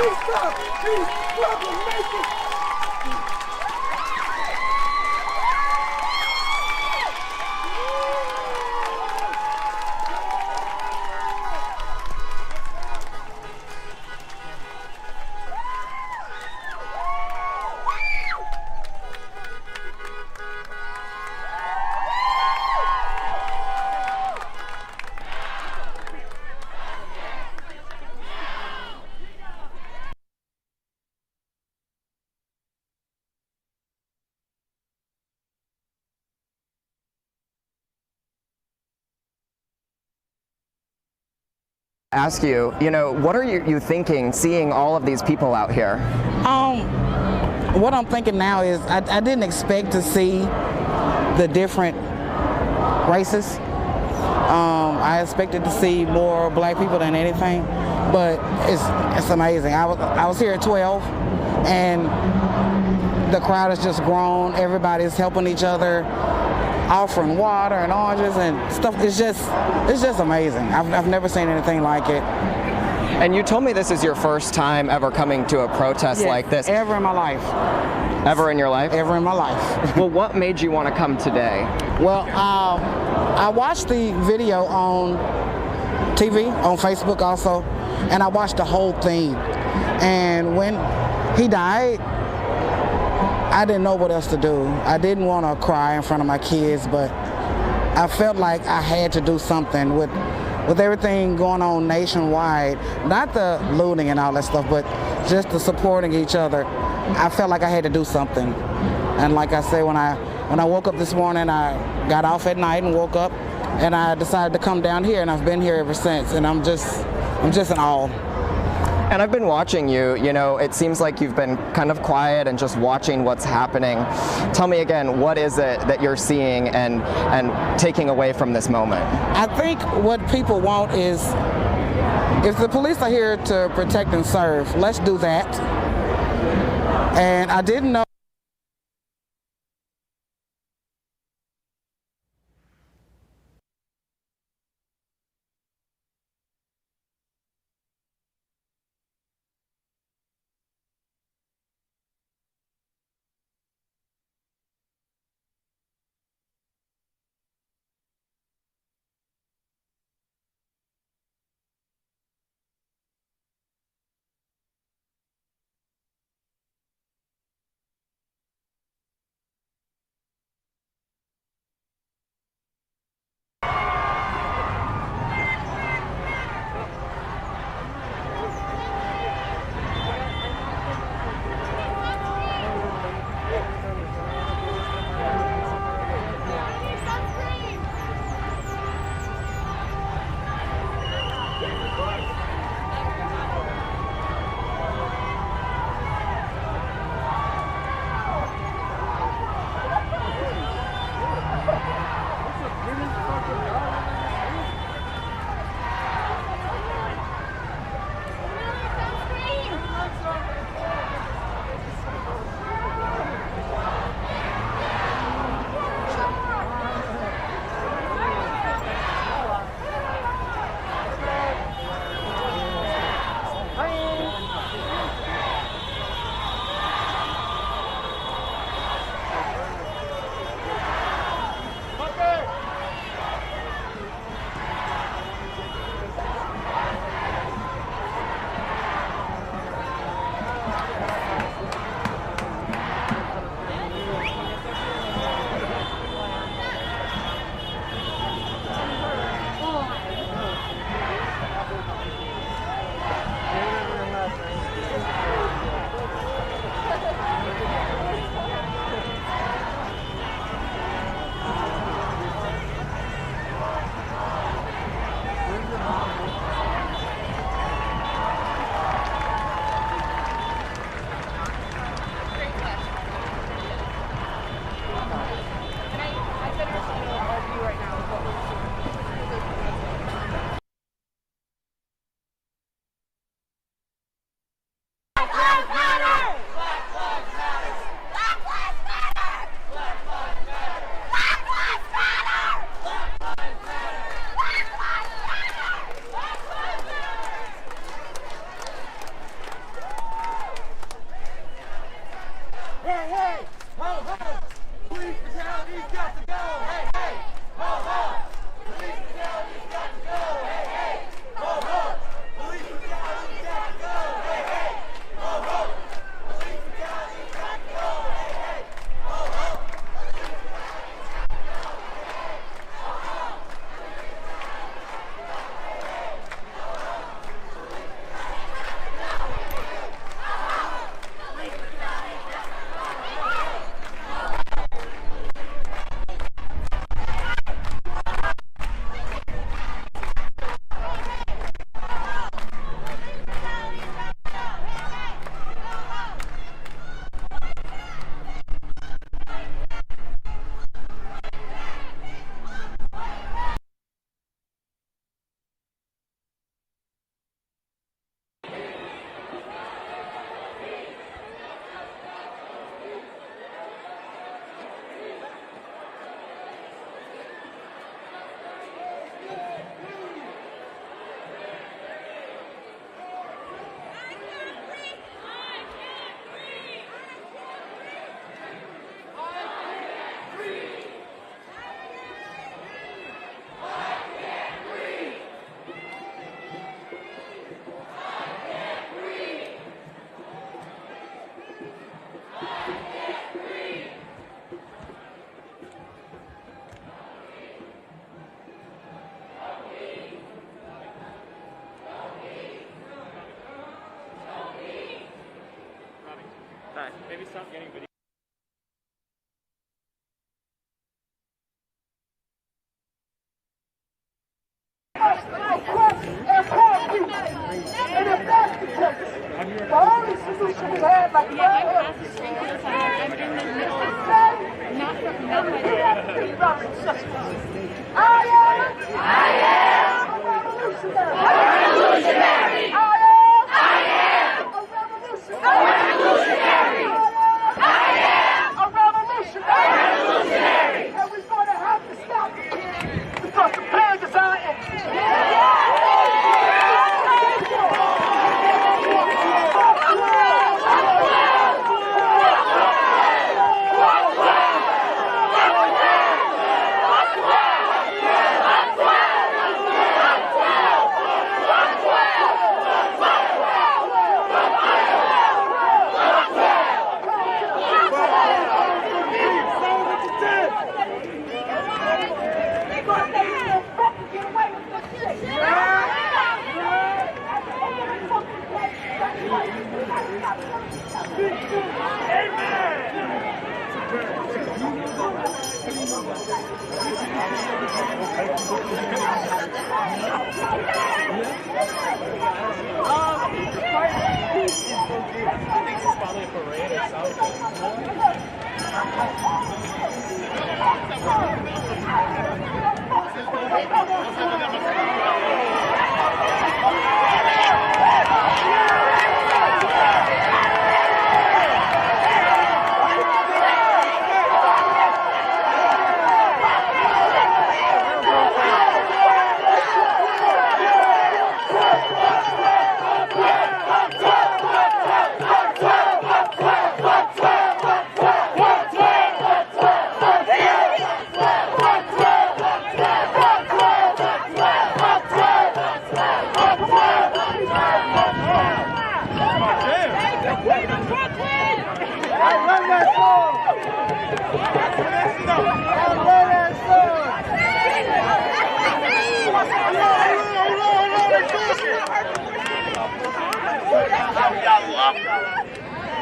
stop these troublemakers. Ask you, what are you thinking seeing all of these people out here? What I'm thinking now is I didn't expect to see the different races. I expected to see more black people than anything, but it's amazing. I was here at 12, and the crowd has just grown. Everybody's helping each other, offering water and oranges and stuff. It's just amazing. I've never seen anything like it. And you told me this is your first time ever coming to a protest like this. Ever in my life. Ever in your life? Ever in my life. Well, what made you want to come today? Well, I watched the video on TV, on Facebook also, and I watched the whole thing. And when he died, I didn't know what else to do. I didn't want to cry in front of my kids, but I felt like I had to do something with everything going on nationwide. Not the looting and all that stuff, but just the supporting each other. I felt like I had to do something. And like I said, when I woke up this morning, I got off at night and woke up, and I decided to come down here, and I've been here ever since. And I'm just in awe. And I've been watching you, it seems like you've been kind of quiet and just watching what's happening. Tell me again, what is it that you're seeing and taking away from this moment? I think what people want is, if the police are here to protect and serve, let's do that. And I didn't know Hey, hey, ho, ho. Police brutality's got to go. Hey, hey, ho, ho. Police brutality's got to go. Hey, hey, ho, ho. Police brutality's got to go. Hey, hey, ho, ho. Police brutality's got to go. Hey, hey, ho, ho. Maybe stop getting video. The only solution we had, like I am a revolutionary. And we're going to have to stop it because the plans is our enemy.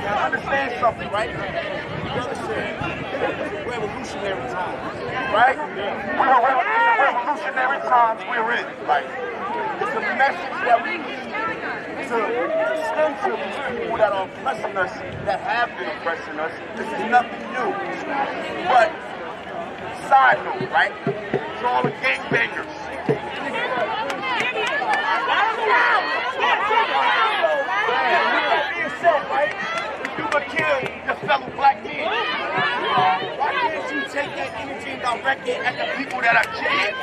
Now understand something, right? Revolutionary times, right? We're revolutionary times we're in, right? It's a message that we need to extend to these people that are oppressing us, that have been oppressing us. This is nothing new. But, side note, right? To all the gangbangers. Right? You would kill your fellow black men. Why can't you take that energy and direct it at the people that are killing?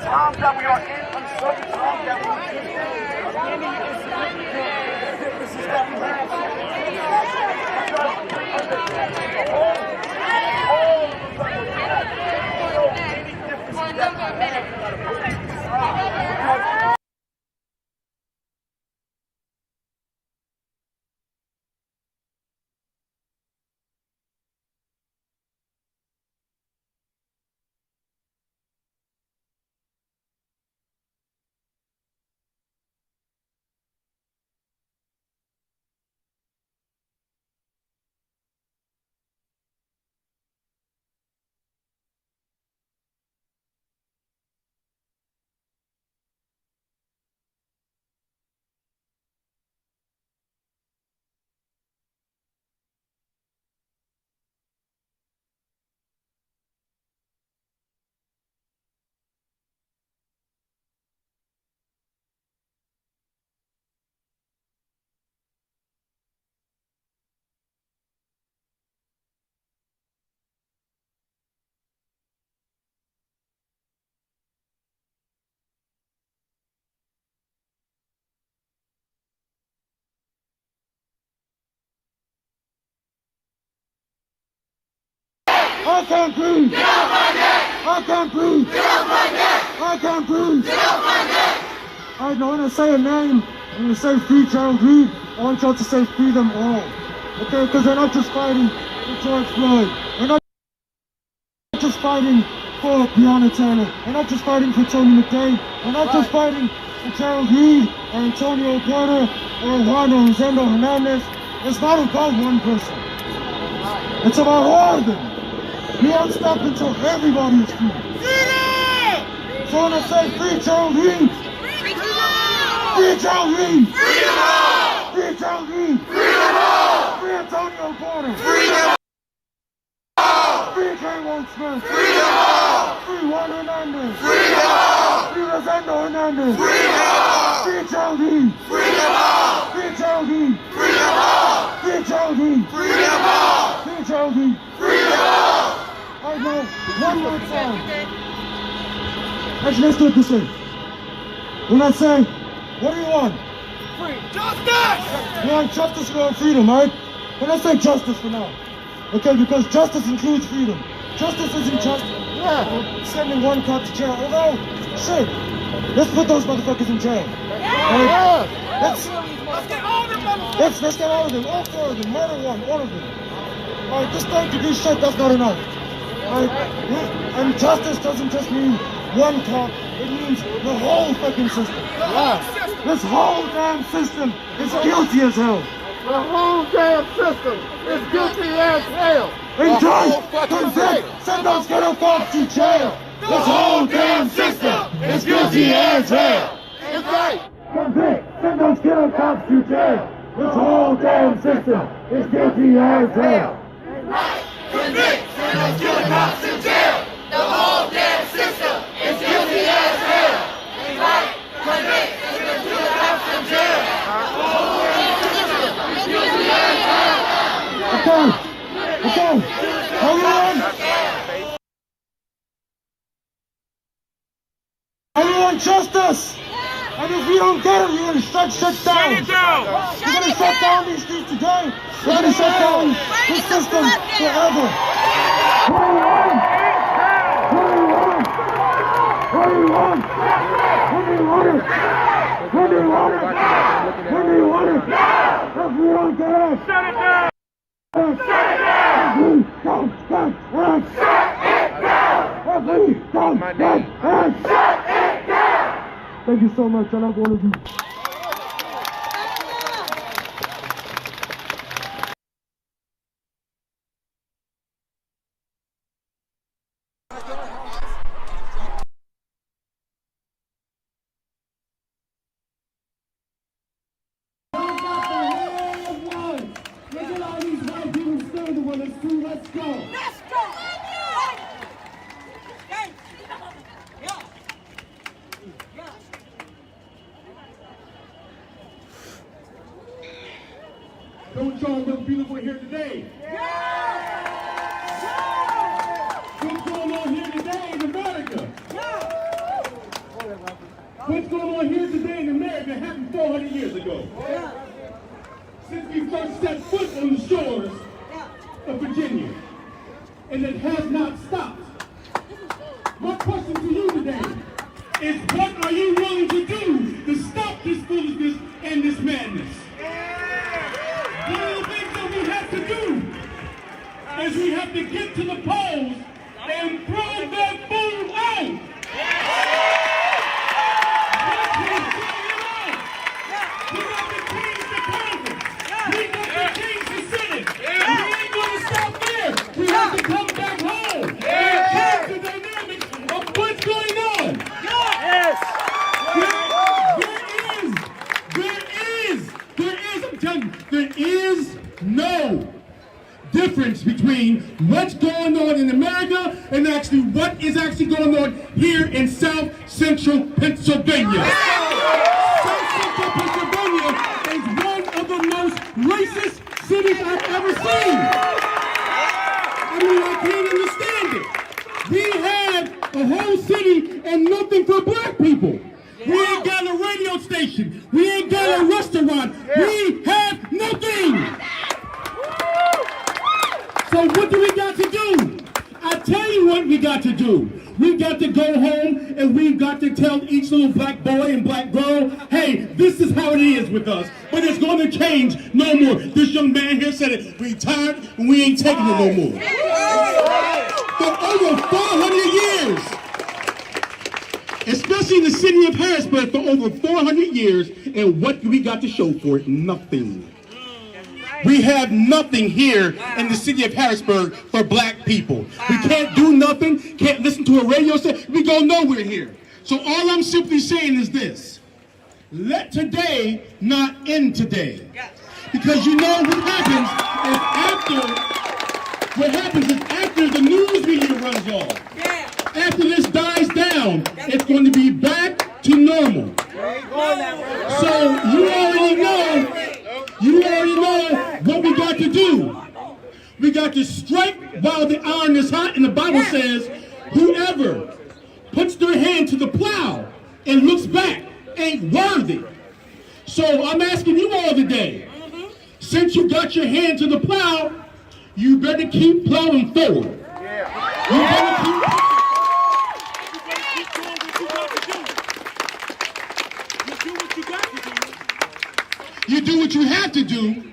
times that we are in, uncertain times that we are in, this is that we have. I can't breathe! Get off my neck! I can't breathe! Get off my neck! I can't breathe! Get off my neck! Alright, now when I say a name, I'm gonna say free Gerald Reed. I want y'all to say free them all. Okay, because they're not just fighting for George Floyd. They're not just fighting for Breonna Taylor. They're not just fighting for Tony McDade. They're not just fighting for Gerald Reed or Antonio Porter or Juan Rosendo Hernandez. It's not about one person. It's about all of them. We won't stop until everybody is free. So when I say free Gerald Reed, free Gerald Reed, free Gerald Reed, free Antonio Porter, free Trey Smith, free Juan Hernandez, free Rosendo Hernandez, free Gerald Reed, free Gerald Reed, free Gerald Reed, free Gerald Reed. Alright, now, one more time. Actually, let's do it this way. When I say, what do you want? Free. Justice! You want justice or freedom, right? When I say justice for now. Okay, because justice includes freedom. Justice isn't just, sending one cop to jail. Although, shit, let's put those motherfuckers in jail. Right? Let's get all of them, motherfuckers! Let's get all of them, all four of them, murder one, all of them. Alright, this third-degree shit, that's not enough. Alright, and justice doesn't just mean one cop, it means the whole fucking system. This whole damn system is guilty as hell. The whole damn system is guilty as hell. Indict, convict, send those ghetto cops to jail. This whole damn system is guilty as hell. Indict, convict, send those ghetto cops to jail. This whole damn system is guilty as hell. Convict, send those killer cops to jail. The whole damn system is guilty as hell. Convict, send those killer cops to jail. The whole damn system is guilty as hell. Okay. Everyone justice! And if we don't get it, we're gonna shut down. Shut it down! We're gonna shut down these streets today. We're gonna shut down this system forever. What do you want? What do you want? What do you want? What do you want? If we don't get it, shut it down! Shut it down! If we don't get it, shut it down! If we don't get it, shut it down! Thank you so much. I love all of you. Let's go! Let's go! Don't y'all look beautiful here today? What's going on here today in America? 400 years ago. Since we first set foot on the shores of Virginia. And it has not stopped. My question to you today is, what are you willing to do to stop this foolishness and this madness? One of the things that we have to do is we have to get to the polls and throw that fool out. We got to change the Congress. We got to change the Senate. We ain't going to stop there. We have to come back home and change the dynamics of what's going on. There is no difference between what's going on in America and actually what is actually going on here in South Central Pennsylvania. South Central Pennsylvania is one of the most racist cities I've ever seen. I mean, I can't understand it. We have a whole city and nothing for black people. We ain't got a radio station. We ain't got a restaurant. We have nothing. So what do we got to do? I tell you what we got to do. We got to go home and we got to tell each little black boy and black girl, hey, this is how it is with us. But it's going to change no more. This young man here said it. We tired and we ain't taking it no more. For over 400 years. Especially in the city of Harrisburg for over 400 years, and what do we got to show for it? Nothing. We have nothing here in the city of Harrisburg for black people. We can't do nothing, can't listen to a radio station, we go nowhere here. So all I'm simply saying is this: let today not end today. Because you know what happens is after the news media runs off. After this dies down, it's going to be back to normal. So you already know what we got to do. We got to strike while the iron is hot, and the Bible says, whoever puts their hand to the plow and looks back ain't worthy. So I'm asking you all today, since you got your hand to the plow, you better keep plowing forward. You better keep You do what you have to do,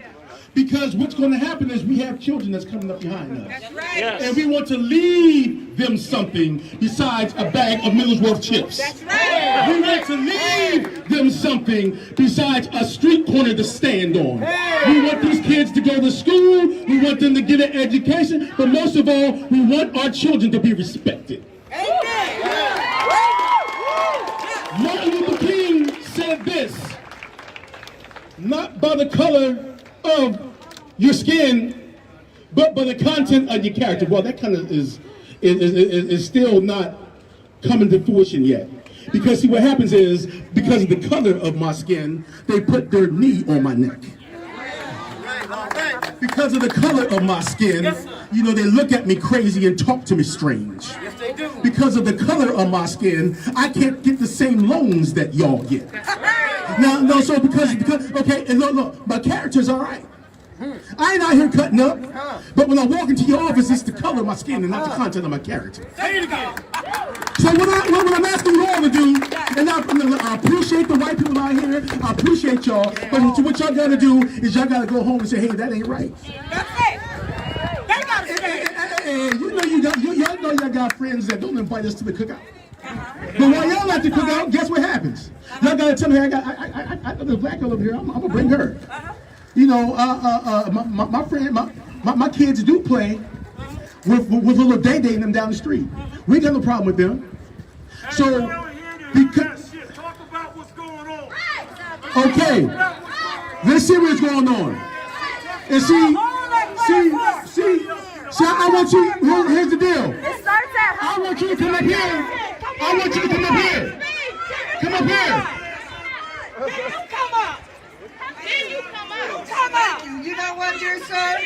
because what's going to happen is we have children that's coming up behind us. That's right. Yes. And we want to leave them something besides a bag of Millsworth chips. That's right. We want to leave them something besides a street corner to stand on. We want these kids to go to school, we want them to get an education, but most of all, we want our children to be respected. Martin Luther King said this: not by the color of your skin, but by the content of your character. Well, that kind of is still not coming to fruition yet. Because see, what happens is, because of the color of my skin, they put their knee on my neck. Because of the color of my skin, you know, they look at me crazy and talk to me strange. Yes, they do. Because of the color of my skin, I can't get the same loans that y'all get. No, so because okay, and look, my character's all right. I ain't out here cutting up, but when I walk into your office, it's the color of my skin and not the content of my character. Say it again. So what I'm asking you all to do, and I appreciate the white people out here, I appreciate y'all, but what y'all gotta do is y'all gotta go home and say, hey, that ain't right. That's it. They got to say it. Hey, y'all know y'all got friends that don't invite us to the cookout. But while y'all like to cook out, guess what happens? Y'all gotta tell me, I got the black girl over here, I'm gonna bring her. You know, my friend, my kids do play with little Day-Day and them down the street. We ain't got no problem with them. So, because, Talk about what's going on. okay, let's see what's going on. And see, I want you, here's the deal. I want you to come up here. I want you to come up here. Come up here. You know what, dear sir?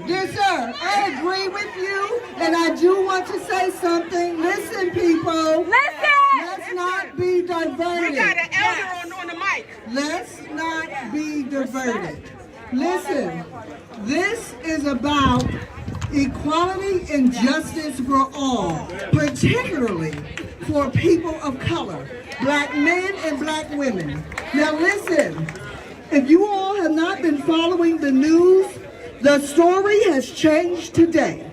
Dear sir, I agree with you, and I do want to say something. Listen, people. Listen. Let's not be diverted. We got an elder on the mic. Let's be diverted. Listen, this is about equality and justice for all, particularly for people of color, black men and black women. Now listen, if you all have not been following the news, the story has changed today.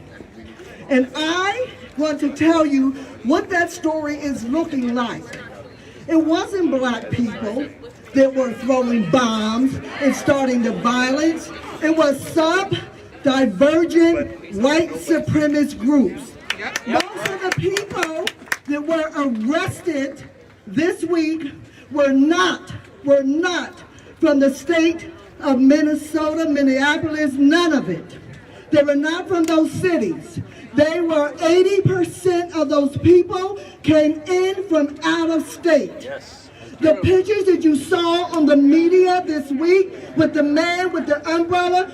And I want to tell you what that story is looking like. It wasn't black people that were throwing bombs and starting the violence. It was sub-divergent white supremacist groups. Most of the people that were arrested this week were not from the state of Minnesota, Minneapolis, none of it. They were not from those cities. They were 80% of those people came in from out of state. Yes. The pictures that you saw on the media this week with the man with the umbrella,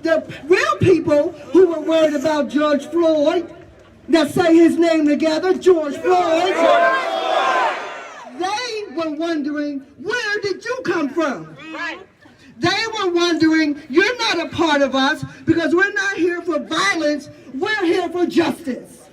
the real people who were worried about George Floyd, now say his name together, George Floyd. They were wondering, where did you come from? They were wondering, you're not a part of us because we're not here for violence, we're here for justice.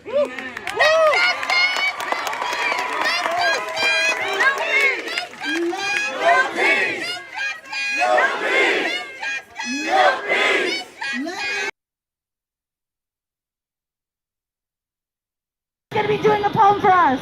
Going to be doing a poem for us.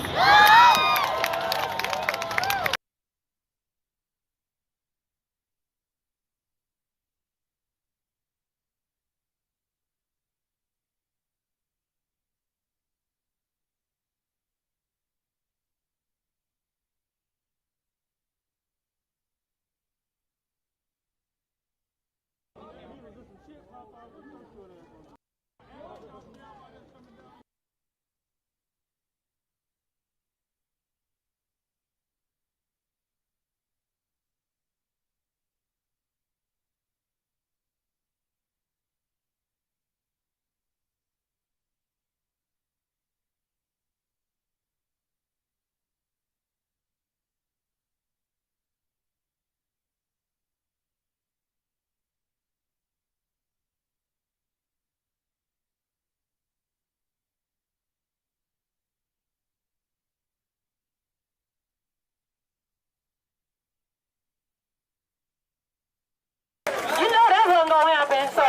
Gonna happen, so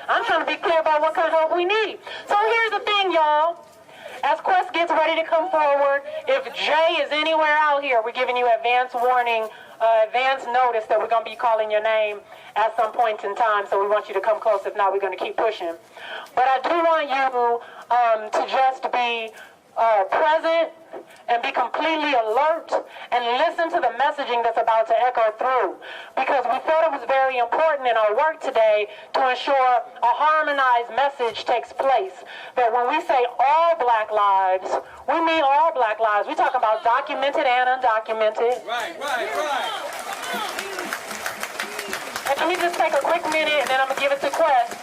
I'm trying to be clear about what kind of help we need. So here's the thing, y'all. As Quest gets ready to come forward, if Jay is anywhere out here, we're giving you advance warning, advance notice that we're going to be calling your name at some point in time, so we want you to come close. If not, we're going to keep pushing. But I do want you to just be present and be completely alert and listen to the messaging that's about to echo through, because we thought it was very important in our work today to ensure a harmonized message takes place, that when we say all black lives, we mean all black lives. We're talking about documented and undocumented. Right. And let me just take a quick minute and then I'm going to give it to Quest.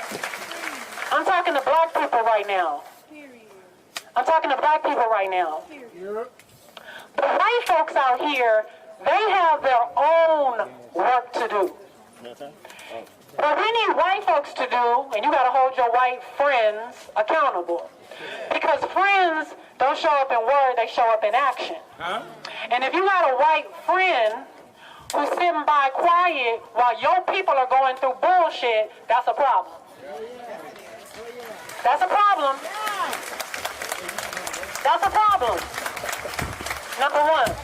I'm talking to black people right now. I'm talking to black people right now. The white folks out here, they have their own work to do. What we need white folks to do, and you got to hold your white friends accountable, because friends don't show up in word, they show up in action. And if you got a white friend who's sitting by quiet while your people are going through bullshit, that's a problem. That's a problem. That's a problem. Number one.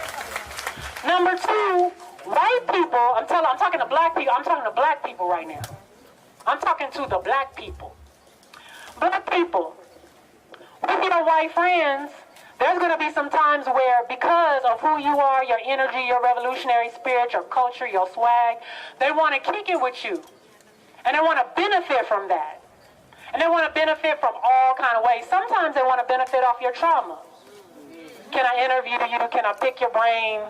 Number two, white people, I'm talking to black people. I'm talking to black people right now. I'm talking to the black people. Black people, with your white friends, there's going to be some times where, because of who you are, your energy, your revolutionary spirit, your culture, your swag, they want to kick it with you. And they want to benefit from that. And they want to benefit from all kind of ways. Sometimes they want to benefit off your trauma. Can I interview you? Can I pick your brain?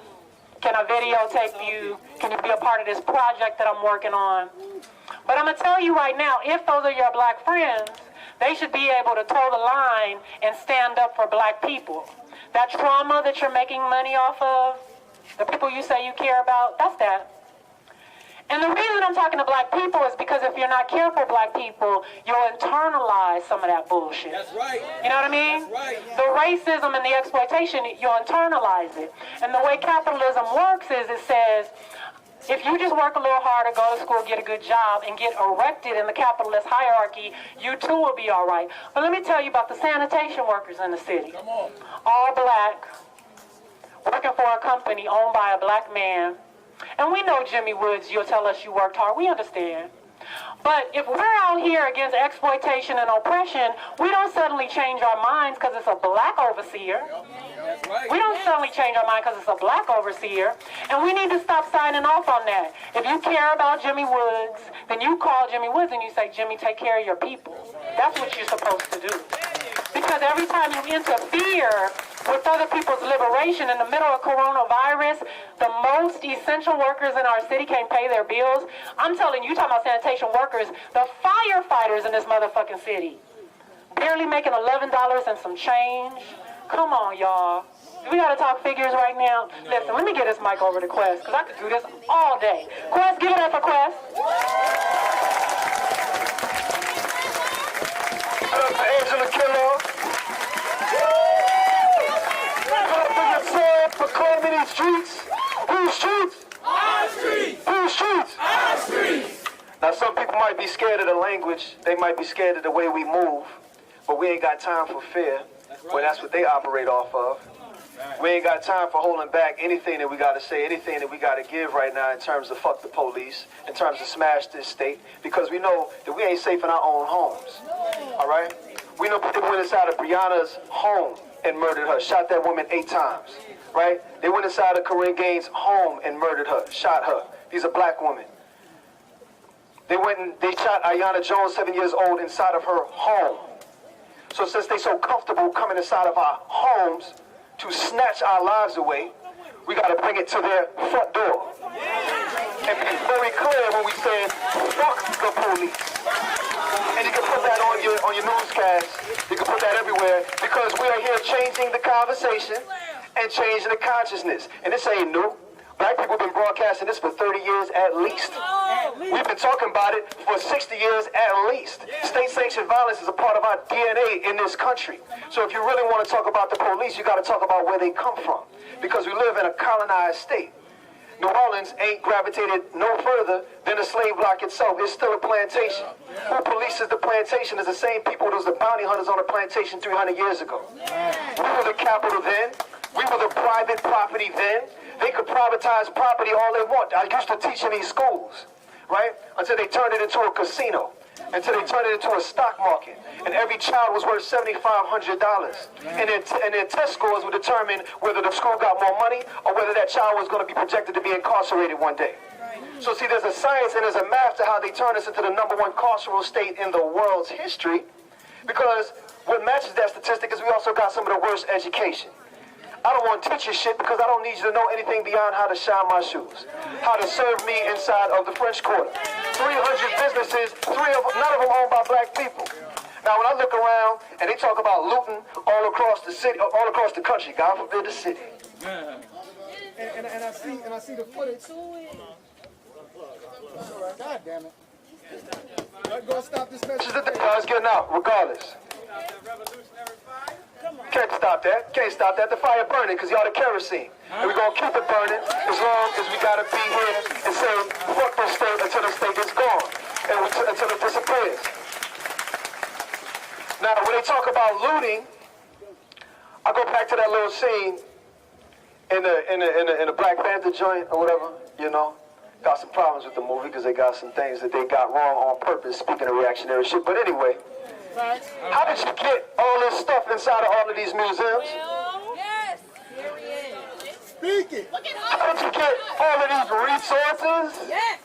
Can I videotape you? Can you be a part of this project that I'm working on? But I'm going to tell you right now, if those are your black friends, they should be able to toe the line and stand up for black people. That trauma that you're making money off of, the people you say you care about, that's that. And the reason I'm talking to black people is because if you're not careful, black people, you'll internalize some of that bullshit. That's right. You know what I mean? That's right. The racism and the exploitation, you'll internalize it. And the way capitalism works is it says, if you just work a little harder, go to school, get a good job, and get erected in the capitalist hierarchy, you too will be all right. But let me tell you about the sanitation workers in the city. Come on. All black, working for a company owned by a black man. And we know, Jimmy Woods, you'll tell us you worked hard. We understand. But if we're out here against exploitation and oppression, we don't suddenly change our minds because it's a black overseer. That's right. We don't suddenly change our mind because it's a black overseer. And we need to stop signing off on that. If you care about Jimmy Woods, then you call Jimmy Woods and you say, Jimmy, take care of your people. That's what you're supposed to do. Because every time you interfere with other people's liberation in the middle of coronavirus, the most essential workers in our city can't pay their bills. I'm telling you, talking about sanitation workers, the firefighters in this motherfucking city, barely making $11 and some change. Come on, y'all. We gotta talk figures right now. Listen, let me get this mic over to Quest, because I could do this all day. Quest, give it up for Quest. Shout out to Angela Kellogg. Proclaiming these streets. Whose streets? Our streets. Whose streets? Our streets. Now, some people might be scared of the language. They might be scared of the way we move. But we ain't got time for fear. Well, that's what they operate off of. We ain't got time for holding back anything that we got to say, anything that we got to give right now in terms of fuck the police, in terms of smash this state, because we know that we ain't safe in our own homes. All right? We know people went inside of Brianna's home and murdered her, shot that woman 8 times. Right? They went inside of Corinne Gaines' home and murdered her, shot her. She's a black woman. They went and they shot Aiyana Jones, 7 years old, inside of her home. So since they're so comfortable coming inside of our homes to snatch our lives away, we got to bring it to their front door. And be very clear when we say, fuck the police. And you can put that on your newscast. You can put that everywhere, because we are here changing the conversation and changing the consciousness. And this ain't new. Black people have been broadcasting this for 30 years at least. We've been talking about it for 60 years at least. State-sanctioned violence is a part of our DNA in this country. So if you really want to talk about the police, you got to talk about where they come from. Because we live in a colonized state. New Orleans ain't gravitated no further than the slave block itself. It's still a plantation. Who polices the plantation is the same people that was the bounty hunters on the plantation 300 years ago. We were the capital then. We were the private property then. They could privatize property all they want. I used to teach in these schools, right? Until they turned it into a casino. Until they turned it into a stock market. And every child was worth $7,500. And their test scores would determine whether the school got more money or whether that child was going to be projected to be incarcerated one day. So see, there's a science and there's a math to how they turn us into the #1 carceral state in the world's history. Because what matches that statistic is we also got some of the worst education. I don't want to teach you shit because I don't need you to know anything beyond how to shine my shoes, how to serve me inside of the French Quarter. 300 businesses, none of them owned by black people. Now, when I look around and they talk about looting all across the city, all across the country, God forbid the city. And I see the footage. God damn it. I'm going to stop this message. This is the thing, guys, getting out, regardless. Can't stop that. Can't stop that. The fire burning because y'all the kerosene. And we're going to keep it burning as long as we got to be here and say, fuck this state until the state is gone. And until it disappears. Now, when they talk about looting, I go back to that little scene in the Black Panther joint or whatever, you know. Got some problems with the movie because they got some things that they got wrong on purpose, speaking of reactionary shit. But anyway, how did you get all this stuff inside of all of these museums? Yes. Here he is. Speak it. How did you get all of these resources? Yes.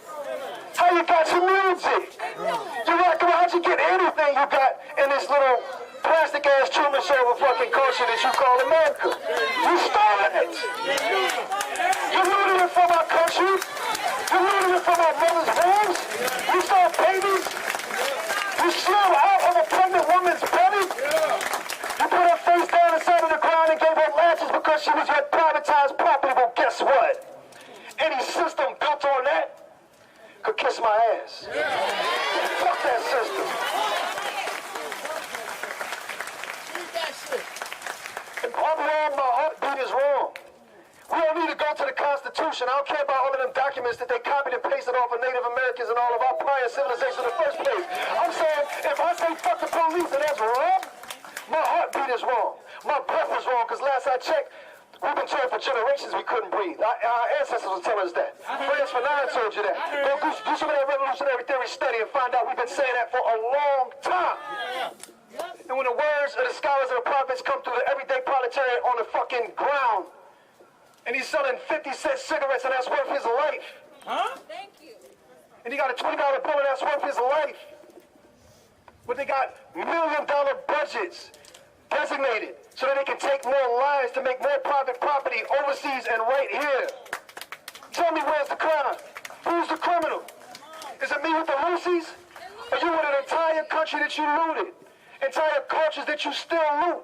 How you got your music? How'd you get anything you got in this little plastic ass Truman Show of fucking culture that you call America? You stole it. You looted it from our country. You looted it from our mother's wombs. You stole babies. You slew out of a pregnant woman's belly. You put her face down inside of the ground and gave her latches because she was your privatized property. Well, guess what? Any system built on that could kiss my ass. Fuck that system. And overall, my heartbeat is wrong. We don't need to go to the Constitution. I don't care about all of them documents that they copied and pasted off of Native Americans and all of our prior civilizations in the first place. I'm saying, if I say fuck the police and that's wrong, my heartbeat is wrong. My breath is wrong, because last I checked, we've been told for generations we couldn't breathe. Our ancestors were telling us that. France Fanon told you that. Go do some of that revolutionary theory study and find out we've been saying that for a long time. And when the words of the scholars and the prophets come through the everyday proletariat on the fucking ground, and he's selling 50-cent cigarettes and that's worth his life. Huh? Thank you. And he got a $20 bill and that's worth his life. But they got $1 million budgets designated so that they can take more lives to make more private property overseas and right here. Tell me, where's the crime? Who's the criminal? Is it me with the Lucy's? Or you with an entire country that you looted? Entire cultures that you still loot?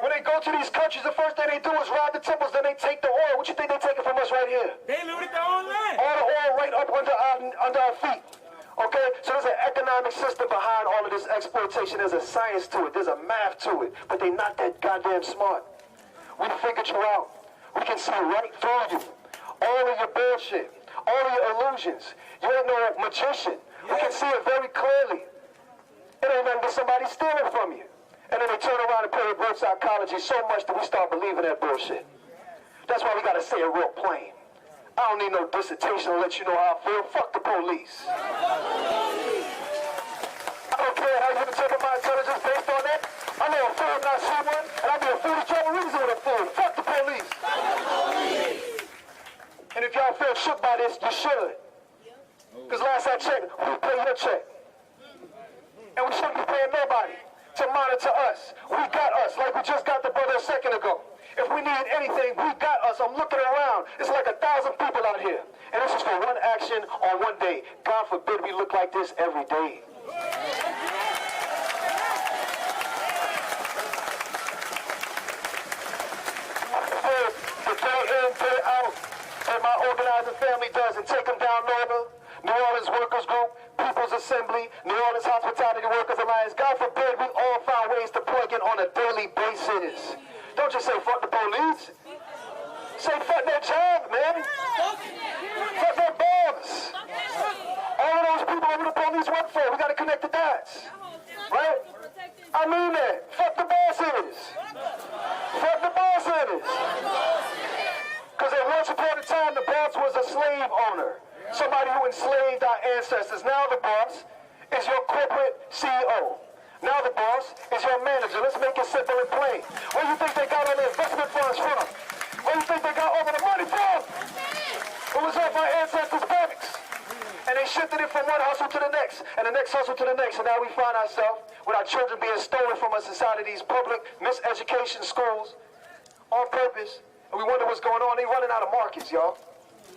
When they go to these countries, the first thing they do is rob the temples, then they take the oil. What you think they taking from us right here? They looted their own land. All the oil right up under our feet. Okay? So there's an economic system behind all of this exploitation. There's a science to it. There's a math to it. But they're not that goddamn smart. We figured you out. We can see right through you. All of your bullshit. All of your illusions. You ain't no magician. We can see it very clearly. It ain't nothing but somebody stealing from you. And then they turn around and play reverse psychology so much that we start believing that bullshit. That's why we gotta say it real plain. I don't need no dissertation to let you know how I feel. Fuck the police. I don't care how you interpret my intelligence based on that. I know a fool when I see one, and I'll be a fool to try to reason with a fool. Fuck the police. And if y'all feel shook by this, you should. Because last I checked, we pay your check. And we shouldn't be paying nobody to monitor us. We got us, like we just got the brother a second ago. If we need anything, we got us. I'm looking around. It's like 1,000 people out here. And this is for one action on one day. God forbid we look like this every day. The day in, day out, and my organizing family does, and take them down Northern, New Orleans Workers Group, People's Assembly, New Orleans Hospitality Workers Alliance. God forbid we all find ways to plug in on a daily basis. Don't just say fuck the police. Say fuck that job, man. Fuck that boss. All of those people who the police work for, we got to connect the dots. Right? I mean that. Fuck the bosses. Fuck the bosses. Because at once upon a time, the boss was a slave owner. Somebody who enslaved our ancestors. Now the boss is your corporate CEO. Now the boss is your manager. Let's make it simple and plain. Where do you think they got all the investment funds from? Where do you think they got all the money from? It was off our ancestors' backs. And they shifted it from one hustle to the next, and the next hustle to the next. And now we find ourselves with our children being stolen from us inside of these public miseducation schools on purpose. And we wonder what's going on. They running out of markets, y'all.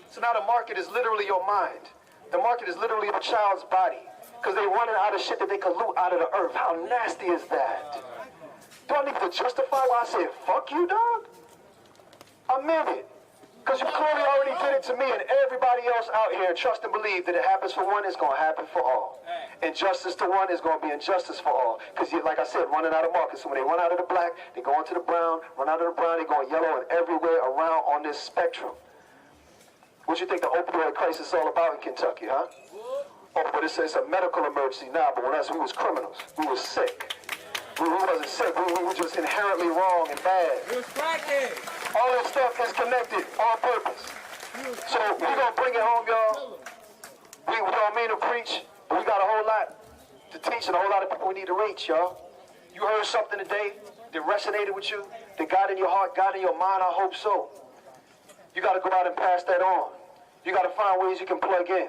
So now the market is literally your mind. The market is literally a child's body. Because they're running out of shit that they can loot out of the earth. How nasty is that? Do I need to justify why I said, fuck you, dog? I meant it. Because you clearly already did it to me and everybody else out here. Trust and believe that it happens for one, it's going to happen for all. Injustice to one is going to be injustice for all. Because, like I said, running out of markets. So when they run out of the black, they go into the brown. Run out of the brown, they go yellow, and everywhere around on this spectrum. What you think the opioid crisis is all about in Kentucky, huh? Oh, but it's a medical emergency now, but when us, we was criminals. We was sick. We wasn't sick. We were just inherently wrong and bad. It was crackhead. All this stuff is connected on purpose. So we're going to bring it home, y'all. We don't mean to preach, but we got a whole lot to teach and a whole lot of people we need to reach, y'all. You heard something today that resonated with you, that got in your heart, got in your mind, I hope so. You got to go out and pass that on. You got to find ways you can plug in.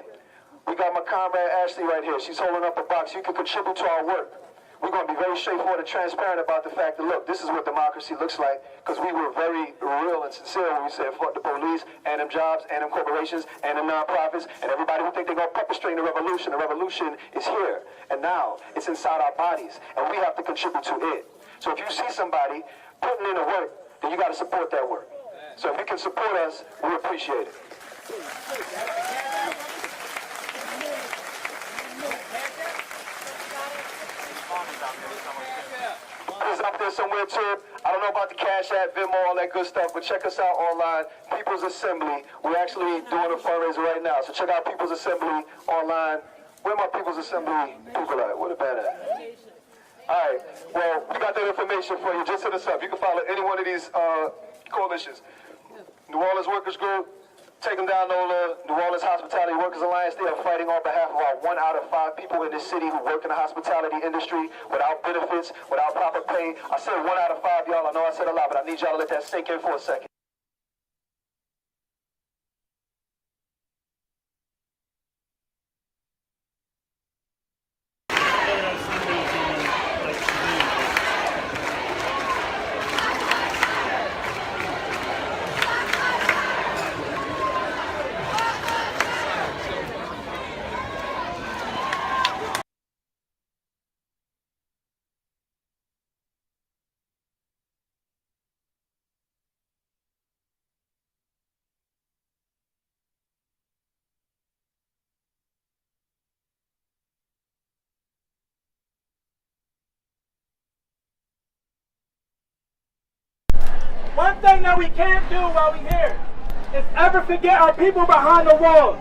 We got my comrade Ashley right here. She's holding up a box. You can contribute to our work. We're going to be very straightforward and transparent about the fact that, look, this is what democracy looks like, because we were very real and sincere when we said fuck the police and them jobs and them corporations and them nonprofits and everybody who think they're going to puppet string the revolution. The revolution is here, and now it's inside our bodies, and we have to contribute to it. So if you see somebody putting in the work, then you got to support that work. So if you can support us, we appreciate it. out there somewhere too. I don't know about the Cash App, Venmo, all that good stuff, but check us out online, People's Assembly. We're actually doing a fundraiser right now, so check out People's Assembly online. Where my People's Assembly people at? Where the band at? All right, well, we got that information for you. Just hit us up. You can follow any one of these coalitions. New Orleans Workers Group, Take Them Down NOLA, New Orleans Hospitality Workers Alliance. They are fighting on behalf of our 1 out of 5 people in this city who work in the hospitality industry without benefits, without proper pay. I said 1 out of 5, y'all. I know I said a lot, but I need y'all to let that sink in for a second. One thing that we can't do while we're here is ever forget our people behind the walls.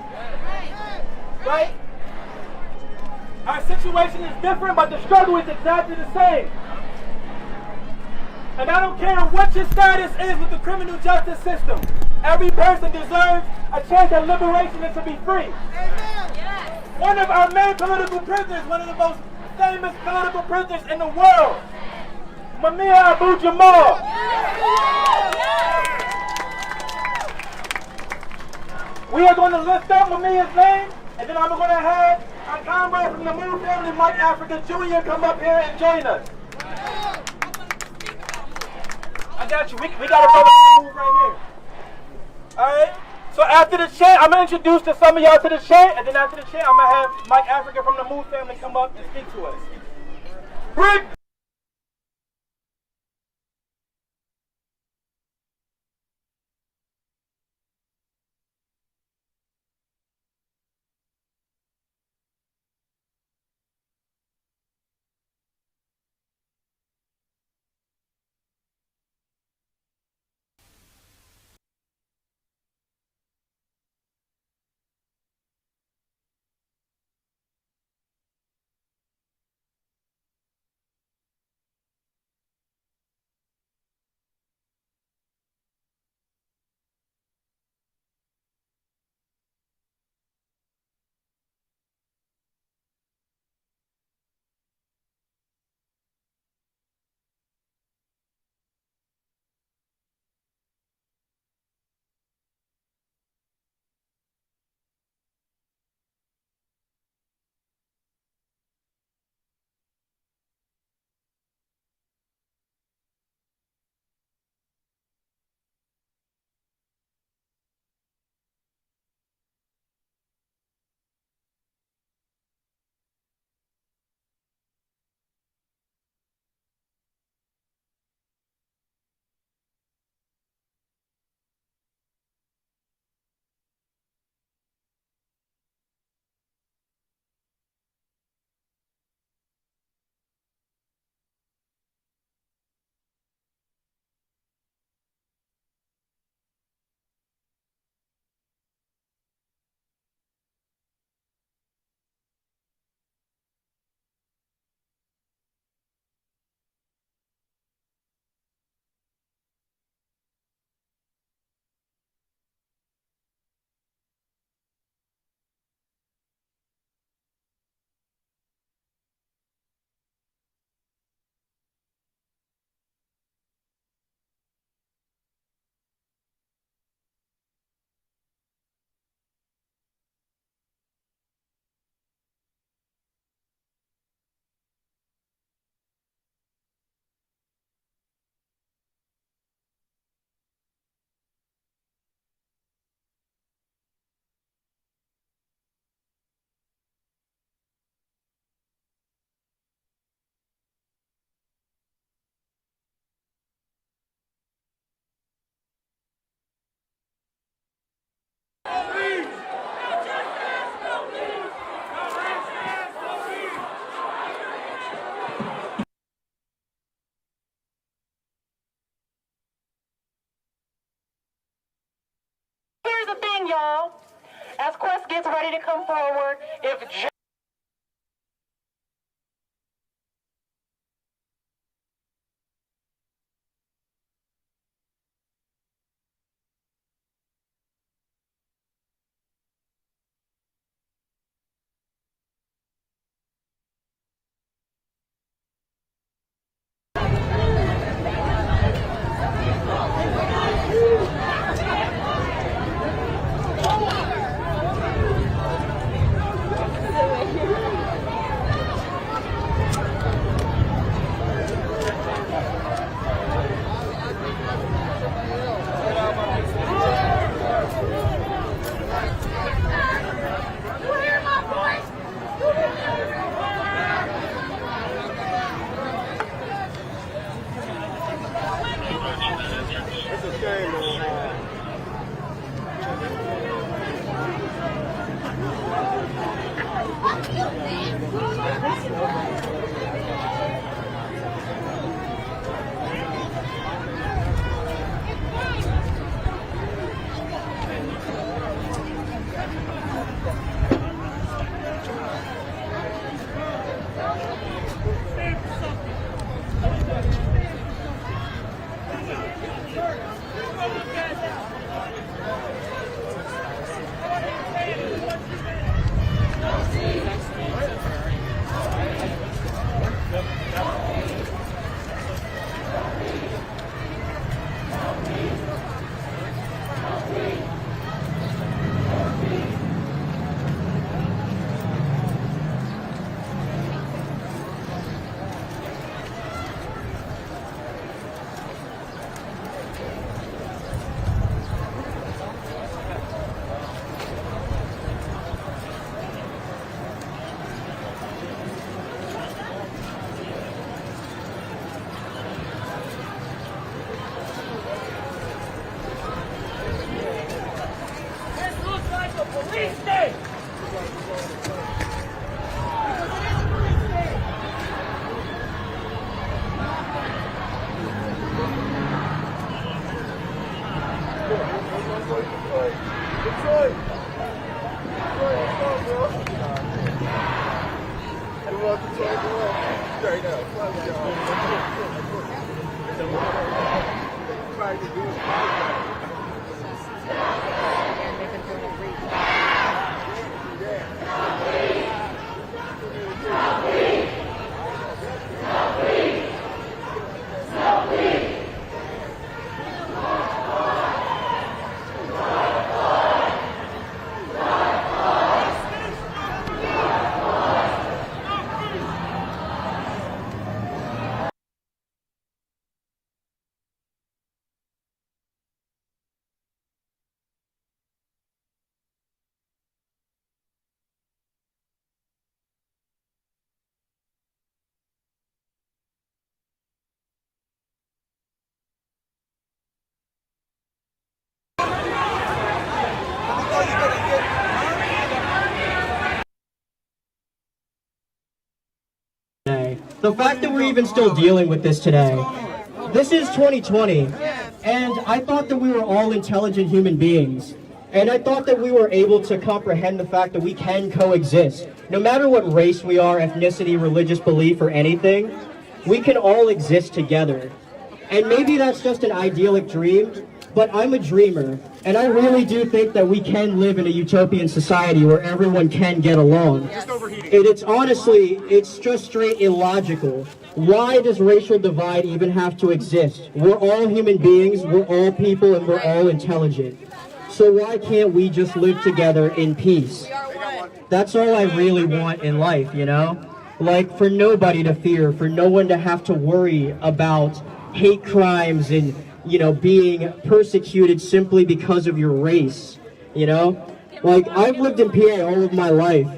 Right? Our situation is different, but the struggle is exactly the same. And I don't care what your status is with the criminal justice system. Every person deserves a chance at liberation and to be free. One of our main political prisoners, one of the most famous political prisoners in the world, Mumia Abu-Jamal. We are going to lift up Mumia's name, and then I'm going to have our comrade from the Moon family, Mike Africa Jr., come up here and join us. I got you. We got a brother from the Moon right here. Alright? So after the chant, I'm going to introduce some of y'all to the chant, and then after the chant, I'm going to have Mike Africa from the Moon family come up and speak to us. Rick! y'all. As Quest gets ready to come forward, if the fact that we're even still dealing with this today. This is 2020, and I thought that we were all intelligent human beings. And I thought that we were able to comprehend the fact that we can coexist. No matter what race we are, ethnicity, religious belief, or anything, we can all exist together. And maybe that's just an idyllic dream, but I'm a dreamer. And I really do think that we can live in a utopian society where everyone can get along. And it's honestly, it's just straight illogical. Why does racial divide even have to exist? We're all human beings, we're all people, and we're all intelligent. So why can't we just live together in peace? That's all I really want in life, you know? Like, for nobody to fear, for no one to have to worry about hate crimes and, you know, being persecuted simply because of your race, you know? Like, I've lived in PA all of my life,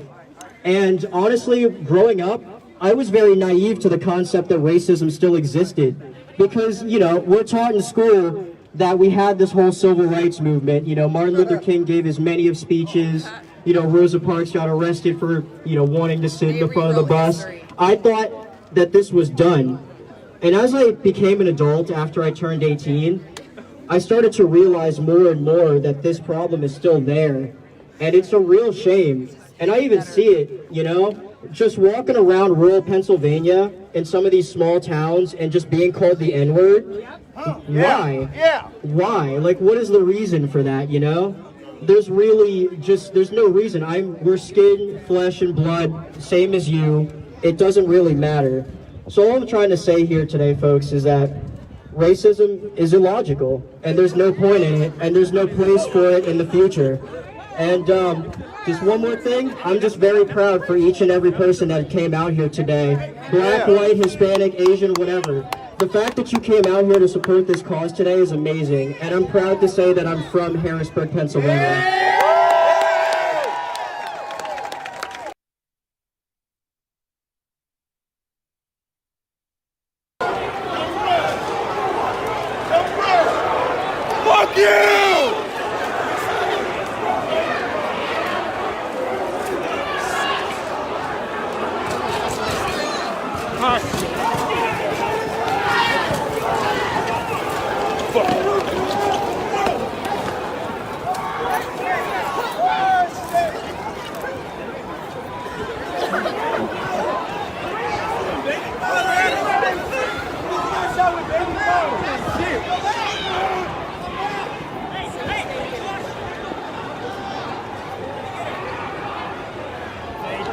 and honestly, growing up, I was very naive to the concept that racism still existed. Because, you know, we're taught in school that we had this whole civil rights movement. You know, Martin Luther King gave as many of speeches. You know, Rosa Parks got arrested for, you know, wanting to sit in the front of the bus. I thought that this was done. And as I became an adult after I turned 18, I started to realize more and more that this problem is still there. And it's a real shame. And I even see it, you know, just walking around rural Pennsylvania in some of these small towns and just being called the N-word. Why? Yeah. Why? Like, what is the reason for that, you know? There's really just, there's no reason. We're skin, flesh, and blood, same as you. It doesn't really matter. So all I'm trying to say here today, folks, is that racism is illogical, and there's no point in it, and there's no place for it in the future. And just one more thing, I'm just very proud for each and every person that came out here today. Black, white, Hispanic, Asian, whatever. The fact that you came out here to support this cause today is amazing, and I'm proud to say that I'm from Harrisburg, Pennsylvania. Fuck you!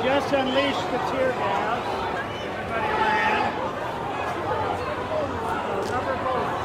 Just unleashed the tear gas. Everybody ran. Rubber bullets.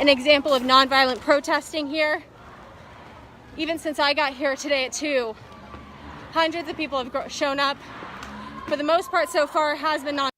an example of nonviolent protesting here. Even since I got here today at 2, hundreds of people have shown up. For the most part so far, it has been non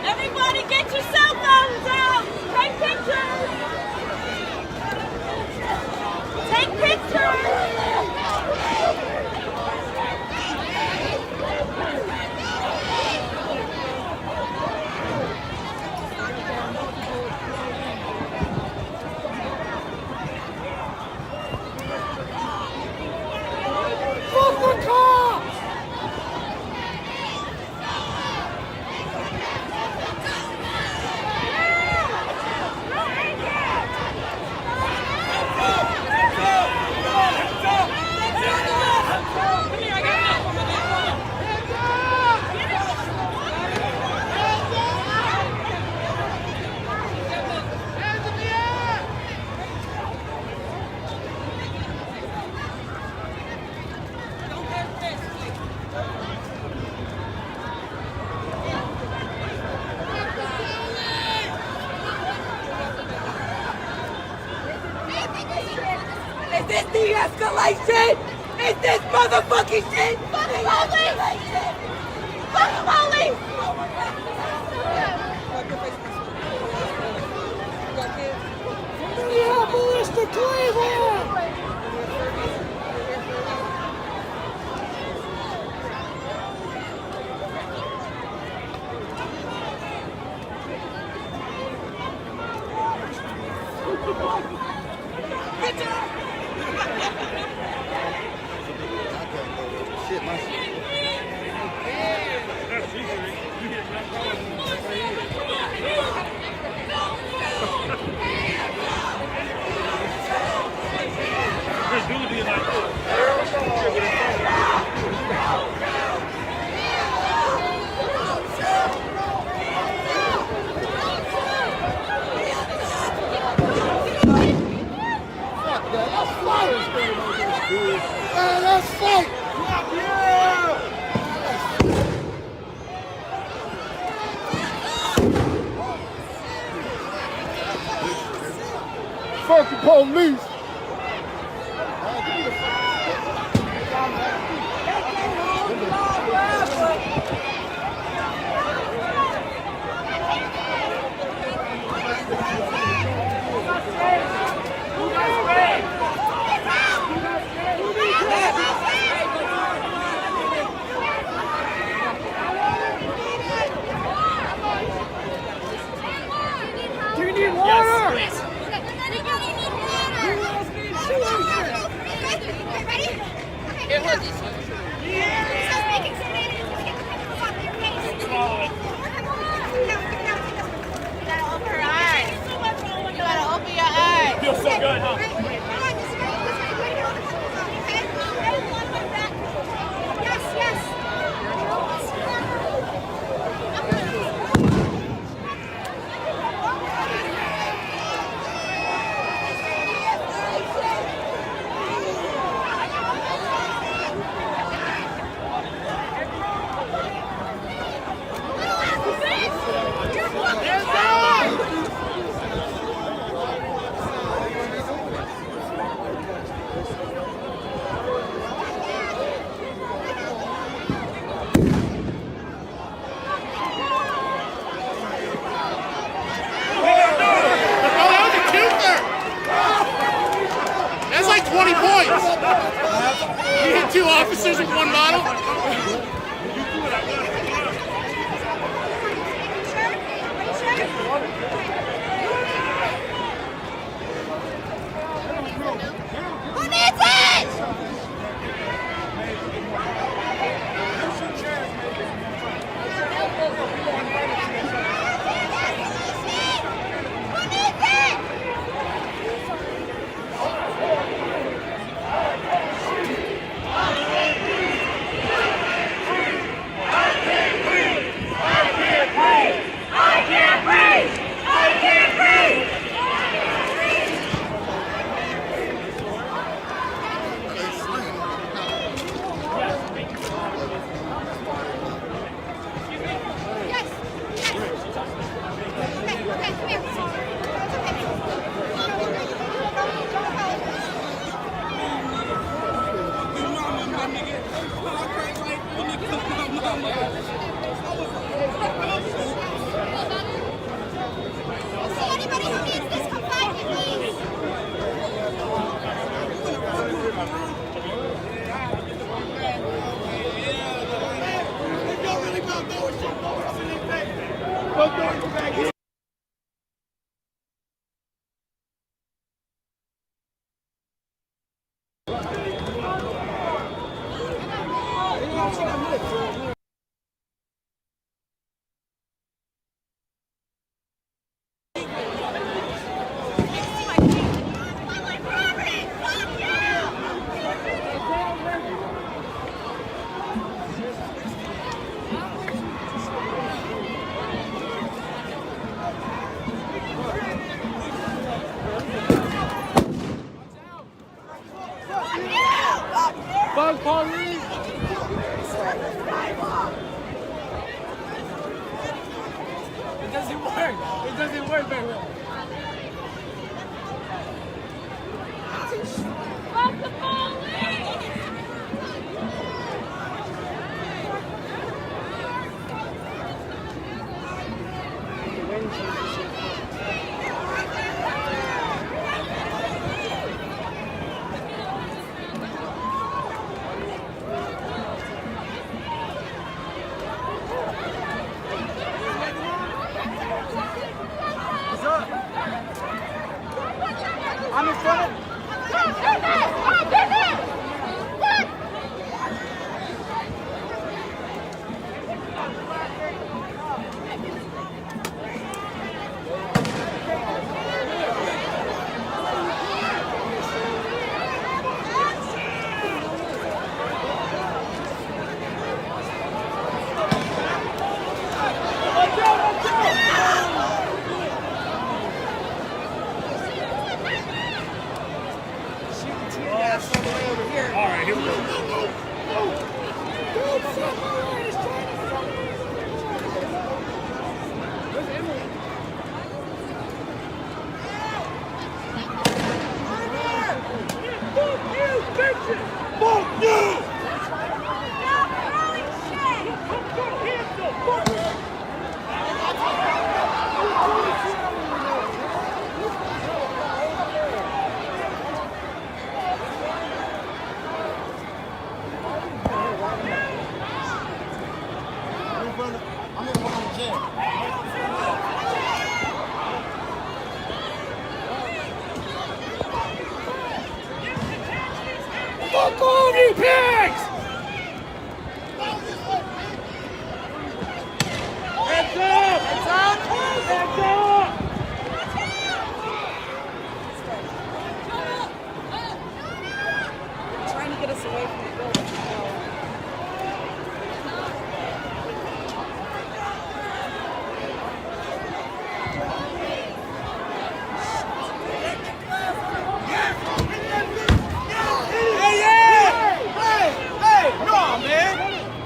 Everybody get your cell phones out! Take pictures! Take pictures! Fuck the cops! Is this de-escalation? Is this motherfucking shit? Fuck the police! Fuck the police! Minneapolis to Cleveland! Let's fight! Fuck the police! Do you need water? Yes, please. Anybody who needs this, come find me, please. Fuck police! It doesn't work. It doesn't work very well. Fuck the police! I'm in front of. All right, here we go. Fuck you! Fuck all you pigs! Heads up! Heads up! Heads up! Trying to get us away from the building.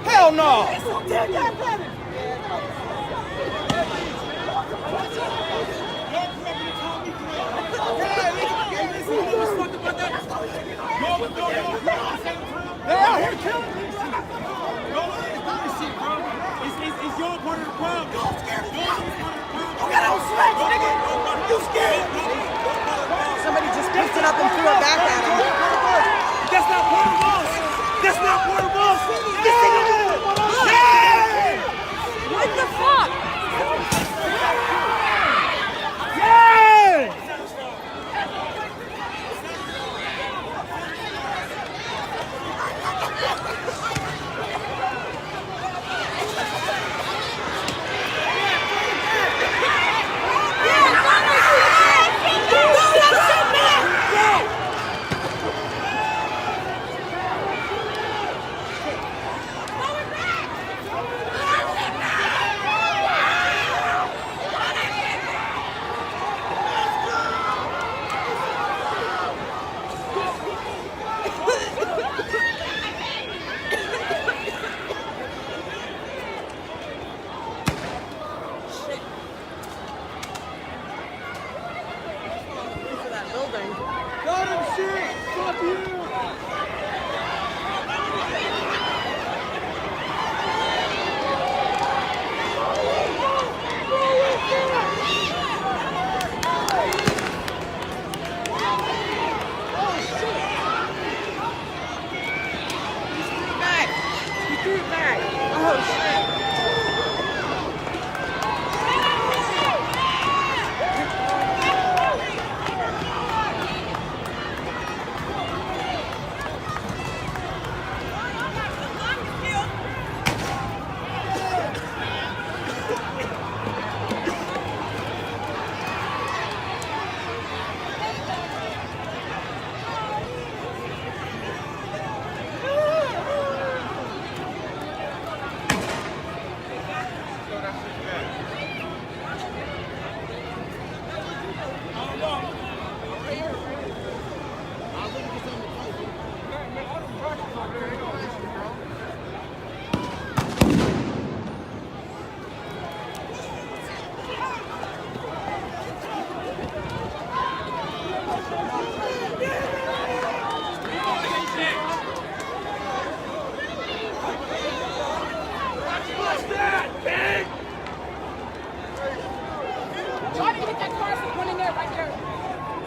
Hell no! They're out here killing me. It's your part of the problem. You got on slacks, nigga. You scared? Somebody just picked it up and threw it back at him. That's not part of us. That's not part of us. What the fuck? Yeah! back. Oh, shit. Try to hit that car from one in there right there.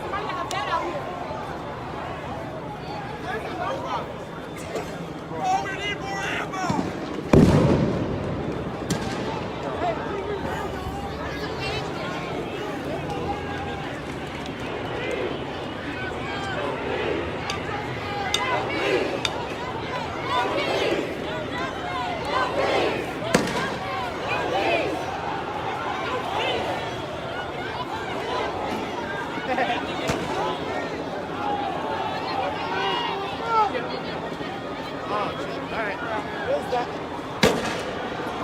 Somebody got a vet out here. Oh, we need more ammo!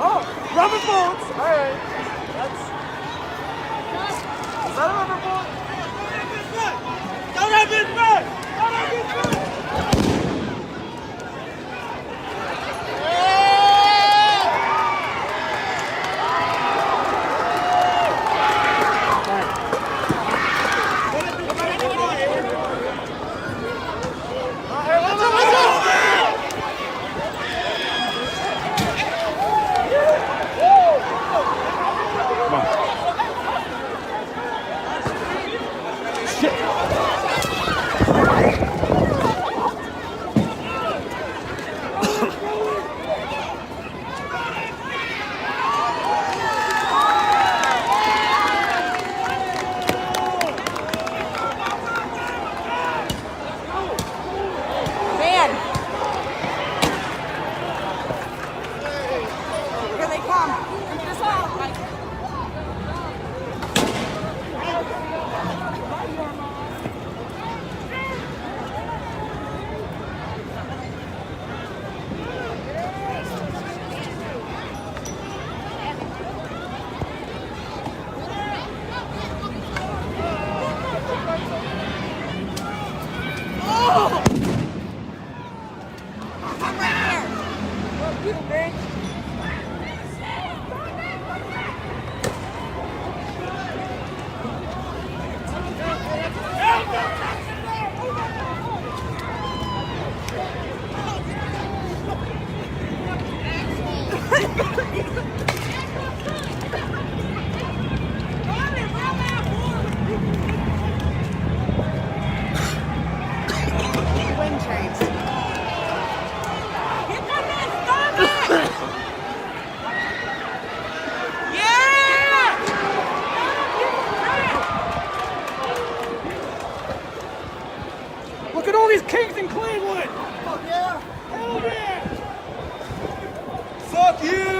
Oh, rubber bullets! Alright. Is that a rubber bullet? Don't have his back! Don't have his back! Look at all these kings in Cleveland! Fuck yeah! Hell yeah! Fuck you!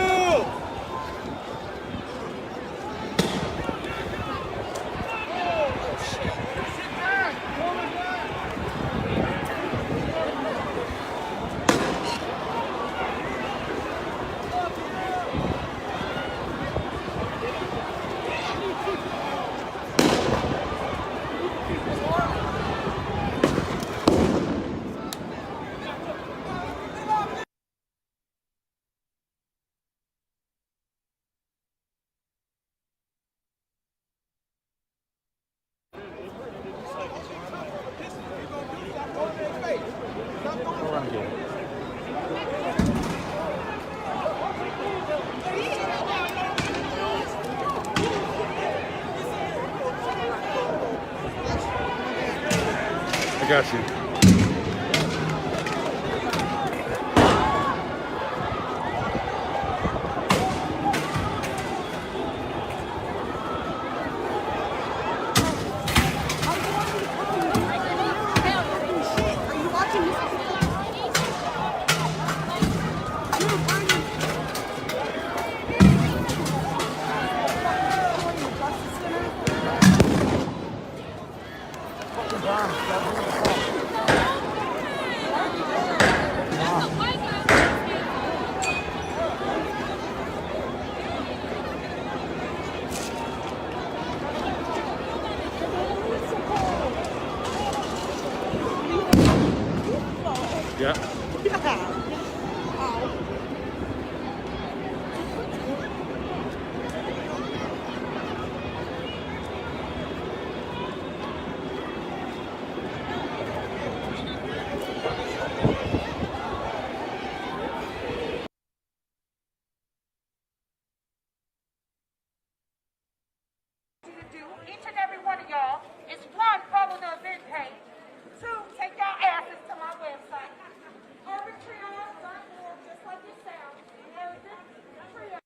I got you. you, each and every one of y'all, is one, follow the event page. Two, take y'all asses to my website. UrbanTriage.org, just like it sounds. Urban Triage.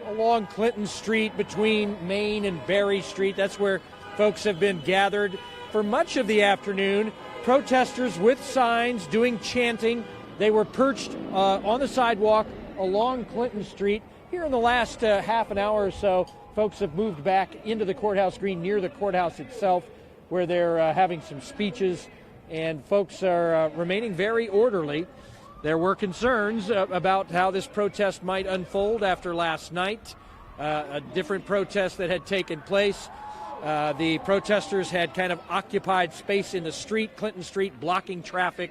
Along Clinton Street between Main and Berry Street. That's where folks have been gathered for much of the afternoon. Protesters with signs doing chanting. They were perched on the sidewalk along Clinton Street. Here in the last half an hour or so, folks have moved back into the courthouse green near the courthouse itself, where they're having some speeches, and folks are remaining very orderly. There were concerns about how this protest might unfold after last night, a different protest that had taken place. The protesters had kind of occupied space in the street, Clinton Street, blocking traffic.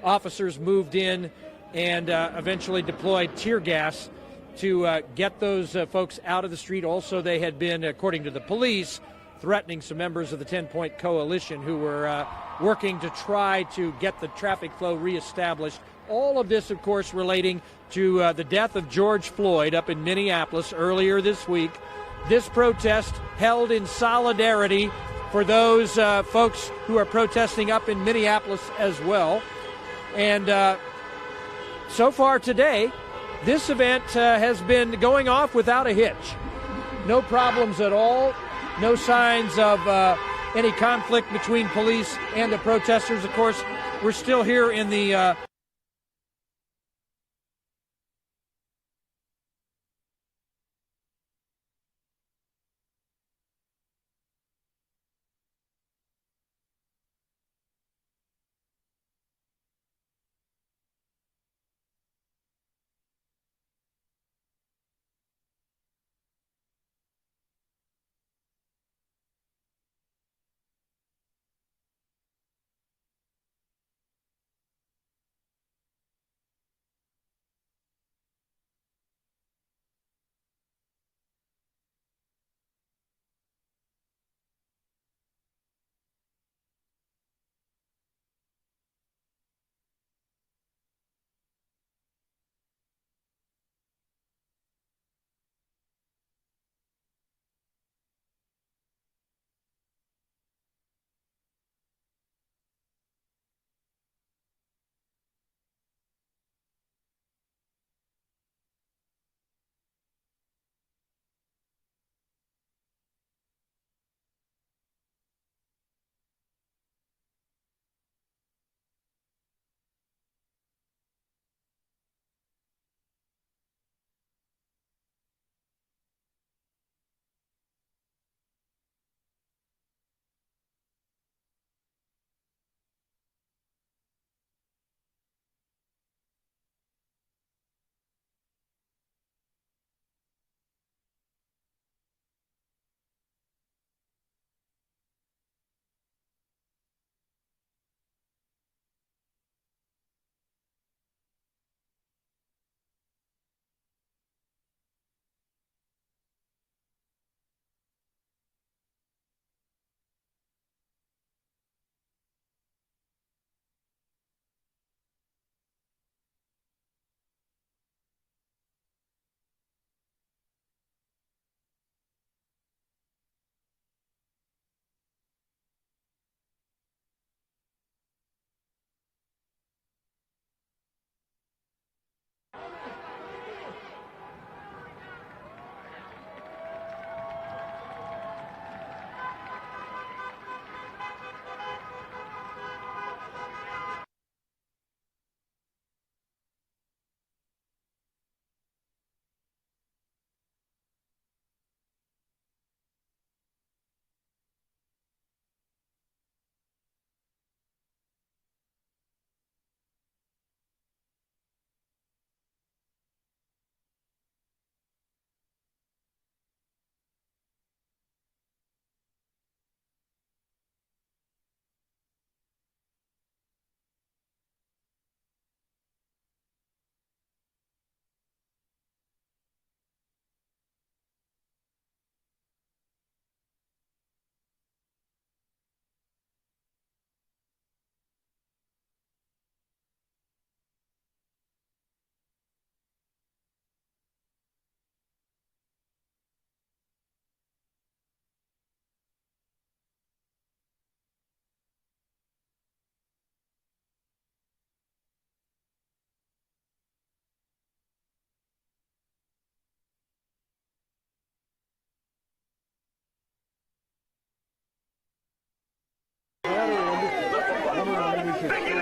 Officers moved in and eventually deployed tear gas to get those folks out of the street. Also, they had been, according to the police, threatening some members of the 10-Point Coalition who were working to try to get the traffic flow reestablished. All of this, of course, relating to the death of George Floyd up in Minneapolis earlier this week. This protest held in solidarity for those folks who are protesting up in Minneapolis as well. And so far today, this event has been going off without a hitch. No problems at all. No signs of any conflict between police and the protesters. Of course, we're still here in the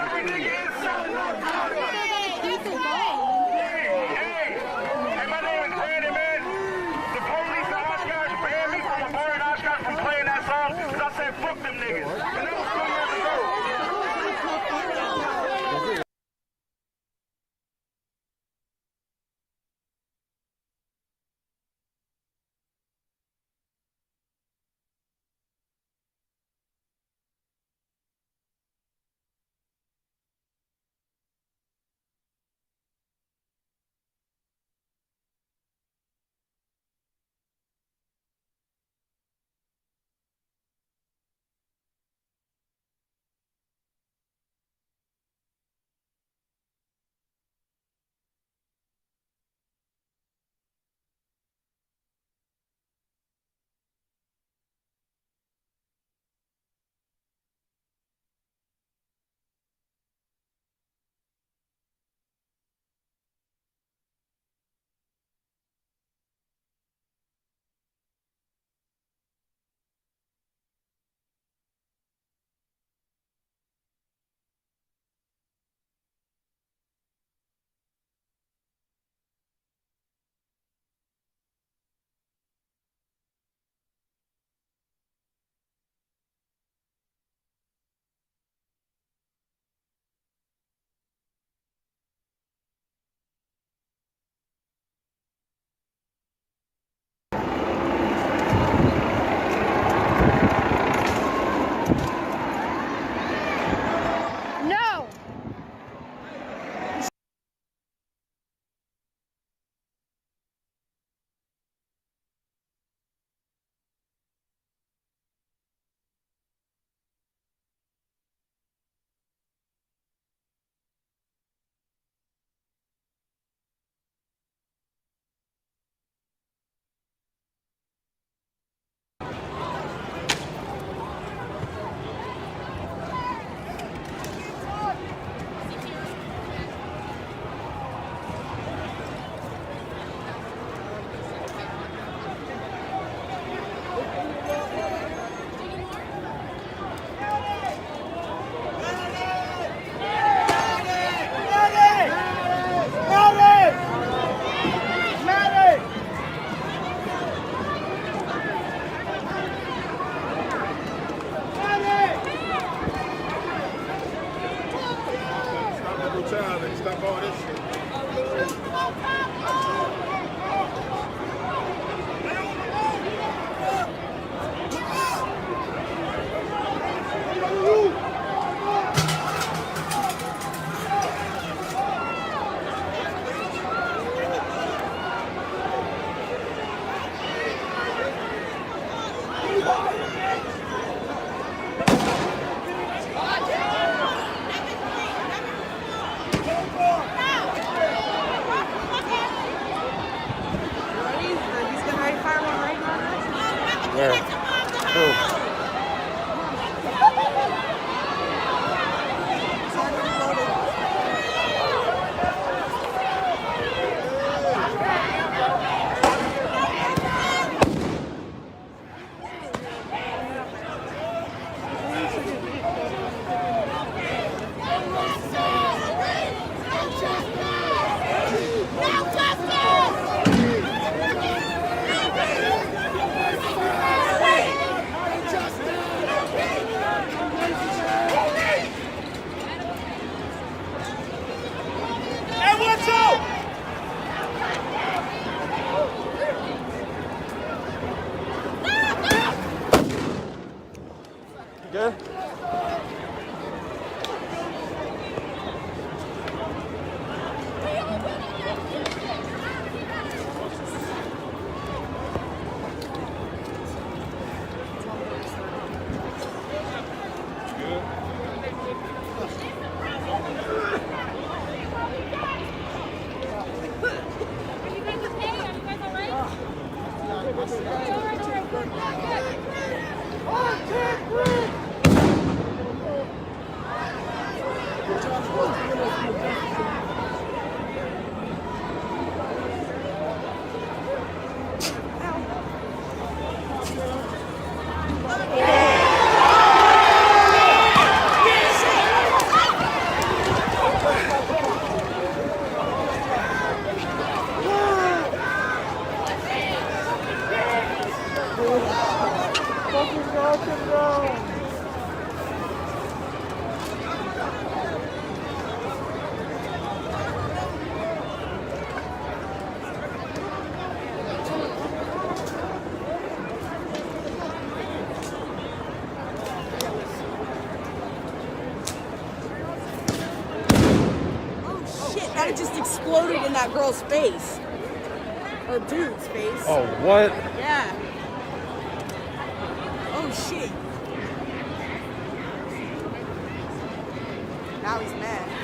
every nigga in South North Carolina. Hey, my name is Brandon, man. The police and Oshkosh banned me from a bar in Oshkosh from playing that song because I said fuck them niggas. And that was 2 years ago. Stop all this shit. Good? and it just exploded in that girl's face. Or dude's face. Oh, what? Yeah. Oh shit. Now he's mad.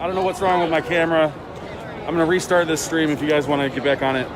I don't know what's wrong with my camera. I'm gonna restart this stream if you guys want to get back on it.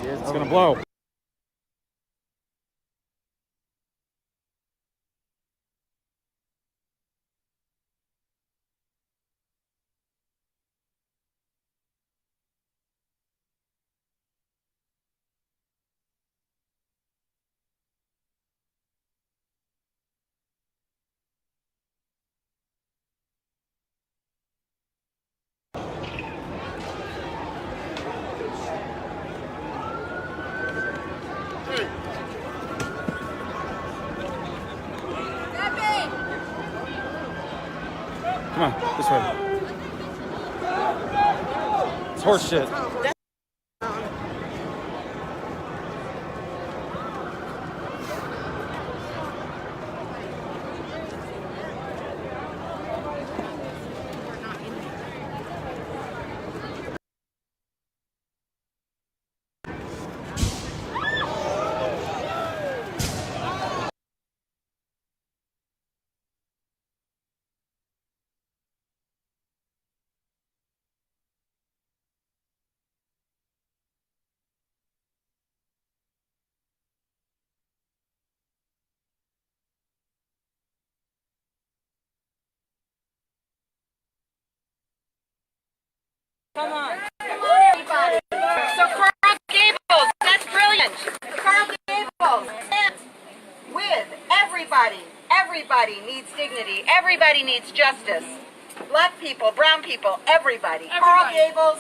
It's gonna blow. Come on, this way. It's horse shit. Come on, everybody. So Coral Gables, that's brilliant. Coral Gables stands with everybody. Everybody needs dignity. Everybody needs justice. Black people, brown people, everybody. Coral Gables,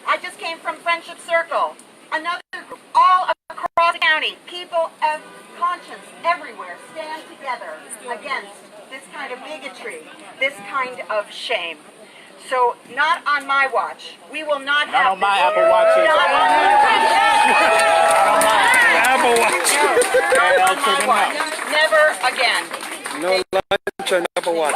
I just came from Friendship Circle. Another group, all across the county. People of conscience everywhere stand together against this kind of bigotry, this kind of shame. So, not on my watch. We will not have. Not on my Apple Watch. Not on my watch. Never again. No lunch on Apple Watch.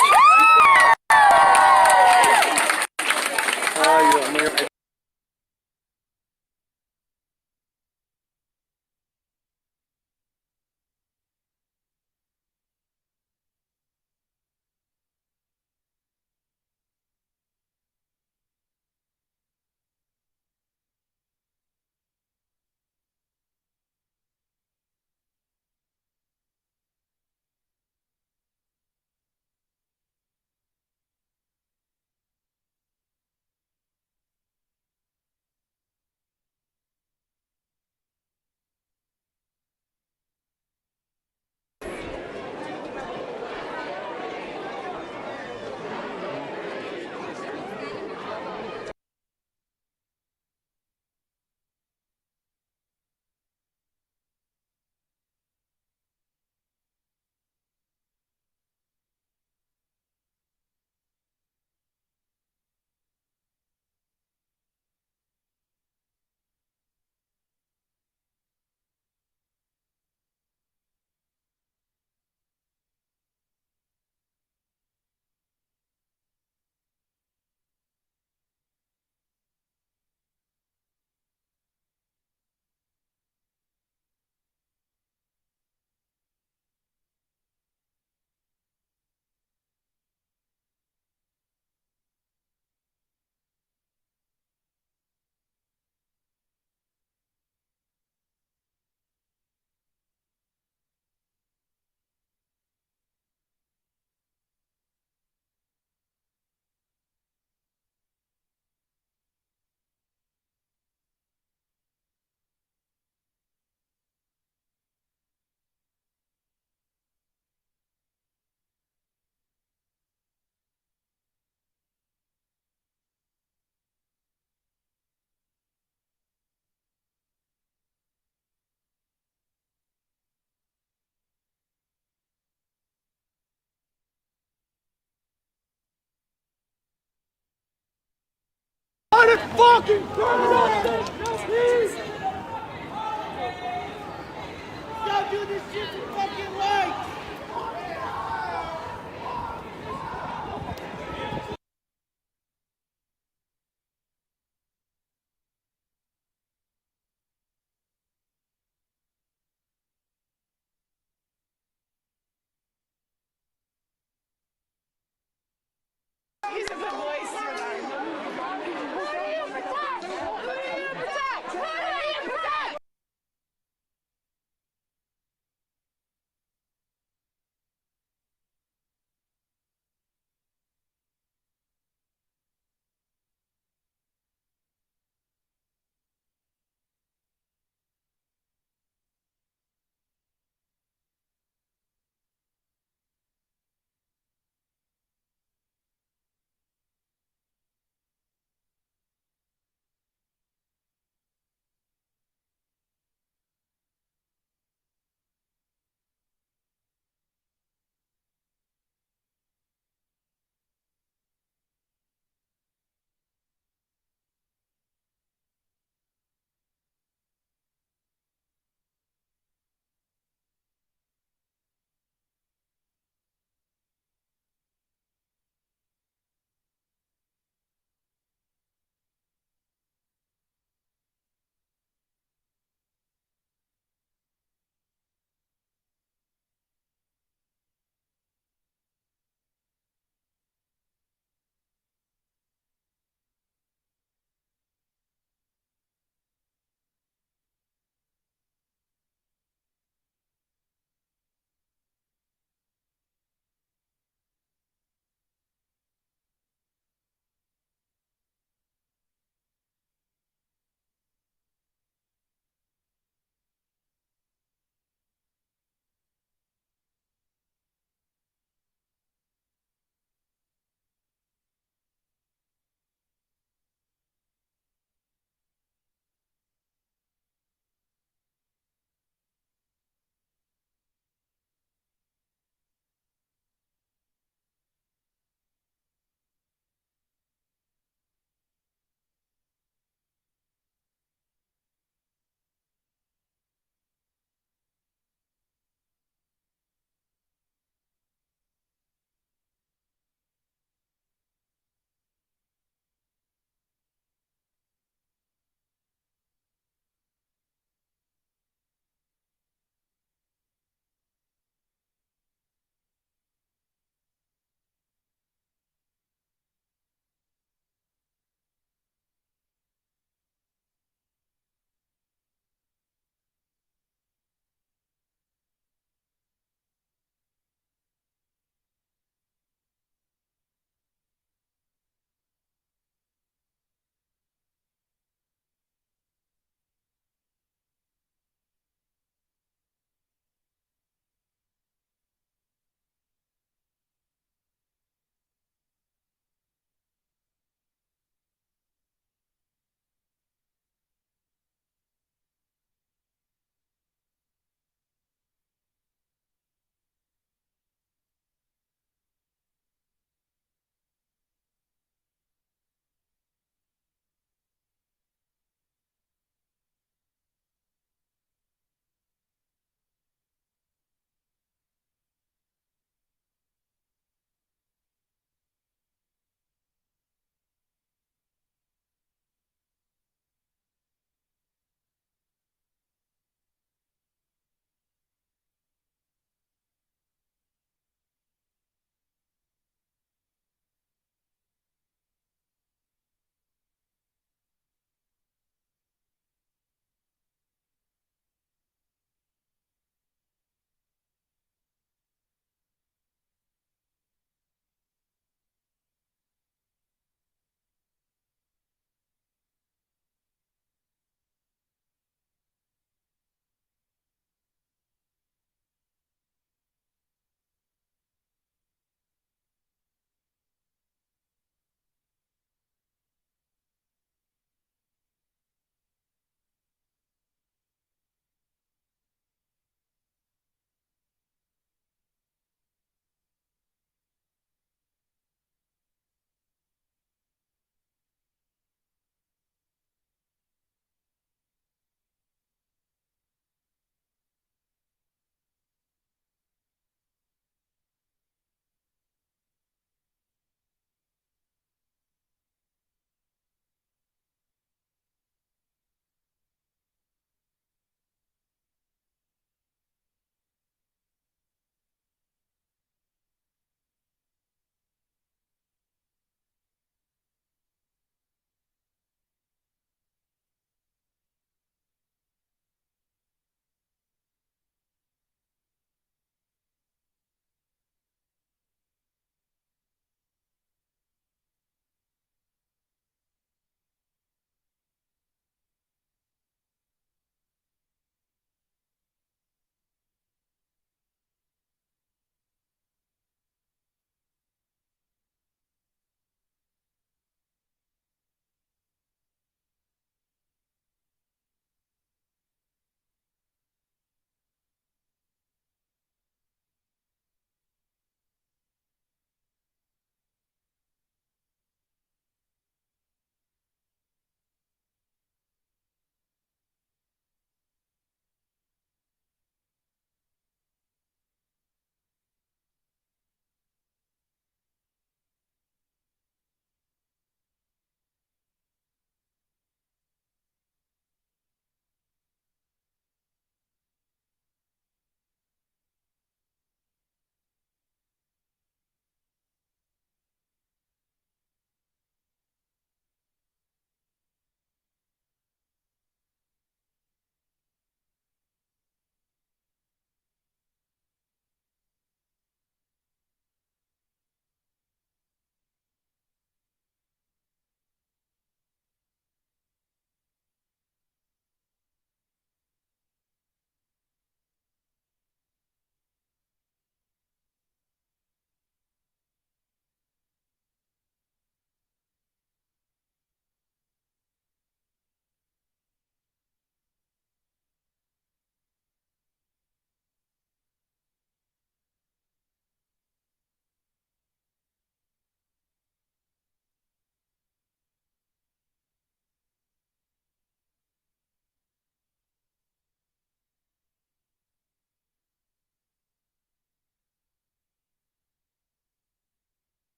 Fucking criminals! Y'all do this shit for fucking life! He's a good voice.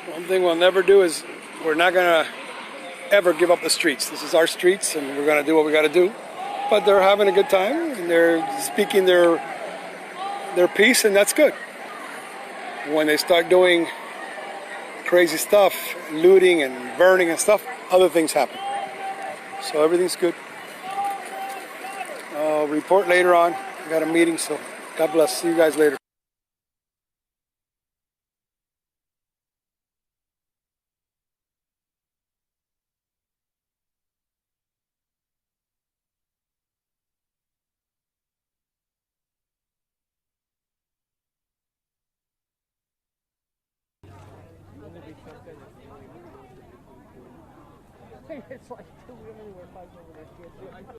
One thing we'll never do is we're not going to ever give up the streets. This is our streets, and we're going to do what we got to do. But they're having a good time, and they're speaking their piece, and that's good. When they start doing crazy stuff, looting and burning and stuff, other things happen. So everything's good. I'll report later on. I got a meeting, so God bless. See you guys later. It's like two women were fighting over their kids.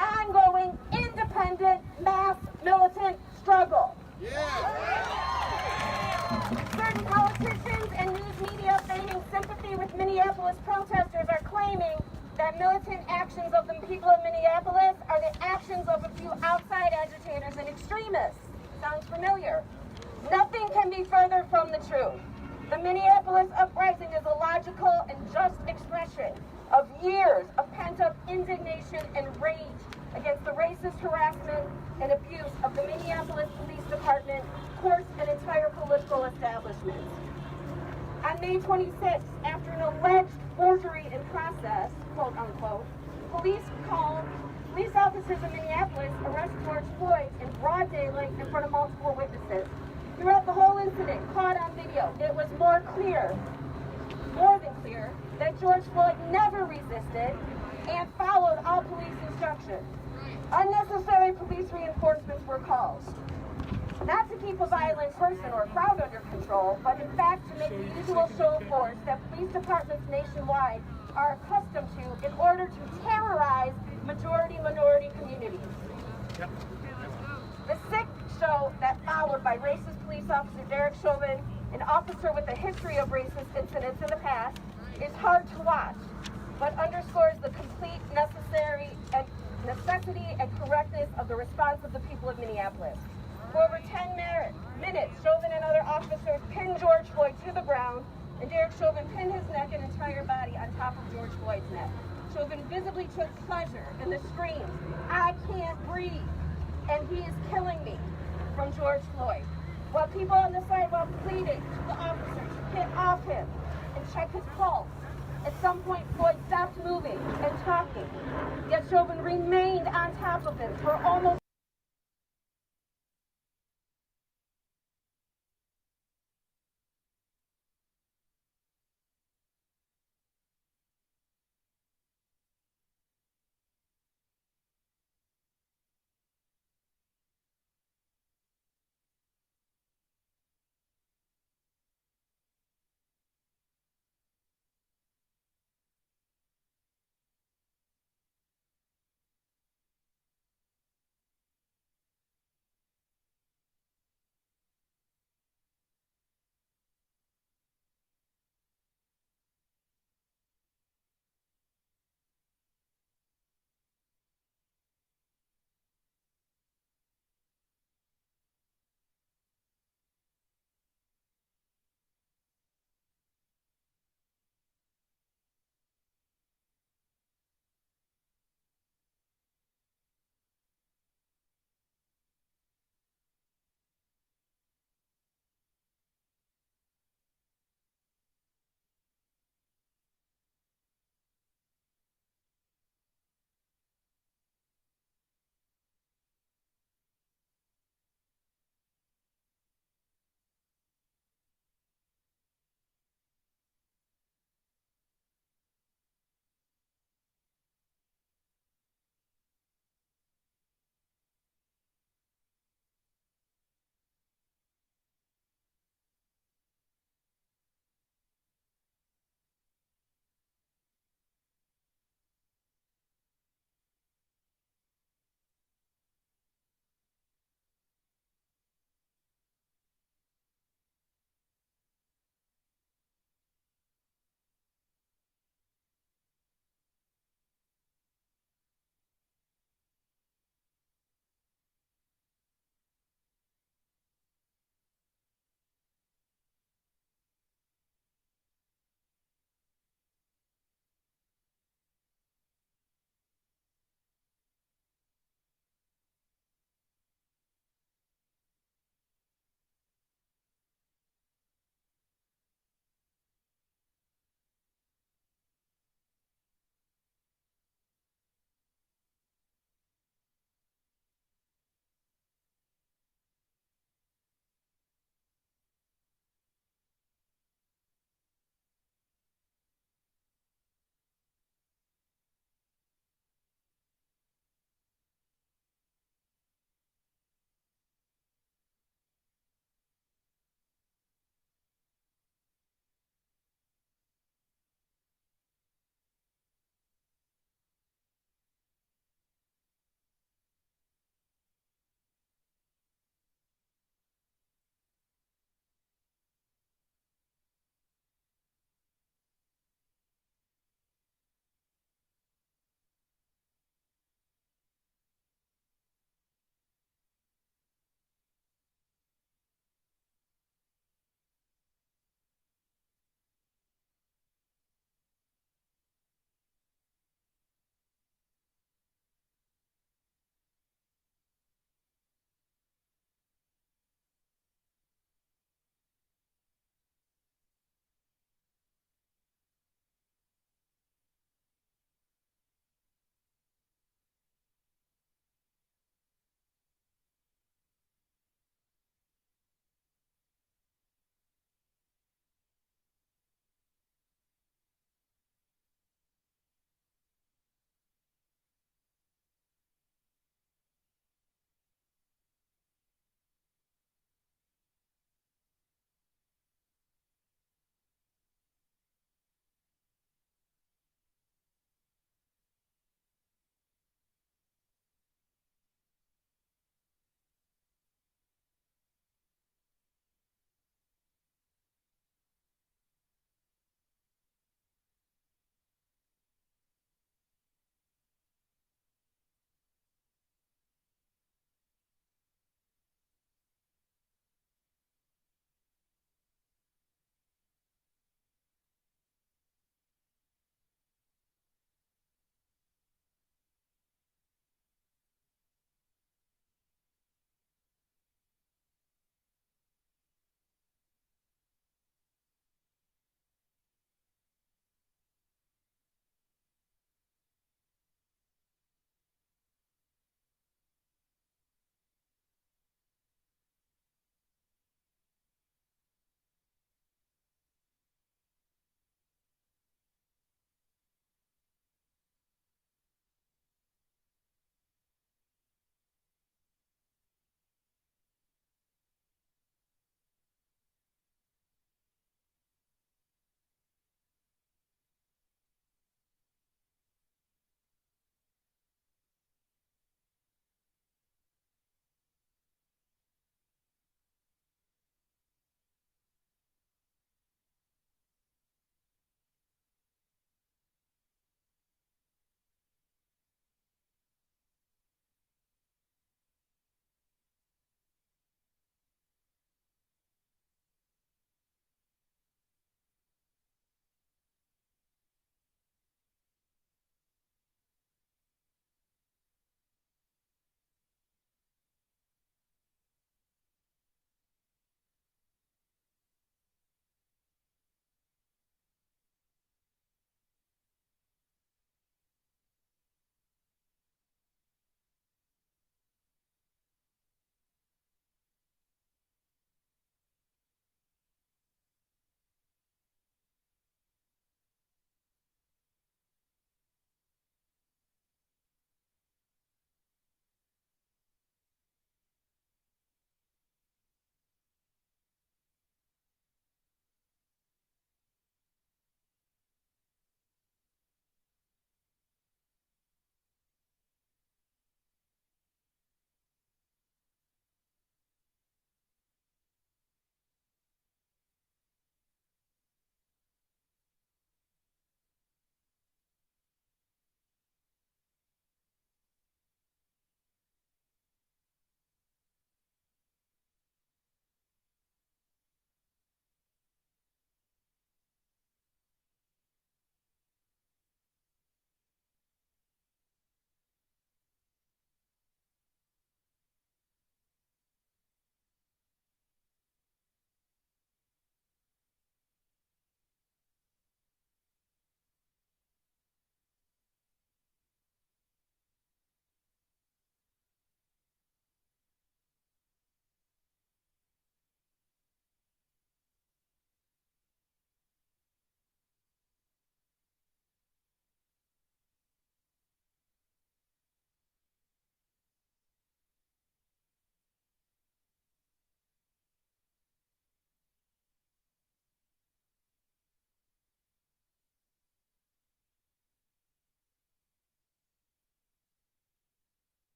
ongoing, independent, mass militant struggle. Certain politicians and news media feigning sympathy with Minneapolis protesters are claiming that militant actions of the people of Minneapolis are the actions of a few outside agitators and extremists. Sounds familiar? Nothing can be further from the truth. The Minneapolis uprising is a logical and just expression of years of pent-up indignation and rage against the racist harassment and abuse of the Minneapolis Police Department, courts, and entire political establishment. On May 26th, after an alleged forgery in process, quote unquote, police officers in Minneapolis arrest George Floyd in broad daylight in front of multiple witnesses. Throughout the whole incident, caught on video, it was more than clear, that George Floyd never resisted and followed all police instructions. Unnecessary police reinforcements were called. Not to keep a violent person or crowd under control, but in fact to make the usual show of force that police departments nationwide are accustomed to in order to terrorize majority-minority communities. The sick show that followed by racist police officer Derek Chauvin, an officer with a history of racist incidents in the past, is hard to watch, but underscores the complete necessity and correctness of the response of the people of Minneapolis. For over 10 minutes, Chauvin and other officers pinned George Floyd to the ground, and Derek Chauvin pinned his neck and entire body on top of George Floyd's neck. Chauvin visibly took pleasure in the screams, "I can't breathe," and "he is killing me," from George Floyd, while people on the sidewalk pleaded to the officers to get off him and check his pulse. At some point, Floyd stopped moving and talking, yet Chauvin remained on top of him for almost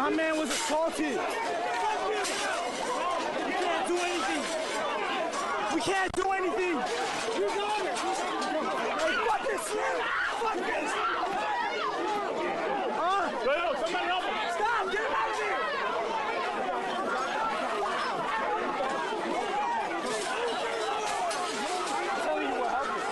My man was assaulted. We can't do anything. We can't do anything. Hey, fuck this shit. Fuck this. Yo, somebody help him. Stop. Get him out of here. I'm telling you what happened.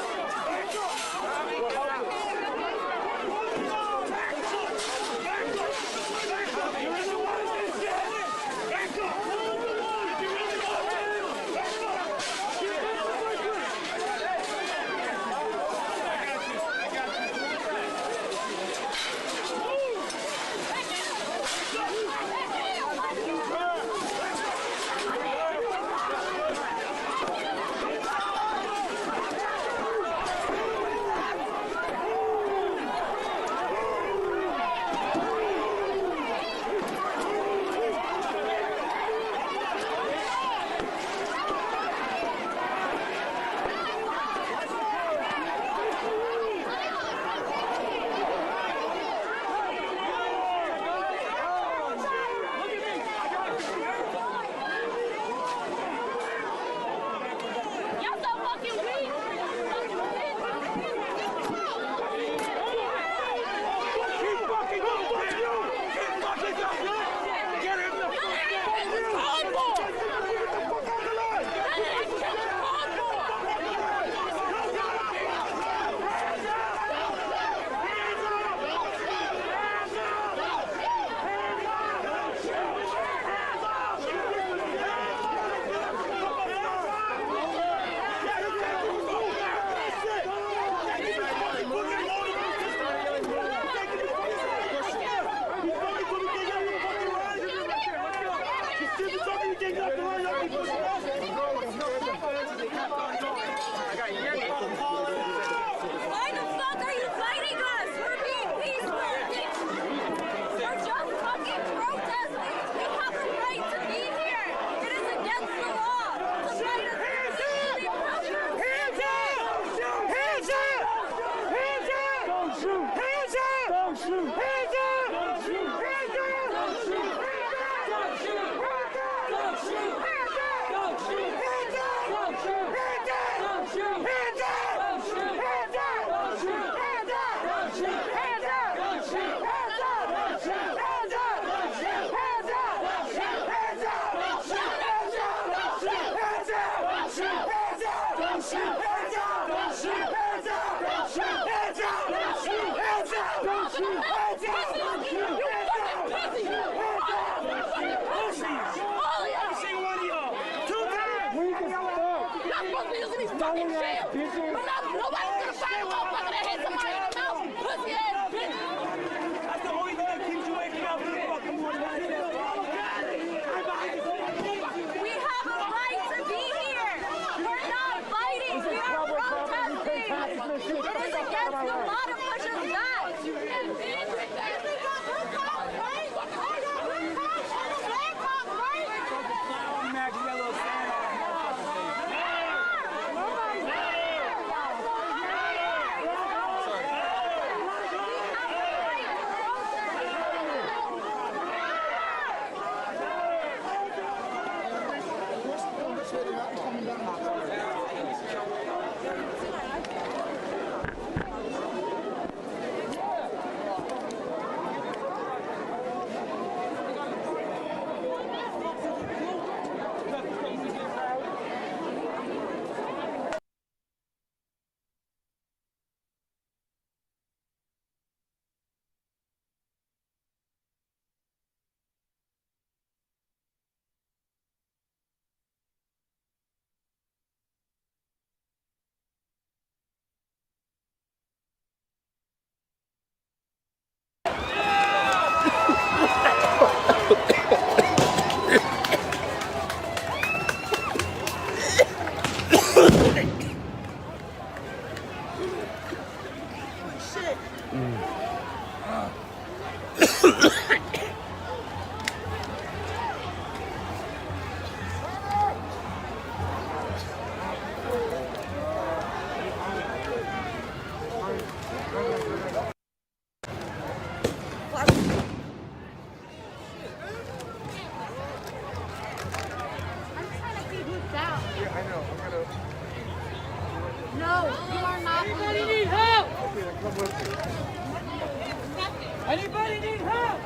Anybody need help?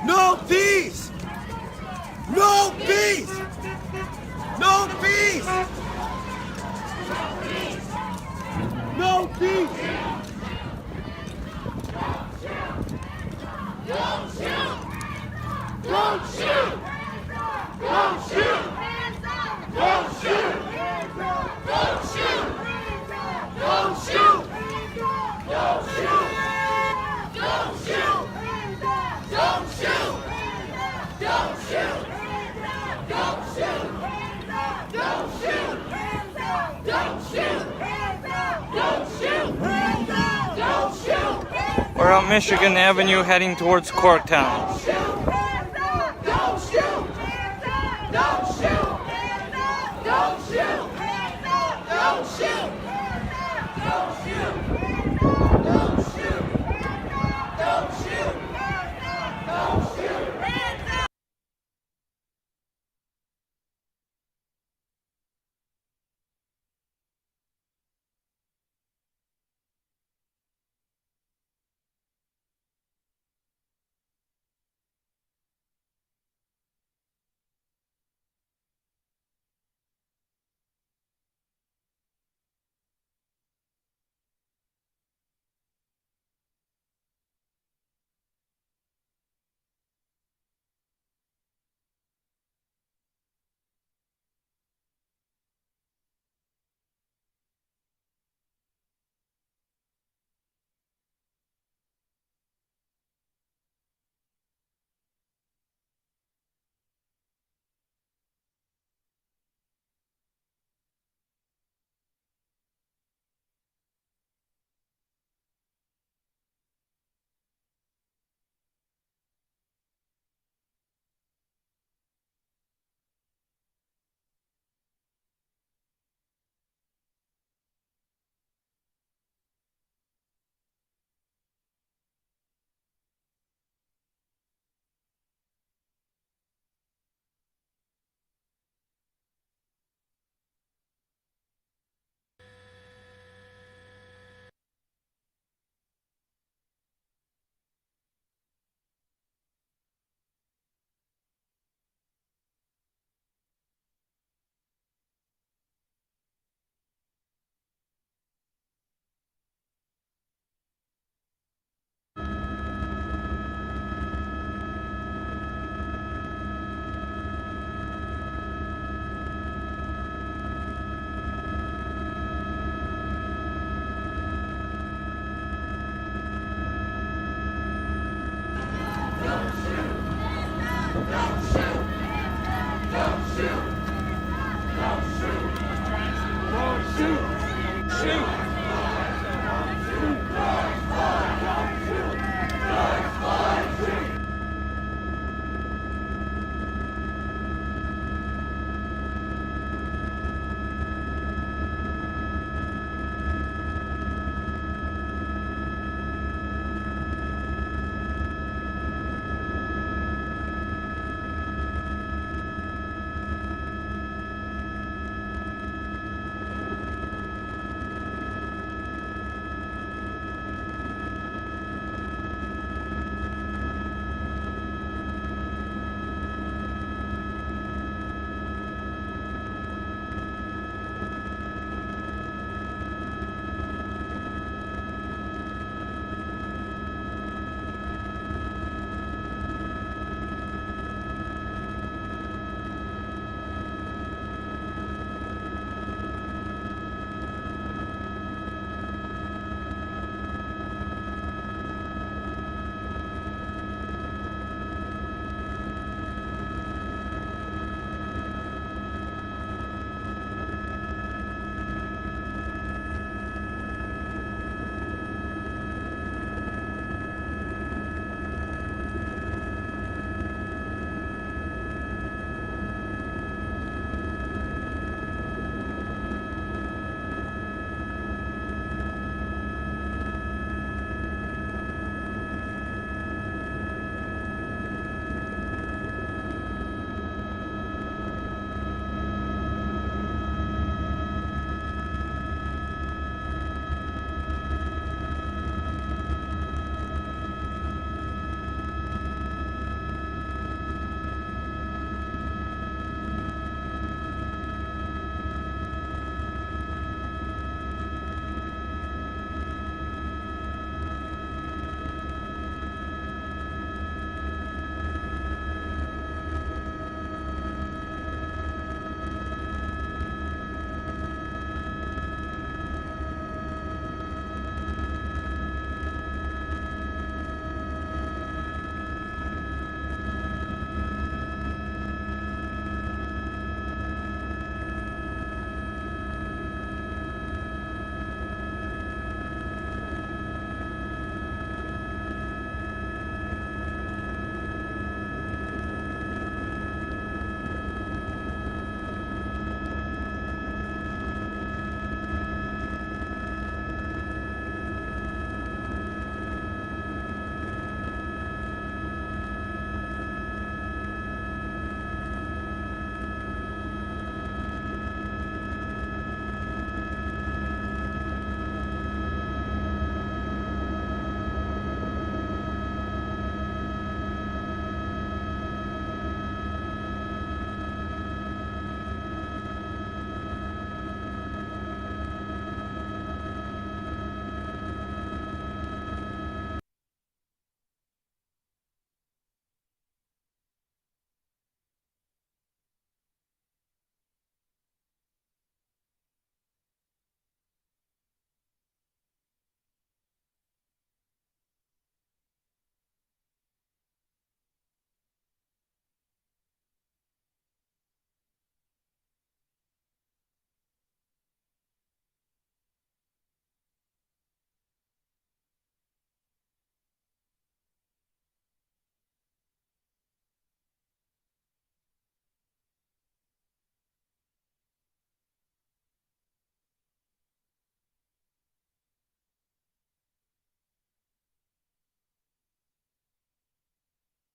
No peace! No peace! No peace! No peace! Don't shoot! Don't shoot! Don't shoot! Don't shoot! Don't shoot! Don't shoot! Don't shoot! Don't shoot! Don't shoot! Don't shoot! Don't shoot! Don't shoot! Don't shoot! Don't shoot! Don't shoot! We're on Michigan Avenue heading towards Corktown. Don't shoot! Don't shoot!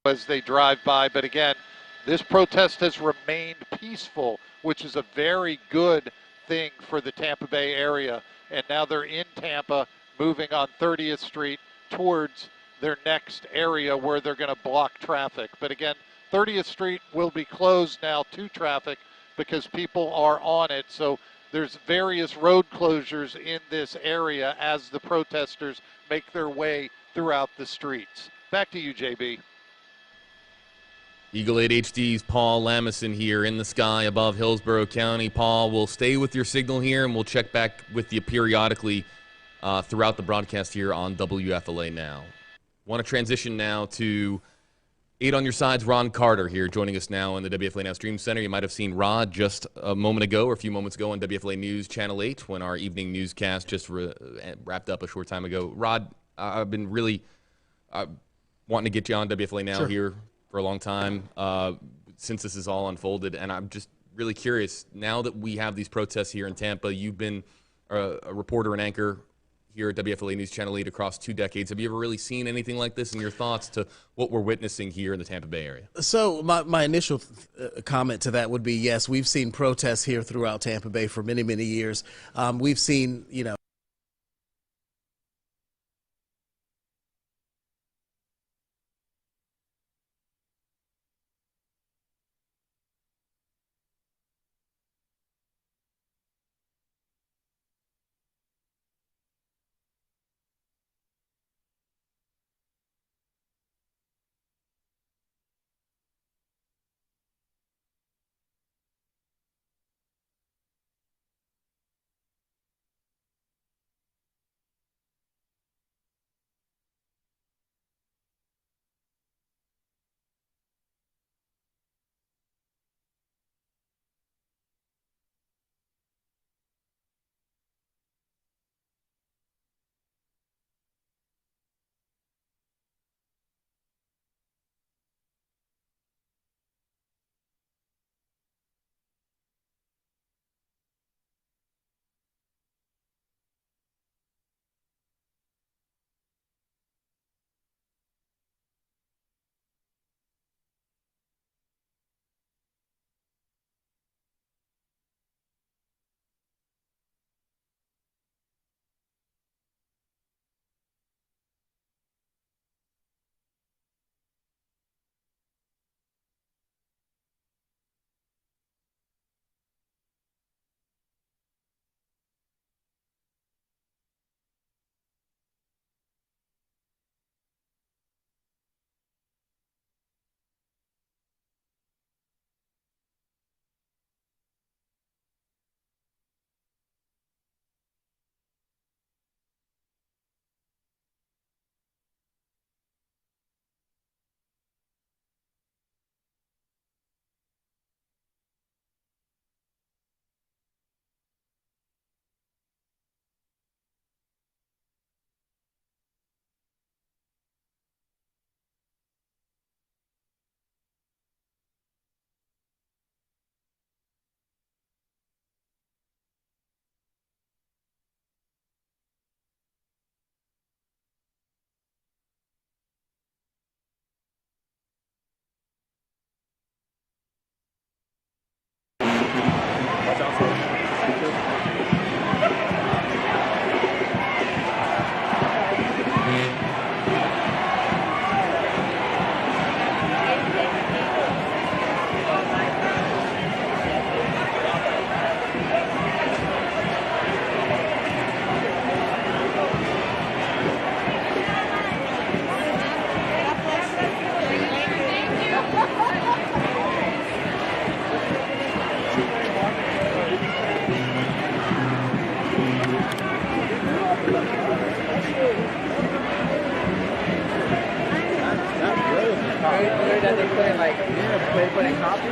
as they drive by. But again, this protest has remained peaceful, which is a very good thing for the Tampa Bay area. And now they're in Tampa, moving on 30th Street towards their next area where they're going to block traffic. But again, 30th Street will be closed now to traffic because people are on it. So there's various road closures in this area as the protesters make their way throughout the streets. Back to you, JB. Eagle 8 HD's Paul Lamison here in the sky above Hillsborough County. Paul, we'll stay with your signal here, and we'll check back with you periodically throughout the broadcast here on WFLA Now. Want to transition now to 8 on your sides, Ron Carter here joining us now in the WFLA Now Stream Center. You might have seen Rod just a moment ago or a few moments ago on WFLA News Channel 8 when our evening newscast just wrapped up a short time ago. Rod, I've been really wanting to get you on WFLA Now here for a long time since this is all unfolded, and I'm just really curious, now that we have these protests here in Tampa, you've been a reporter and anchor here at WFLA News Channel 8 across 2 decades. Have you ever really seen anything like this, and your thoughts to what we're witnessing here in the Tampa Bay area? So my initial comment to that would be, yes, we've seen protests here throughout Tampa Bay for many, many years. We've seen, you know,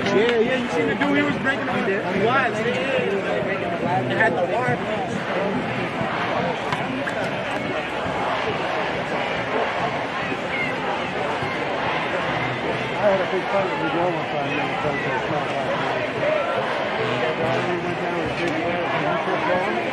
Yeah, you seen the dude, he was breaking the glass. They had the wire. I had a big fight with the girl one time in the protest, not last night. We went down to the big wire and he kept going.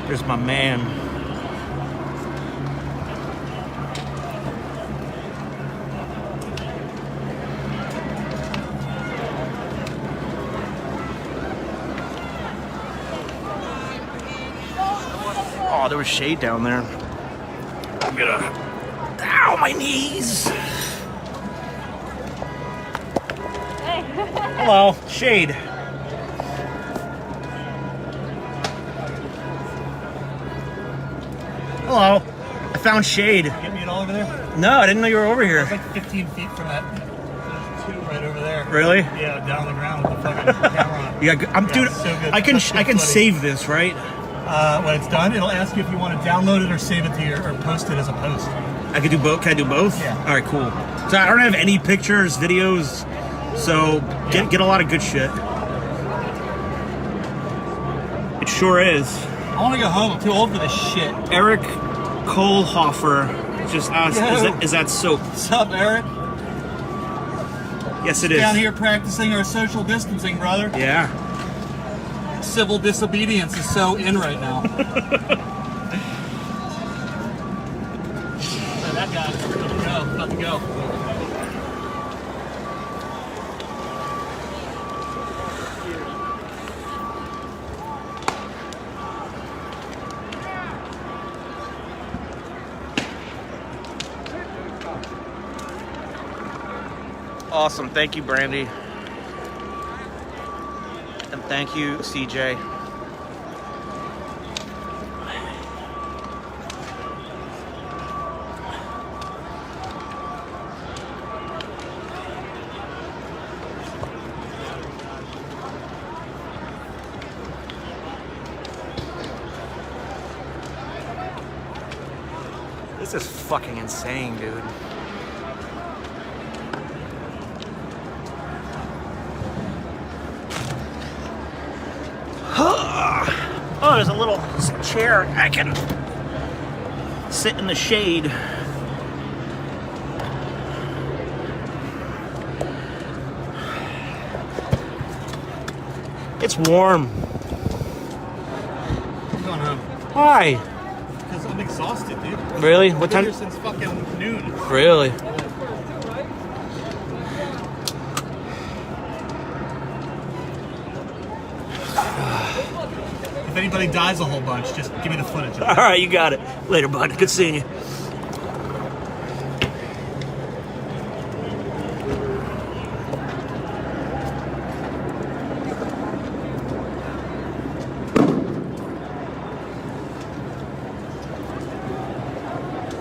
There's my man. Oh, there was shade down there. I'm gonna... Ow, my knees! Hello, shade. Hello. I found shade. Get me it all over there? No, I didn't know you were over here. It's like 15 feet from that. There's two right over there. Really? Yeah, down on the ground with the fucking camera on it. Yeah, dude. It's so good. I can save this, right? When it's done, it'll ask you if you want to download it or save it to your or post it as a post. I could do both. Can I do both? Yeah. All right, cool. So I don't have any pictures, videos. So get a lot of good shit. It sure is. I want to go home. I'm too old for this shit. Eric Kohlhofer just asked, is that soap? What's up, Eric? Yes, it is. Down here practicing our social distancing, brother. Yeah. Civil disobedience is so in right now. That guy, about to go. Awesome. Thank you, Brandy. And thank you, CJ. This is fucking insane, dude. Oh, there's a little chair. I can sit in the shade. It's warm. I'm going home. Why? Because I'm exhausted, dude. Really? What I've been time? here since fucking noon. Really? If anybody dies a whole bunch, just give me the footage. All right, you got it. Later, bud. Good seeing you.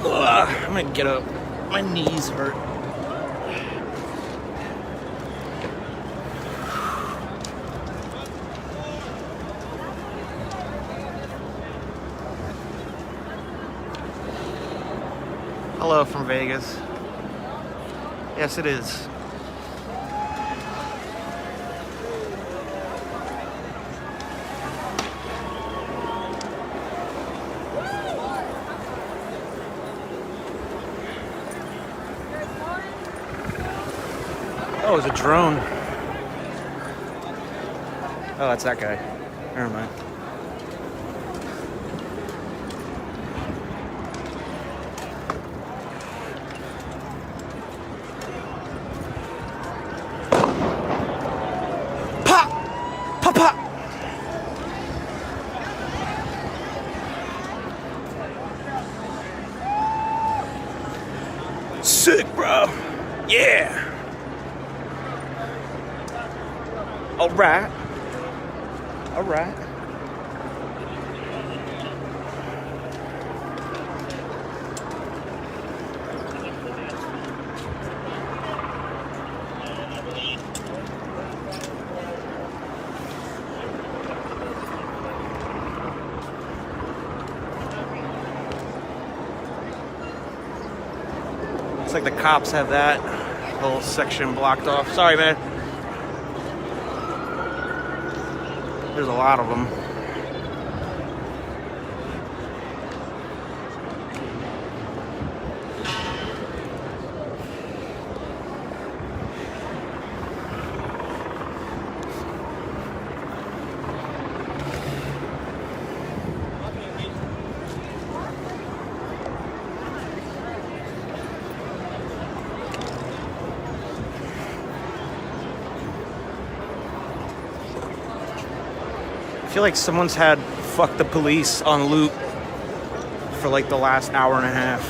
I'm gonna get up. My knees hurt. Hello from Vegas. Yes, it is. Oh, it's a drone. Oh, that's that guy. Never mind. Pop! Pop, pop! Sick, bro. Yeah. All right. All right. Looks like the cops have that whole section blocked off. Sorry, man. There's a lot of them. I feel like someone's had "fuck the police" on loop for like the last hour and a half.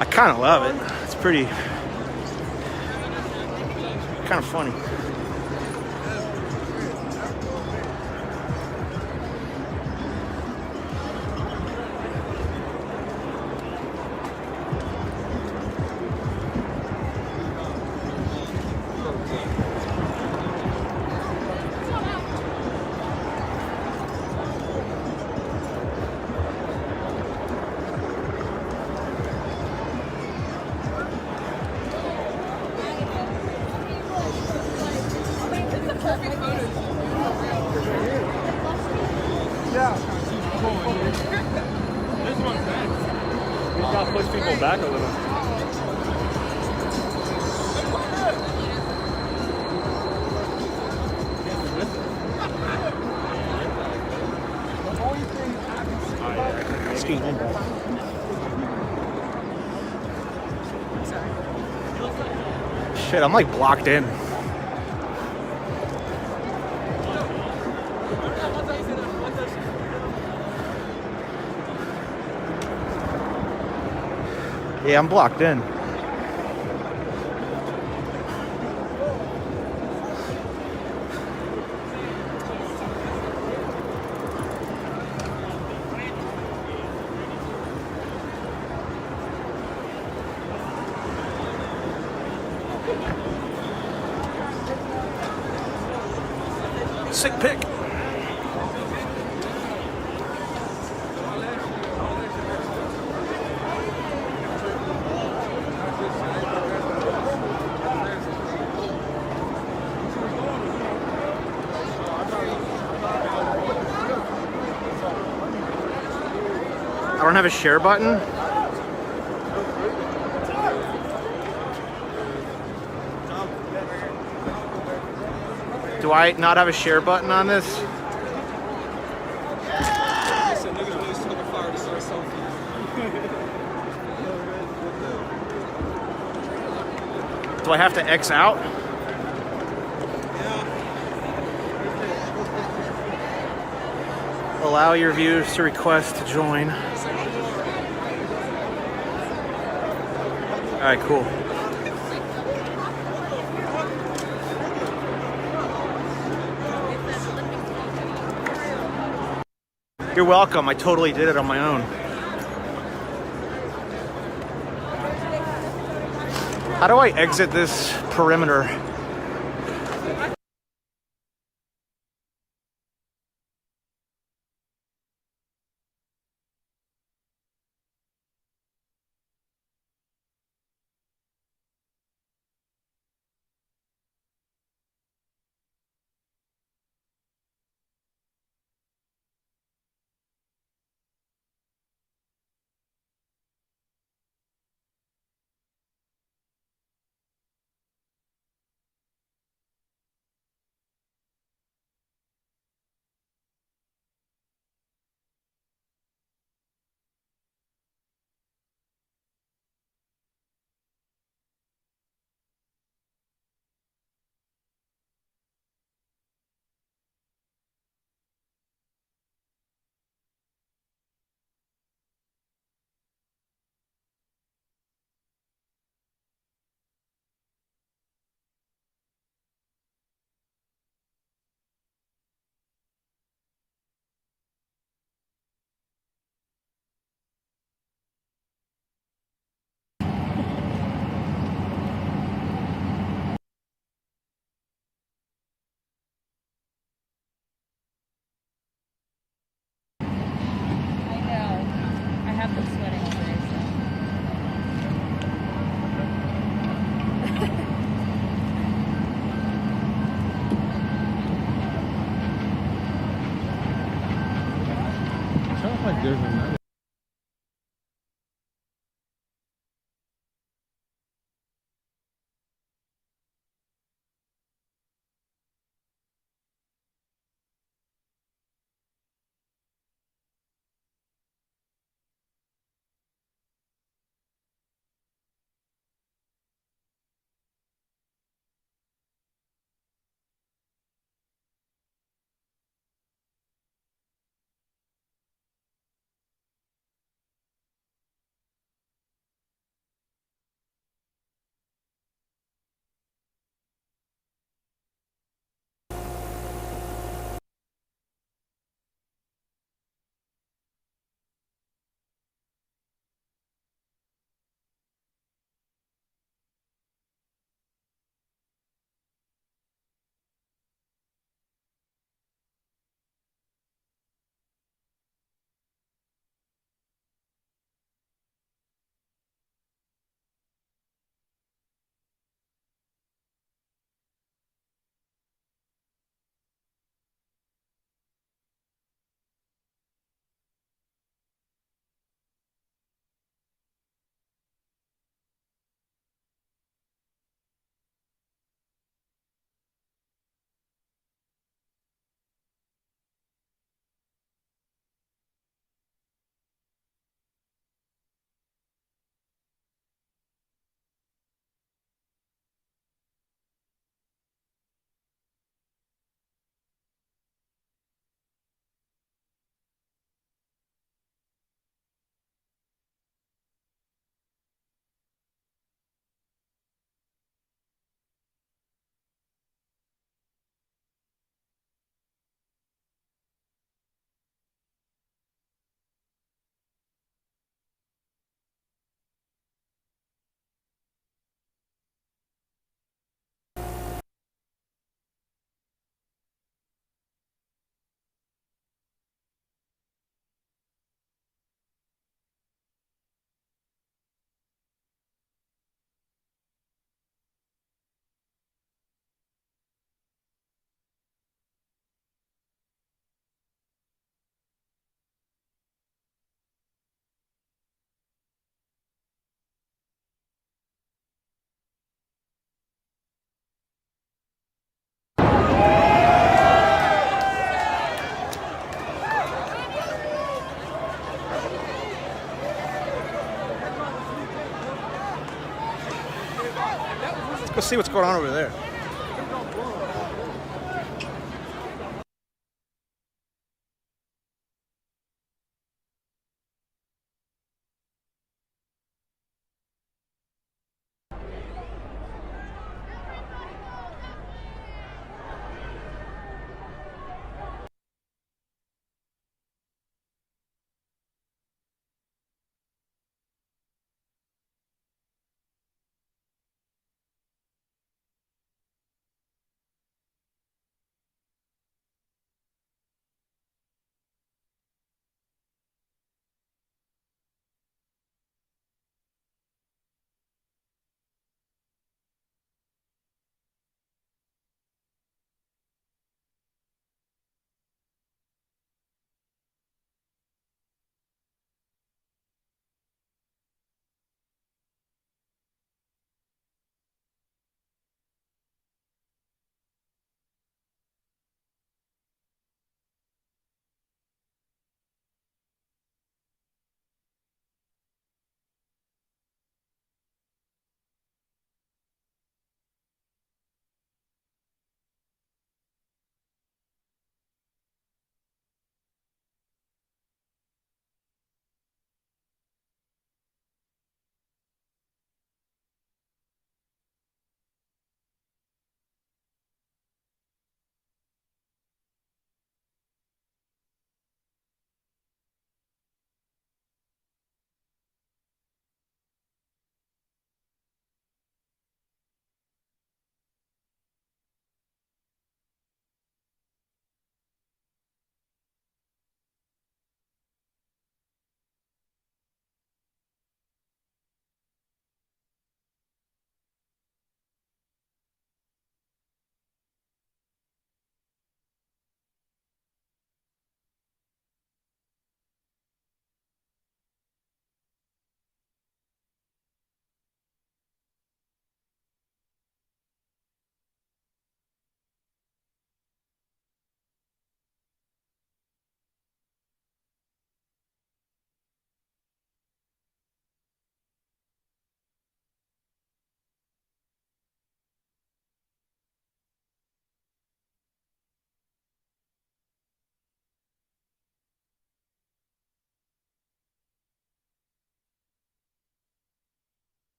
I kind of love it. It's pretty kind of funny. This one's next. He's got to push people back a little. Excuse me. Shit, I'm like blocked in. Yeah, I'm blocked in. Sick pick. I don't have a share button. Do I not have a share button on this? Do I have to X out? Allow your viewers to request to join. All right, cool. You're welcome. I totally did it on my own. How do I exit this perimeter? Sounds like there's another. see what's going on over there.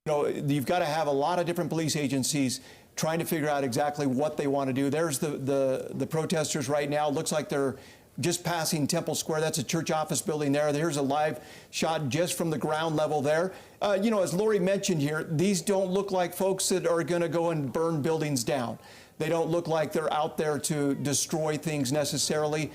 know, you've got to have a lot of different police agencies trying to figure out exactly what they want to do. There's the protesters right now. Looks like they're just passing Temple Square. That's a church office building there. Here's a live shot just from the ground level there. You know, as Lori mentioned here, these don't look like folks that are going to go and burn buildings down. They don't look like they're out there to destroy things necessarily.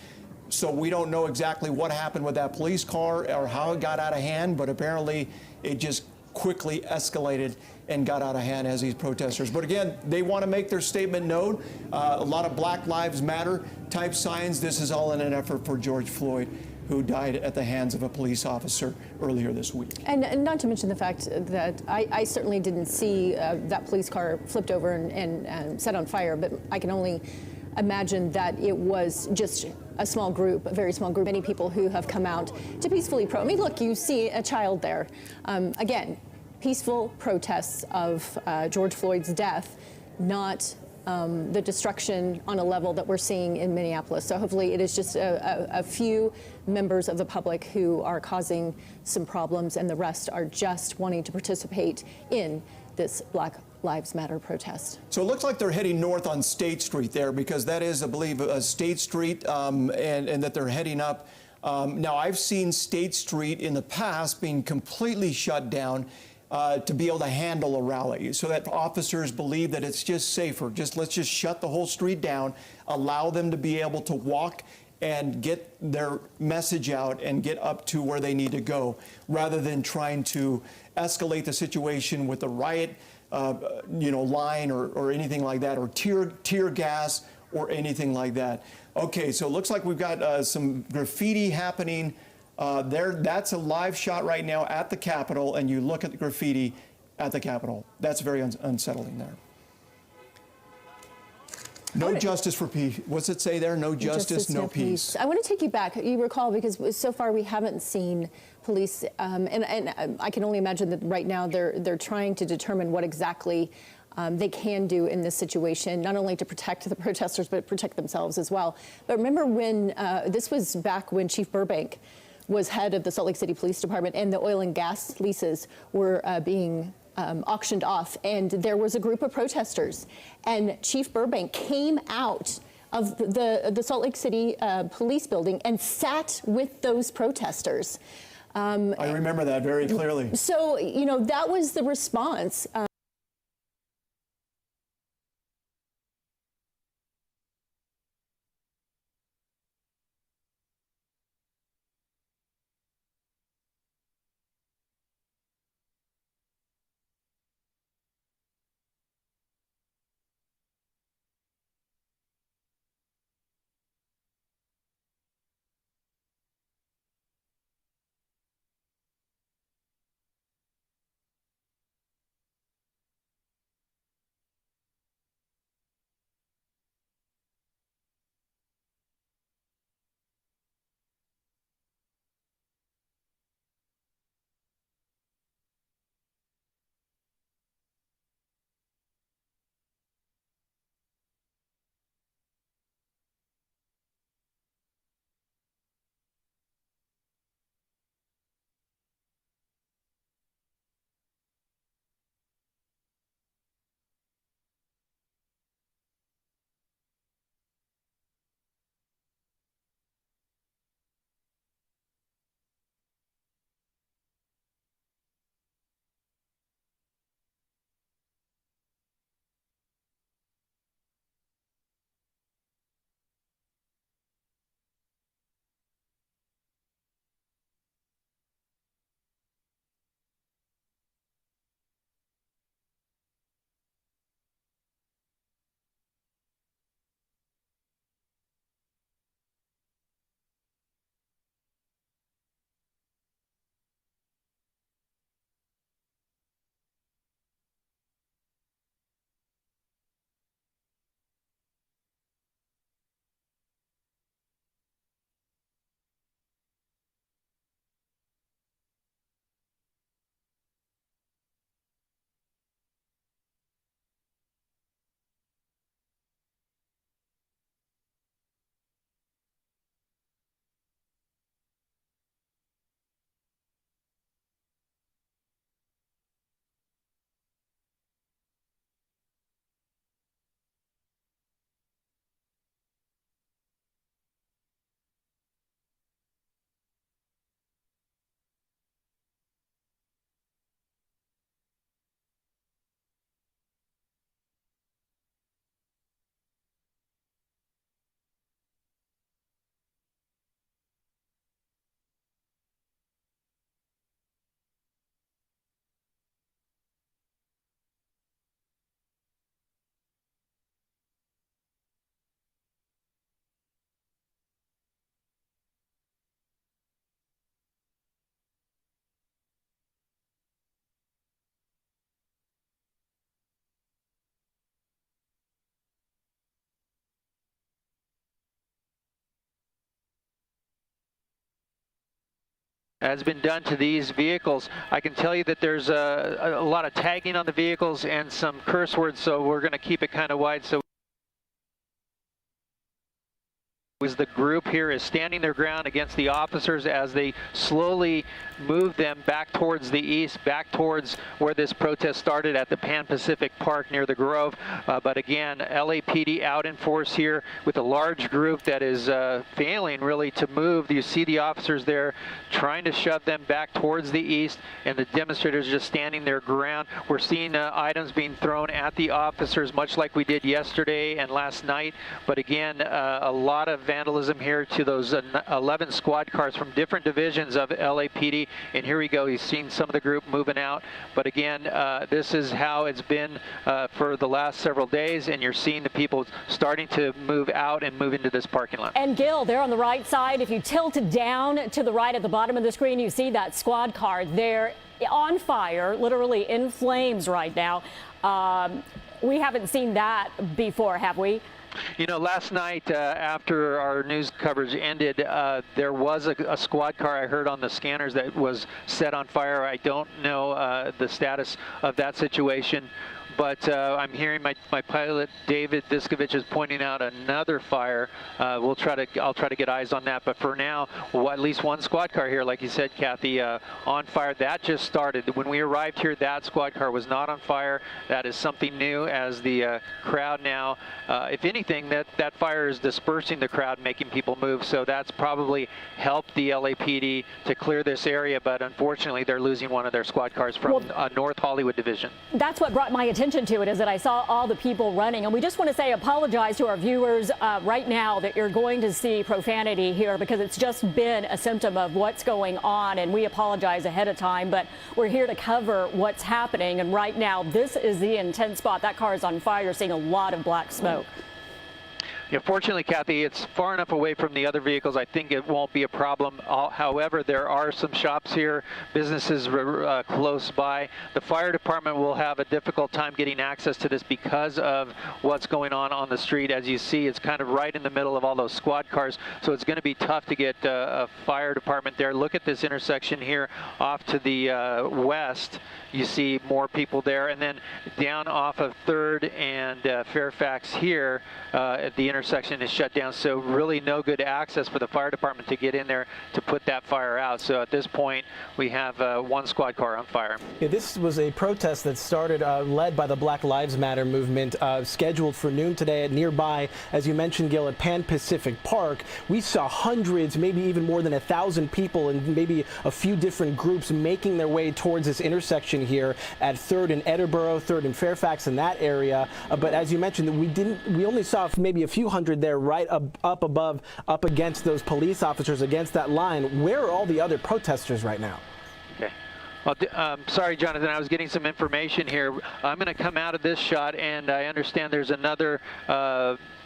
So we don't know exactly what happened with that police car or how it got out of hand, but apparently it just quickly escalated and got out of hand as these protesters. But again, they want to make their statement known. A lot of Black Lives Matter type signs. This is all in an effort for George Floyd, who died at the hands of a police officer earlier this week. And not to mention the fact that I certainly didn't see that police car flipped over and set on fire, but I can only imagine that it was just a small group, a very small group, many people who have come out to peacefully I mean, look, you see a child there. Again, peaceful protests of George Floyd's death, not the destruction on a level that we're seeing in Minneapolis. So hopefully it is just a few members of the public who are causing some problems, and the rest are just wanting to participate in this Black Lives Matter protest. So it looks like they're heading north on State Street there, because that is, I believe, State Street, and that they're heading up. Now, I've seen State Street in the past being completely shut down to be able to handle a rally, so that officers believe that it's just safer. Let's just shut the whole street down, allow them to be able to walk and get their message out and get up to where they need to go, rather than trying to escalate the situation with a riot line or anything like that, or tear gas or anything like that. Okay, so it looks like we've got some graffiti happening there. That's a live shot right now at the Capitol, and you look at the graffiti at the Capitol. That's very unsettling there. No justice for peace. What's it say there? No justice, no peace. I want to take you back. You recall, because so far we haven't seen police, and I can only imagine that right now they're trying to determine what exactly they can do in this situation, not only to protect the protesters, but protect themselves as well. But remember when, this was back when Chief Burbank was head of the Salt Lake City Police Department, and the oil and gas leases were being auctioned off, and there was a group of protesters, and Chief Burbank came out of the Salt Lake City police building and sat with those protesters. I remember that very clearly. So, you know, that was the response. has been done to these vehicles. I can tell you that there's a lot of tagging on the vehicles and some curse words, so we're going to keep it kind of wide. So the group here is standing their ground against the officers as they slowly move them back towards the east, back towards where this protest started at the Pan Pacific Park near the Grove. But again, LAPD out in force here with a large group that is failing really to move. You see the officers there trying to shove them back towards the east, and the demonstrators just standing their ground. We're seeing items being thrown at the officers, much like we did yesterday and last night. But again, a lot of vandalism here to those 11 squad cars from different divisions of LAPD. And here we go. You've seen some of the group moving out. But again, this is how it's been for the last several days. And you're seeing the people starting to move out and move into this parking lot. And Gil, there on the right side, if you tilt it down to the right at the bottom of the screen, you see that squad car there on fire, literally in flames right now. We haven't seen that before, have we? You know, last night after our news coverage ended, there was a squad car I heard on the scanners that was set on fire. I don't know the status of that situation, but I'm hearing my pilot David Viskovich is pointing out another fire. I'll try to get eyes on that. But for now, at least one squad car here, like you said, Kathy, on fire. That just started. When we arrived here, that squad car was not on fire. That is something new as the crowd now, if anything, that fire is dispersing the crowd, making people move. So that's probably helped the LAPD to clear this area. But unfortunately, they're losing one of their squad cars from North Hollywood Division. That's what brought my attention to it, is that I saw all the people running. And we just want to say apologize to our viewers right now that you're going to see profanity here, because it's just been a symptom of what's going on, and we apologize ahead of time, but we're here to cover what's happening. And right now, this is the intense spot. That car is on fire, seeing a lot of black smoke. Yeah, fortunately, Kathy, it's far enough away from the other vehicles. I think it won't be a problem. However, there are some shops here, businesses close by. The fire department will have a difficult time getting access to this because of what's going on the street. As you see, it's kind of right in the middle of all those squad cars, so it's going to be tough to get a fire department there. Look at this intersection here off to the west. You see more people there, and then down off of 3rd and Fairfax here at the intersection is shut down, so really no good access for the fire department to get in there to put that fire out. So at this point, we have one squad car on fire. Yeah, this was a protest that started led by the Black Lives Matter movement, scheduled for noon today at nearby, as you mentioned, Gil, at Pan Pacific Park. We saw hundreds, maybe even more than 1,000 people and maybe a few different groups making their way towards this intersection here at 3rd and Edinburgh, 3rd and Fairfax, in that area. But as you mentioned, we only saw maybe a few hundred there, right up against those police officers, against that line. Where are all the other protesters right now? Okay. Well, sorry, Jonathan, I was getting some information here. I'm going to come out of this shot, and I understand there's another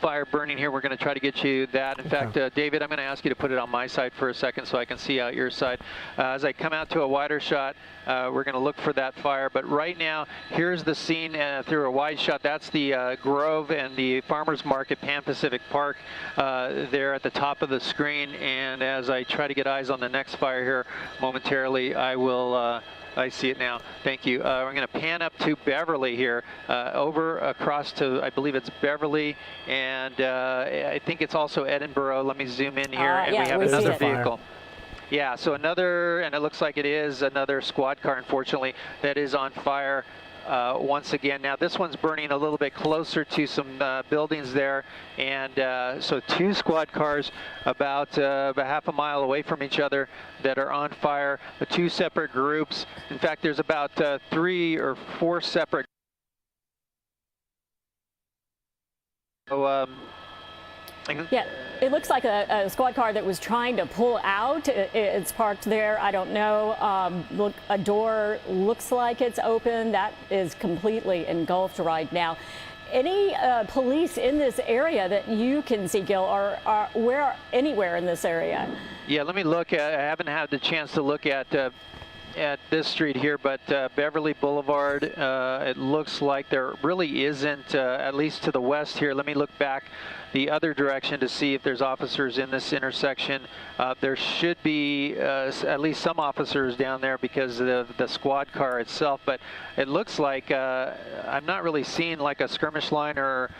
fire burning here. We're going to try to get you that. In fact, David, I'm going to ask you to put it on my side for a second so I can see out your side. As I come out to a wider shot, we're going to look for that fire. But right now, here's the scene through a wide shot. That's the Grove and the Farmers Market, Pan Pacific Park, there at the top of the screen. And as I try to get eyes on the next fire here momentarily, I will... I see it now. Thank you. We're going to pan up to Beverly here, over across to, I believe it's Beverly, and I think it's also Edinburgh. Let me zoom in here, and yeah, we have another vehicle. Yeah, so another, and it looks like it is another squad car, unfortunately, that is on fire. Once again. Now this one's burning a little bit closer to some buildings there, and so 2 squad cars about half a mile away from each other that are on fire. The 2 separate groups. In fact, there's about 3 or 4 separate. So, yeah, it looks like a squad car that was trying to pull out. It's parked there. I don't know. Look, a door looks like it's open. That is completely engulfed right now. Any police in this area that you can see, Gil, or where anywhere in this area? Yeah, let me look. I haven't had the chance to look at at this street here, but Beverly Boulevard, it looks like there really isn't, at least to the west here. Let me look back the other direction to see if there's officers in this intersection. There should be at least some officers down there because of the squad car itself, but it looks like I'm not really seeing like a skirmish line or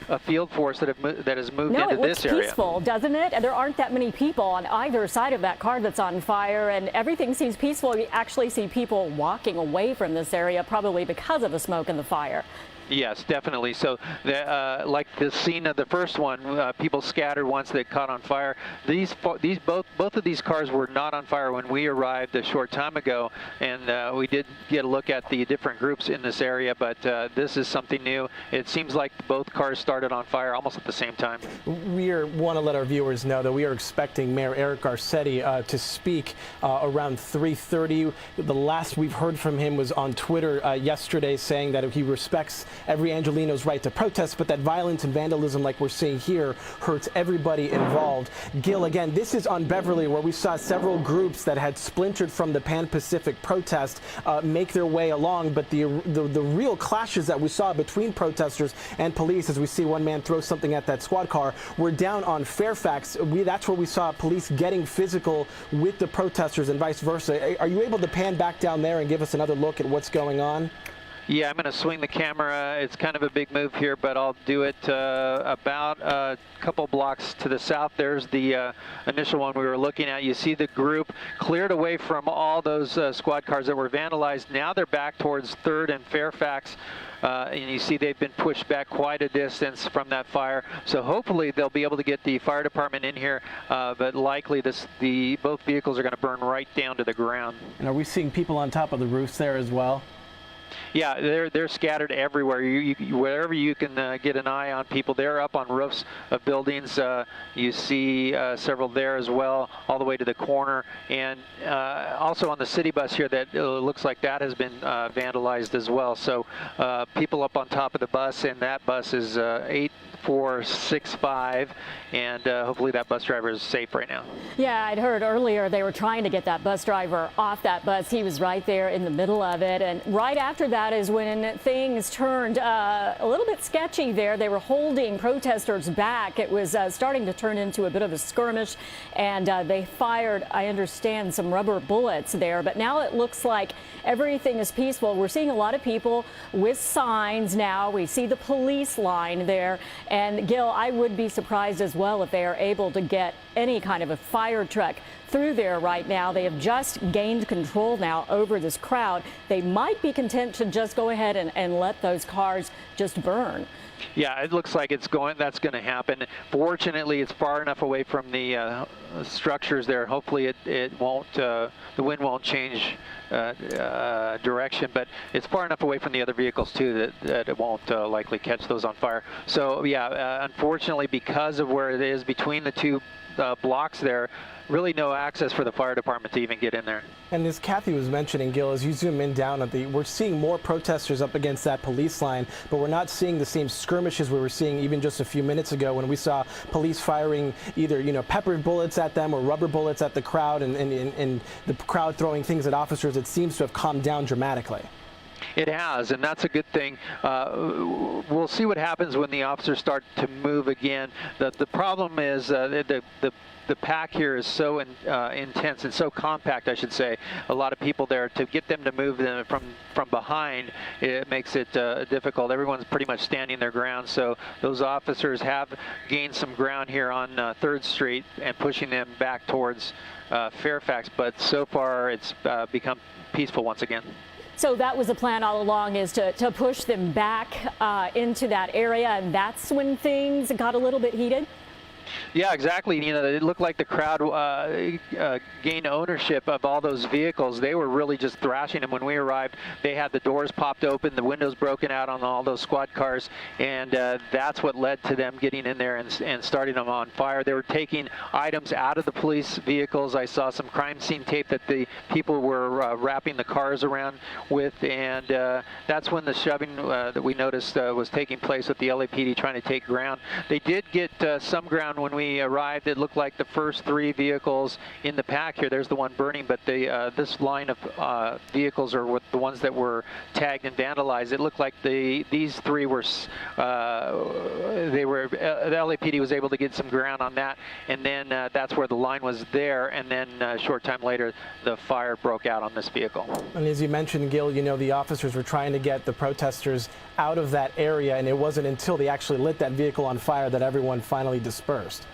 a field force that has moved into this area. No, it looks peaceful, doesn't it? And there aren't that many people on either side of that car that's on fire, and everything seems peaceful. You actually see people walking away from this area, probably because of the smoke and the fire. Yes, definitely. So, like the scene of the first one, people scattered once they caught on fire. Both of these cars were not on fire when we arrived a short time ago, and we did get a look at the different groups in this area. But this is something new. It seems like both cars started on fire almost at the same time. We want to let our viewers know that we are expecting Mayor Eric Garcetti to speak around 3:30. The last we've heard from him was on Twitter yesterday, saying that he respects every Angelino's right to protest, but that violence and vandalism like we're seeing here hurts everybody involved. Gil, again, this is on Beverly, where we saw several groups that had splintered from the Pan-Pacific protest make their way along, but the real clashes that we saw between protesters and police, as we see one man throw something at that squad car, were down on Fairfax. That's where we saw police getting physical with the protesters and vice versa. Are you able to pan back down there and give us another look at what's going on? Yeah, I'm going to swing the camera. It's kind of a big move here, but I'll do it about a couple blocks to the south. There's the initial one we were looking at. You see the group cleared away from all those squad cars that were vandalized. Now they're back towards 3rd and Fairfax. And you see they've been pushed back quite a distance from that fire. So hopefully they'll be able to get the fire department in here, but likely both vehicles are going to burn right down to the ground. And are we seeing people on top of the roofs there as well? Yeah, they're scattered everywhere. Wherever you can get an eye on people, they're up on roofs of buildings. You see several there as well, all the way to the corner, and also on the city bus here. That looks like that has been vandalized as well. So people up on top of the bus, and that bus is 8465, and hopefully that bus driver is safe right now. Yeah, I'd heard earlier they were trying to get that bus driver off that bus. He was right there in the middle of it, and right after that is when things turned a little bit sketchy there. They were holding protesters back. It was starting to turn into a bit of a skirmish, and they fired, I understand, some rubber bullets there. But now it looks like everything is peaceful. We're seeing a lot of people with signs now. We see the police line there. And Gil, I would be surprised as well if they are able to get any kind of a fire truck through there right now. They have just gained control now over this crowd. They might be content to just go ahead and let those cars just burn. Yeah, it looks like that's going to happen. Fortunately, it's far enough away from the structures there. Hopefully it won't, the wind won't change direction, but it's far enough away from the other vehicles too that it won't likely catch those on fire. So yeah, unfortunately, because of where it is between the two blocks there, really no access for the fire department to even get in there. And as Kathy was mentioning, Gil, as you zoom in down at we're seeing more protesters up against that police line, but we're not seeing the same skirmishes we were seeing even just a few minutes ago when we saw police firing either, pepper bullets at them or rubber bullets at the crowd, and the crowd throwing things at officers. It seems to have calmed down dramatically. It has, and that's a good thing. We'll see what happens when the officers start to move again. The problem is the pack here is so intense and so compact, I should say. A lot of people there. To get them to move them from behind, it makes it difficult. Everyone's pretty much standing their ground, so those officers have gained some ground here on 3rd Street and pushing them back towards Fairfax, but so far it's become peaceful once again. So that was the plan all along, is to push them back into that area, and that's when things got a little bit heated? Yeah, exactly. It looked like the crowd gained ownership of all those vehicles. They were really just thrashing them. When we arrived, they had the doors popped open, the windows broken out on all those squad cars, and that's what led to them getting in there and starting them on fire. They were taking items out of the police vehicles. I saw some crime scene tape that the people were wrapping the cars around with, and that's when the shoving that we noticed was taking place with the LAPD trying to take ground. They did get some ground when we arrived, it looked like the first 3 vehicles in the pack here. There's the one burning, but this line of vehicles are the ones that were tagged and vandalized. It looked like these 3 were, the LAPD was able to get some ground on that, and then that's where the line was there, and then a short time later, the fire broke out on this vehicle. And as you mentioned, Gil, you know, the officers were trying to get the protesters out of that area, and it wasn't until they actually lit that vehicle on fire that everyone finally dispersed.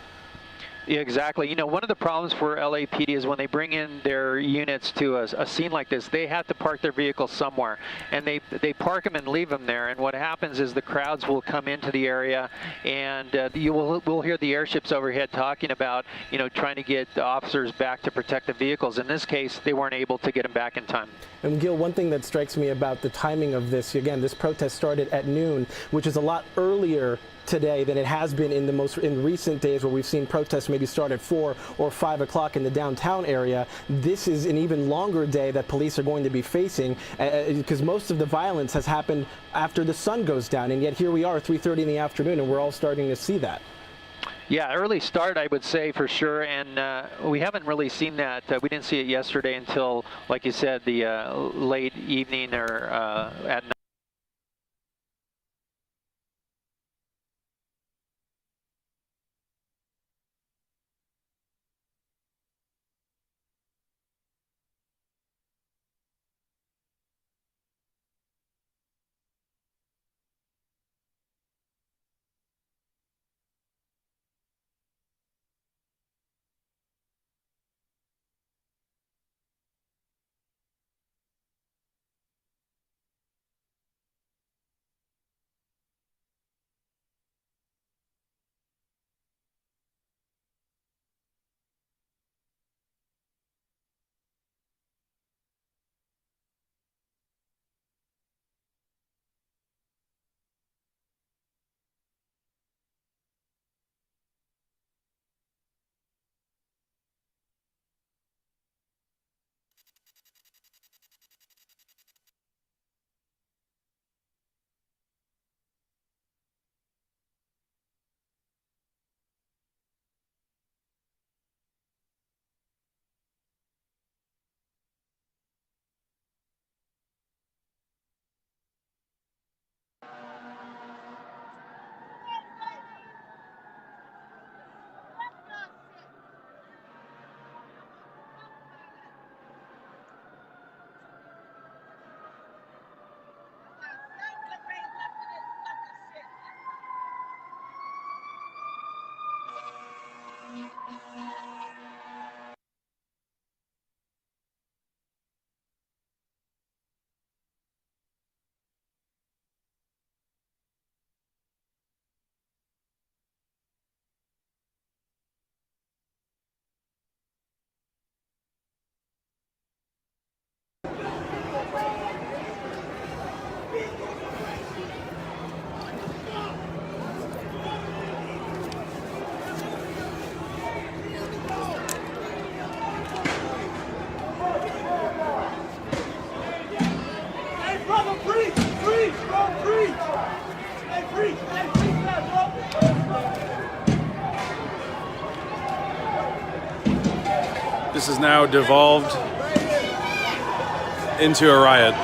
Yeah, exactly. You know, one of the problems for LAPD is when they bring in their units to a scene like this, they have to park their vehicles somewhere, and they park them and leave them there. And what happens is the crowds will come into the area, and we'll hear the airships overhead talking about, you know, trying to get the officers back to protect the vehicles. In this case, they weren't able to get them back in time. And Gil, one thing that strikes me about the timing of this, again, this protest started at noon, which is a lot earlier today than it has been in recent days, where we've seen protests maybe start at 4 or 5 o'clock in the downtown area. This is an even longer day that police are going to be facing, because most of the violence has happened after the sun goes down, and yet here we are 3:30 in the afternoon, and we're all starting to see that. Yeah, early start, I would say, for sure, and we haven't really seen that. We didn't see it yesterday until, like you said, the late evening or at night. This has now devolved into a riot.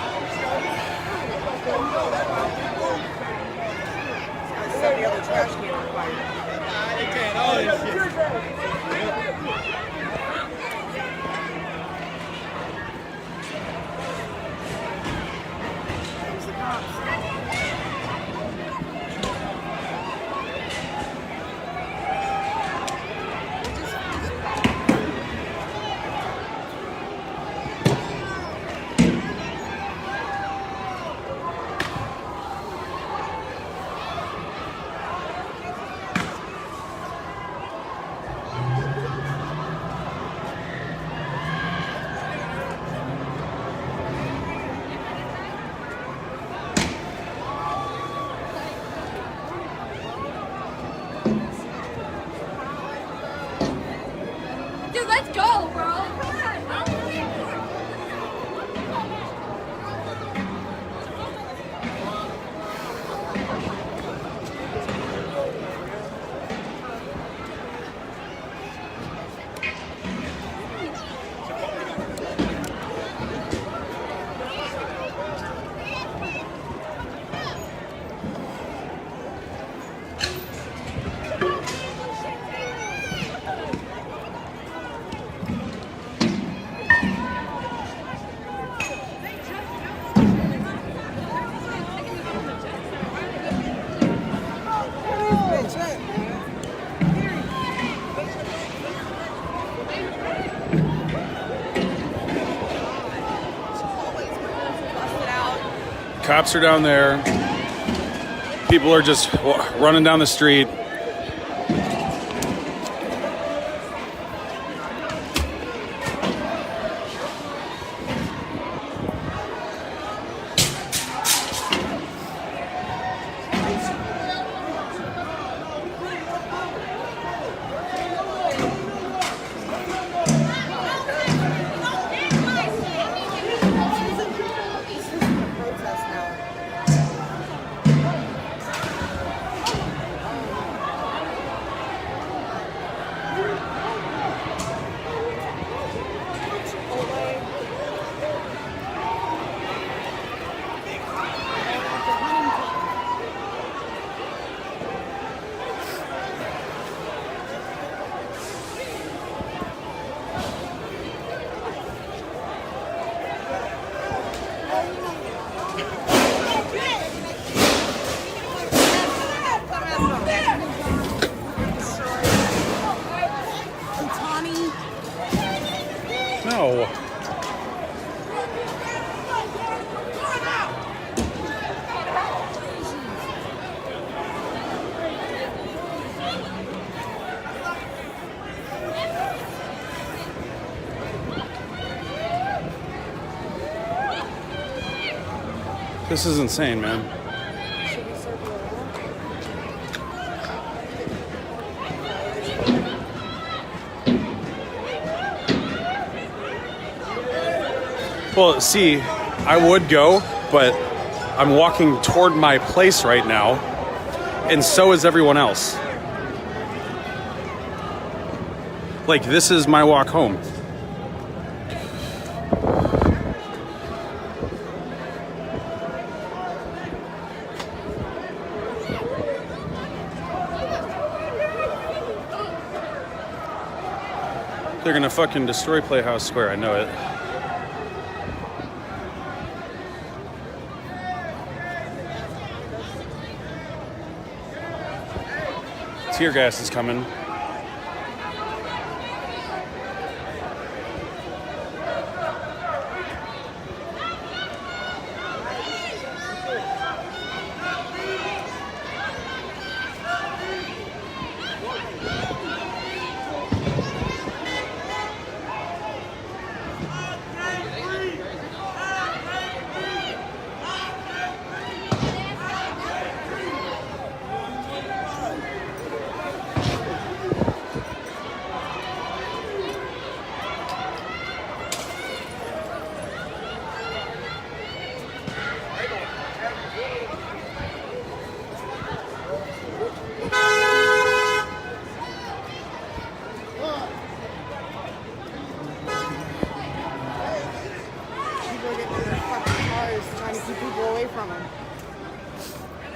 Cops are down there. People are just running down the street. No. This is insane, man. Well, see, I would go, but I'm walking toward my place right now, and so is everyone else. Like, this is my walk home. They're gonna fucking destroy Playhouse Square, I know it. Tear gas is coming.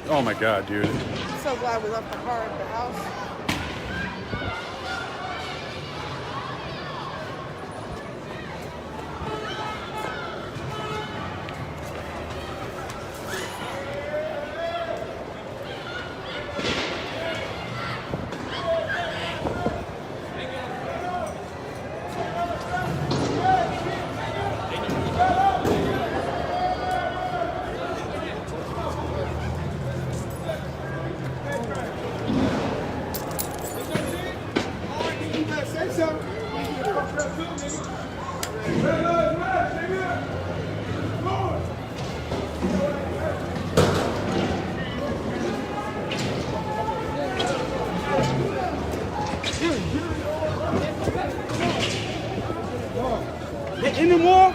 Oh my god, dude. I'm so glad we left the car at the house. Any more?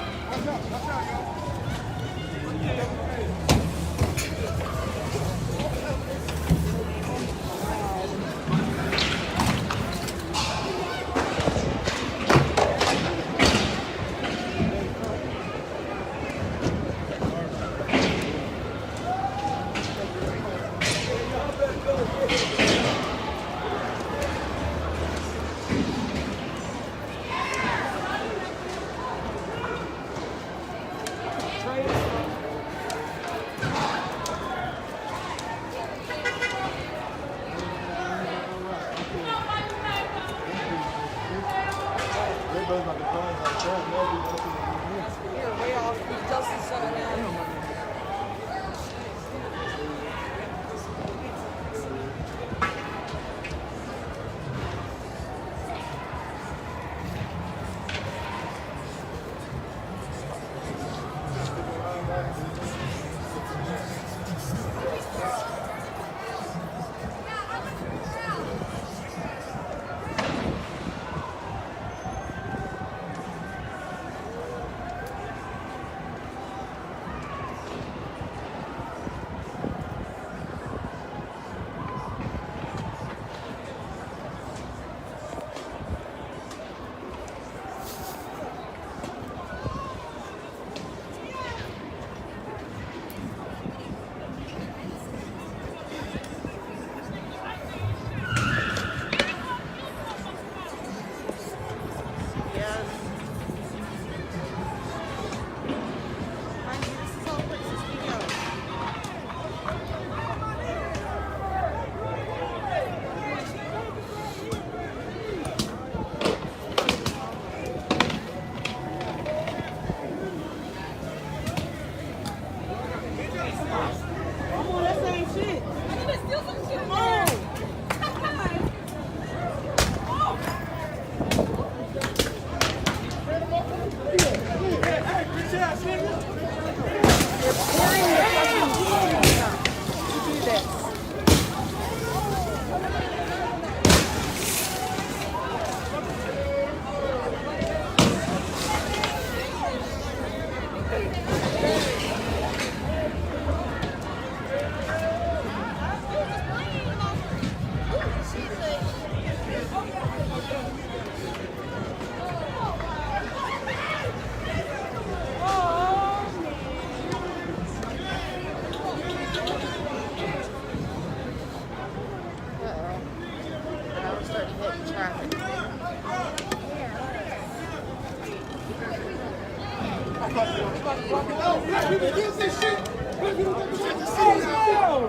Black people use this shit. Black people represent the cities out there.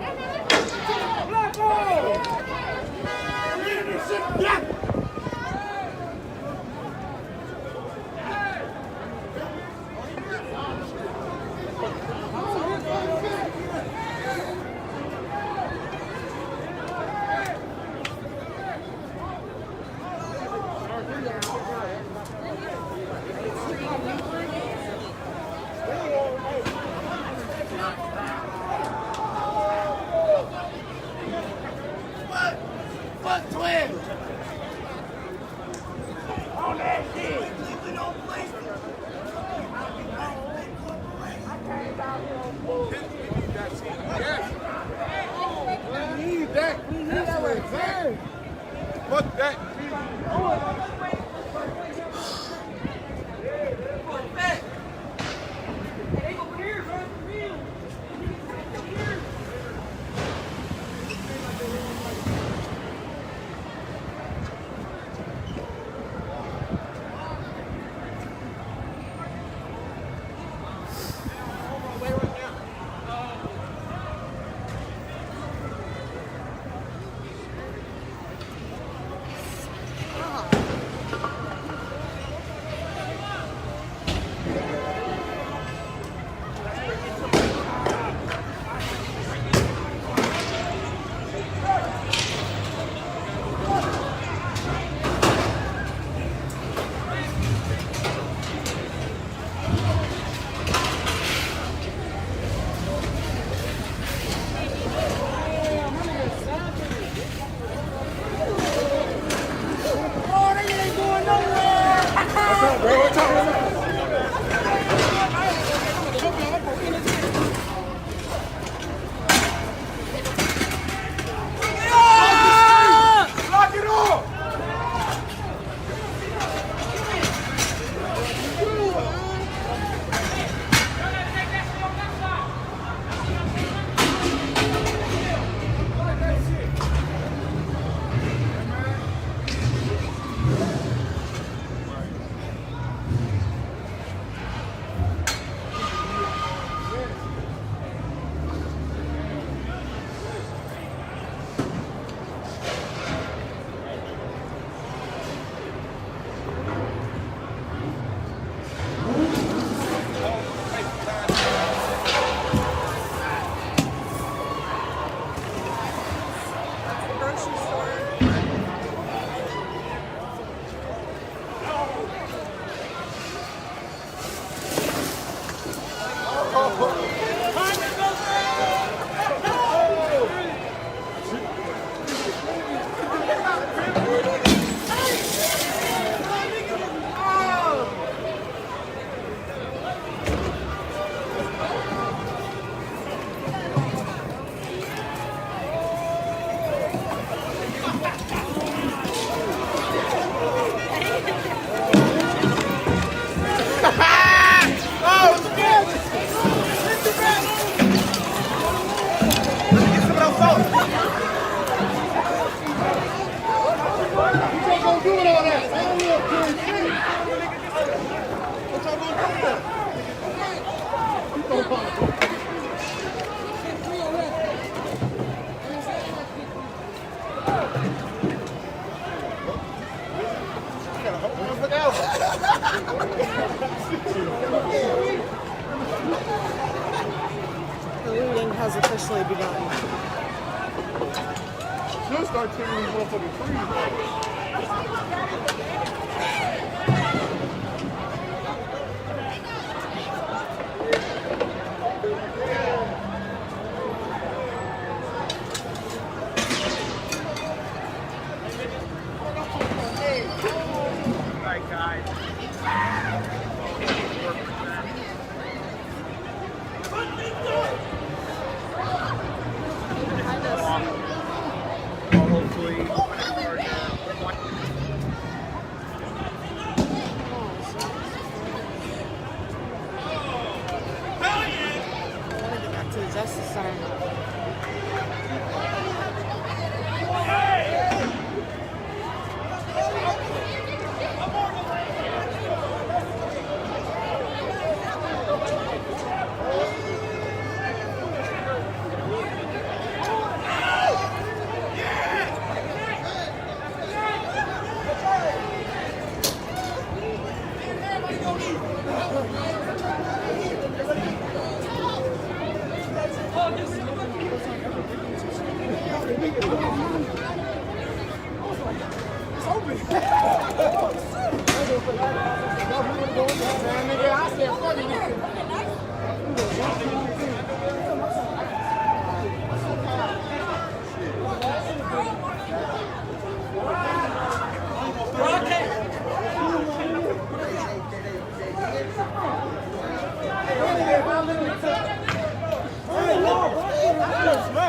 Black on! Black! Fuck twins! On that shit! We need that. We need that right there. Fuck that. Fuck that. Hey, over here, bro. The looting has officially begun. She'll start taking these motherfucking Alright, guys. To the Justice Center.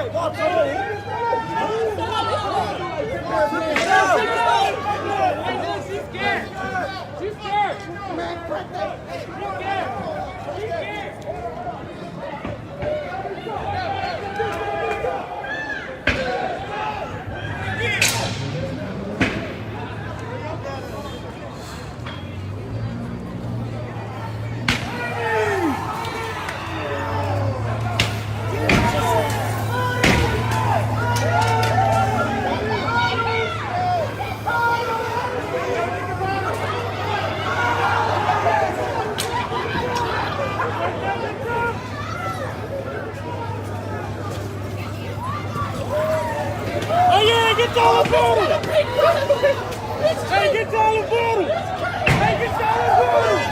Get all about it! Hey, get all about it! Hey, get all about it!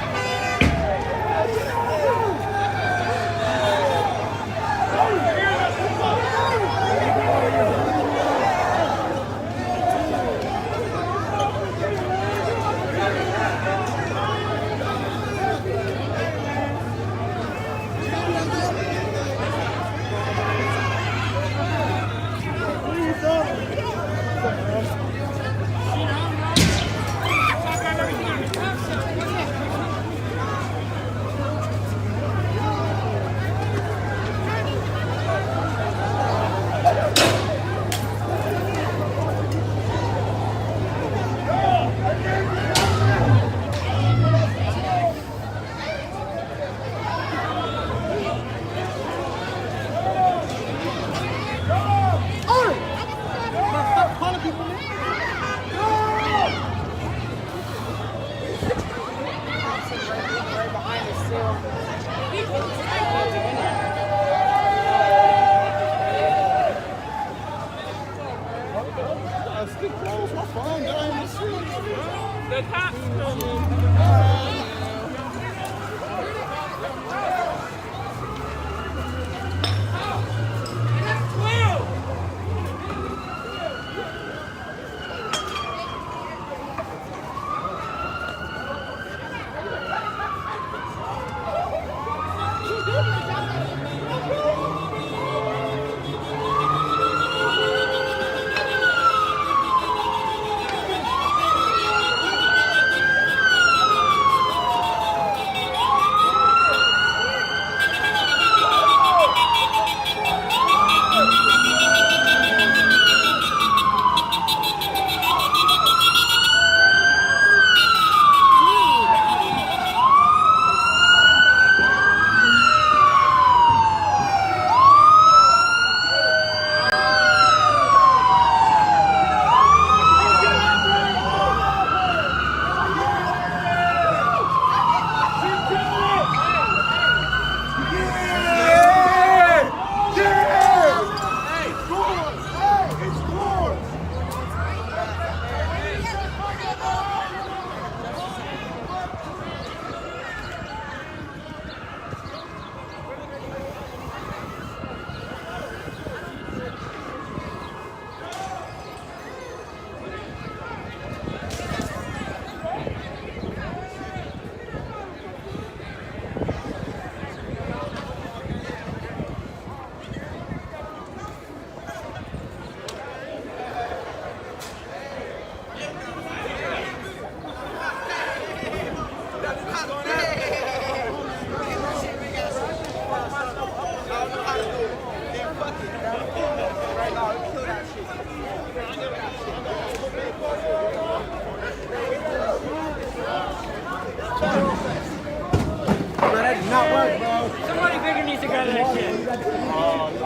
Not work, bro. Somebody bigger needs to grab that shit. Oh, no,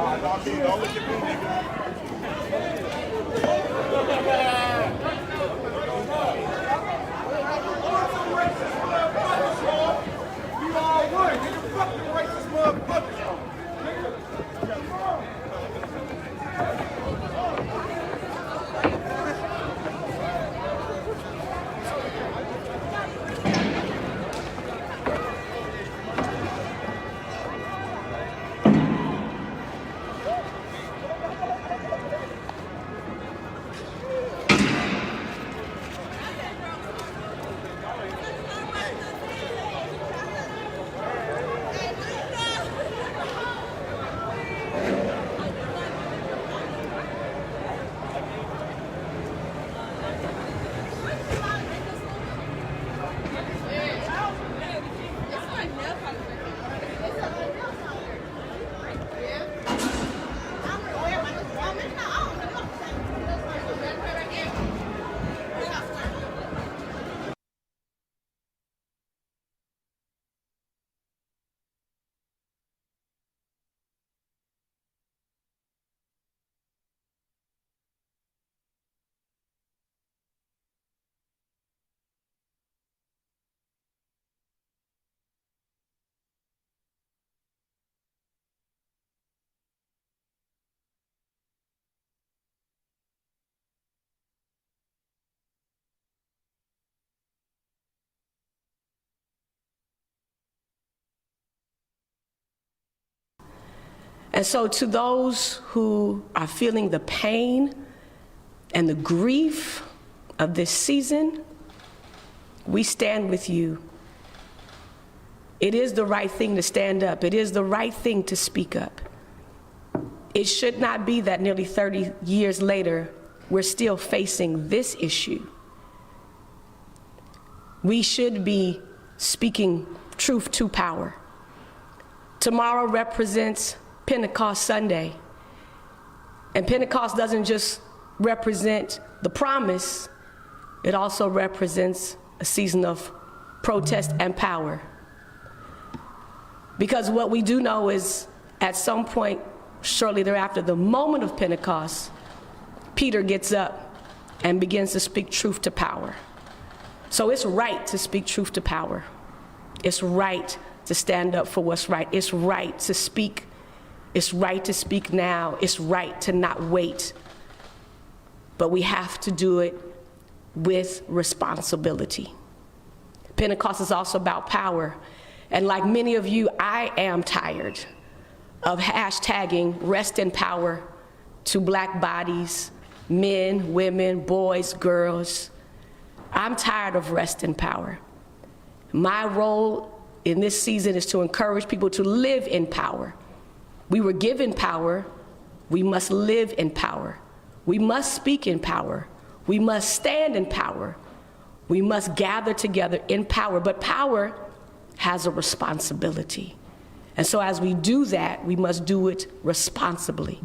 don't look at me, You all would. Nigga, fuck the racist motherfuckers. And so to those who are feeling the pain and the grief of this season, we stand with you. It is the right thing to stand up. It is the right thing to speak up. It should not be that nearly 30 years later, we're still facing this issue. We should be speaking truth to power. Tomorrow represents Pentecost Sunday. And Pentecost doesn't just represent the promise, it also represents a season of protest and power. Because what we do know is at some point shortly thereafter, the moment of Pentecost, Peter gets up and begins to speak truth to power. So it's right to speak truth to power. It's right to stand up for what's right. It's right to speak. It's right to speak now. It's right to not wait. But we have to do it with responsibility. Pentecost is also about power. And like many of you, I am tired of hashtagging rest in power to black bodies, men, women, boys, girls. I'm tired of rest in power. My role in this season is to encourage people to live in power. We were given power. We must live in power. We must speak in power. We must stand in power. We must gather together in power. But power has a responsibility. And so as we do that, we must do it responsibly.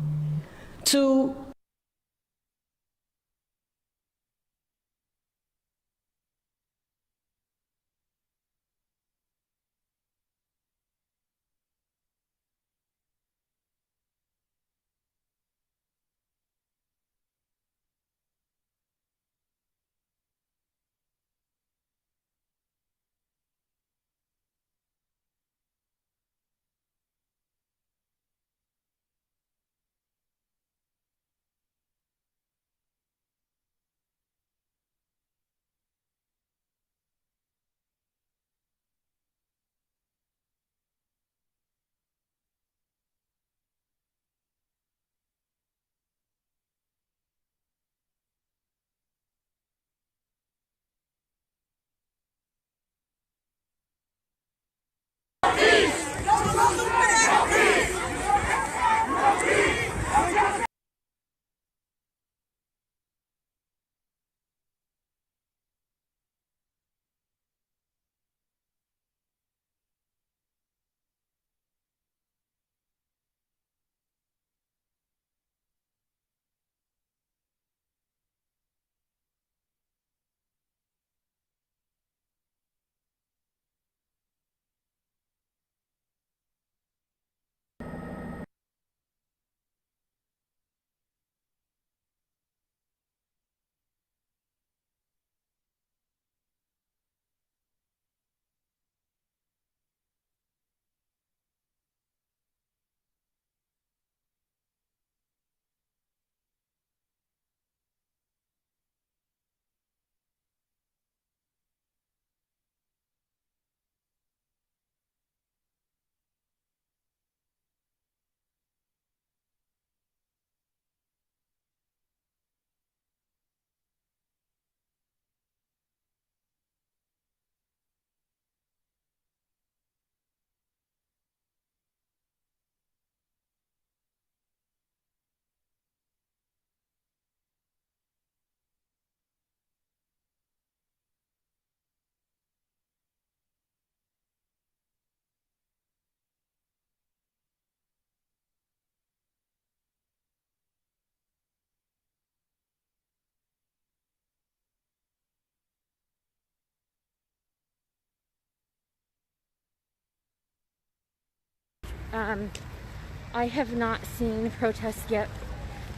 I have not seen protests get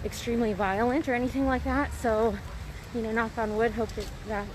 extremely violent or anything like that, so, you know, knock on wood, hope that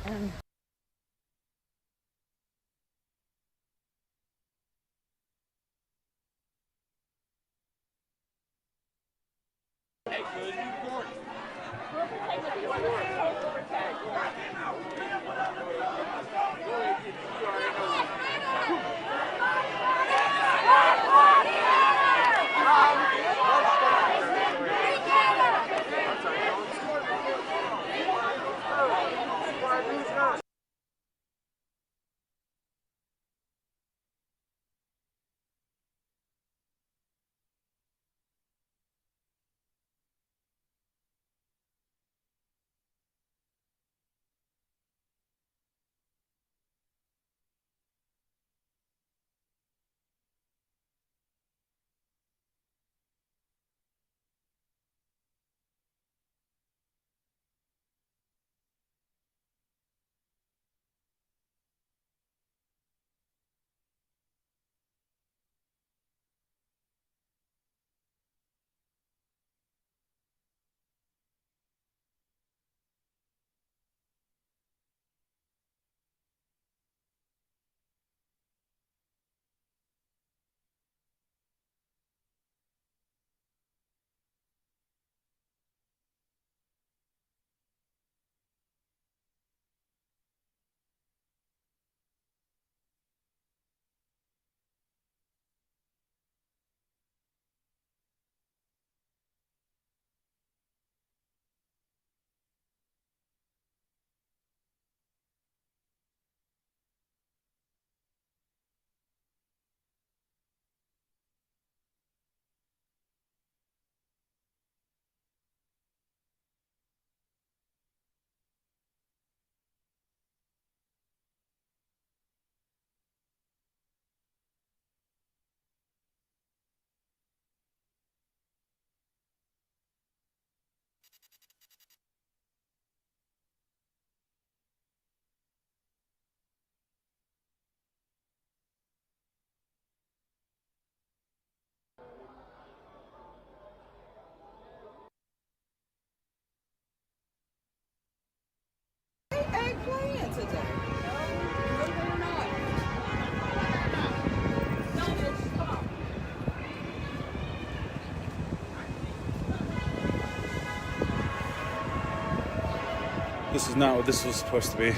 This is not what this was supposed to be.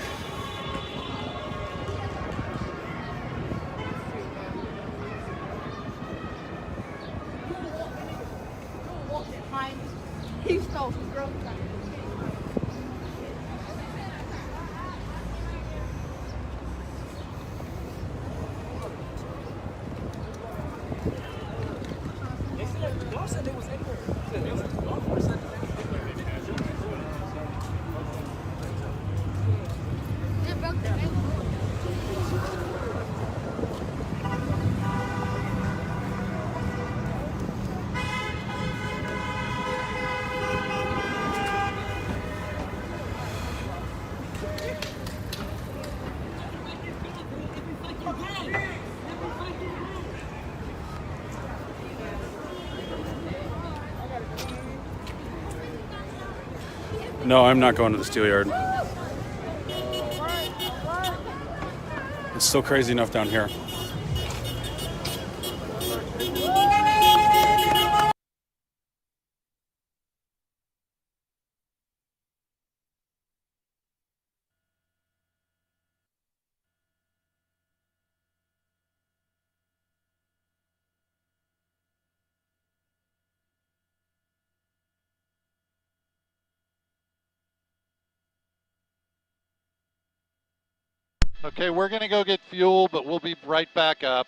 He stole some girls. No, I'm not going to the Steelyard. It's still crazy enough down here. Okay, we're going to go get fuel, but we'll be right back up.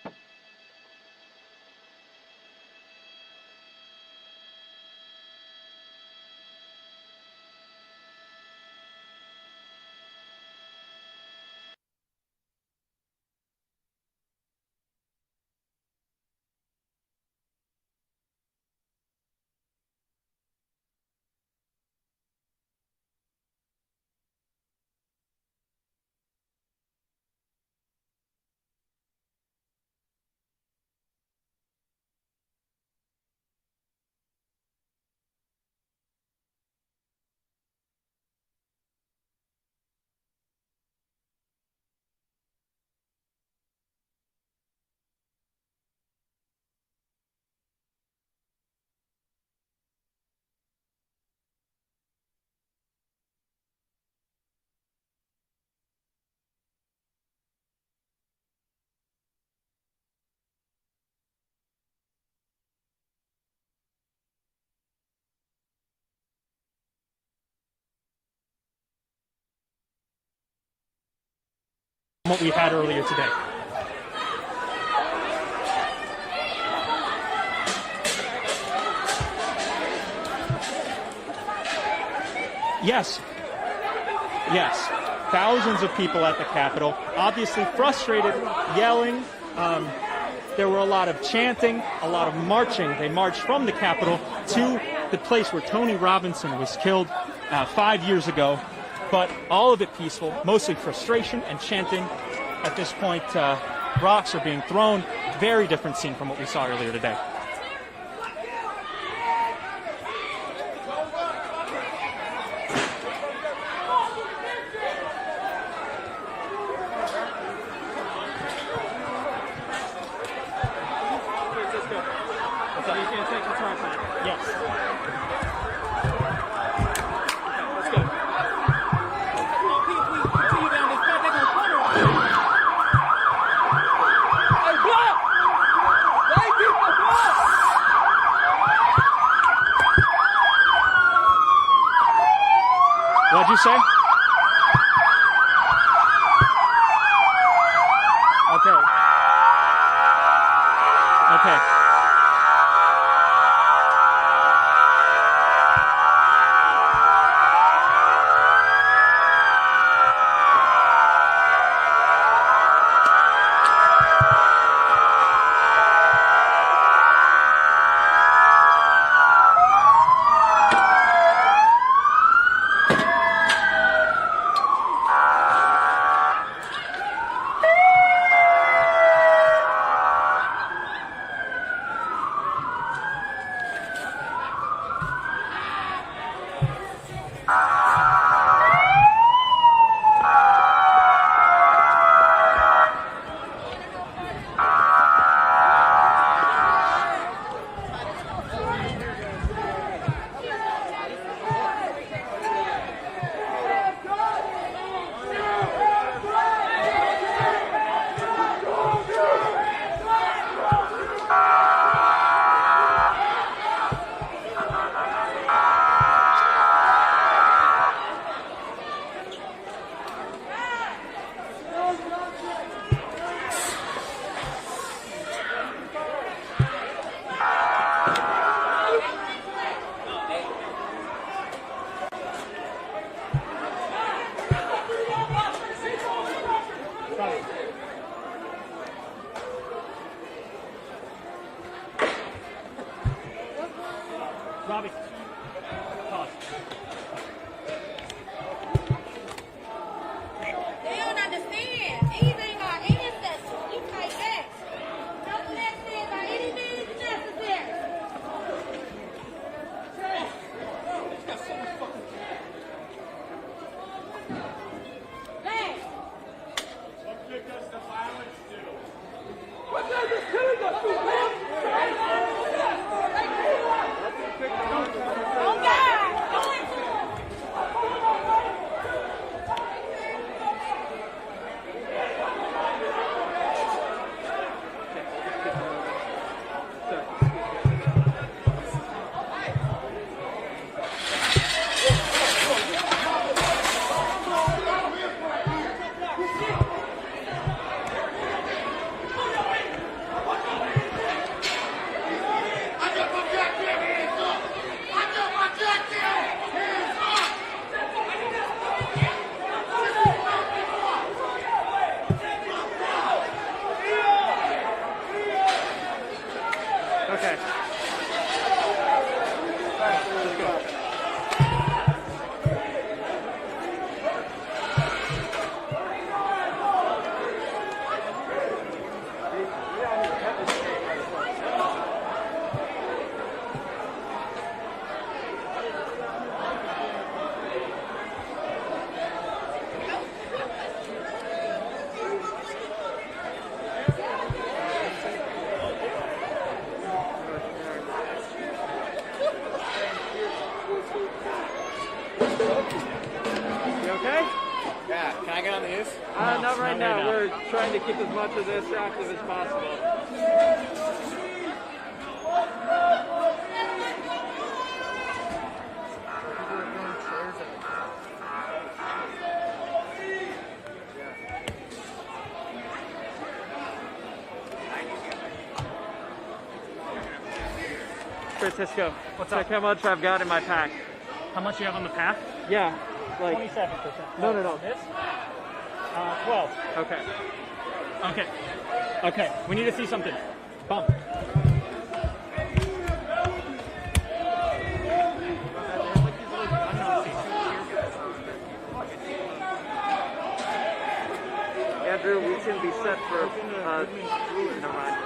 What we had earlier today. Yes. Yes. Thousands of people at the Capitol, obviously frustrated, yelling. There were a lot of chanting, a lot of marching. They marched from the Capitol to the place where Tony Robinson was killed 5 years ago. But all of it peaceful, mostly frustration and chanting. At this point, rocks are being thrown. Very different scene from what we saw earlier today. What'd you say? Okay. Okay. Robbie. Pause. They don't understand. These ain't our ancestors. We fight back. Nothing that said by any means necessary. Thanks. What does this killing us do, man? Oh, God! Go into him! Okay. Let's go. You okay? Yeah, can I get on the news? Not right now. We're trying to keep as much of this active as possible. Francisco, check how much I've got in my pack. How much you have on the pack? Yeah, like 27%. No. This? 12. Okay. Okay. Okay. We need to see something. Bump. Andrew, we should be set for. Never mind.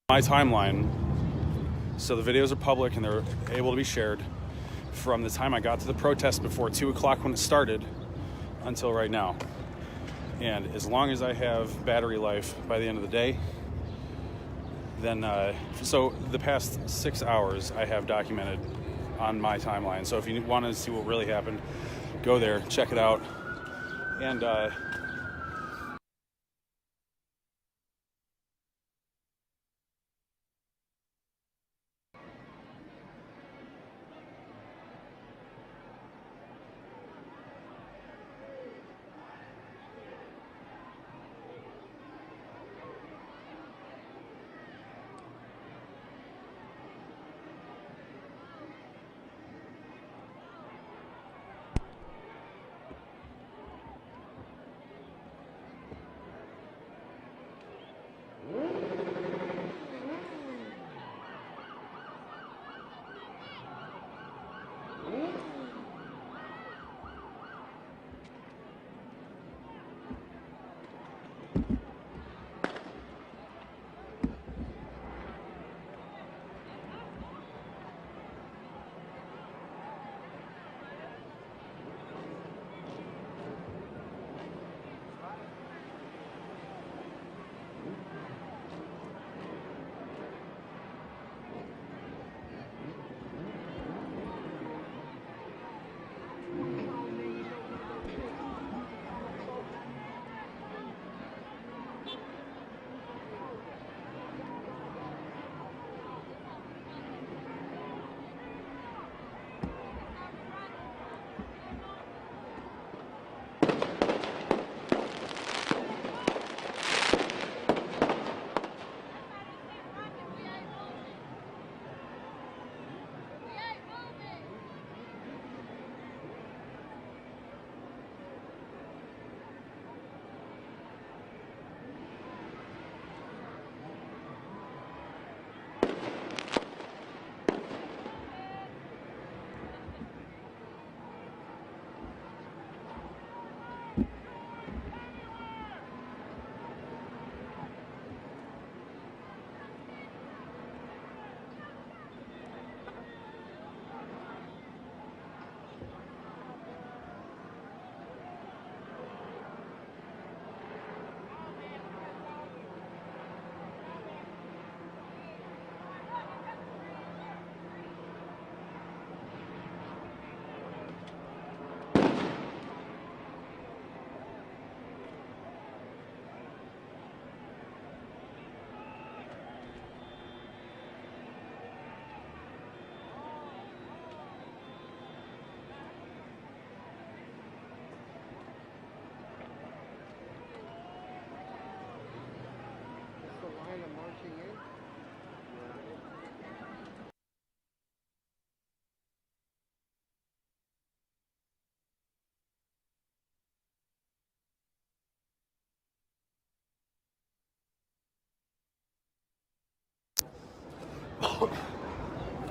My timeline, so the videos are public and they're able to be shared from the time I got to the protest before 2 o'clock when it started until right now. And as long as I have battery life by the end of the day, then, so the past 6 hours I have documented on my timeline. So if you want to see what really happened, go there, check it out. And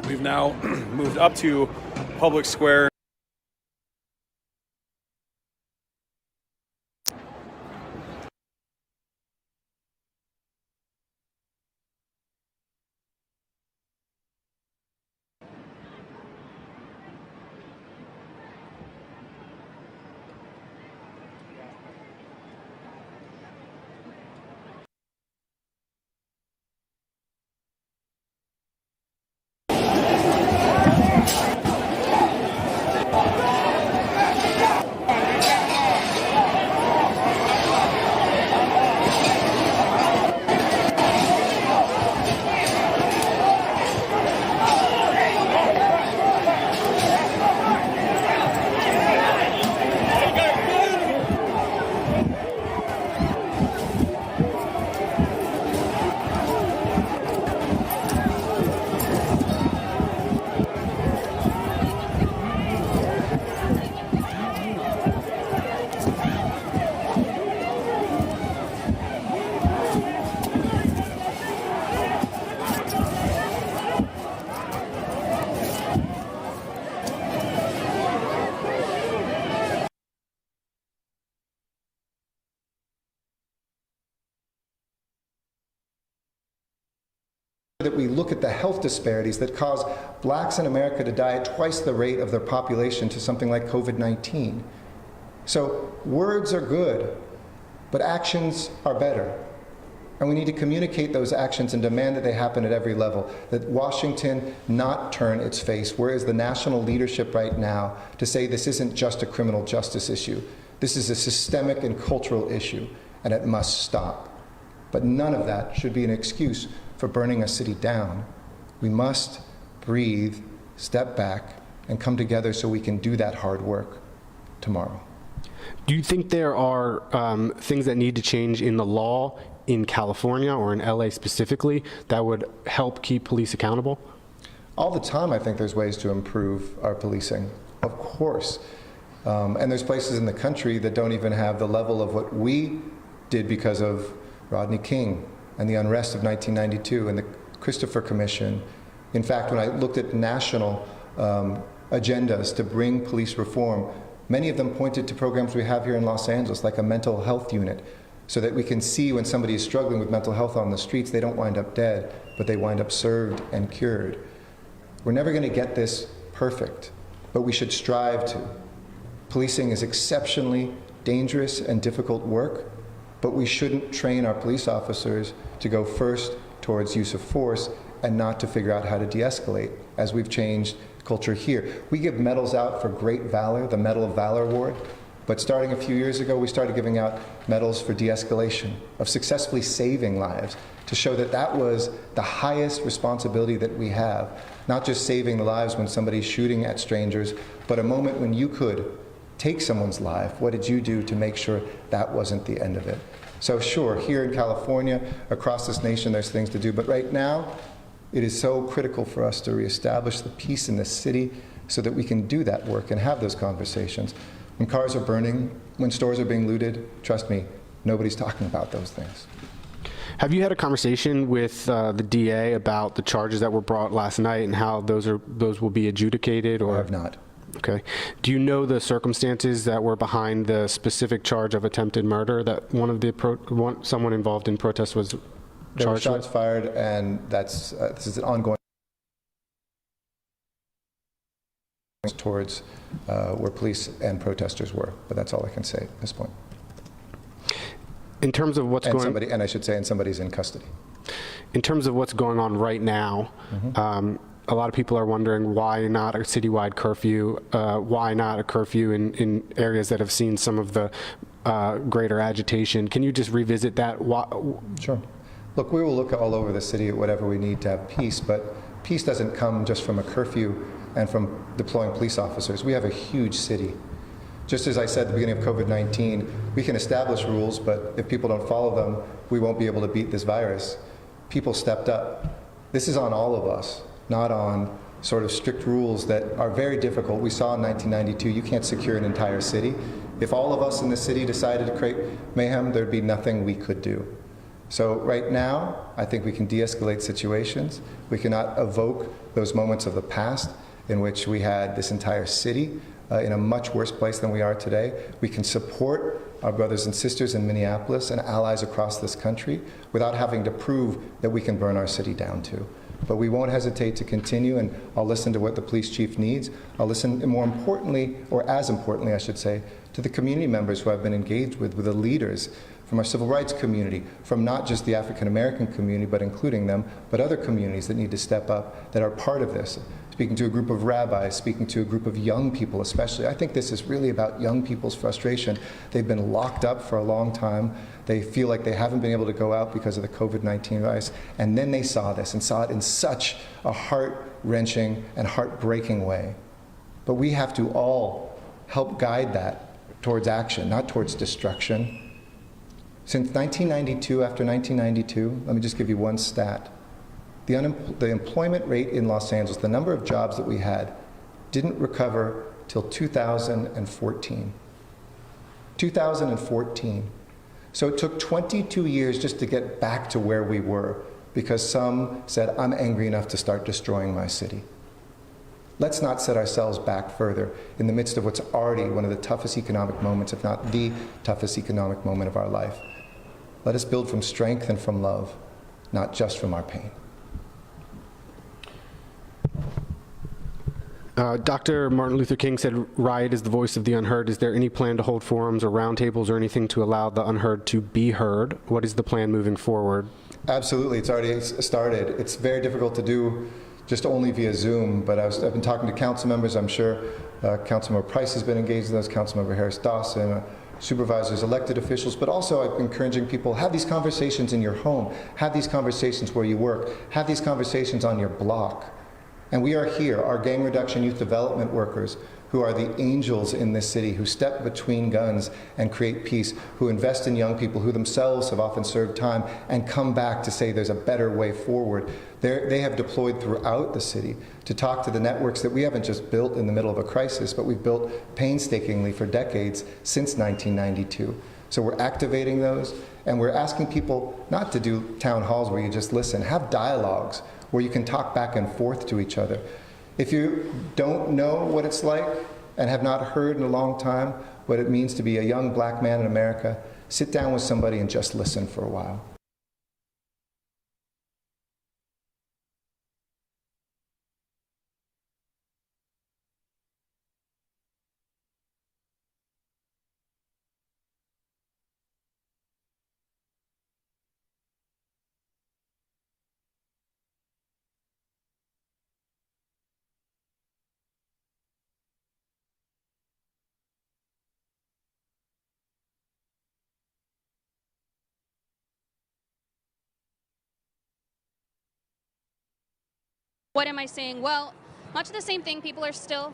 we've now moved up to Public Square. that we look at the health disparities that cause blacks in America to die at twice the rate of their population to something like COVID-19. So words are good, but actions are better. And we need to communicate those actions and demand that they happen at every level, that Washington not turn its face. Where is the national leadership right now to say this isn't just a criminal justice issue? This is a systemic and cultural issue, and it must stop. But none of that should be an excuse for burning a city down. We must breathe, step back, and come together so we can do that hard work tomorrow. Do you think there are things that need to change in the law in California or in LA specifically that would help keep police accountable? All the time, I think there's ways to improve our policing, of course. And there's places in the country that don't even have the level of what we did because of Rodney King and the unrest of 1992 and the Christopher Commission. In fact, when I looked at national agendas to bring police reform, many of them pointed to programs we have here in Los Angeles, like a mental health unit, so that we can see when somebody is struggling with mental health on the streets, they don't wind up dead, but they wind up served and cured. We're never going to get this perfect, but we should strive to. Policing is exceptionally dangerous and difficult work, but we shouldn't train our police officers to go first towards use of force and not to figure out how to de-escalate, as we've changed culture here. We give medals out for great valor, the Medal of Valor Award, but starting a few years ago, we started giving out medals for de-escalation, of successfully saving lives, to show that that was the highest responsibility that we have, not just saving the lives when somebody's shooting at strangers, but a moment when you could take someone's life. What did you do to make sure that wasn't the end of it? So sure, here in California, across this nation, there's things to do, but right now, it is so critical for us to reestablish the peace in this city so that we can do that work and have those conversations. When cars are burning, when stores are being looted, trust me, nobody's talking about those things. Have you had a conversation with the DA about the charges that were brought last night and how those will be adjudicated? Or? I have not. Okay. Do you know the circumstances that were behind the specific charge of attempted murder that someone involved in protest was charged with? There were shots fired, and this is an ongoing towards where police and protesters were, but that's all I can say at this point. In terms of what's going on, and I should say, and somebody's in custody. In terms of what's going on right now, a lot of people are wondering why not a citywide curfew, why not a curfew in areas that have seen some of the greater agitation. Can you just revisit that? Sure. Look, we will look all over the city at whatever we need to have peace, but peace doesn't come just from a curfew and from deploying police officers. We have a huge city. Just as I said at the beginning of COVID-19, we can establish rules, but if people don't follow them, we won't be able to beat this virus. People stepped up. This is on all of us, not on sort of strict rules that are very difficult. We saw in 1992, you can't secure an entire city. If all of us in the city decided to create mayhem, there'd be nothing we could do. So right now, I think we can de-escalate situations. We cannot evoke those moments of the past in which we had this entire city in a much worse place than we are today. We can support our brothers and sisters in Minneapolis and allies across this country without having to prove that we can burn our city down too. But we won't hesitate to continue, and I'll listen to what the police chief needs. I'll listen, more importantly, or as importantly, I should say, to the community members who I've been engaged with the leaders from our civil rights community, from not just the African American community, but including them, but other communities that need to step up that are part of this. Speaking to a group of rabbis, speaking to a group of young people especially. I think this is really about young people's frustration. They've been locked up for a long time. They feel like they haven't been able to go out because of the COVID-19 virus. And then they saw this and saw it in such a heart-wrenching and heartbreaking way. But we have to all help guide that towards action, not towards destruction. Since 1992, after 1992, let me just give you one stat. The employment rate in Los Angeles, the number of jobs that we had, didn't recover till 2014. 2014. So it took 22 years just to get back to where we were because some said, I'm angry enough to start destroying my city. Let's not set ourselves back further in the midst of what's already one of the toughest economic moments, if not the toughest economic moment of our life. Let us build from strength and from love, not just from our pain. Dr. Martin Luther King said, "Riot is the voice of the unheard." Is there any plan to hold forums or roundtables or anything to allow the unheard to be heard? What is the plan moving forward? Absolutely, it's already started. It's very difficult to do just only via Zoom, but I've been talking to council members. I'm sure Councilmember Price has been engaged in those, Councilmember Harris Dawson, supervisors, elected officials, but also I've been encouraging people, have these conversations in your home, have these conversations where you work, have these conversations on your block. And we are here, our gang reduction youth development workers, who are the angels in this city, who step between guns and create peace, who invest in young people who themselves have often served time and come back to say there's a better way forward. They have deployed throughout the city to talk to the networks that we haven't just built in the middle of a crisis, but we've built painstakingly for decades since 1992. So we're activating those, and we're asking people not to do town halls where you just listen, have dialogues where you can talk back and forth to each other. If you don't know what it's like and have not heard in a long time what it means to be a young black man in America, sit down with somebody and just listen for a while. What am I saying? Well, much of the same thing. People are still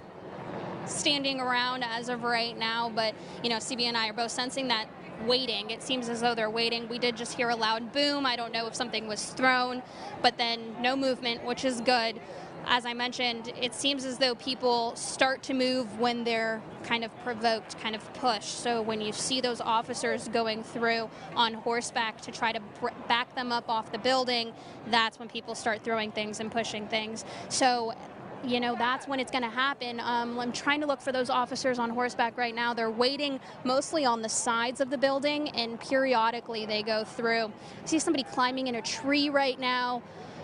standing around as of right now, but CB and I are both sensing that waiting. It seems as though they're waiting. We did just hear a loud boom. I don't know if something was thrown, but then no movement, which is good. As I mentioned, it seems as though people start to move when they're kind of provoked, kind of pushed. So when you see those officers going through on horseback to try to back them up off the building, that's when people start throwing things and pushing things. So that's when it's going to happen. I'm trying to look for those officers on horseback right now. They're waiting mostly on the sides of the building, and periodically they go through. I see somebody climbing in a tree right now.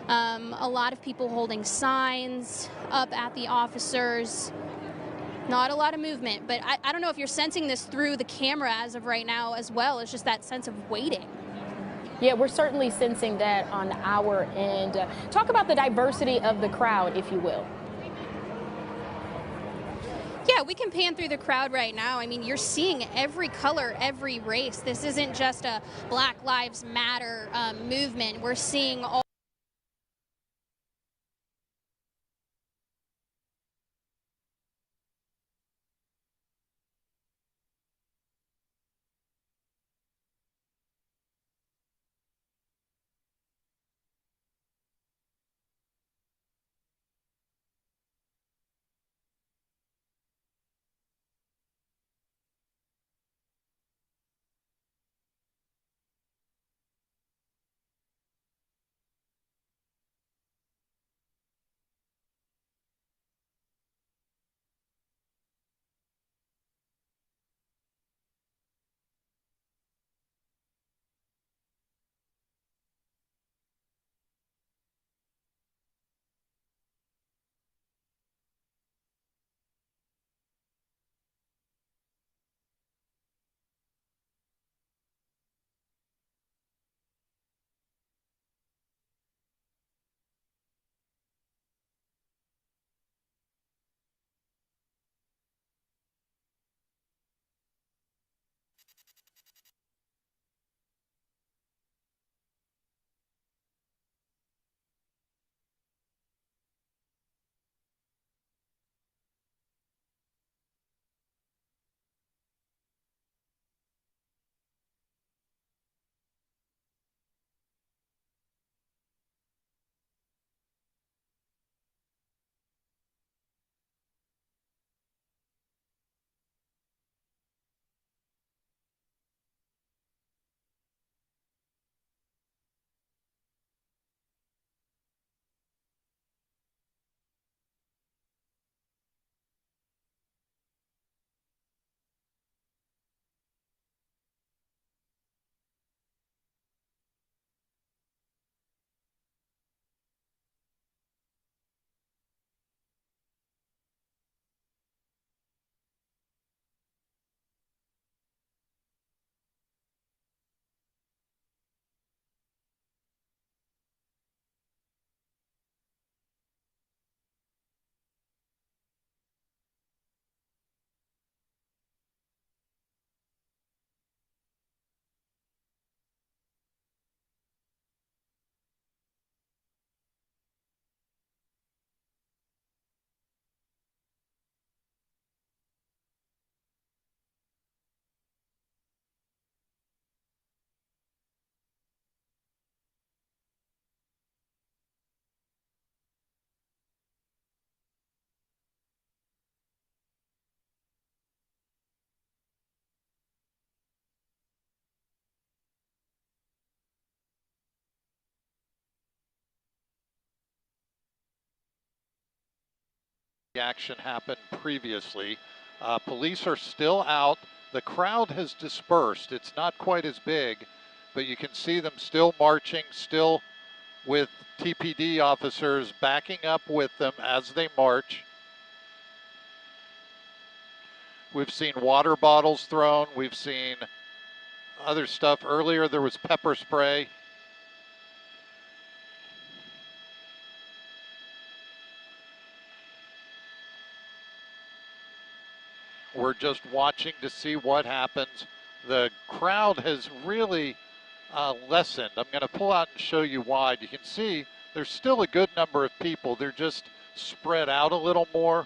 A lot of people holding signs up at the officers. Not a lot of movement, but I don't know if you're sensing this through the camera as of right now as well. It's just that sense of waiting. Yeah, we're certainly sensing that on our end. Talk about the diversity of the crowd, if you will. Yeah, we can pan through the crowd right now. I mean, you're seeing every color, every race. This isn't just a Black Lives Matter movement. We're seeing all action happened previously. Police are still out. The crowd has dispersed. It's not quite as big, but you can see them still marching, still with TPD officers backing up with them as they march. We've seen water bottles thrown. We've seen other stuff. Earlier there was pepper spray. We're just watching to see what happens. The crowd has really lessened. I'm going to pull out and show you why. You can see there's still a good number of people. They're just spread out a little more.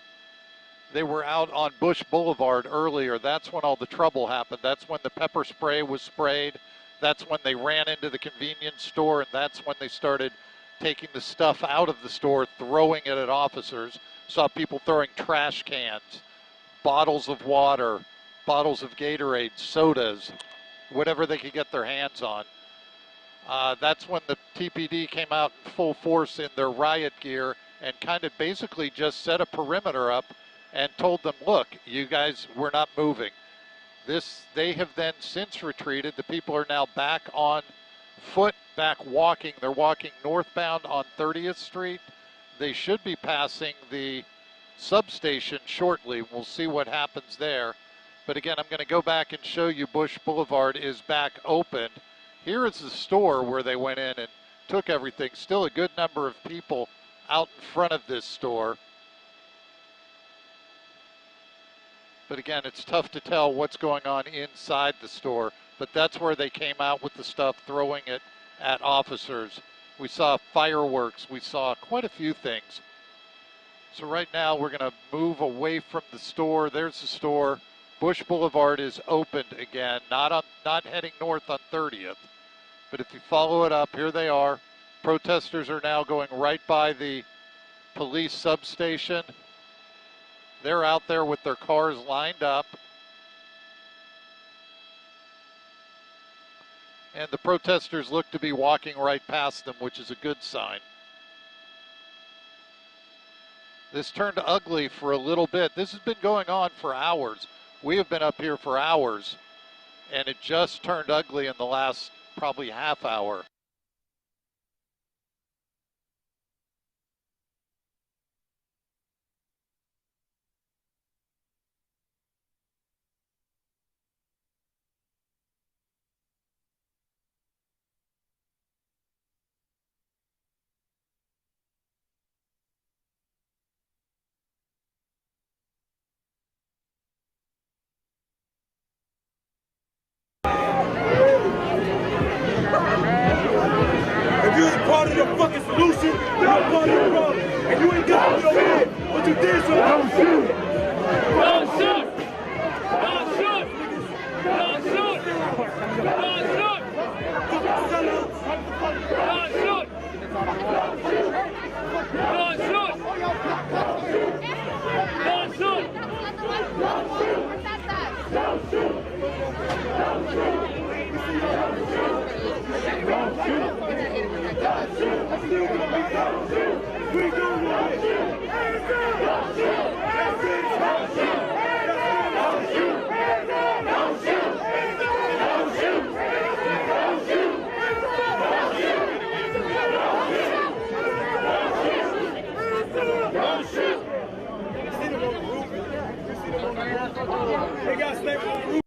They were out on Bush Boulevard earlier. That's when all the trouble happened. That's when the pepper spray was sprayed. That's when they ran into the convenience store, and that's when they started taking the stuff out of the store, throwing it at officers. Saw people throwing trash cans, bottles of water, bottles of Gatorade, sodas, whatever they could get their hands on. That's when the TPD came out in full force in their riot gear and kind of basically just set a perimeter up and told them, look, you guys, we're not moving. They have then since retreated. The people are now back on foot, back walking. They're walking northbound on 30th Street. They should be passing the substation shortly. We'll see what happens there. But again, I'm going to go back and show you Bush Boulevard is back open. Here is the store where they went in and took everything. Still a good number of people out in front of this store. But again, it's tough to tell what's going on inside the store. But that's where they came out with the stuff, throwing it at officers. We saw fireworks. We saw quite a few things. So right now we're going to move away from the store. There's the store. Bush Boulevard is opened again, not heading north on 30th. But if you follow it up, here they are. Protesters are now going right by the police substation. They're out there with their cars lined up. And the protesters look to be walking right past them, which is a good sign. This turned ugly for a little bit. This has been going on for hours. We have been up here for hours, and it just turned ugly in the last probably half hour. If you ain't part of the fucking solution, you're part of the problem. And you ain't got to be over here. What you did, so don't shoot. Don't shoot. Don't shoot. Don't shoot. Don't shoot. Don't shoot. Don't shoot. Don't shoot. Don't shoot. They got to stay on the roof.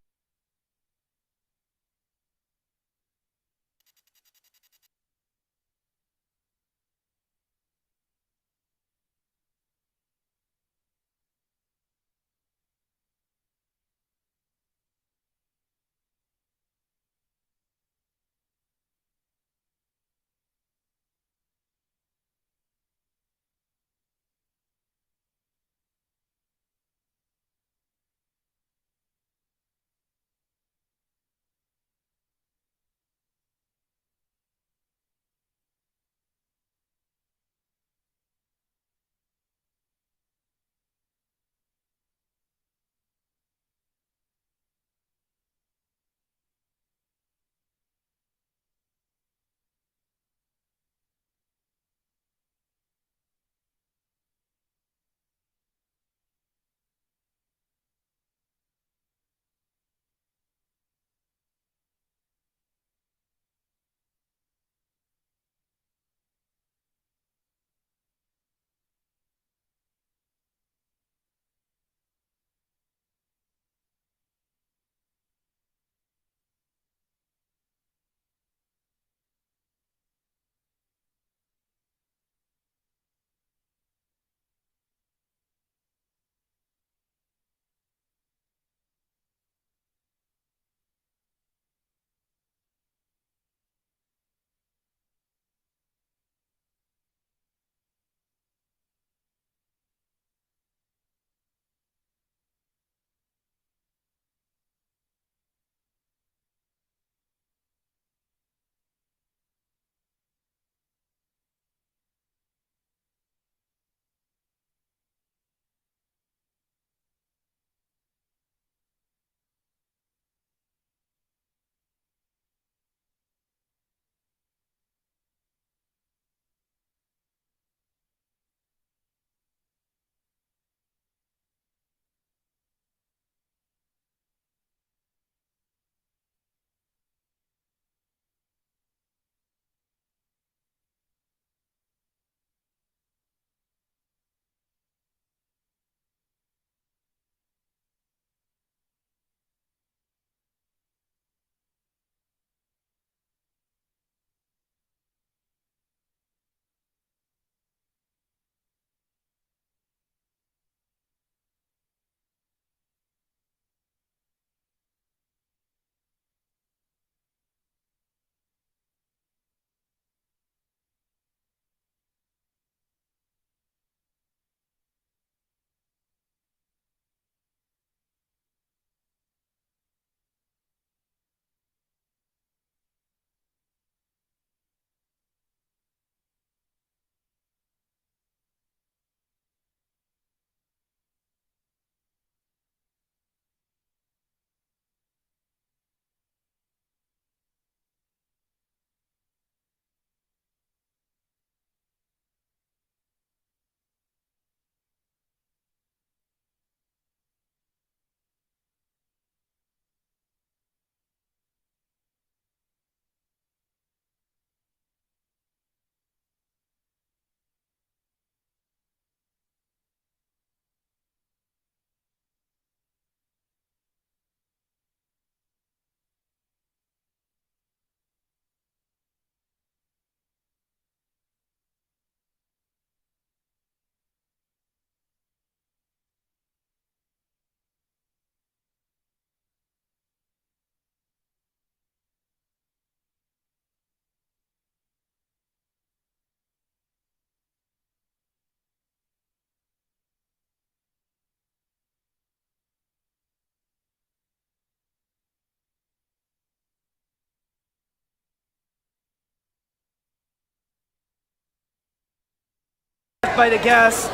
by the gas.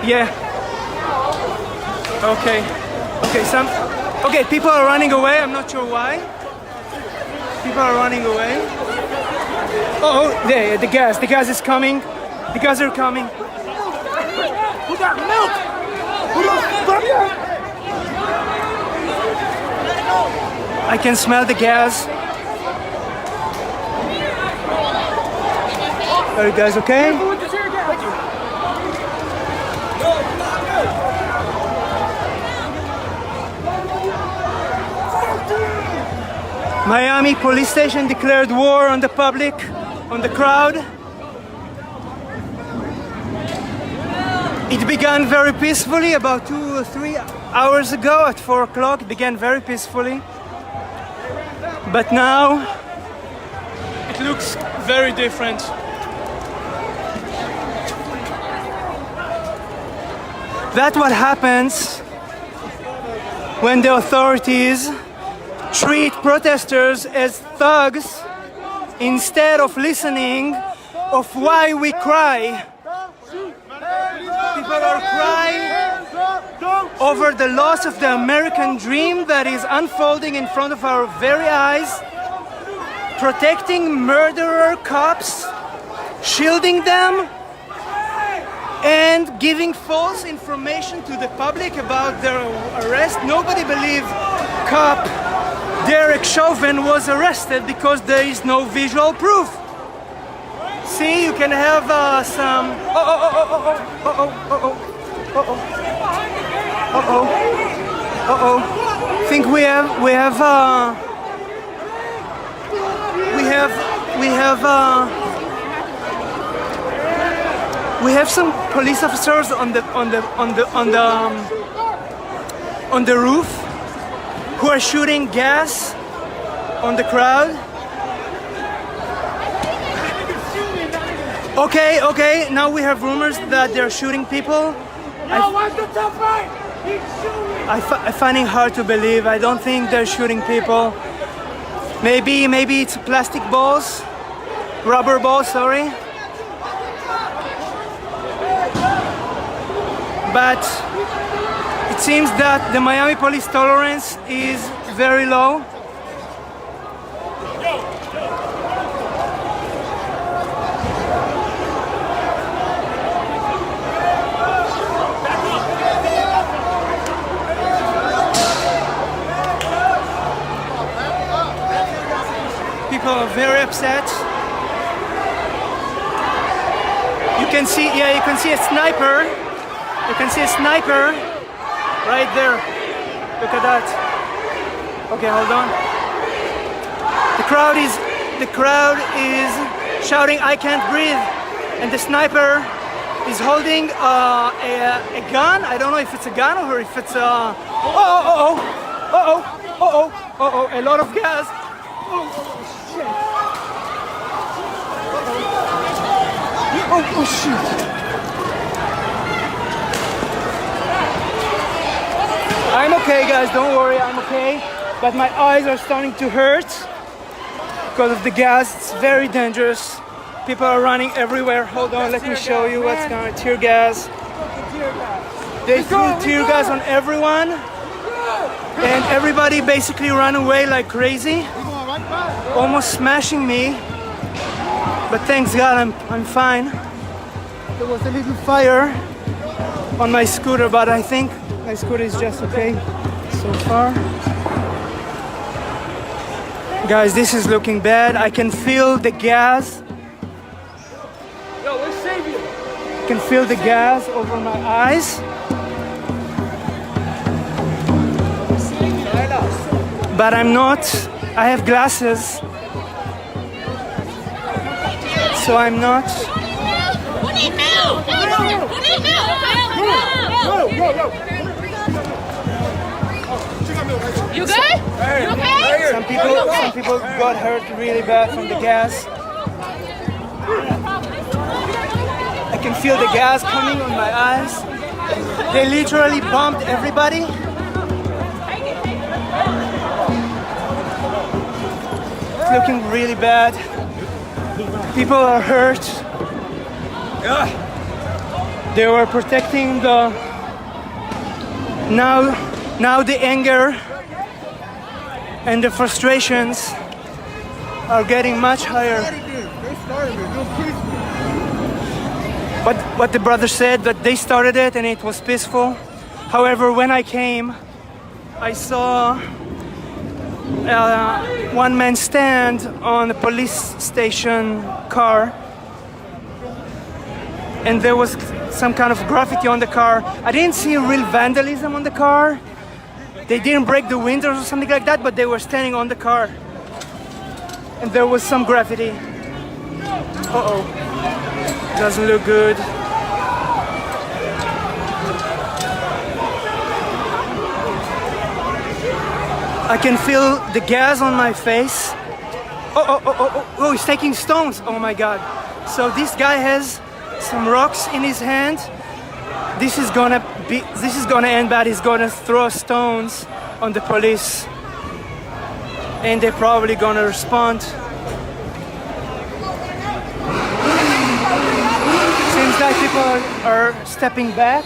Yeah. Okay. Okay, people are running away. I'm not sure why. People are running away. Oh, the gas. The gas is coming. The gas are coming. Who got milk? I can smell the gas. Are you guys okay? Miami police station declared war on the public, on the crowd. It began very peacefully about 2 or 3 hours ago at 4 o'clock. It began very peacefully. But now it looks very different. That's what happens when the authorities treat protesters as thugs instead of listening of why we cry. People are crying over the loss of the American dream that is unfolding in front of our very eyes, protecting murderer cops, shielding them, and giving false information to the public about their arrest. Nobody believes cop Derek Chauvin was arrested because there is no visual proof. See, you can have some. Think we have some police officers on the roof who are shooting gas on the crowd. Okay, now we have rumors that they're shooting people. I find it hard to believe. I don't think they're shooting people. Maybe it's plastic balls, rubber balls, sorry. But it seems that the Miami police tolerance is very low. People are very upset. You can see a sniper. You can see a sniper right there. Look at that. Okay, hold on. The crowd is shouting, "I can't breathe," and the sniper is holding a gun. I don't know if it's a gun or if it's a. A lot of gas. Shit. Shoot. I'm okay, guys, don't worry, I'm okay. But my eyes are starting to hurt because of the gas. It's very dangerous. People are running everywhere. Hold on, let me show you what's going on. Tear gas. They threw tear gas on everyone. And everybody basically ran away like crazy. Almost smashing me. But thanks God, I'm fine. There was a little fire on my scooter, but I think my scooter is just okay so far. Guys, this is looking bad. I can feel the gas. Yo, let's save you. I can feel the gas over my eyes. But I'm not. I have glasses. So I'm not. What do you know? What do you know? You good? You okay? Some people got hurt really bad from the gas. I can feel the gas coming on my eyes. They literally bumped everybody. It's looking really bad. People are hurt. They were protecting the now the anger and the frustrations are getting much higher. What the brother said, that they started it and it was peaceful. However, when I came, I saw one man stand on a police station car, and there was some kind of graffiti on the car. I didn't see real vandalism on the car. They didn't break the windows or something like that, but they were standing on the car. And there was some graffiti. Uh-oh. Doesn't look good. I can feel the gas on my face. Oh, he's taking stones. Oh my God. So this guy has some rocks in his hand. This is gonna end bad. He's gonna throw stones on the police, and they're probably gonna respond. Seems like people are stepping back.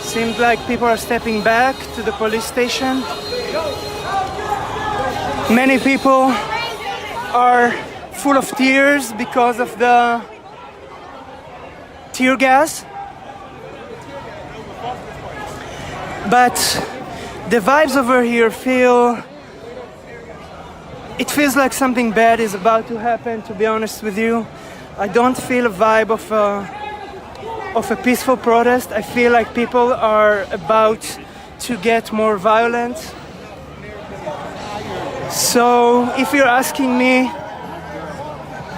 Seems like people are stepping back to the police station. Many people are full of tears because of the tear gas. But the vibes over here it feels like something bad is about to happen, to be honest with you. I don't feel a vibe of a peaceful protest. I feel like people are about to get more violent. So if you're asking me,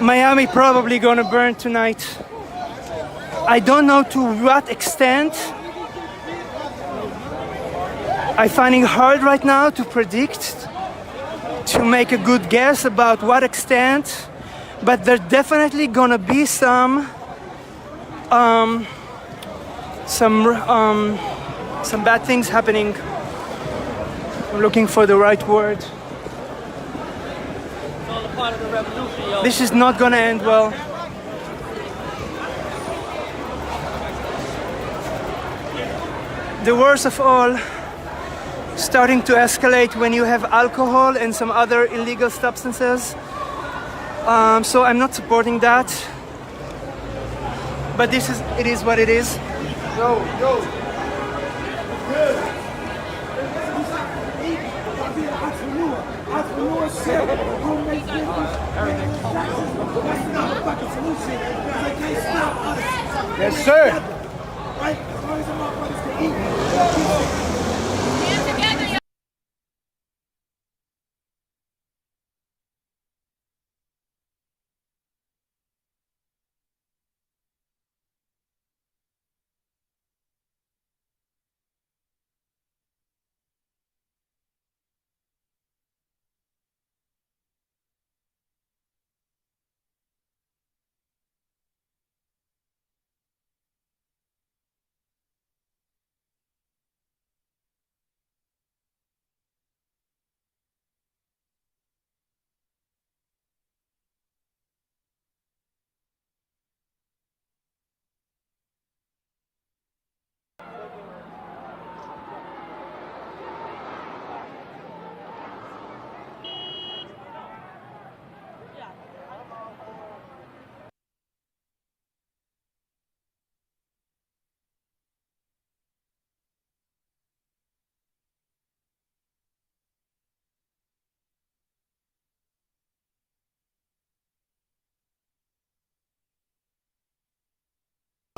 Miami probably gonna burn tonight. I don't know to what extent. I find it hard right now to predict, to make a good guess about what extent, but there's definitely gonna be some bad things happening. I'm looking for the right word. This is not gonna end well. The worst of all, starting to escalate when you have alcohol and some other illegal substances. So I'm not supporting that. But it is what it is. Go. Yes, sir.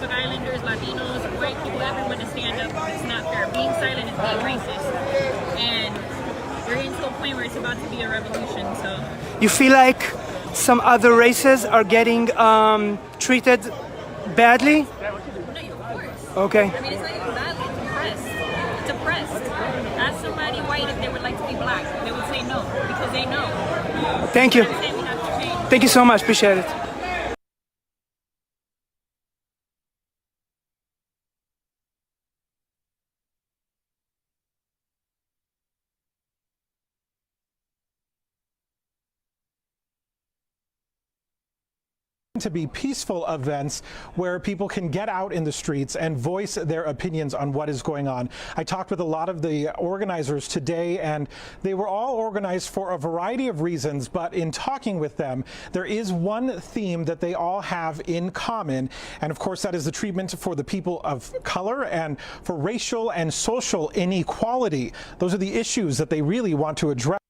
Islanders, Latinos, white people, everyone to stand up. It's not fair. Being silent is being racist. And we're getting to a point where it's about to be a revolution, so. You feel like some other races are getting treated badly? No, of course. Okay. I mean, it's not even badly, it's oppressed. It's oppressed. Ask somebody white if they would like to be black. They would say no, because they know. Thank you. Thank you so much. Appreciate it. to be peaceful events where people can get out in the streets and voice their opinions on what is going on. I talked with a lot of the organizers today, and they were all organized for a variety of reasons, but in talking with them, there is one theme that they all have in common, and of course that is the treatment for the people of color and for racial and social inequality. Those are the issues that they really want to address.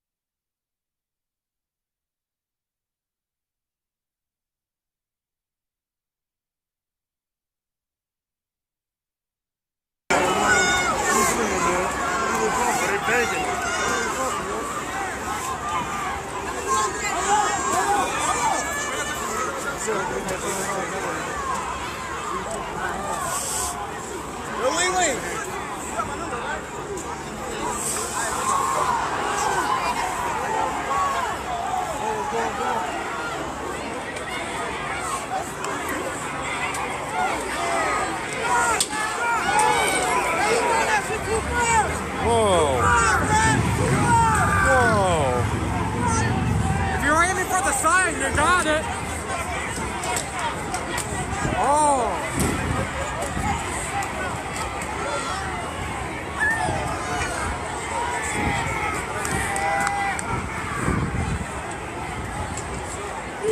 Whoa. Whoa. If you're aiming for the sign, you got it. Oh. We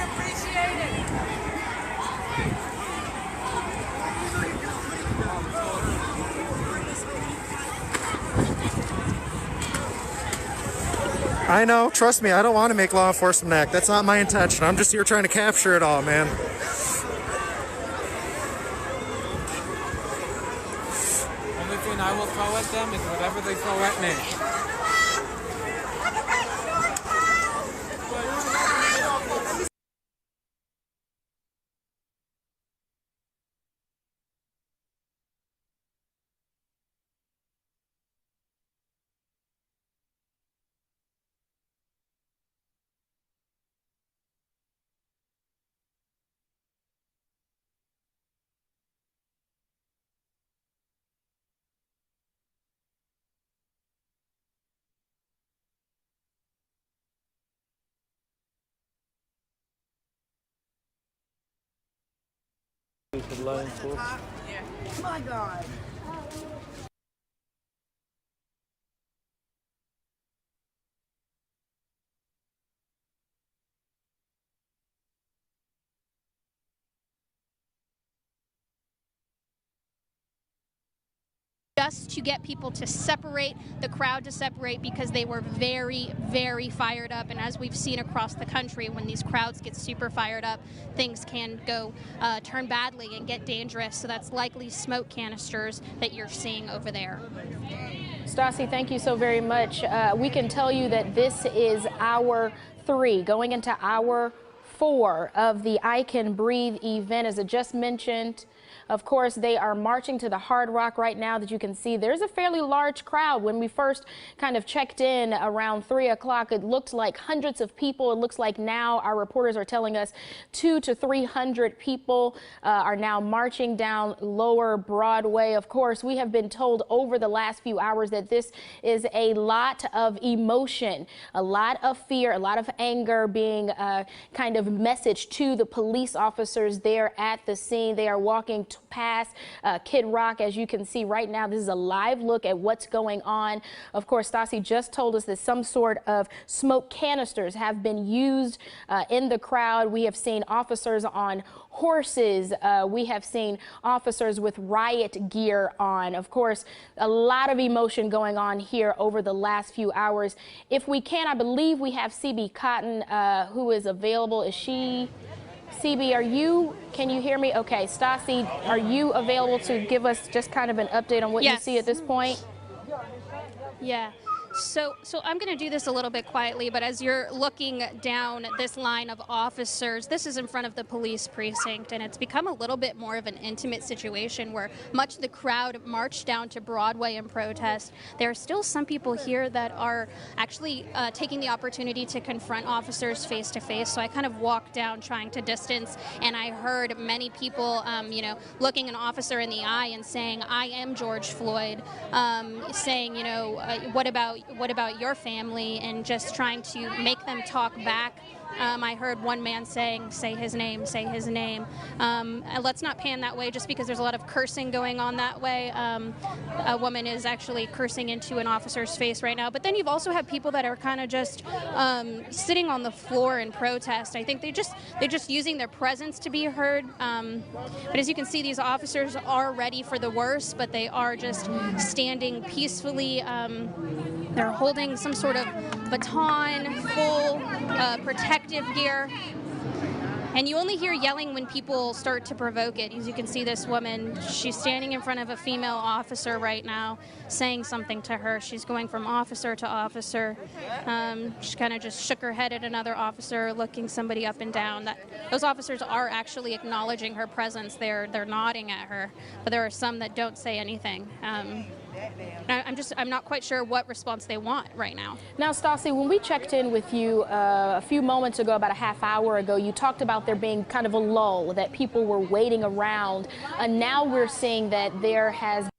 appreciate it. I know, trust me, I don't want to make law enforcement act. That's not my intention. I'm just here trying to capture it all, man. Only thing I will throw at them is whatever they throw at me. My God. Just to get people to separate, the crowd to separate, because they were very, very fired up. And as we've seen across the country, when these crowds get super fired up, things can go turn badly and get dangerous. So that's likely smoke canisters that you're seeing over there. Stassi, thank you so very much. We can tell you that this is hour 3, going into hour 4 of the I Can Breathe event. As I just mentioned, of course, they are marching to the Hard Rock right now. That you can see there's a fairly large crowd. When we first kind of checked in around 3 o'clock, it looked like hundreds of people. It looks like now our reporters are telling us 200 to 300 people are now marching down Lower Broadway. Of course, we have been told over the last few hours that this is a lot of emotion, a lot of fear, a lot of anger being kind of messaged to the police officers there at the scene. They are walking past Kid Rock. As you can see right now, this is a live look at what's going on. Of course, Stassi just told us that some sort of smoke canisters have been used in the crowd. We have seen officers on horses. We have seen officers with riot gear on. Of course, a lot of emotion going on here over the last few hours. If we can, I believe we have CB Cotton who is available. Is she? CB, can you hear me? Okay, Stassi, are you available to give us just kind of an update on what you see at this point? Yeah. So I'm going to do this a little bit quietly, but as you're looking down this line of officers, this is in front of the police precinct, and it's become a little bit more of an intimate situation where much of the crowd marched down to Broadway in protest. There are still some people here that are actually taking the opportunity to confront officers face to face. So I kind of walked down trying to distance, and I heard many people, looking an officer in the eye and saying, "I am George Floyd," saying, what about your family, and just trying to make them talk back I heard one man saying, "Say his name, say his name." Let's not pan that way just because there's a lot of cursing going on that way. A woman is actually cursing into an officer's face right now. But then you've also had people that are kind of just sitting on the floor in protest. I think they're just using their presence to be heard. But as you can see, these officers are ready for the worst, but they are just standing peacefully. They're holding some sort of baton, full protective gear. And you only hear yelling when people start to provoke it. As you can see, this woman, she's standing in front of a female officer right now, saying something to her. She's going from officer to officer. She kind of just shook her head at another officer, looking somebody up and down. Those officers are actually acknowledging her presence. They're nodding at her, but there are some that don't say anything. I'm not quite sure what response they want right now. Now, Stassi, when we checked in with you a few moments ago, about a half hour ago, you talked about there being kind of a lull, that people were waiting around. And now we're seeing that there has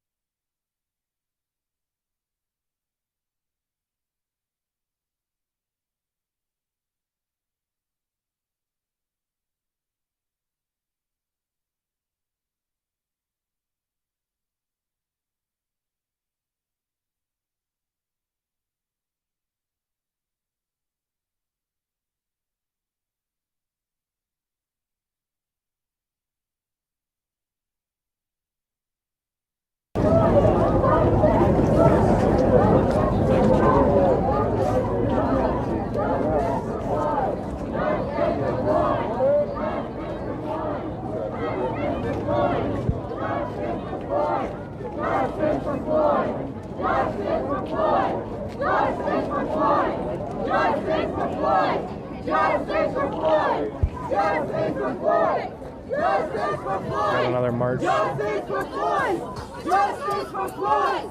Got another march. Justice for Floyd! Justice for Floyd!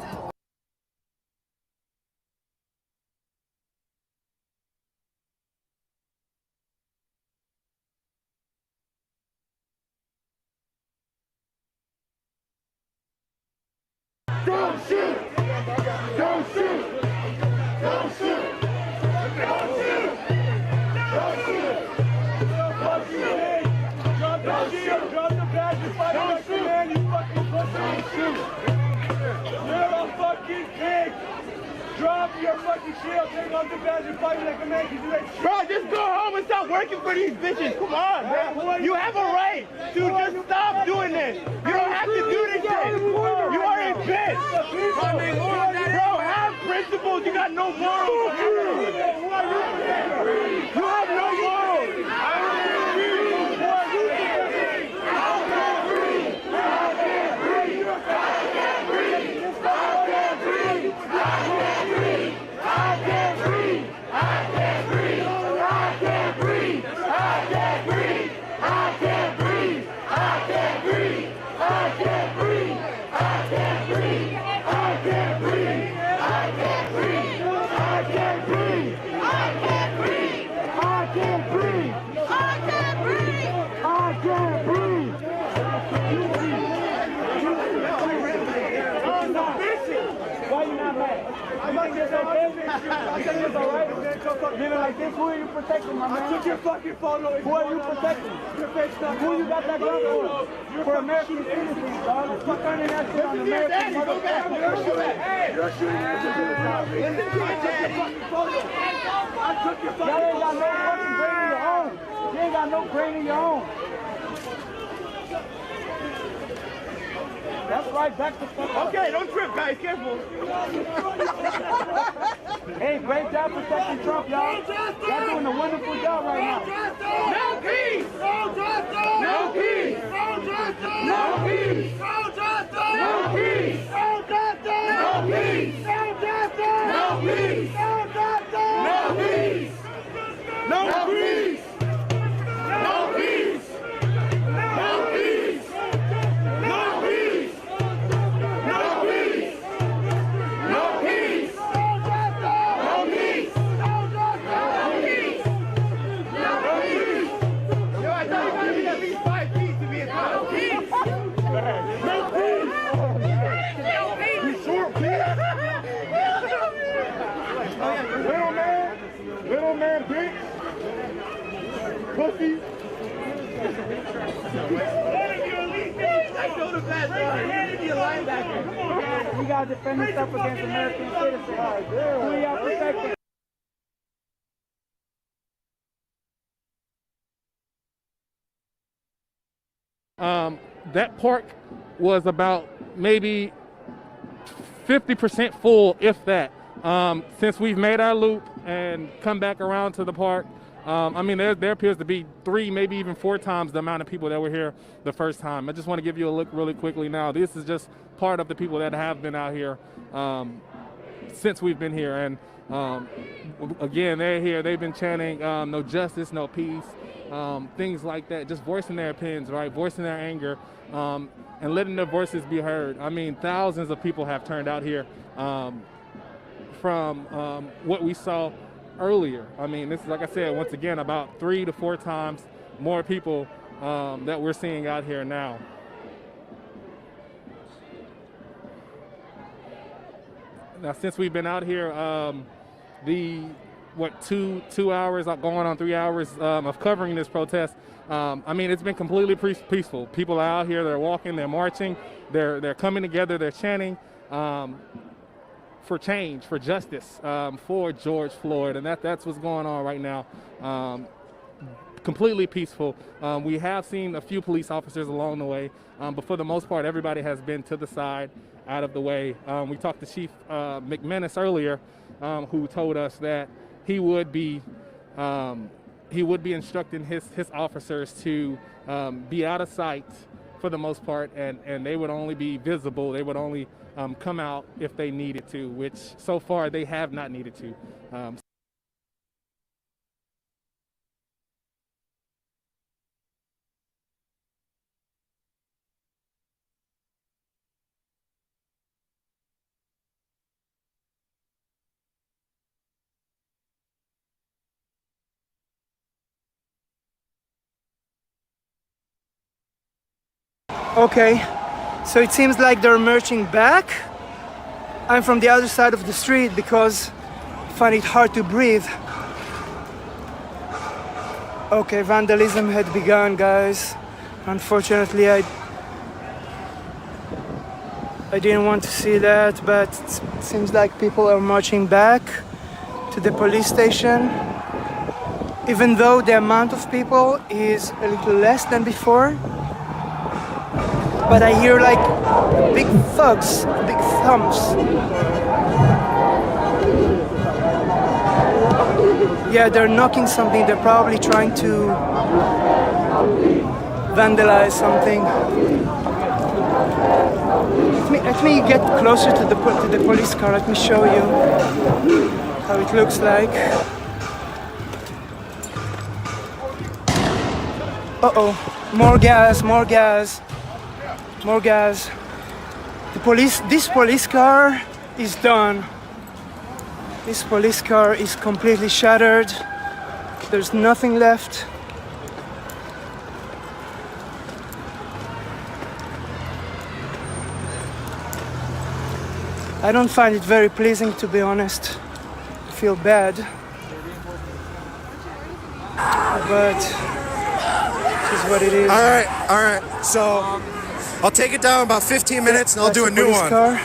Don't shoot! Don't shoot! Don't shoot! Don't shoot! Don't shoot! Fuck you, man! Drop the shield! Drop the badge! You fighting like a man! You fucking pussy! Shoot! You're a fucking pig! Drop your fucking shield! Take off the badge! You're fighting like a man! You ain't shit! Bro, just go home and stop working for these bitches! Come on, man! You have a right to just stop doing this! You don't have to do this shit! You are a bitch! Bro, have principles! You got no morals! You have no morals! I said it's all right. Living like this, who are you protecting, my man? I took your fucking photo. Who are you protecting? Who you got that gun for? For American citizens, dog. Fuck on that shit on American motherfuckers. You're shooting. You're shooting. Listen to me, Daddy. I took your fucking photo. Y'all ain't got no fucking brain of your own. You ain't got no brain of your own. That's right, back the fuck up. Okay, don't trip, guys. Careful. Hey, great job protecting Trump, y'all. Y'all doing a wonderful job right now. No peace! No justice! No peace! No justice! No peace! No justice! No peace! No justice! No peace! No justice! No peace! No justice! No peace! No peace! No peace! No peace! No peace! pussy. We got to defend ourselves against American citizens. We are protected. That park was about maybe 50% full, if that. Since we've made our loop and come back around to the park, I mean, there appears to be 3, maybe even 4 times the amount of people that were here the first time. I just want to give you a look really quickly now. This is just part of the people that have been out here since we've been here. And again, they're here. They've been chanting no justice, no peace, things like that, just voicing their opinions, right? Voicing their anger and letting their voices be heard. I mean, thousands of people have turned out here from what we saw earlier. I mean, this is, like I said, once again, about 3 to 4 times more people that we're seeing out here now. Now, since we've been out here, two hours, going on 3 hours of covering this protest, I mean, it's been completely peaceful. People are out here, they're walking, they're marching, they're coming together, they're chanting for change, for justice, for George Floyd, and that's what's going on right now. Completely peaceful. We have seen a few police officers along the way, but for the most part, everybody has been to the side, out of the way. We talked to Chief McManus earlier, who told us that he would be instructing his officers to be out of sight for the most part, and they would only be visible. They would only come out if they needed to, which so far they have not needed to. Okay, so it seems like they're marching back. I'm from the other side of the street because I find it hard to breathe. Okay, vandalism had begun, guys. Unfortunately, I didn't want to see that, but it seems like people are marching back to the police station. Even though the amount of people is a little less than before. But I hear like big thugs, big thumps. Yeah, they're knocking something. They're probably trying to vandalize something. Let me get closer to the police car. Let me show you how it looks like. Uh-oh, more gas, more gas. More gas. This police car is done. This police car is completely shattered. There's nothing left. I don't find it very pleasing, to be honest. I feel bad. But this is what it is. All right. So I'll take it down in about 15 minutes and I'll do a new one. Car.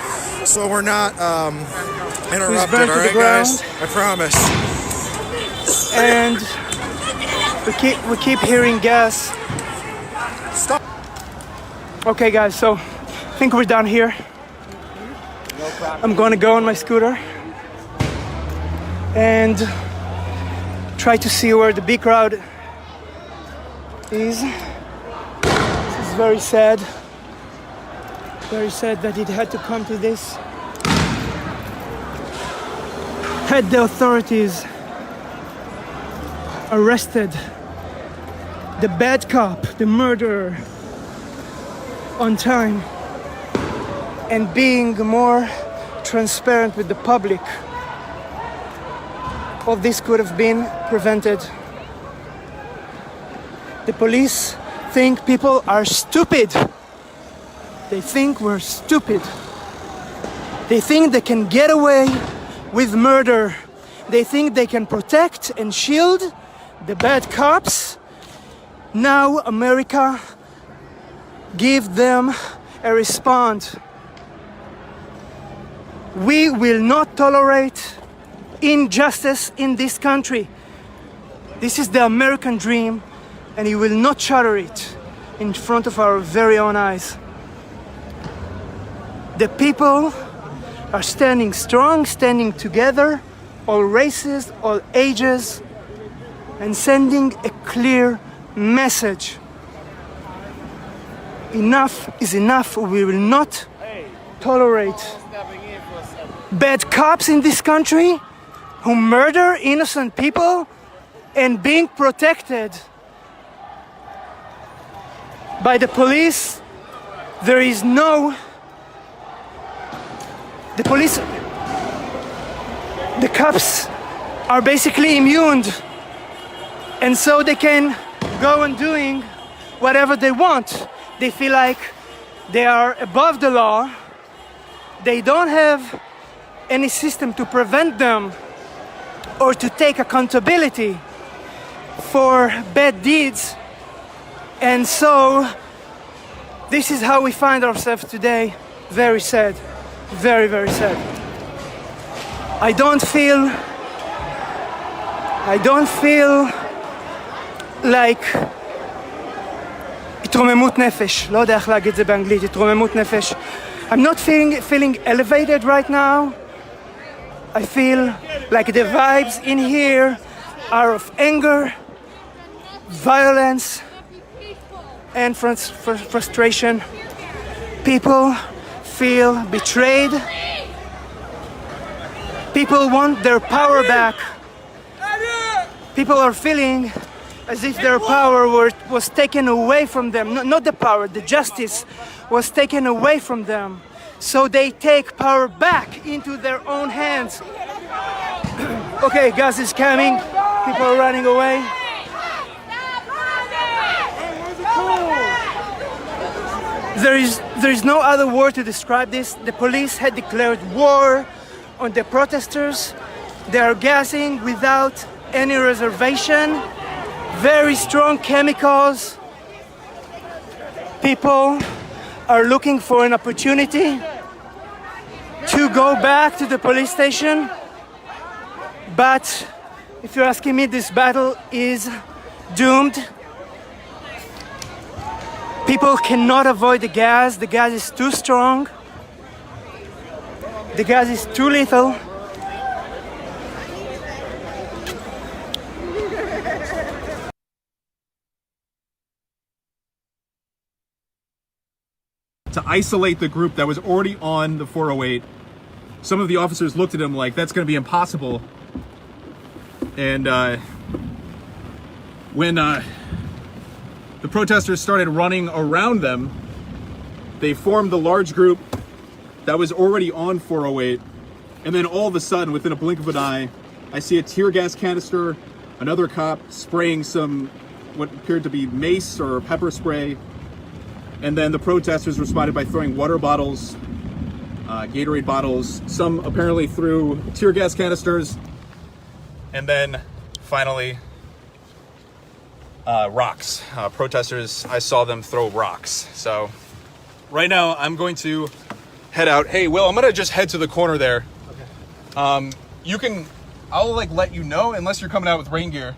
So we're not interrupted, all right, guys? I promise. And we keep hearing gas. Stop. Okay, guys, so I think we're done here. I'm gonna go on my scooter and try to see where the big crowd is. This is very sad. Very sad that it had to come to this. Had the authorities arrested the bad cop, the murderer, on time, and being more transparent with the public, all this could have been prevented. The police think people are stupid. They think we're stupid. They think they can get away with murder. They think they can protect and shield the bad cops Now America give them a response. We will not tolerate injustice in this country. This is the American dream, and you will not shatter it in front of our very own eyes. The people are standing strong, standing together, all races, all ages, and sending a clear message. Enough is enough. We will not tolerate bad cops in this country who murder innocent people and being protected by the police. There is no... The police... The cops are basically immune, and so they can go on doing whatever they want. They feel like they are above the law. They don't have any system to prevent them or to take accountability for bad deeds. And so this is how we find ourselves today. Very sad. Very, very sad. I don't feel like התרוממות נפש. לא יודע איך להגיד את זה באנגלית, התרוממות נפש. I'm not feeling elevated right now. I feel like the vibes in here are of anger, violence, and frustration. People feel betrayed. People want their power back. People are feeling as if their power was taken away from them. Not the power, the justice was taken away from them. So they take power back into their own hands. Okay, gas is coming. People are running away. There is no other word to describe this. The police had declared war on the protesters. They are gassing without any reservation. Very strong chemicals. People are looking for an opportunity to go back to the police station. But if you're asking me, this battle is doomed. People cannot avoid the gas. The gas is too strong. The gas is too lethal. To isolate the group that was already on the 408. Some of the officers looked at him like, that's going to be impossible. And when the protesters started running around them, they formed the large group that was already on 408. And then all of a sudden, within a blink of an eye, I see a tear gas canister, another cop spraying some what appeared to be mace or pepper spray. And then the protesters responded by throwing water bottles, Gatorade bottles. Some apparently threw tear gas canisters. And then finally, rocks. Protesters, I saw them throw rocks. So right now I'm going to head out. Hey, Will, I'm going to just head to the corner there. Okay. I'll like let you know unless you're coming out with rain gear.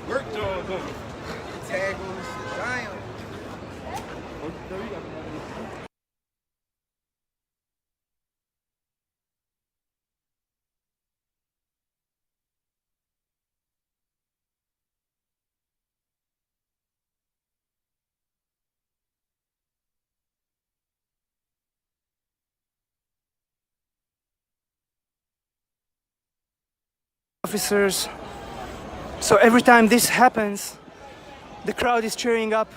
Work dog. Tag on officers. So every time this happens, the crowd is cheering up.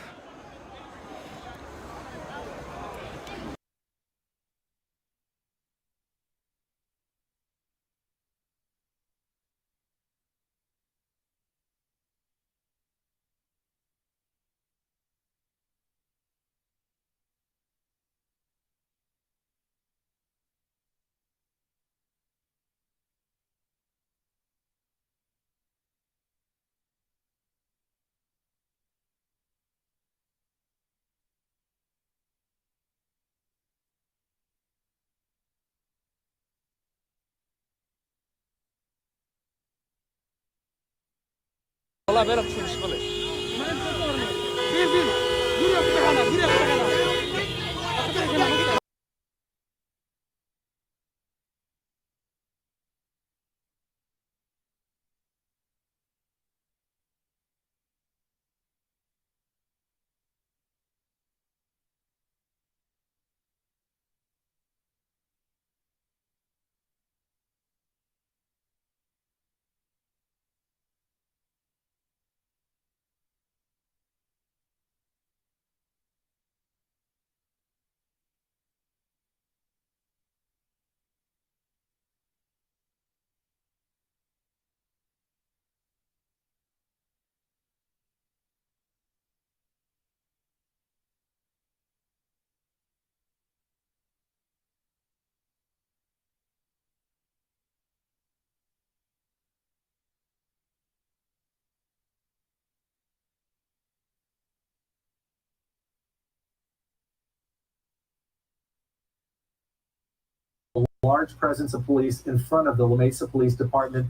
Large presence of police in front of the La Mesa Police Department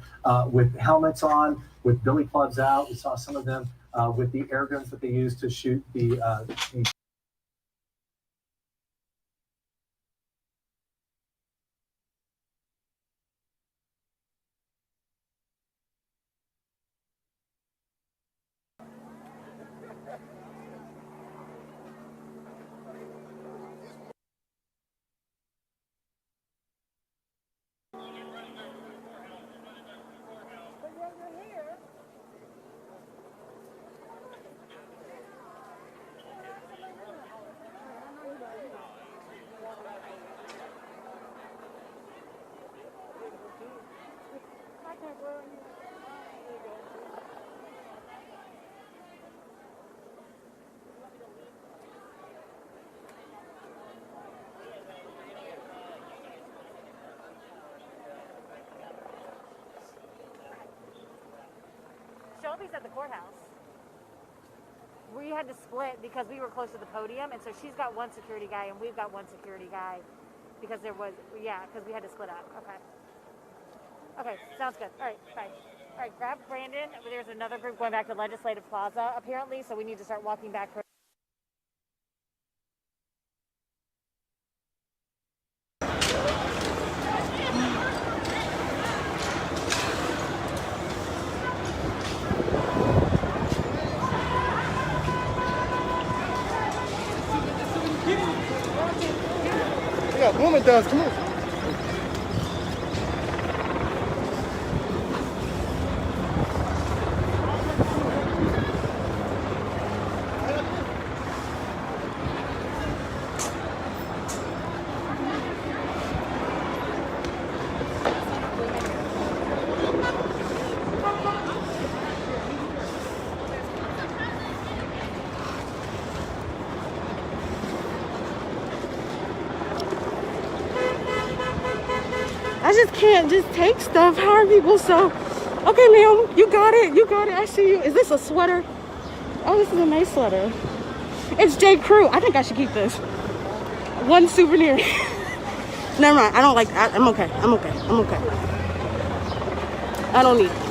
with helmets on, with billy clubs out. We saw some of them with the air guns that they use to shoot the Shelby's at the courthouse. We had to split because we were close to the podium, and so she's got one security guy and we've got one security guy because there was, because we had to split up. Okay, sounds good. All right, bye. All right, grab Brandon. There's another group going back to Legislative Plaza, apparently, so we need to start walking back. Yeah, woman does. Come on. I just can't just take stuff. How are people so? Okay, ma'am, you got it. You got it. I see you. Is this a sweater? Oh, this is a nice sweater. It's J. Crew. I think I should keep this. One souvenir. Never mind. I don't like that. I'm okay. I'm okay. I'm okay. I don't need it.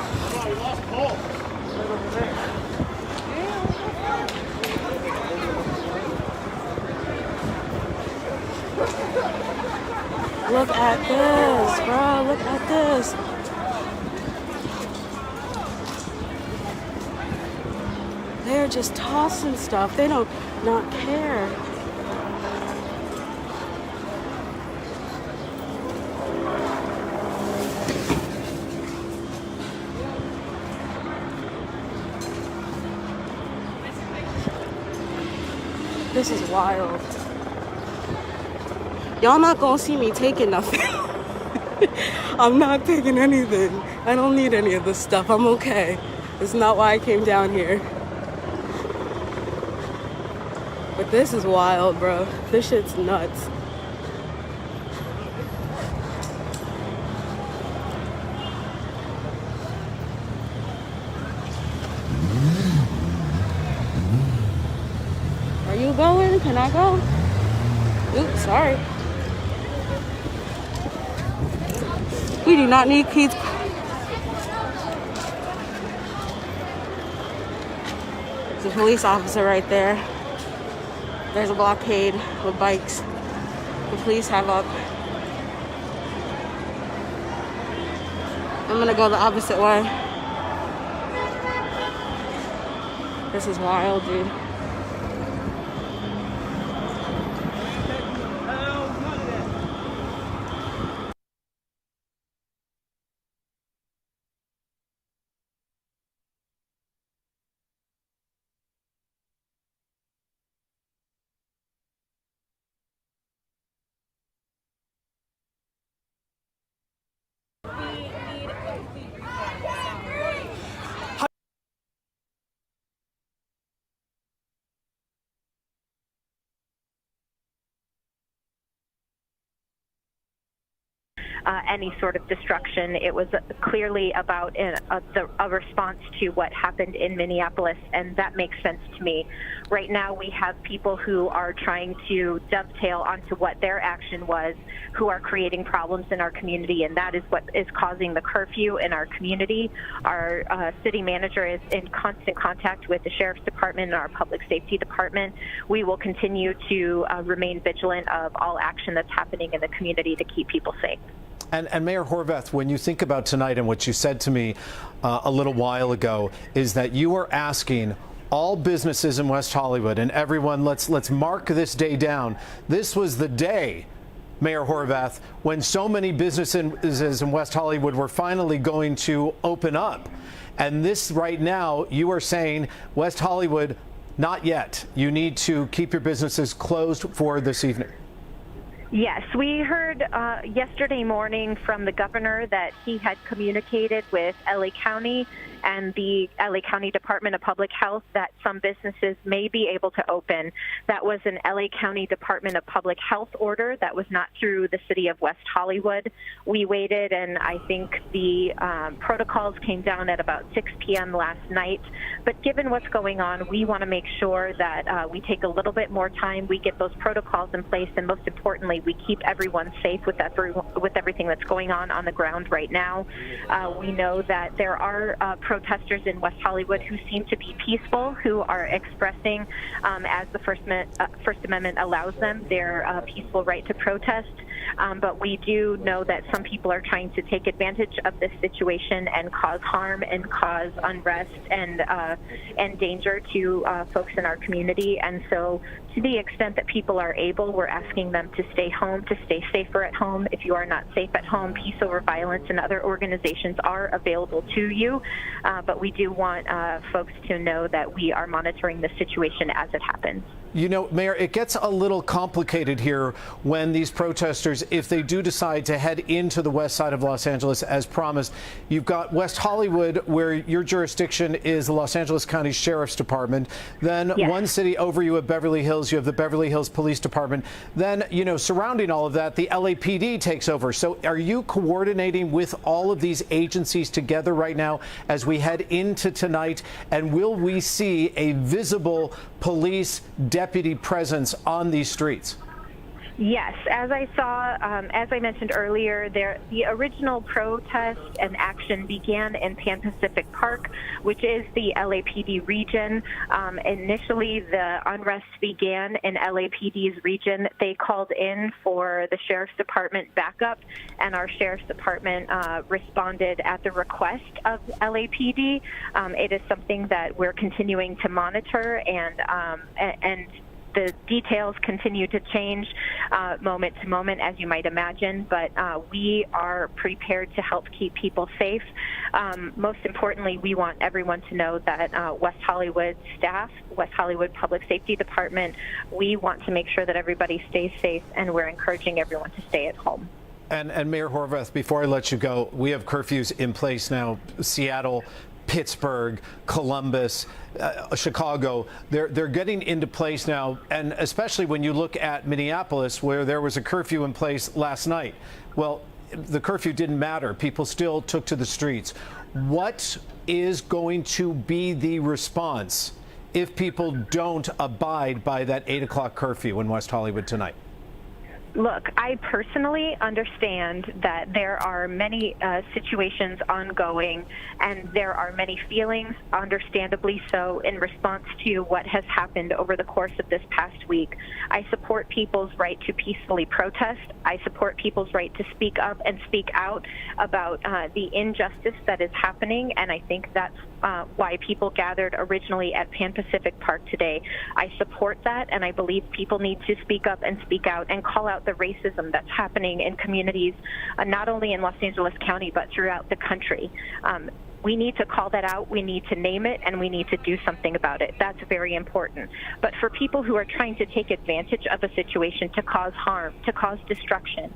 Look at this, bro. Look at this. They're just tossing stuff. They don't not care. This is wild. Y'all not gonna see me taking nothing. I'm not taking anything. I don't need any of this stuff. I'm okay. It's not why I came down here. But this is wild, bro. This shit's nuts. Are you going? Can I go? Oops, sorry. We do not need kids. There's a police officer right there. There's a blockade with bikes. The police have up. I'm gonna go the opposite way. This is wild, dude. Any sort of destruction. It was clearly about a response to what happened in Minneapolis, and that makes sense to me. Right now we have people who are trying to dovetail onto what their action was, who are creating problems in our community, and that is what is causing the curfew in our community. Our city manager is in constant contact with the Sheriff's Department and our Public Safety Department. We will continue to remain vigilant of all action that's happening in the community to keep people safe. And Mayor Horvath, when you think about tonight and what you said to me a little while ago, is that you are asking all businesses in West Hollywood and everyone, let's mark this day down. This was the day, Mayor Horvath, when so many businesses in West Hollywood were finally going to open up. And this right now, you are saying, West Hollywood, not yet. You need to keep your businesses closed for this evening. Yes, we heard yesterday morning from the governor that he had communicated with LA County and the LA County Department of Public Health that some businesses may be able to open. That was an LA County Department of Public Health order. That was not through the city of West Hollywood. We waited, and I think the protocols came down at about 6 p.m. last night. But given what's going on, we want to make sure that we take a little bit more time, we get those protocols in place, and most importantly, we keep everyone safe with everything that's going on the ground right now. We know that there are protesters in West Hollywood who seem to be peaceful, who are expressing, as the First Amendment allows them, their peaceful right to protest. But we do know that some people are trying to take advantage of this situation and cause harm and cause unrest and danger to folks in our community. And so to the extent that people are able, we're asking them to stay home, to stay safer at home. If you are not safe at home, Peace Over Violence and other organizations are available to you. But we do want folks to know that we are monitoring the situation as it happens. You know, Mayor, it gets a little complicated here when these protesters, if they do decide to head into the west side of Los Angeles as promised. You've got West Hollywood, where your jurisdiction is the Los Angeles County Sheriff's Department. Then one city over you at Beverly Hills, you have the Beverly Hills Police Department. Then, you know, surrounding all of that, the LAPD takes over. So are you coordinating with all of these agencies together right now as we head into tonight? And will we see a visible police deputy presence on these streets? Yes, as I mentioned earlier, the original protest and action began in Pan Pacific Park, which is the LAPD region. Initially, the unrest began in LAPD's region. They called in for the Sheriff's Department backup, and our Sheriff's Department responded at the request of LAPD. It is something that we're continuing to monitor and the details continue to change moment to moment, as you might imagine, but we are prepared to help keep people safe. Most importantly, we want everyone to know that West Hollywood staff, West Hollywood Public Safety Department, we want to make sure that everybody stays safe, and we're encouraging everyone to stay at home. And Mayor Horvath, before I let you go, we have curfews in place now. Seattle, Pittsburgh, Columbus, Chicago, they're getting into place now, and especially when you look at Minneapolis, where there was a curfew in place last night. Well, the curfew didn't matter. People still took to the streets. What is going to be the response if people don't abide by that 8 o'clock curfew in West Hollywood tonight? Look, I personally understand that there are many situations ongoing, and there are many feelings, understandably so, in response to what has happened over the course of this past week. I support people's right to peacefully protest. I support people's right to speak up and speak out about the injustice that is happening, and I think that's why people gathered originally at Pan Pacific Park today. I support that, and I believe people need to speak up and speak out and call out the racism that's happening in communities, not only in Los Angeles County, but throughout the country. We need to call that out, we need to name it, and we need to do something about it. That's very important. But for people who are trying to take advantage of a situation to cause harm, to cause destruction,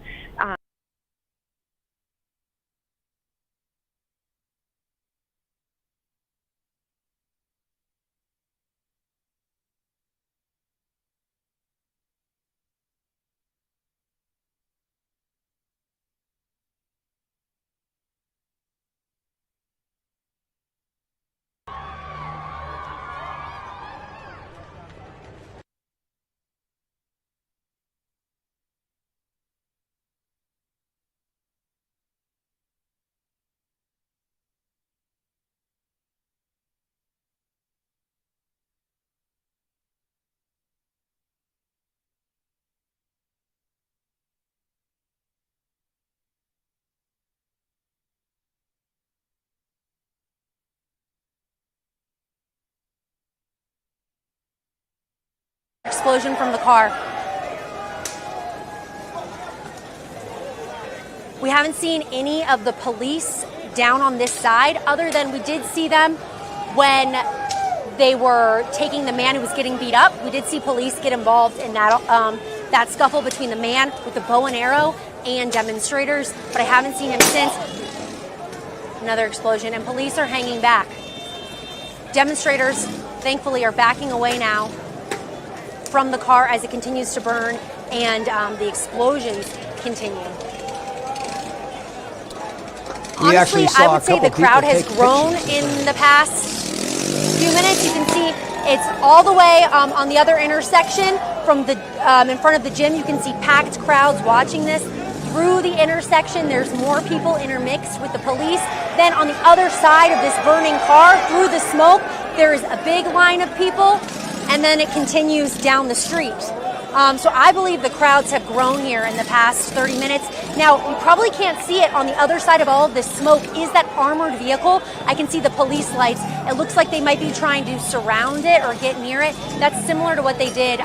explosion from the car. We haven't seen any of the police down on this side, other than we did see them when they were taking the man who was getting beat up. We did see police get involved in that scuffle between the man with the bow and arrow and demonstrators, but I haven't seen him since. Another explosion, and police are hanging back. Demonstrators, thankfully, are backing away now from the car as it continues to burn, and the explosions continue. Honestly, I would say the crowd has grown in the past few minutes. You can see it's all the way on the other intersection from the in front of the gym. You can see packed crowds watching this. Through the intersection, there's more people intermixed with the police. Then on the other side of this burning car, through the smoke, there is a big line of people, and then it continues down the street. So I believe the crowds have grown here in the past 30 minutes. Now, you probably can't see it on the other side of all of this smoke is that armored vehicle. I can see the police lights. It looks like they might be trying to surround it or get near it. That's similar to what they did.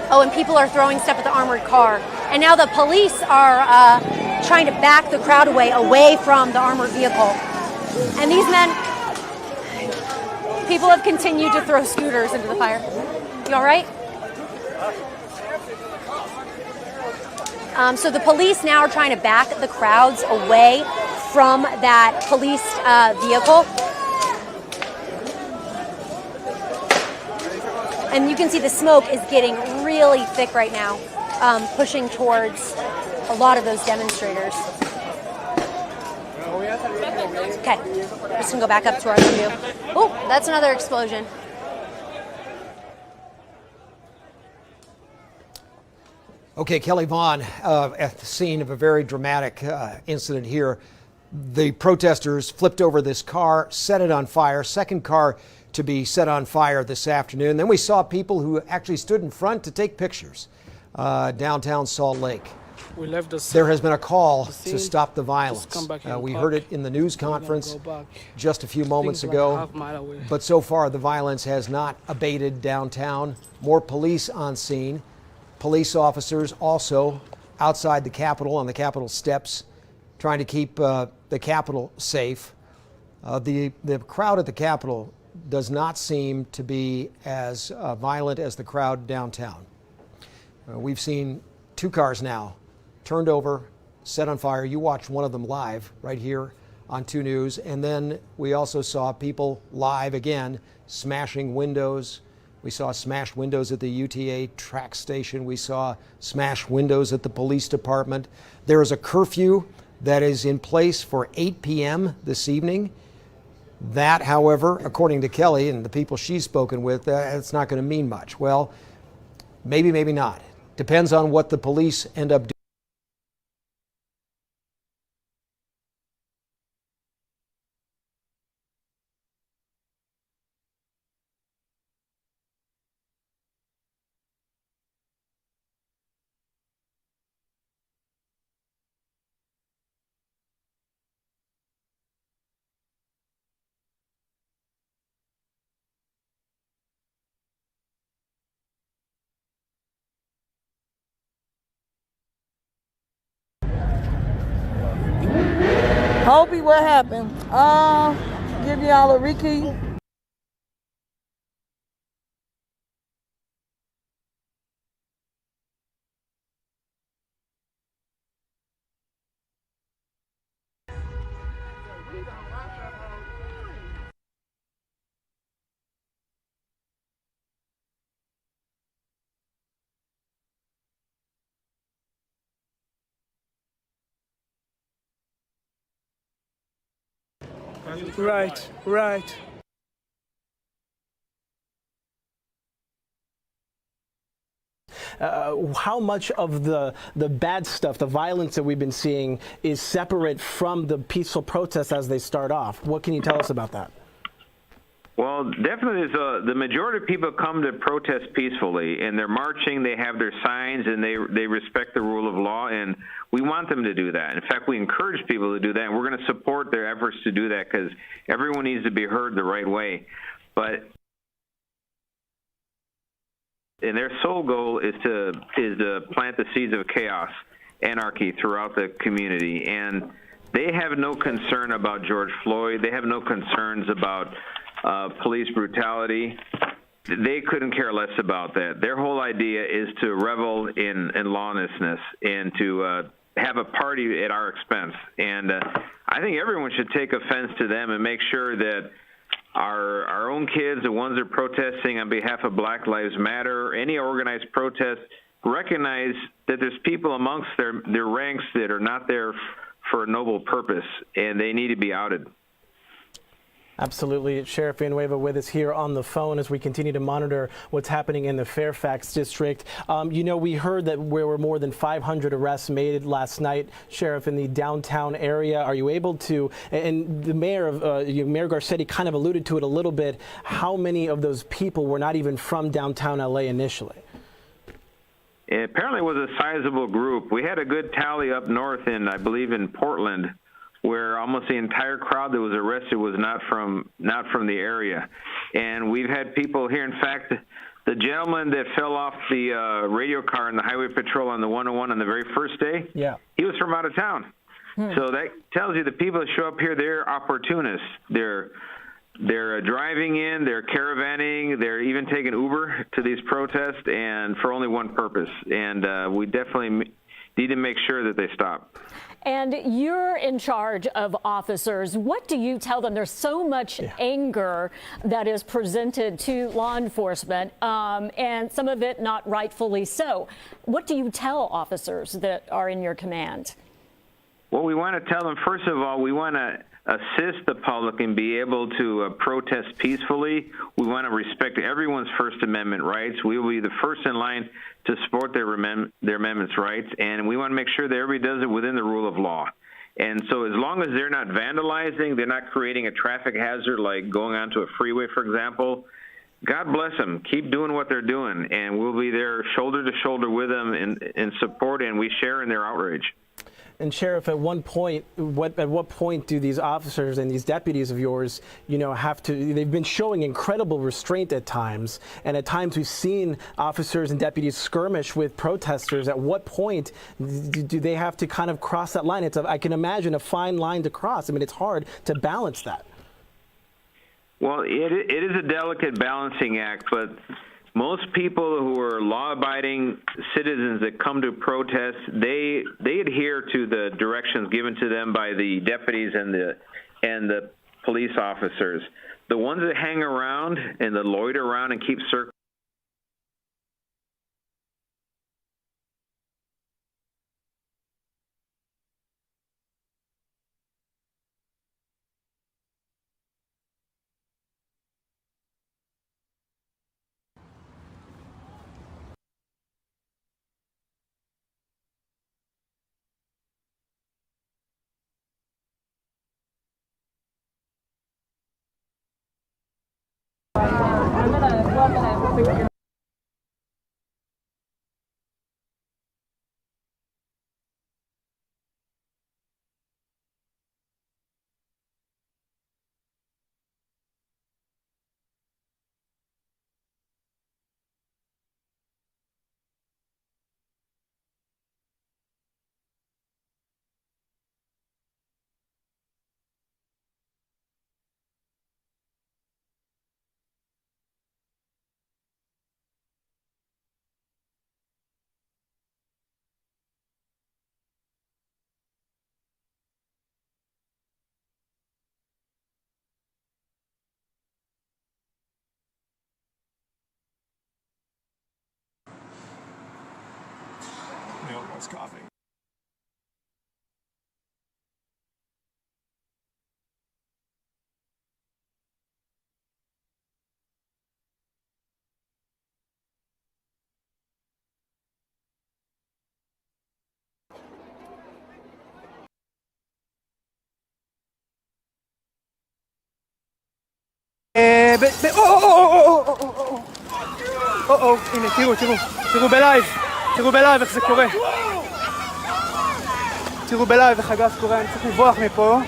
And people are throwing stuff at the armored car. And now the police are trying to back the crowd away from the armored vehicle. And these men, people have continued to throw scooters into the fire. You all right? So the police now are trying to back the crowds away from that police vehicle. And you can see the smoke is getting really thick right now, pushing towards a lot of those demonstrators. Okay, we're just gonna go back up to our view. Oh, that's another explosion. Okay, Kelly Vaughn at the scene of a very dramatic incident here. The protesters flipped over this car, set it on fire. Second car to be set on fire this afternoon. Then we saw people who actually stood in front to take pictures downtown Salt Lake. We left the There has been a call scene, to stop the violence. come back here and We park. heard it in the news conference go back. just a few moments Things like a ago. half-mile away. But so far, the violence has not abated downtown. More police on scene. Police officers also outside the Capitol, on the Capitol steps, trying to keep the Capitol safe. The crowd at the Capitol does not seem to be as violent as the crowd downtown. We've seen 2 cars now turned over, set on fire. You watched one of them live right here on 2 News. And then we also saw people live again smashing windows. We saw smashed windows at the UTA track station. We saw smashed windows at the police department. There is a curfew that is in place for 8 p.m. this evening. That, however, according to Kelly and the people she's spoken with, it's not going to mean much. Well, maybe, maybe not. Depends on what the police end up doing. Hobie, what happened? Give y'all a recap. Right, right. How much of the bad stuff, the violence that we've been seeing, is separate from the peaceful protests as they start off? What can you tell us about that? Well, definitely, the majority of people come to protest peacefully, and they're marching. They have their signs, and they respect the rule of law, and we want them to do that. In fact, we encourage people to do that, and we're going to support their efforts to do that because everyone needs to be heard the right way. And their sole goal is to plant the seeds of chaos, anarchy throughout the community, and they have no concern about George Floyd. They have no concerns about police brutality. They couldn't care less about that. Their whole idea is to revel in lawlessness and to have a party at our expense. And I think everyone should take offense to them and make sure that our own kids, the ones that are protesting on behalf of Black Lives Matter, any organized protest, recognize that there's people amongst their ranks that are not there for a noble purpose, and they need to be outed. Absolutely. Sheriff Villanueva with us here on the phone as we continue to monitor what's happening in the Fairfax district. We heard that there were more than 500 arrests made last night, Sheriff, in the downtown area. Are you able to, and the mayor, Mayor Garcetti kind of alluded to it a little bit, how many of those people were not even from downtown LA initially? Apparently it was a sizable group. We had a good tally up north in, I believe, in Portland, where almost the entire crowd that was arrested was not from the area. And we've had people here. In fact, the gentleman that fell off the radio car in the highway patrol on the 101 on the very first day, he was from out of town. So that tells you the people that show up here, they're opportunists. They're driving in, they're caravanning, they're even taking Uber to these protests, and for only one purpose. And we definitely need to make sure that they stop. And you're in charge of officers. What do you tell them? There's so much anger that is presented to law enforcement, and some of it not rightfully so. What do you tell officers that are in your command? Well, we want to tell them, first of all, we want to assist the public and be able to protest peacefully. We want to respect everyone's First Amendment rights. We will be the first in line to support their amendments rights, and we want to make sure that everybody does it within the rule of law. And so as long as they're not vandalizing, they're not creating a traffic hazard like going onto a freeway, for example, God bless them. Keep doing what they're doing, and we'll be there shoulder to shoulder with them in support, and we share in their outrage. And Sheriff, at what point do these officers and these deputies of yours, have to? They've been showing incredible restraint at times, and at times we've seen officers and deputies skirmish with protesters. At what point do they have to kind of cross that line? I can imagine a fine line to cross. I mean, it's hard to balance that. Well, it is a delicate balancing act, but most people who are law-abiding citizens that come to protest, they adhere to the directions given to them by the deputies and the police officers. The ones that hang around and that loiter around and keep circling. Coughing. הנה, תראו בלייב איך זה קורה. תראו בלייב איך הגז קורה, אני צריך לברוח מפה.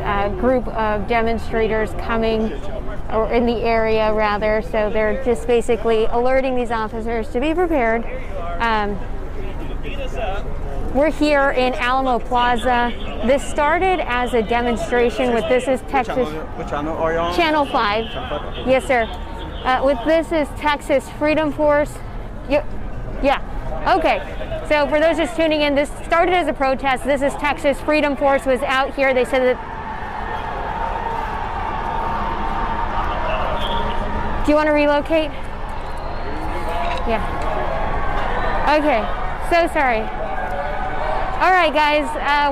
A group of demonstrators coming, or in the area rather, so they're just basically alerting these officers to be prepared. We're here in Alamo Plaza. This started as a demonstration with This Is Texas. Which channel are you on? Channel 5. Yes, sir. With This Is Texas Freedom Force. Yeah. Okay. So for those just tuning in, this started as a protest. This Is Texas Freedom Force was out here. They said that. Do you want to relocate? Yeah. Okay. So sorry. All right, guys.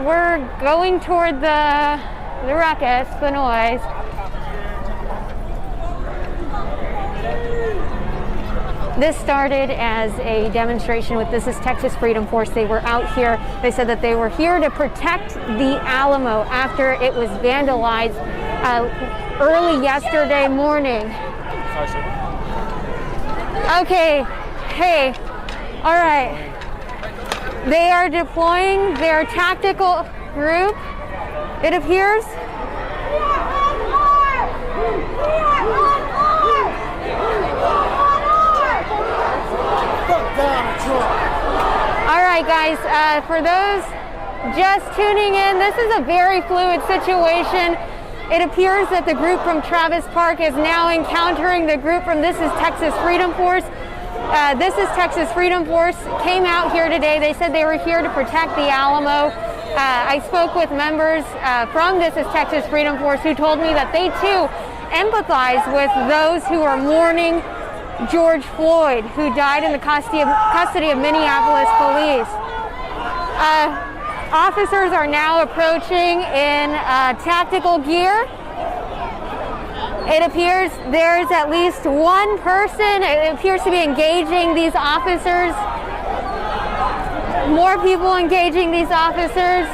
We're going toward the ruckus, the noise. This started as a demonstration with This Is Texas Freedom Force. They were out here. They said that they were here to protect the Alamo after it was vandalized early yesterday morning. Okay, hey, all right. They are deploying their tactical group, it appears. All right, guys, for those just tuning in, this is a very fluid situation. It appears that the group from Travis Park is now encountering the group from This Is Texas Freedom Force. This is Texas Freedom Force came out here today. They said they were here to protect the Alamo. I spoke with members from This is Texas Freedom Force who told me that they too empathize with those who are mourning George Floyd, who died in the custody of Minneapolis police. Officers are now approaching in tactical gear. It appears there's at least one person. It appears to be engaging these officers. More people engaging these officers.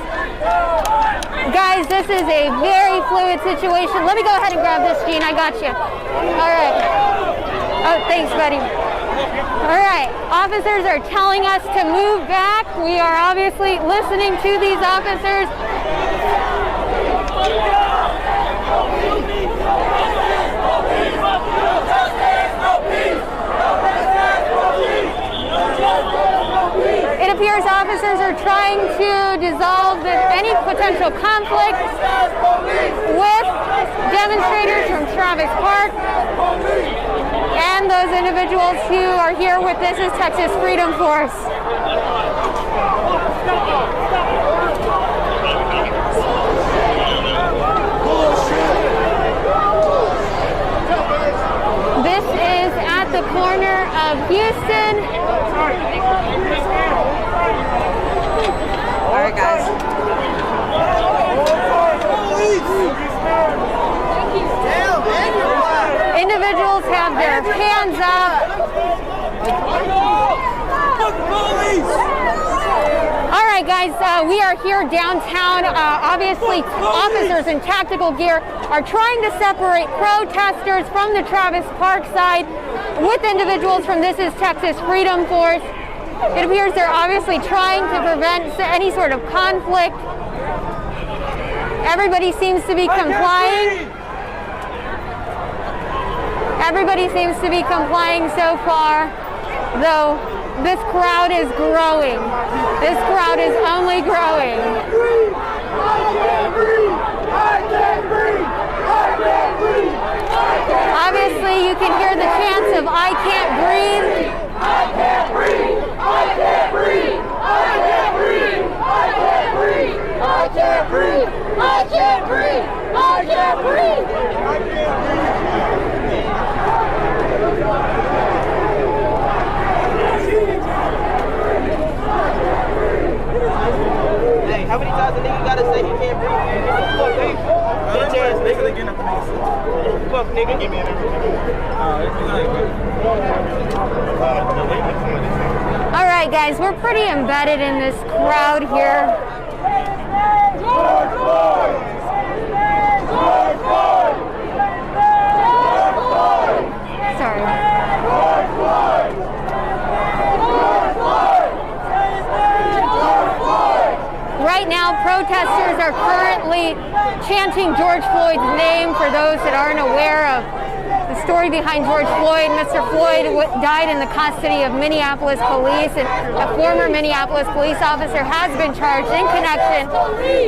Guys, this is a very fluid situation. Let me go ahead and grab this, Gene. I got you. All right. Oh, thanks, buddy. All right. Officers are telling us to move back. We are obviously listening to these officers. It appears officers are trying to dissolve any potential conflict with demonstrators from Travis Park and those individuals who are here with This is Texas Freedom Force. This is at the corner of Houston. All right, guys. Individuals have their hands up. All right, guys, we are here downtown. Obviously, officers in tactical gear are trying to separate protesters from the Travis Park side with individuals from This is Texas Freedom Force. It appears they're obviously trying to prevent any sort of conflict. Everybody seems to be complying. Everybody seems to be complying so far, though this crowd is growing. This crowd is only growing. Obviously, you can hear the chants of "I can't breathe." I can't breathe. I can't breathe. I can't breathe. I can't breathe. I can't breathe. I can't breathe. I can't breathe. I can't breathe. Hey, how many times a nigga gotta say he can't breathe? Fuck, nigga. Get your nigga again up the next. Fuck, nigga. Give me a All right, guys, we're pretty embedded in this crowd here. George Floyd! George Floyd! George Floyd! Sorry. George Floyd! George Floyd! George Floyd! Right now, protesters are currently chanting George Floyd's name. For those that aren't aware of the story behind George Floyd, Mr. Floyd died in the custody of Minneapolis police, and a former Minneapolis police officer has been charged in connection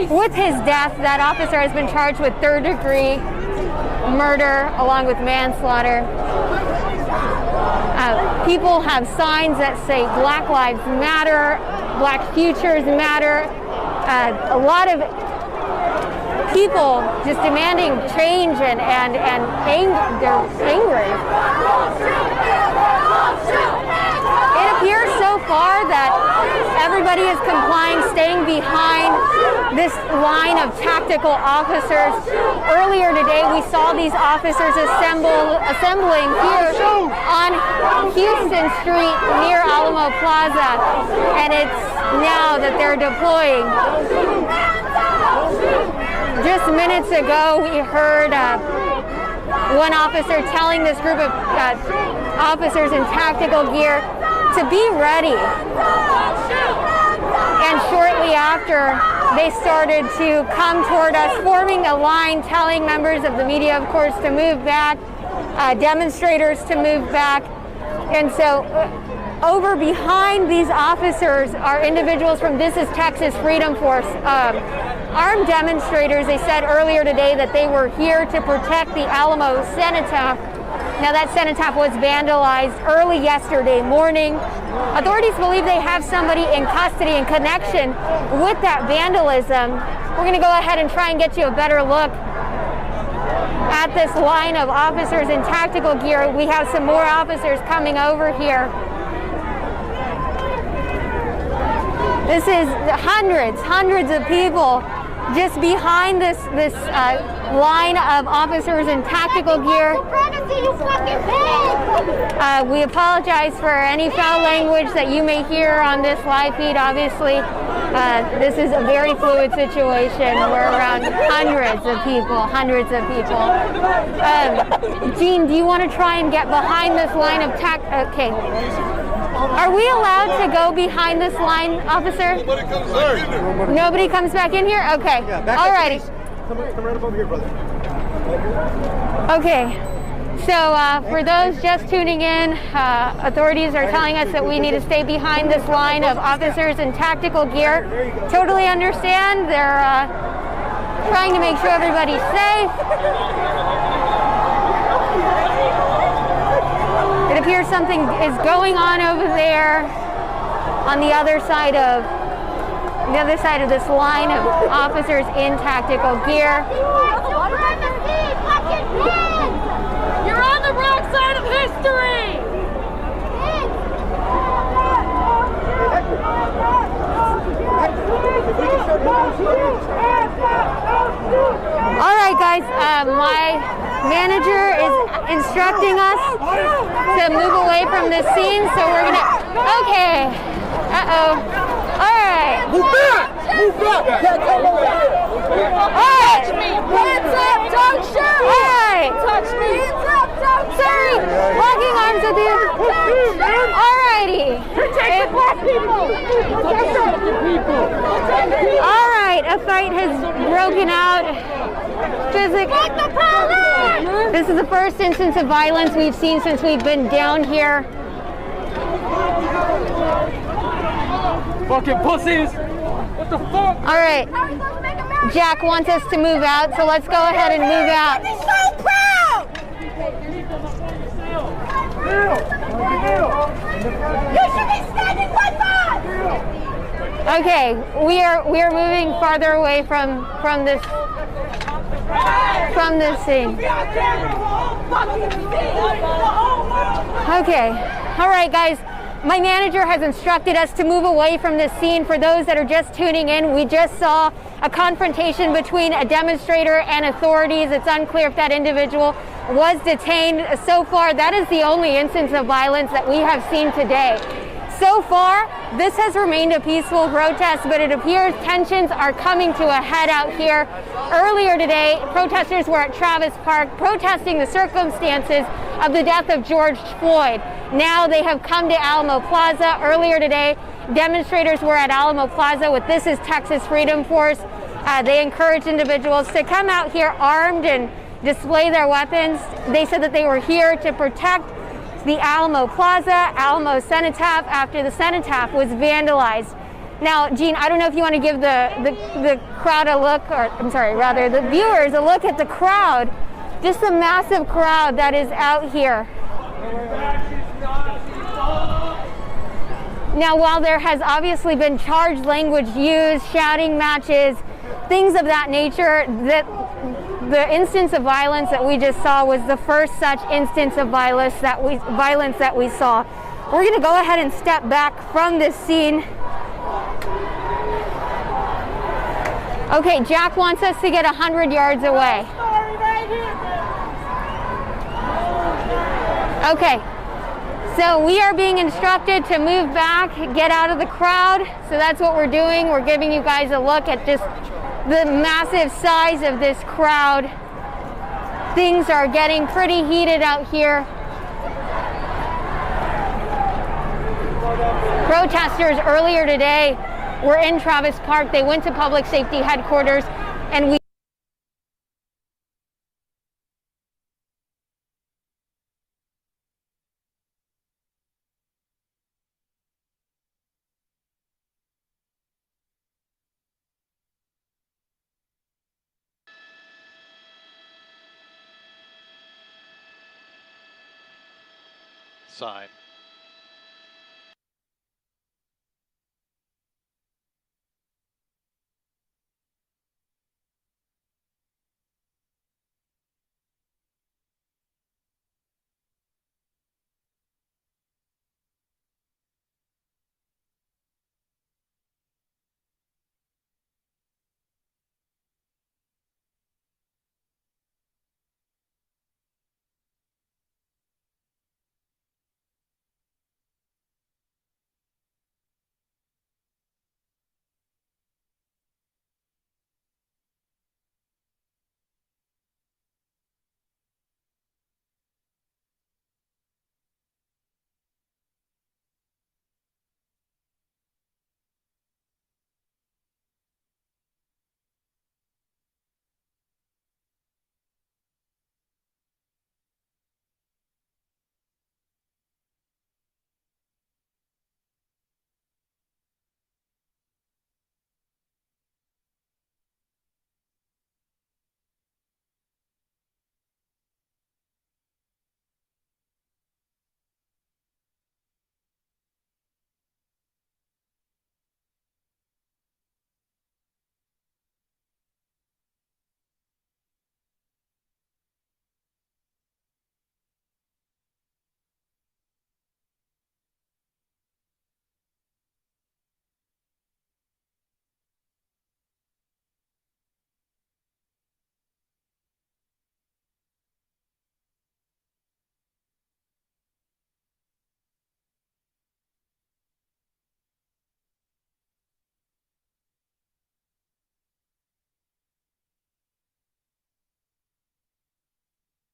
with his death. That officer has been charged with third-degree murder along with manslaughter. People have signs that say Black Lives Matter, Black Futures Matter. A lot of people just demanding change and they're angry. It appears so far that everybody is complying, staying behind this line of tactical officers. Earlier today, we saw these officers assembling here on Houston Street near Alamo Plaza, and it's now that they're deploying. Just minutes ago, we heard one officer telling this group of officers in tactical gear to be ready. And shortly after, they started to come toward us, forming a line, telling members of the media, of course, to move back, demonstrators to move back. And so over behind these officers are individuals from This is Texas Freedom Force, armed demonstrators. They said earlier today that they were here to protect the Alamo cenotaph. Now that cenotaph was vandalized early yesterday morning. Authorities believe they have somebody in custody in connection with that vandalism. We're going to go ahead and try and get you a better look at this line of officers in tactical gear. We have some more officers coming over here. This is hundreds of people just behind this line of officers in tactical gear. We apologize for any foul language that you may hear on this live feed. Obviously, this is a very fluid situation. We're around hundreds of people. Gene, do you want to try and get behind this line of Okay. Are we allowed to go behind this line, officer? Nobody comes back in here? Okay. All righty. Come right up over here, brother. Okay. So for those just tuning in, authorities are telling us that we need to stay behind this line of officers in tactical gear. Totally understand. They're trying to make sure everybody's safe. It appears something is going on over there on the other side of this line of officers in tactical gear. You're on the wrong side of history! All right, guys, my manager is instructing us to move away from this scene, so we're gonna, okay, all right. Move back! Move back! Can't come over here! Touch me! Hands up! Don't shoot! All right! Touch me! Hands up! Don't shoot! Sorry! Locking arms with you. All righty. Protect the black people! Protect the people! All right, a fight has broken out. This is the first instance of violence we've seen since we've been down here. Fucking pussies! What the fuck? All right. Jack wants us to move out, so let's go ahead and move out. I'm so proud! You should be standing with us! Okay, we are moving farther away from this scene. Okay. All right, guys. My manager has instructed us to move away from this scene. For those that are just tuning in, we just saw a confrontation between a demonstrator and authorities. It's unclear if that individual was detained. So far, that is the only instance of violence that we have seen today. So far, this has remained a peaceful protest, but it appears tensions are coming to a head out here. Earlier today, protesters were at Travis Park protesting the circumstances of the death of George Floyd. Now they have come to Alamo Plaza. Earlier today, demonstrators were at Alamo Plaza with This Is Texas Freedom Force. They encouraged individuals to come out here armed and display their weapons. They said that they were here to protect the Alamo Plaza, Alamo Cenotaph, after the cenotaph was vandalized. Now, Gene, I don't know if you want to give the crowd a look, or I'm sorry, rather the viewers a look at the crowd. Just the massive crowd that is out here. Now, while there has obviously been charged language used, shouting matches, things of that nature, that the instance of violence that we just saw was the first such instance of violence that we saw. We're going to go ahead and step back from this scene. Okay, Jack wants us to get 100 yards away. Okay, so we are being instructed to move back, get out of the crowd. So that's what we're doing. We're giving you guys a look at just the massive size of this crowd. Things are getting pretty heated out here. Protesters earlier today were in Travis Park. They went to public safety headquarters, and we side.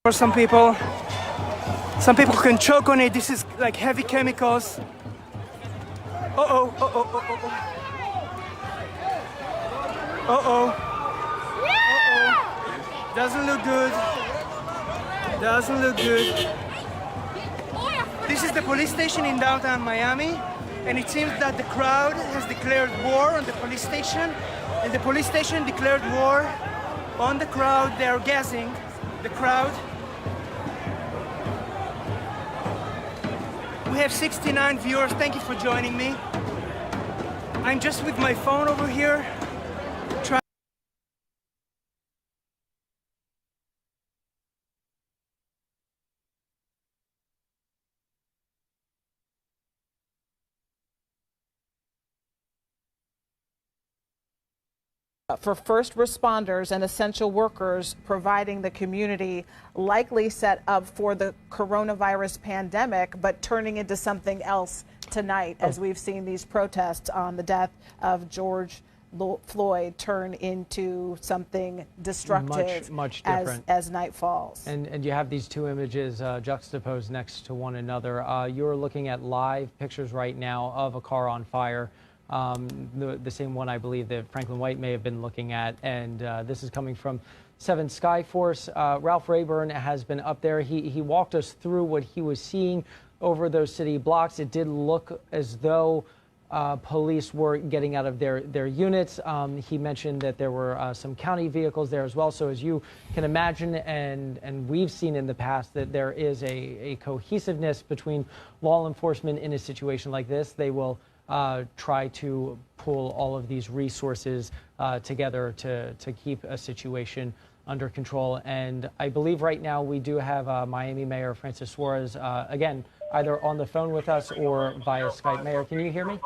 For some people can choke on it. This is like heavy chemicals. Uh-oh, uh-oh, uh-oh, uh-oh. Uh-oh. Uh-oh. Doesn't look good. Doesn't look good. This is the police station in downtown Miami, and it seems that the crowd has declared war on the police station, and the police station declared war on the crowd. They are gassing the crowd. We have 69 viewers. Thank you for joining me. I'm just with my phone over here. For first responders and essential workers providing the community, likely set up for the coronavirus pandemic, but turning into something else tonight, as we've seen these protests on the death of George Floyd turn into something destructive much different as night falls. And you have these two images juxtaposed next to one another. You're looking at live pictures right now of a car on fire. The same one I believe that Franklin White may have been looking at, and this is coming from 7 Skyforce. Ralph Rayburn has been up there. He walked us through what he was seeing over those city blocks. It did look as though police were getting out of their units. He mentioned that there were some county vehicles there as well. So as you can imagine, and we've seen in the past, that there is a cohesiveness between law enforcement in a situation like this. They will try to pull all of these resources together to keep a situation under control. And I believe right now we do have Miami Mayor Francis Suarez, again, either on the phone with us or via Skype. Mayor, can you hear me?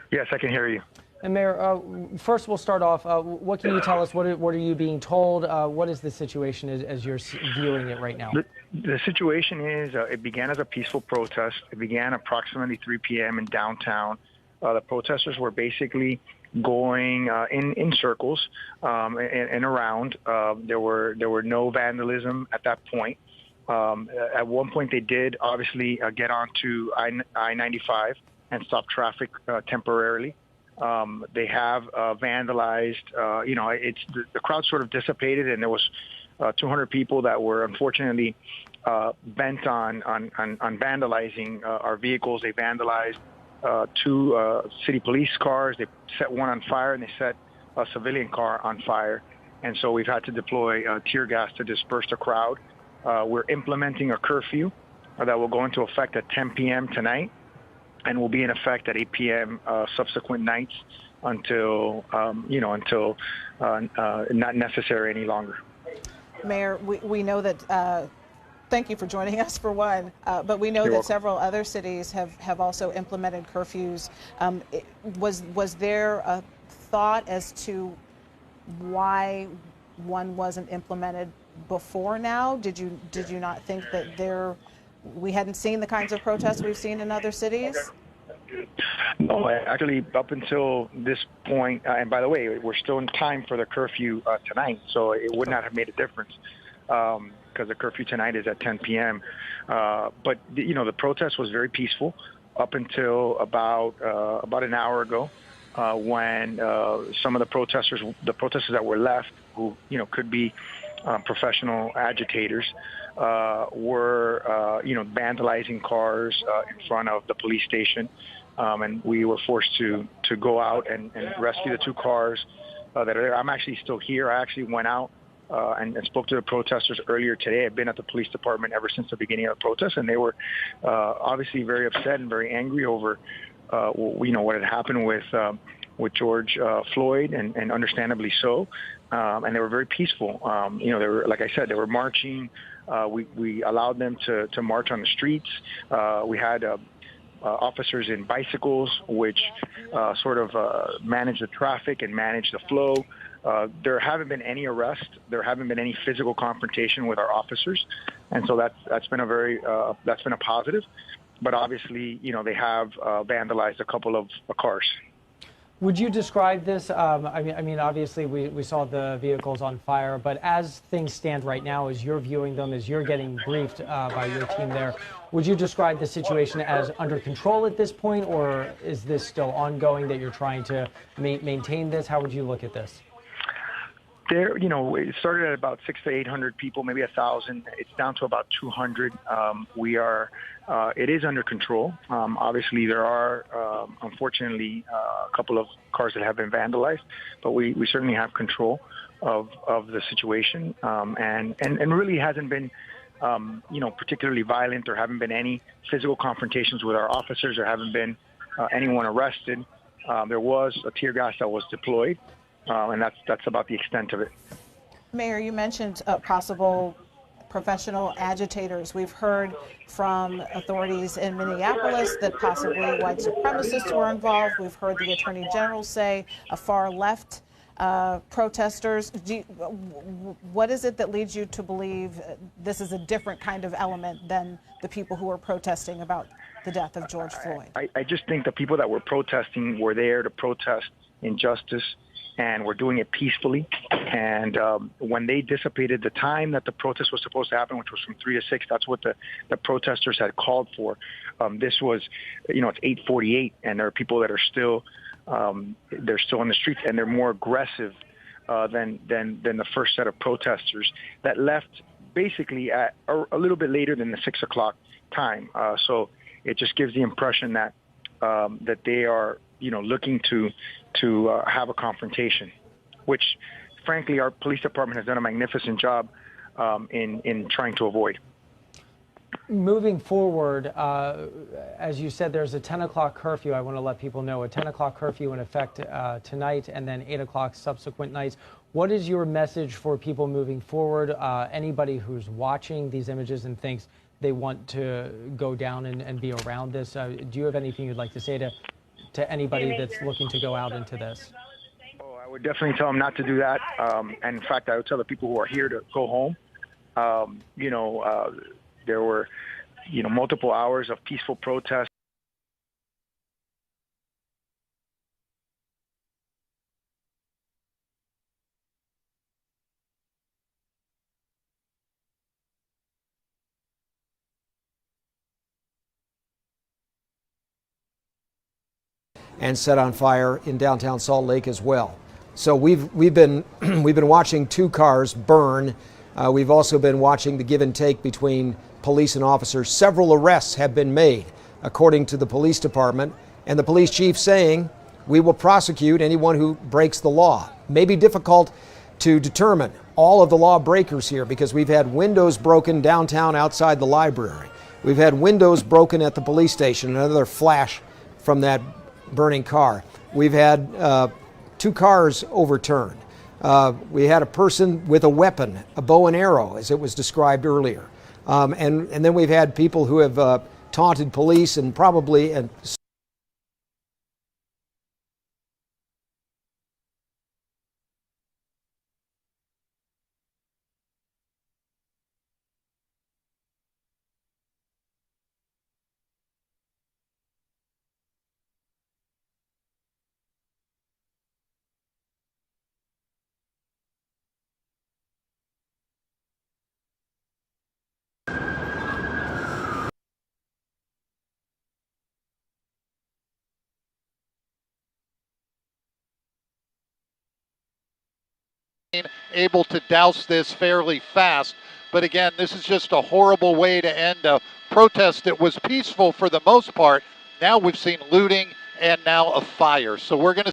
Yes, I can hear you. And Mayor, first we'll start off. What can you tell us? What are you being told? What is the situation as you're viewing it right now? The situation is it began as a peaceful protest. It began approximately 3 p.m. in downtown. The protesters were basically going in circles and around. There were no vandalism at that point. At one point, they did obviously get onto I-95 and stop traffic temporarily. They have vandalized. The crowd sort of dissipated, and there was 200 people that were unfortunately bent on vandalizing our vehicles. They vandalized 2 city police cars. They set one on fire, and they set a civilian car on fire. And so we've had to deploy tear gas to disperse the crowd. We're implementing a curfew that will go into effect at 10 p.m. tonight and will be in effect at 8 p.m. Subsequent nights until not necessary any longer. Mayor, we know that. Thank you for joining us for one, but we know that several other cities have also implemented curfews. Was there a thought as to why one wasn't implemented before now? Did you not think that we hadn't seen the kinds of protests we've seen in other cities? No, actually, up until this point, and by the way, we're still in time for the curfew tonight, so it would not have made a difference because the curfew tonight is at 10 p.m. But the protest was very peaceful up until about an hour ago, when some of the protesters that were left, who could be professional agitators, were vandalizing cars in front of the police station. And we were forced to go out and rescue the 2 cars that are there. I'm actually still here. I actually went out and spoke to the protesters earlier today. I've been at the police department ever since the beginning of the protest, and they were obviously very upset and very angry over what had happened with George Floyd, and understandably so. And they were very peaceful. They were, like I said, they were marching. We allowed them to march on the streets. We had officers in bicycles, which sort of manage the traffic and manage the flow. There haven't been any arrests. There haven't been any physical confrontation with our officers, and so that's been a positive. But obviously, they have vandalized a couple of cars. Would you describe this? I mean, obviously, we saw the vehicles on fire, but as things stand right now, as you're viewing them, as you're getting briefed by your team there, would you describe the situation as under control at this point, or is this still ongoing that you're trying to maintain this? How would you look at this? It started at about 600 to 800 people, maybe 1,000. It's down to about 200. It is under control. Obviously, there are, unfortunately, a couple of cars that have been vandalized, but we certainly have control of the situation, and really hasn't been, particularly violent. There haven't been any physical confrontations with our officers. There haven't been anyone arrested. There was a tear gas that was deployed. And that's about the extent of it. Mayor, you mentioned possible professional agitators. We've heard from authorities in Minneapolis that possibly white supremacists were involved. We've heard the Attorney General say a far left protesters. What is it that leads you to believe this is a different kind of element than the people who were protesting about the death of George Floyd? I just think the people that were protesting were there to protest injustice, and we're doing it peacefully. And when they dissipated the time that the protest was supposed to happen, which was from 3 to 6, that's what the protesters had called for. This was, it's 8:48, and there are people that are still, they're still in the streets, and they're more aggressive than the first set of protesters that left basically at a little bit later than the 6 o'clock time. So it just gives the impression that that they are, looking to have a confrontation, which, frankly, our police department has done a magnificent job in trying to avoid. Moving forward, as you said, there's a 10 o'clock curfew. I want to let people know a 10 o'clock curfew in effect tonight, and then 8 o'clock subsequent nights. What is your message for people moving forward? Anybody who's watching these images and thinks they want to go down and be around this, do you have anything you'd like to say to anybody that's looking to go out into this? I would definitely tell them not to do that. And in fact, I would tell the people who are here to go home. There were, multiple hours of peaceful protest. And set on fire in downtown Salt Lake as well. So we've been watching 2 cars burn. We've also been watching the give and take between police and officers. Several arrests have been made, according to the police department, and the police chief saying, "We will prosecute anyone who breaks the law." May be difficult to determine all of the law breakers here because we've had windows broken downtown outside the library. We've had windows broken at the police station, another flash from that burning car. We've had 2 cars overturned. We had a person with a weapon, a bow and arrow, as it was described earlier. And then we've had people who have taunted police and probably able to douse this fairly fast. But again, this is just a horrible way to end a protest that was peaceful for the most part. Now we've seen looting and now a fire. So we're going to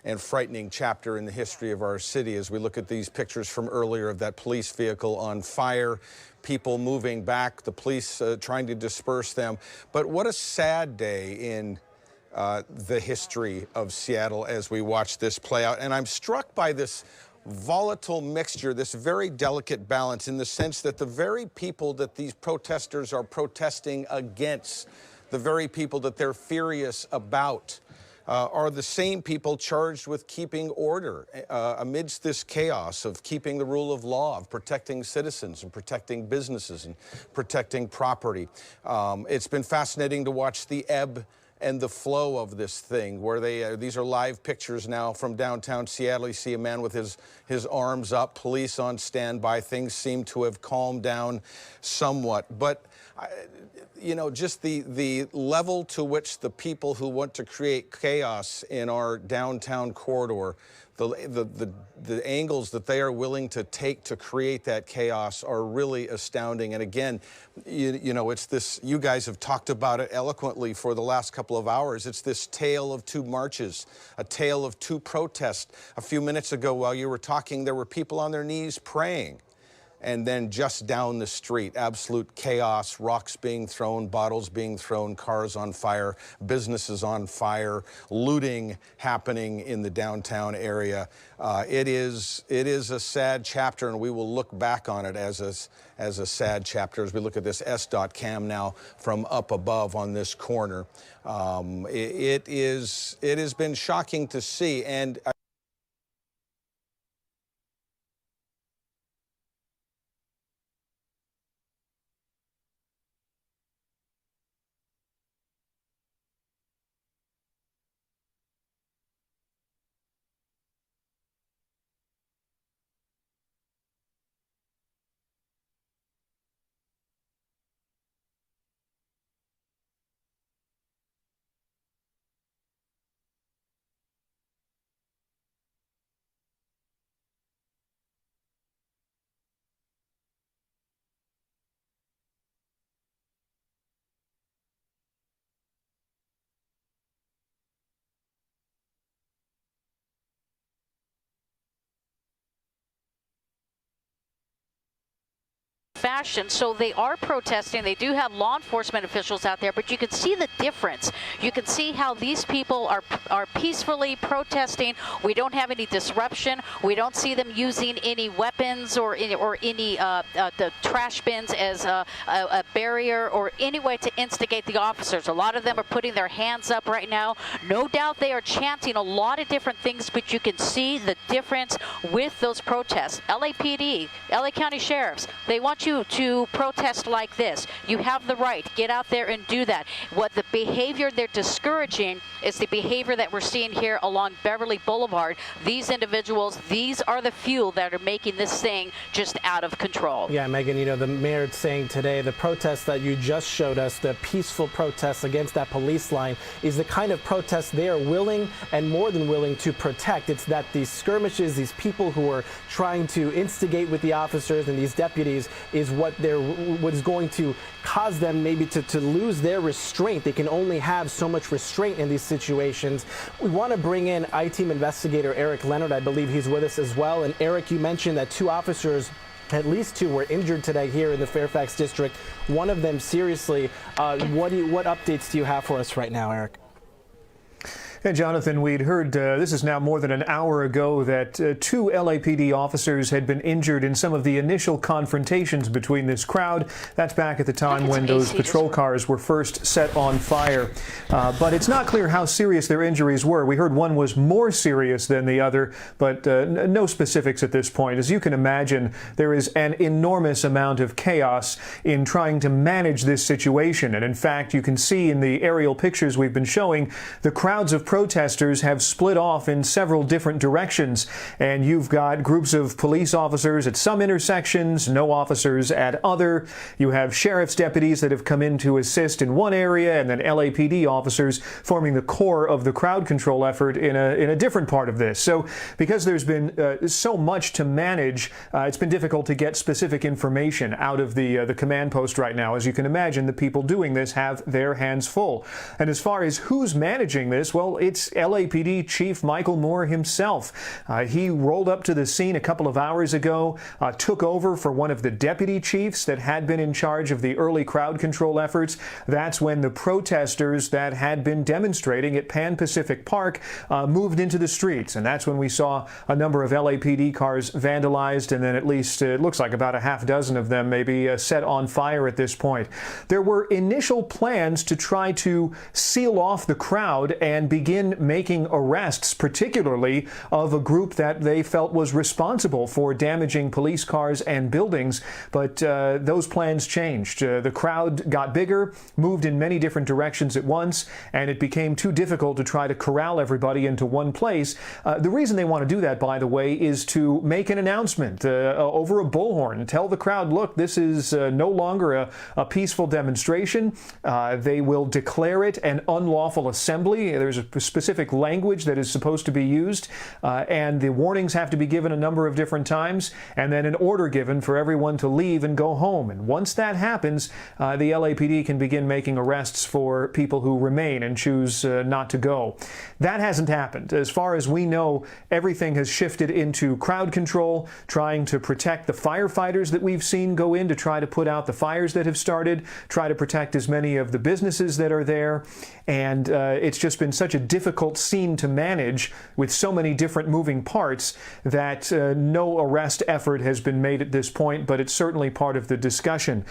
and frightening chapter in the history of our city as we look at these pictures from earlier of that police vehicle on fire, people moving back, the police trying to disperse them. But what a sad day in the history of Seattle as we watch this play out. And I'm struck by this volatile mixture, this very delicate balance in the sense that the very people that these protesters are protesting against, the very people that they're furious about, are the same people charged with keeping order amidst this chaos of keeping the rule of law, of protecting citizens and protecting businesses and protecting property. It's been fascinating to watch the ebb and the flow of this thing, where these are live pictures now from downtown Seattle. You see a man with his arms up, police on standby. Things seem to have calmed down somewhat. But you know, just the level to which the people who want to create chaos in our downtown corridor, the angles that they are willing to take to create that chaos are really astounding. And again, you know, it's this, you guys have talked about it eloquently for the last couple of hours. It's this tale of 2 marches, a tale of 2 protests. A few minutes ago while you were talking, there were people on their knees praying. And then just down the street, absolute chaos, rocks being thrown, bottles being thrown, cars on fire, businesses on fire, looting happening in the downtown area. It is a sad chapter, and we will look back on it as a sad chapter as we look at this SDOT cam now from up above on this corner. It has been shocking to see. And fashion. So they are protesting. They do have law enforcement officials out there, but you can see the difference. You can see how these people are peacefully protesting. We don't have any disruption. We don't see them using any weapons or any the trash bins as a barrier or any way to instigate the officers. A lot of them are putting their hands up right now. No doubt they are chanting a lot of different things, but you can see the difference with those protests. LAPD, LA County Sheriffs, they want you continue to protest like this. You have the right. Get out there and do that. What the behavior they're discouraging is the behavior that we're seeing here along Beverly Boulevard. These individuals, these are the few that are making this thing just out of control. Yeah, Megan, you know, the mayor saying today the protests that you just showed us, the peaceful protests against that police line, is the kind of protest they are willing and more than willing to protect. It's that these skirmishes, these people who are trying to instigate with the officers and these deputies is what is going to cause them maybe to lose their restraint. They can only have so much restraint in these situations. We want to bring in I-Team investigator Eric Leonard. I believe he's with us as well. And Eric, you mentioned that two officers, at least two, were injured today here in the Fairfax district. One of them seriously. What updates do you have for us right now, Eric? And Jonathan, we'd heard this is now more than an hour ago that two LAPD officers had been injured in some of the initial confrontations between this crowd. That's back at the time when those patrol cars were first set on fire. But it's not clear how serious their injuries were. We heard one was more serious than the other, but no specifics at this point. As you can imagine, there is an enormous amount of chaos in trying to manage this situation. And in fact, you can see in the aerial pictures we've been showing, the crowds of protesters have split off in several different directions, and you've got groups of police officers at some intersections, no officers at other. You have sheriff's deputies that have come in to assist in one area, and then LAPD officers forming the core of the crowd control effort in a different part of this. So because there's been so much to manage, it's been difficult to get specific information out of the command post right now. As you can imagine, the people doing this have their hands full. And as far as who's managing this, well, it's LAPD Chief Michael Moore himself. He rolled up to the scene a couple of hours ago, took over for one of the deputy chiefs that had been in charge of the early crowd control efforts. That's when the protesters that had been demonstrating at Pan Pacific Park moved into the streets. And that's when we saw a number of LAPD cars vandalized, and then at least it looks like about a half dozen of them maybe set on fire at this point. There were initial plans to try to seal off the crowd and begin making arrests, particularly of a group that they felt was responsible for damaging police cars and buildings. But those plans changed. The crowd got bigger, moved in many different directions at once, and it became too difficult to try to corral everybody into one place. The reason they want to do that, by the way, is to make an announcement over a bullhorn. Tell the crowd, look, this is no longer a peaceful demonstration. They will declare it an unlawful assembly. There's a specific language that is supposed to be used, and the warnings have to be given a number of different times, and then an order given for everyone to leave and go home. And once that happens, the LAPD can begin making arrests for people who remain and choose not to go. That hasn't happened. As far as we know, everything has shifted into crowd control, trying to protect the firefighters that we've seen go in to try to put out the fires that have started, try to protect as many of the businesses that are there. And it's just been such a difficult scene to manage with so many different moving parts that no arrest effort has been made at this point, but it's certainly part of the discussion.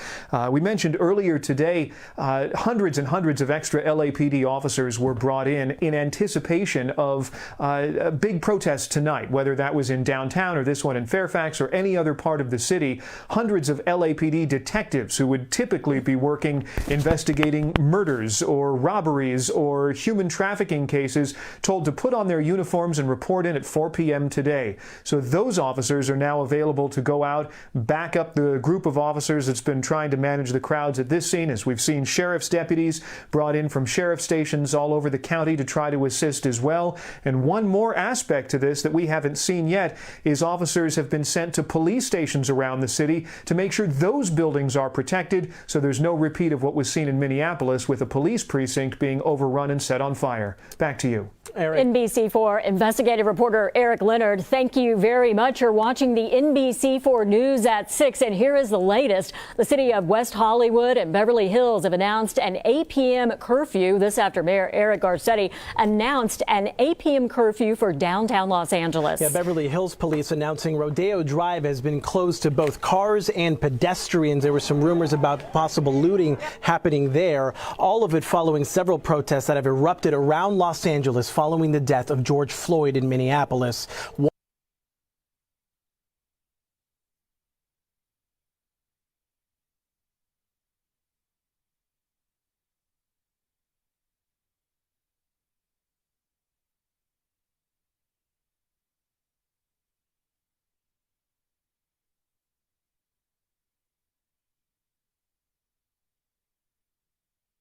We mentioned earlier today hundreds and hundreds of extra LAPD officers were brought in anticipation of a big protest tonight, whether that was in downtown or this one in Fairfax or any other part of the city. Hundreds of LAPD detectives who would typically be working investigating murders or robberies or human trafficking cases told to put on their uniforms and report in at 4 p.m. today. So those officers are now available to go out, back up the group of officers that's been trying to manage the crowds at this scene, as we've seen sheriff's deputies brought in from sheriff stations all over the county to try to assist as well. And one more aspect to this that we haven't seen yet is officers have been sent to police stations around the city to make sure those buildings are protected so there's no repeat of what was seen in Minneapolis with a police precinct being overrun and set on fire. Back to you. NBC4 investigative reporter Eric Leonard, thank you very much. You're watching the NBC4 News at 6, and here is the latest. The city of West Hollywood and Beverly Hills have announced an 8 p.m. curfew. This after Mayor Eric Garcetti announced an 8 p.m. curfew for downtown Los Angeles. Yeah, Beverly Hills police announcing Rodeo Drive has been closed to both cars and pedestrians. There were some rumors about possible looting happening there. All of it following several protests that have erupted around Los Angeles following the death of George Floyd in Minneapolis.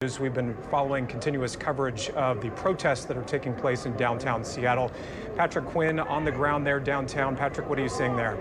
We've been following continuous coverage of the protests that are taking place in downtown Seattle. Patrick Quinn on the ground there downtown. Patrick, what are you seeing there?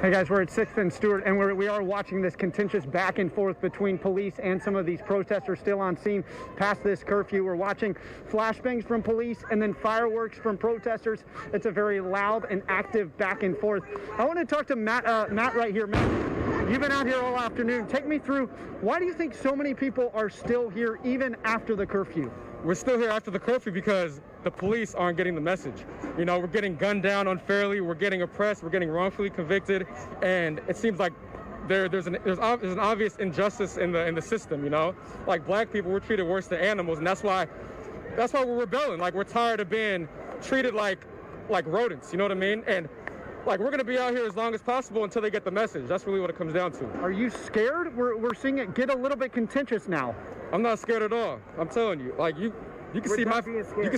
Hey guys, we're at 6th and Stewart, and we are watching this contentious back and forth between police and some of these protesters still on scene past this curfew. We're watching flashbangs from police and then fireworks from protesters. It's a very loud and active back and forth. I want to talk to Matt right here. Matt, you've been out here all afternoon. Take me through, why do you think so many people are still here even after the curfew? We're still here after the curfew because the police aren't getting the message. You know, we're getting gunned down unfairly, we're getting oppressed, we're getting wrongfully convicted, and it seems like there's an obvious injustice in the system, you know? Like black people, we're treated worse than animals, and that's why we're rebelling. Like we're tired of being treated like rodents, you know what I mean? And like we're gonna be out here as long as possible until they get the message. That's really what it comes down to. Are you scared? We're seeing it get a little bit contentious now. I'm not scared at all. I'm telling you. Like you can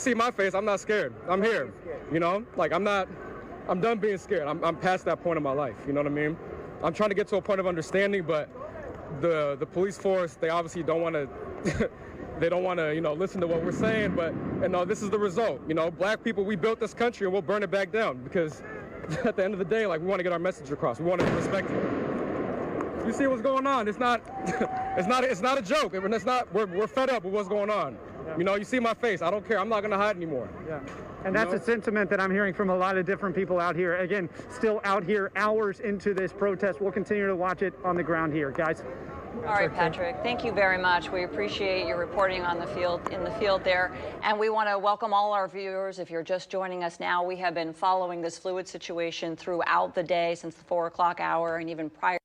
see my face. I'm not scared. I'm here. You know? Like I'm done being scared. I'm past that point in my life. You know what I mean? I'm trying to get to a point of understanding, but the police force, they obviously don't want to they don't want to, you know, listen to what we're saying, but this is the result. You know, black people, we built this country and we'll burn it back down because at the end of the day, like we want to get our message across. We want to be respected. You see what's going on? It's not a joke. It's not. We're fed up with what's going on. Yeah. You know, you see my face. I don't care. I'm not going to hide anymore. Yeah. And that's a sentiment that I'm hearing from a lot of different people out here. Again, still out here hours into this protest. We'll continue to watch it on the ground here, guys. All right, Patrick, thank you very much. We appreciate your reporting on the field, in the field there. And we want to welcome all our viewers. If you're just joining us now, we have been following this fluid situation throughout the day since the 4 o'clock hour and even prior.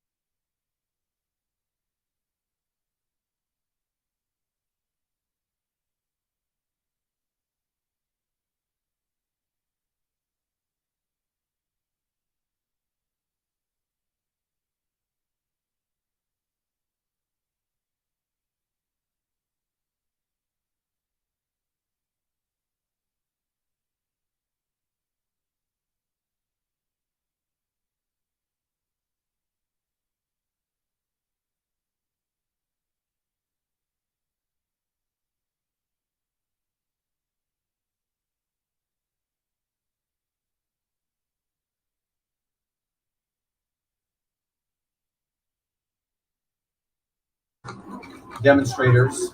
Demonstrators.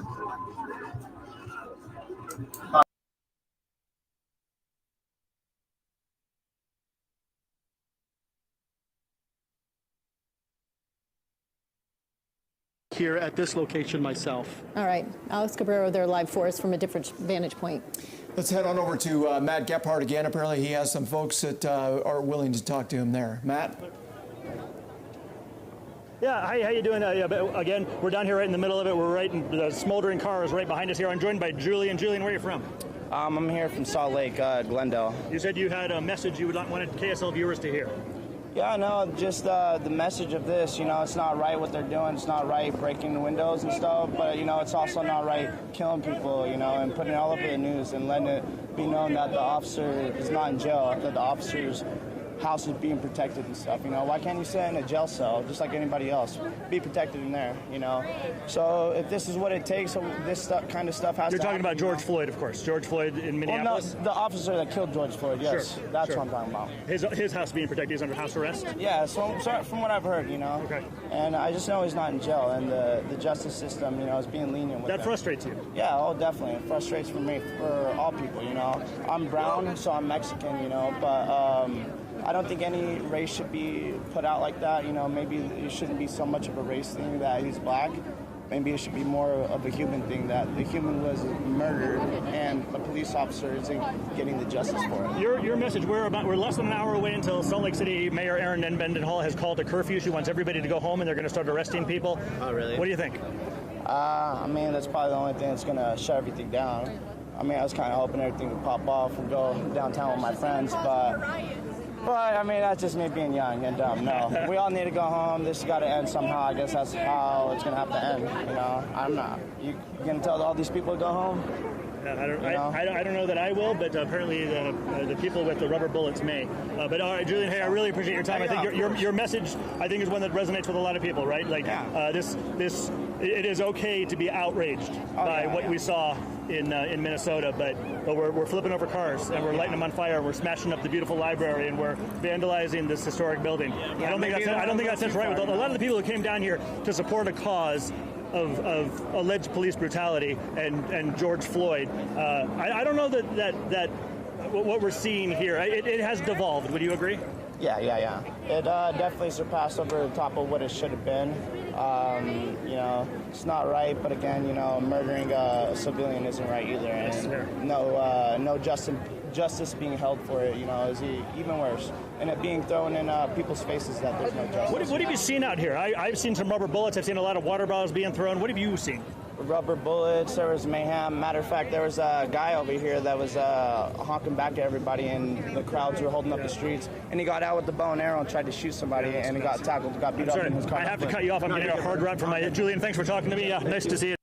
Here at this location myself. All right, Alex Cabrera there live for us from a different vantage point. Let's head on over to Matt Gephardt again. Apparently he has some folks that are willing to talk to him there. Matt? Yeah, hi, how you doing? Again, we're down here right in the middle of it. We're right in the smoldering car is right behind us here. I'm joined by Julian. Julian, where are you from? I'm here from Salt Lake, Glendale. You said you had a message you wanted KSL viewers to hear. Yeah, no, just the message of this, you know, it's not right what they're doing. It's not right breaking the windows and stuff, but, you know, it's also not right killing people, you know, and putting it all over the news and letting it be known that the officer is not in jail, that the officer's house is being protected and stuff, you know. Why can't you sit in a jail cell just like anybody else? Be protected in there, you know. So if this is what it takes, so this kind of stuff has to happen. You're talking about George Floyd, of course. George Floyd in Minneapolis? Well, no, the officer that killed George Floyd, yes. Sure, that's sure. what I'm talking about. His house being protected, he's under house arrest? Yeah, so from what I've heard, you know. Okay. And I just know he's not in jail, and the justice system, you know, is being lenient with that. That frustrates you? Yeah, oh, definitely. It frustrates for me, for all people, you know. I'm brown, so I'm Mexican, you know, but I don't think any race should be put out like that. You know, maybe it shouldn't be so much of a race thing that he's black. Maybe it should be more of a human thing, that the human was murdered and the police officer isn't getting the justice for it. Your message, we're less than an hour away until Salt Lake City Mayor Erin Mendenhall has called a curfew. She wants everybody to go home and they're going to start arresting people. Oh, really? What do you think? I mean, that's probably the only thing that's going to shut everything down. I mean, I was kind of hoping everything would pop off and go downtown with my friends, but I mean, that's just me being young and dumb. No, we all need to go home. This has got to end somehow. I guess that's how it's going to have to end, you know. I'm not. You going to tell all these people to go home? I don't know that I will, but apparently the people with the rubber bullets may. But all right, Julian, hey, I really appreciate your time. I think your message, I think, is one that resonates with a lot of people, right? Like this it is okay to be outraged by what we saw in Minnesota, but we're flipping over cars and we're lighting them on fire and we're smashing up the beautiful library and we're vandalizing this historic building. I don't think that's right. With a lot of the people who came down here to support a cause of alleged police brutality and George Floyd, I don't know that what we're seeing here, it has devolved. Would you agree? Yeah. It definitely surpassed over the top of what it should have been. It's not right, but again, murdering a civilian isn't right either, and no justice being held for it, is even worse. And it being thrown in people's faces that there's no justice. What have you seen out here? I've seen some rubber bullets. I've seen a lot of water bottles being thrown. What have you seen? Rubber bullets, there was mayhem. Matter of fact, there was a guy over here that was honking back at everybody, and the crowds were holding up the streets, and he got out with the bow and arrow and tried to shoot somebody, and he got tackled, got beat up in his car. I have to cut you off. I'm getting a hard run from my Julian. Thanks for talking to me. Nice to see you.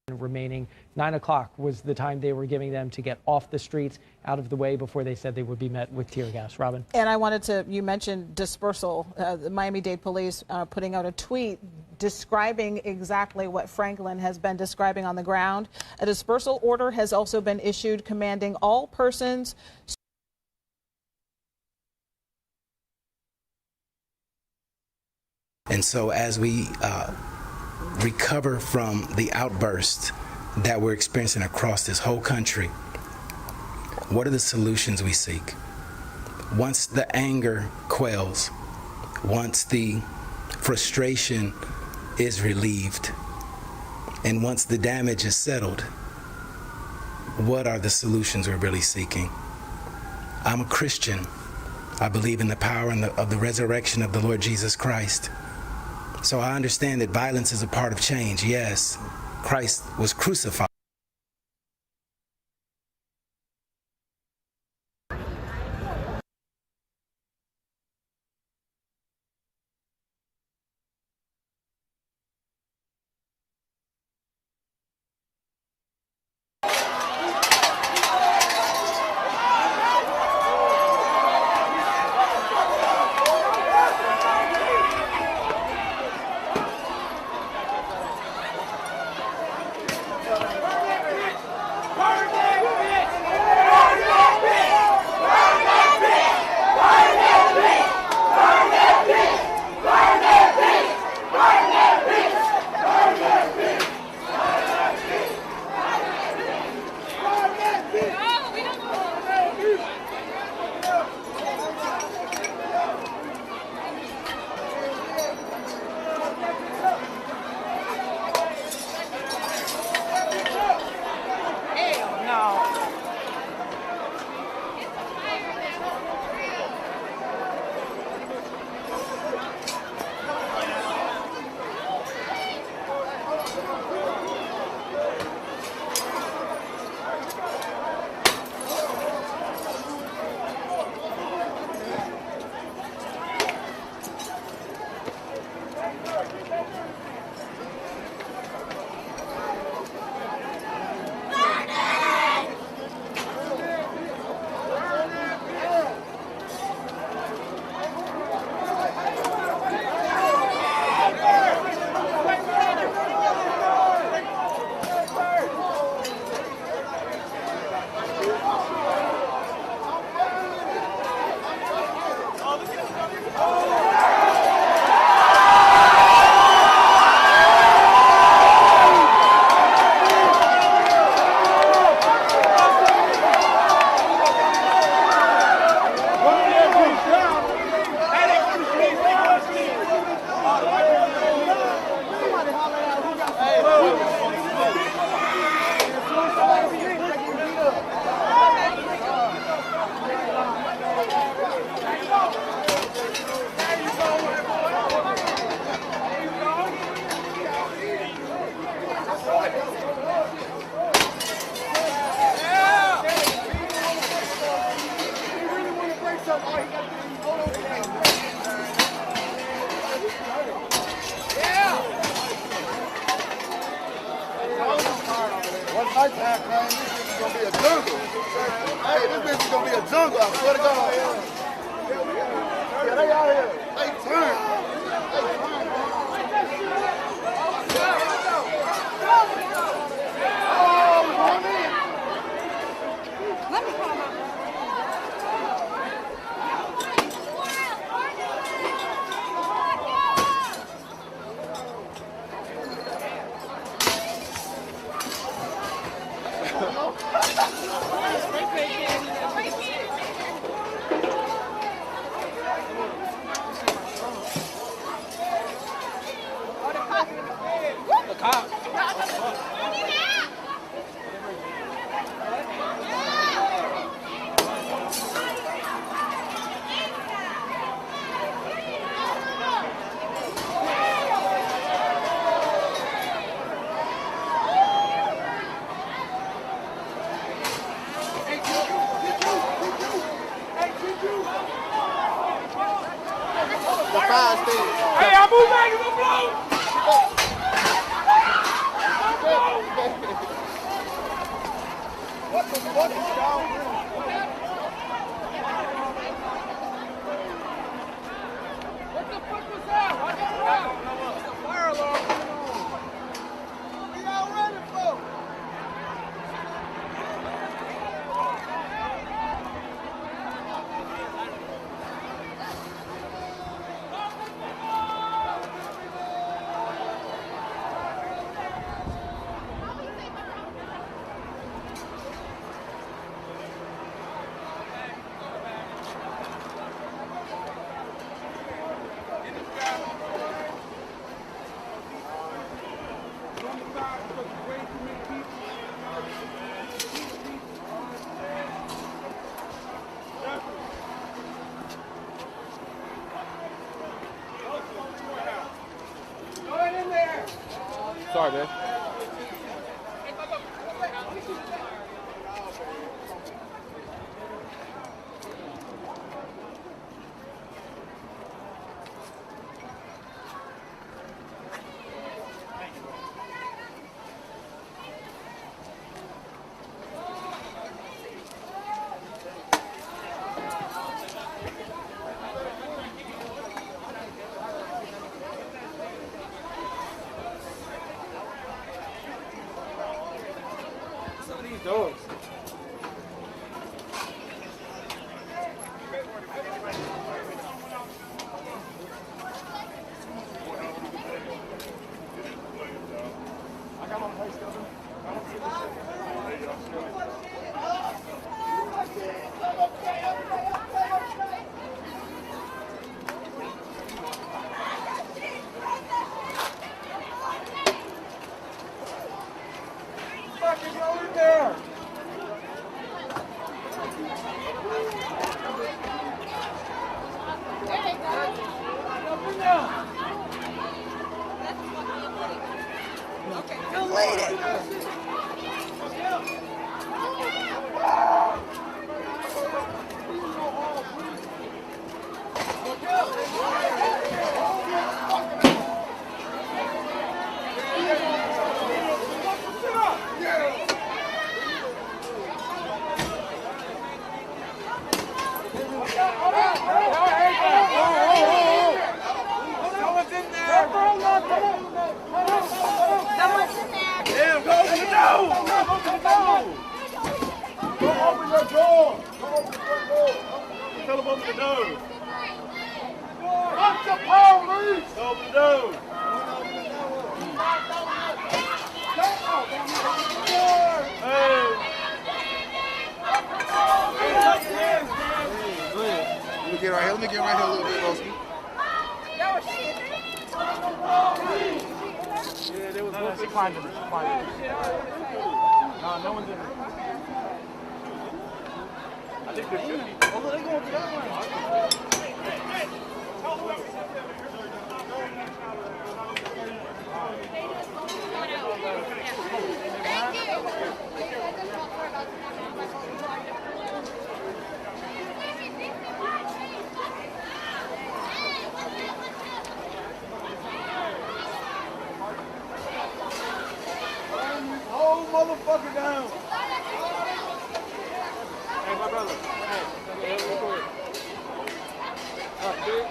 Remaining 9 o'clock was the time they were giving them to get off the streets, out of the way, before they said they would be met with tear gas. Robin? And I wanted to, you mentioned dispersal. The Miami-Dade police putting out a tweet describing exactly what Franklin has been describing on the ground. A dispersal order has also been issued commanding all persons. And so as we recover from the outburst that we're experiencing across this whole country, what are the solutions we seek? Once the anger quells, once the frustration is relieved, and once the damage is settled, what are the solutions we're really seeking? I'm a Christian. I believe in the power of the resurrection of the Lord Jesus Christ. So I understand that violence is a part of change. Yes, Christ was crucified. nighttime came, this bitch is gonna be a jungle. Hey, this bitch is gonna be a jungle, I swear to God. Yeah, they out here. They turn. Hey, I'm moving, I'm blow! What the fuck is y'all doing? What the fuck was that? What's the fire alarm? What are y'all ready for? Sorry, man. Dogs. I got my place covered. I don't see fucking go in there! Okay, delete it! Someone's in there! Someone's in there! Damn, go open the door! Go open the door! Go open the front door! Tell them open the door! Fuck the police! Go open the door! Hey! Let me get right here. Let me get right here a little bit, Boski. Yeah, there was one. She climbed in. She climbed in. No one's in there. I think they're 50. Oh, look, they're going to that one. Hey, tell whoever sent them. Thank you. Oh, motherfucker down. Hey, my brother. Hey, go ahead. All right, dude.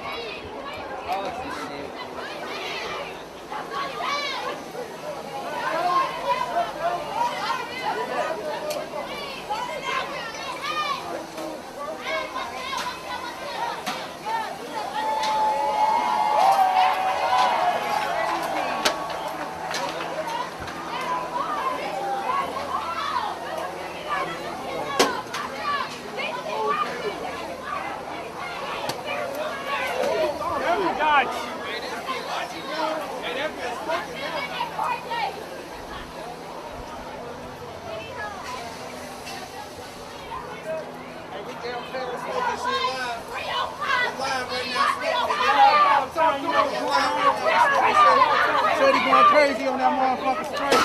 Shorty going crazy on that motherfucker straight.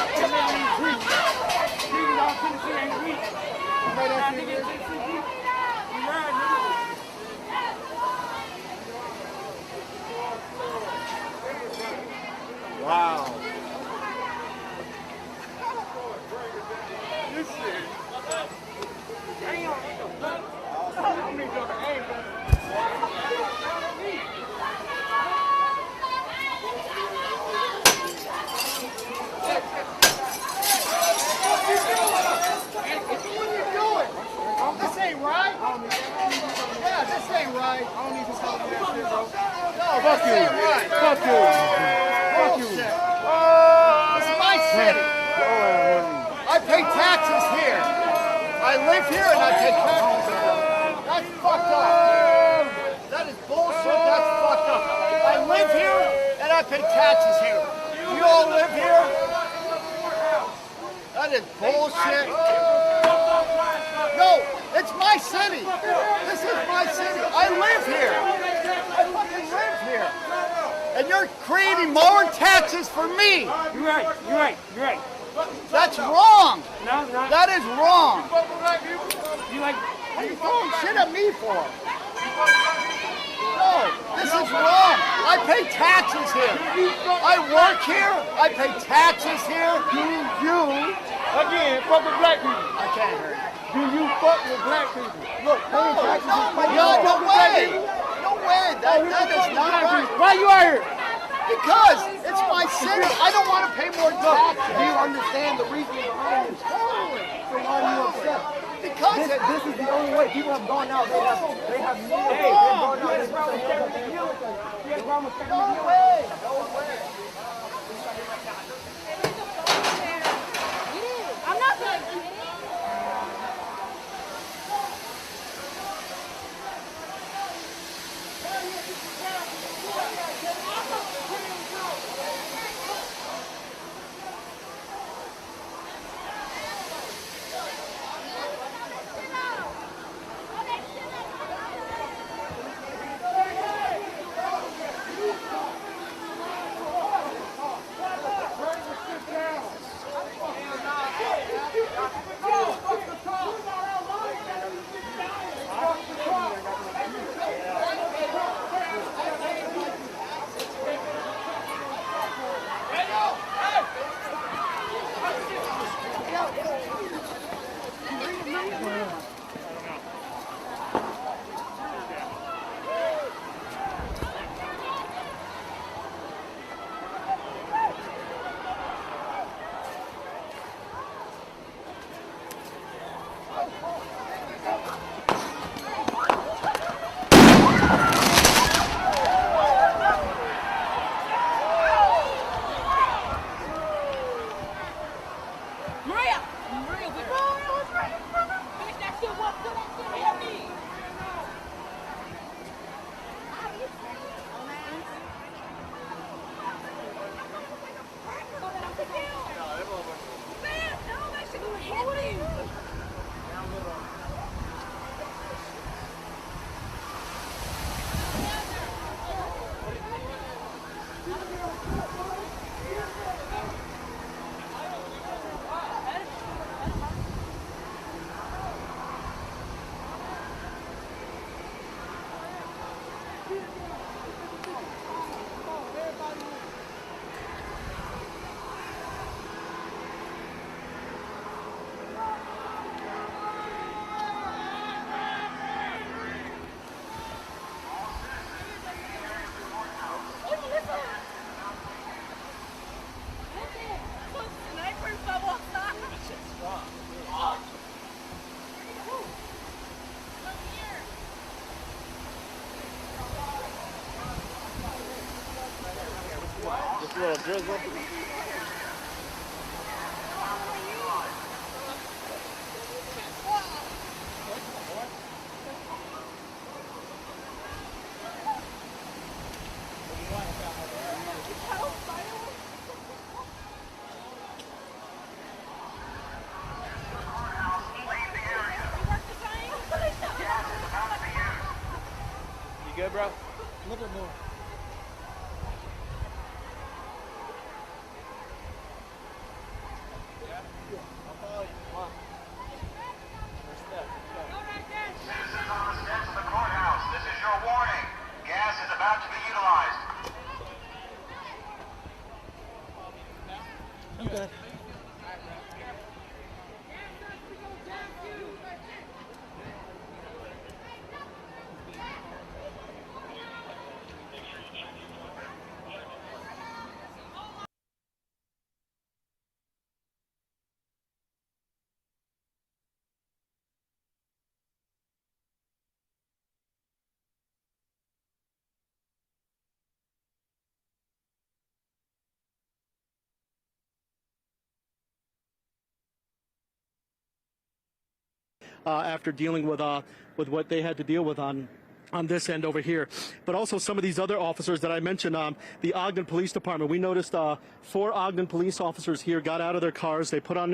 Wow. This shit. Damn, what the fuck? I'm gonna go to aim, bro. This ain't right. Yeah, this ain't right. I don't need to talk that shit, bro. No, fuck you. Right. Fuck you. Fuck you. This is my city. I pay taxes here. I live here and I pay taxes here. That's fucked up. That is bullshit. That's fucked up. I live here and I pay taxes here. You all live here? That is bullshit. No, it's my city. This is my city. I live here. I fucking live here. And you're creating more taxes for me. You're right. You're right. You're right. That's wrong. No, not. That is wrong. You like? What are you throwing shit at me for? No, this is wrong. I pay taxes here. I work here. I pay taxes here. You again fuck with black people. I can't hear you. Do you fuck with black people? Look, paying taxes is fucking wrong. No way. No way. That is not right. Why you out here? Because it's my city. I don't want to pay more taxes. Do you understand the reason behind it? Totally. So why are you upset? Because this is the only way. People have gone out. They have meals. They've gone out. No way. No way. I'm not going to. drizzle. You good, bro? A little bit more. I'm good. After dealing with what they had to deal with on this end over here, but also some of these other officers that I mentioned. The Ogden Police Department. We noticed 4 Ogden police officers here got out of their cars. They put on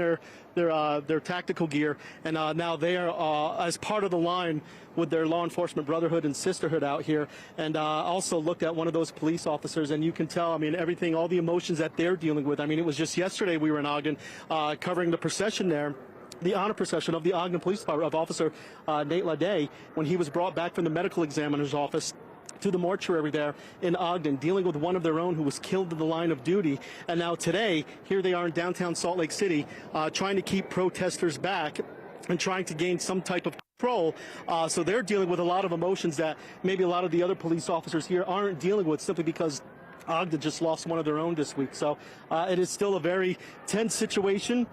their tactical gear, and now they are as part of the line with their law enforcement brotherhood and sisterhood out here. And also looked at one of those police officers, and you can tell. I mean, everything, all the emotions that they're dealing with. I mean, it was just yesterday we were in Ogden covering the procession there. The honor procession of the Ogden Police Department of Officer Nate Laday, when he was brought back from the medical examiner's office to the mortuary there in Ogden, dealing with one of their own who was killed in the line of duty. And now today, here they are in downtown Salt Lake City, trying to keep protesters back and trying to gain some type of control. So they're dealing with a lot of emotions that maybe a lot of the other police officers here aren't dealing with, simply because Ogden just lost one of their own this week. So it is still a very tense situation.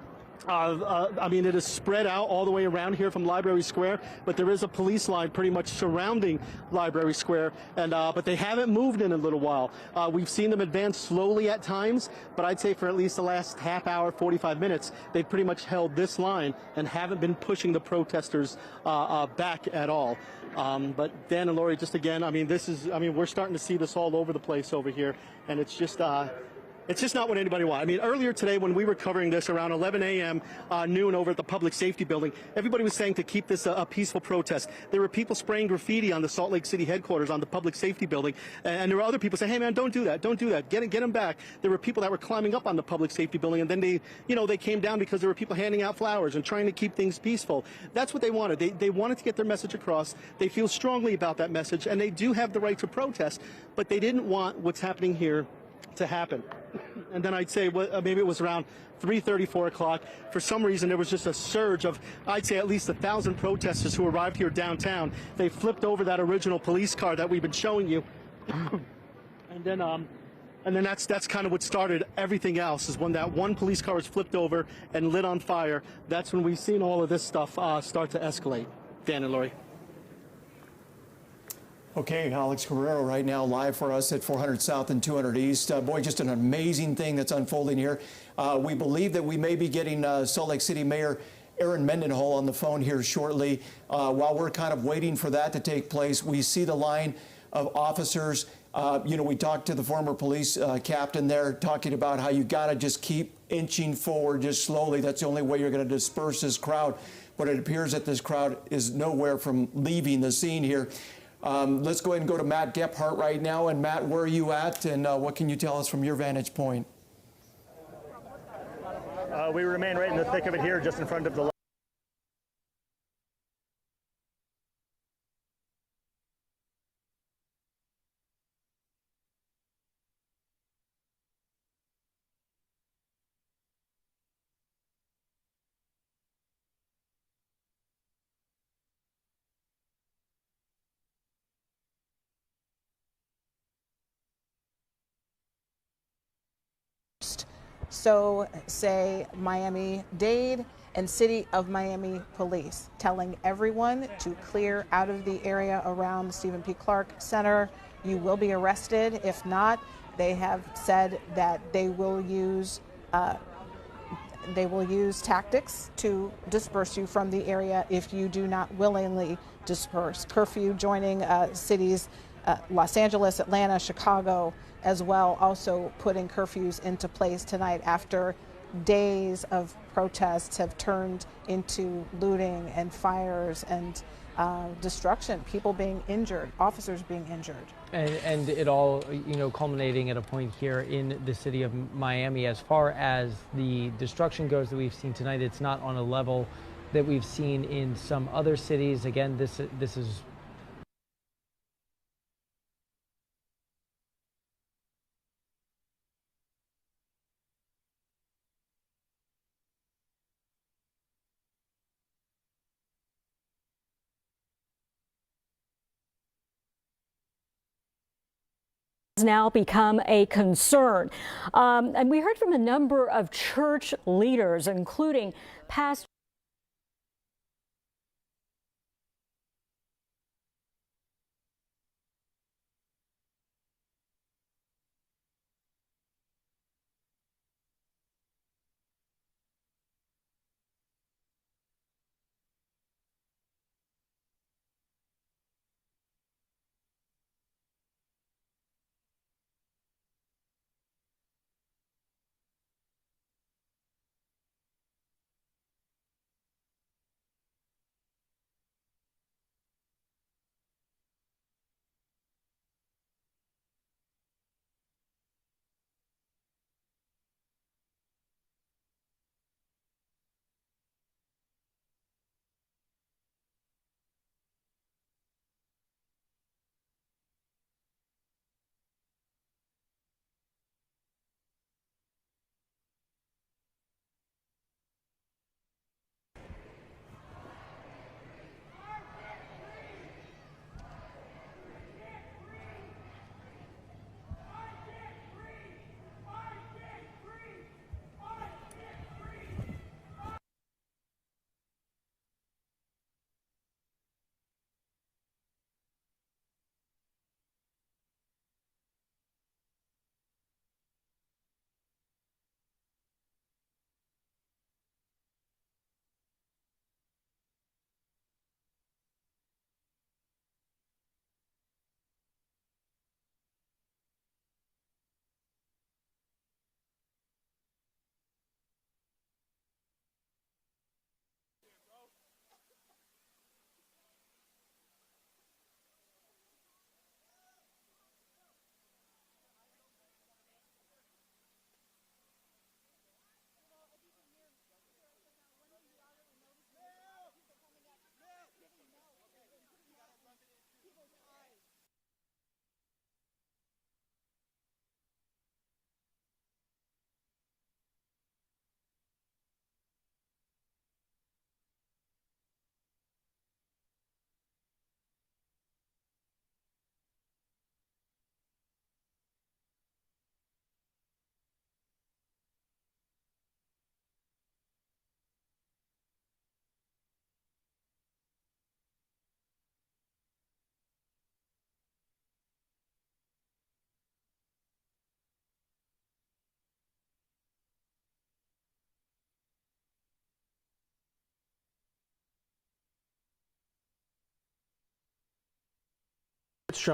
I mean, it is spread out all the way around here from Library Square, but there is a police line pretty much surrounding Library Square, and but they haven't moved in a little while. We've seen them advance slowly at times, but I'd say for at least the last half hour, 45 minutes, they've pretty much held this line and haven't been pushing the protesters back at all. But Dan and Lori, just again, I mean, we're starting to see this all over the place over here, and it's just not what anybody wants. I mean, earlier today when we were covering this around 11 a.m. Noon over at the Public Safety Building, everybody was saying to keep this a peaceful protest. There were people spraying graffiti on the Salt Lake City headquarters on the Public Safety Building, and there were other people saying, hey man, don't do that, get them back. There were people that were climbing up on the Public Safety Building, and then they came down because there were people handing out flowers and trying to keep things peaceful. That's what they wanted. They wanted to get their message across. They feel strongly about that message, and they do have the right to protest, but they didn't want what's happening here to happen. And then I'd say maybe it was around 3:30, 4 o'clock. For some reason, there was just a surge of, I'd say, at least 1,000 protesters who arrived here downtown. They flipped over that original police car that we've been showing you, and then that's kind of what started everything else. Is when that one police car was flipped over and lit on fire. That's when we've seen all of this stuff start to escalate. Dan and Lori. Okay, Alex Guerrero right now live for us at 400 South and 200 East. Boy, just an amazing thing that's unfolding here. We believe that we may be getting Salt Lake City Mayor Aaron Mendenhall on the phone here shortly. While we're kind of waiting for that to take place, we see the line of officers. We talked to the former police captain there, talking about how you got to just keep inching forward just slowly. That's the only way you're going to disperse this crowd. But it appears that this crowd is nowhere from leaving the scene here. Let's go ahead and go to Matt Gephardt right now. And Matt, where are you at, and what can you tell us from your vantage point? We remain right in the thick of it here, just in front of the So say Miami-Dade and City of Miami Police, telling everyone to clear out of the area around the Stephen P. Clark Center. You will be arrested. If not, They have said that they will use tactics to disperse you from the area if you do not willingly disperse. Curfew joining cities, Los Angeles, Atlanta, Chicago as well, also putting curfews into place tonight after days of protests have turned into looting and fires and destruction, people being injured, officers being injured. And it all, culminating at a point here in the city of Miami. As far as the destruction goes that we've seen tonight, it's not on a level that we've seen in some other cities. Again, this is now become a concern. And we heard from a number of church leaders, including pastors.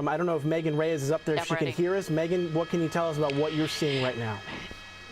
I don't know if Megan Reyes is up there, if she can hear us. Megan, what can you tell us about what you're seeing right now?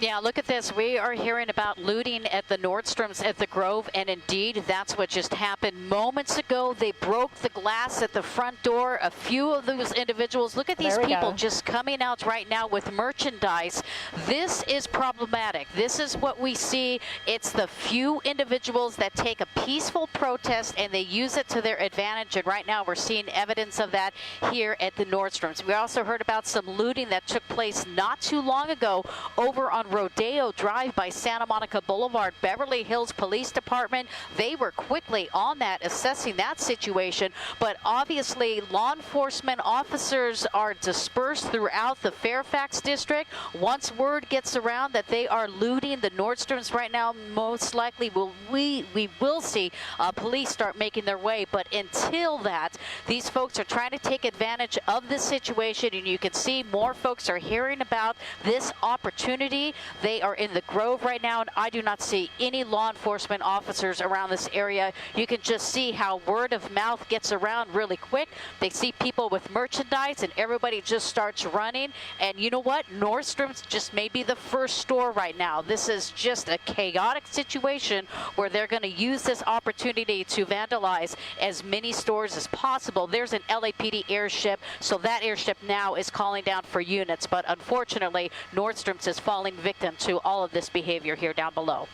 Yeah, look at this. We are hearing about looting at the Nordstroms at the Grove, and indeed, that's what just happened moments ago. They broke the glass at the front door. A few of those individuals, look at these people just coming out right now with merchandise. This is problematic. This is what we see. It's the few individuals that take a peaceful protest and they use it to their advantage, and right now we're seeing evidence of that here at the Nordstroms. We also heard about some looting that took place not too long ago over on on Rodeo Drive by Santa Monica Boulevard. Beverly Hills Police Department, they were quickly on that, assessing that situation. But obviously, law enforcement officers are dispersed throughout the Fairfax district. Once word gets around that they are looting the Nordstroms right now, most likely we will see police start making their way. But until that, these folks are trying to take advantage of this situation, and you can see more folks are hearing about this opportunity. They are in the Grove right now, and I do not see any law enforcement officers around this area. You can just see how word of mouth gets around really quick. They see people with merchandise, and everybody just starts running. And you know what? Nordstrom's just may be the first store right now. This is just a chaotic situation where they're going to use this opportunity to vandalize as many stores as possible. There's an LAPD airship, so that airship now is calling down for units. But unfortunately, Nordstrom's is falling victim to all of this behavior here down below.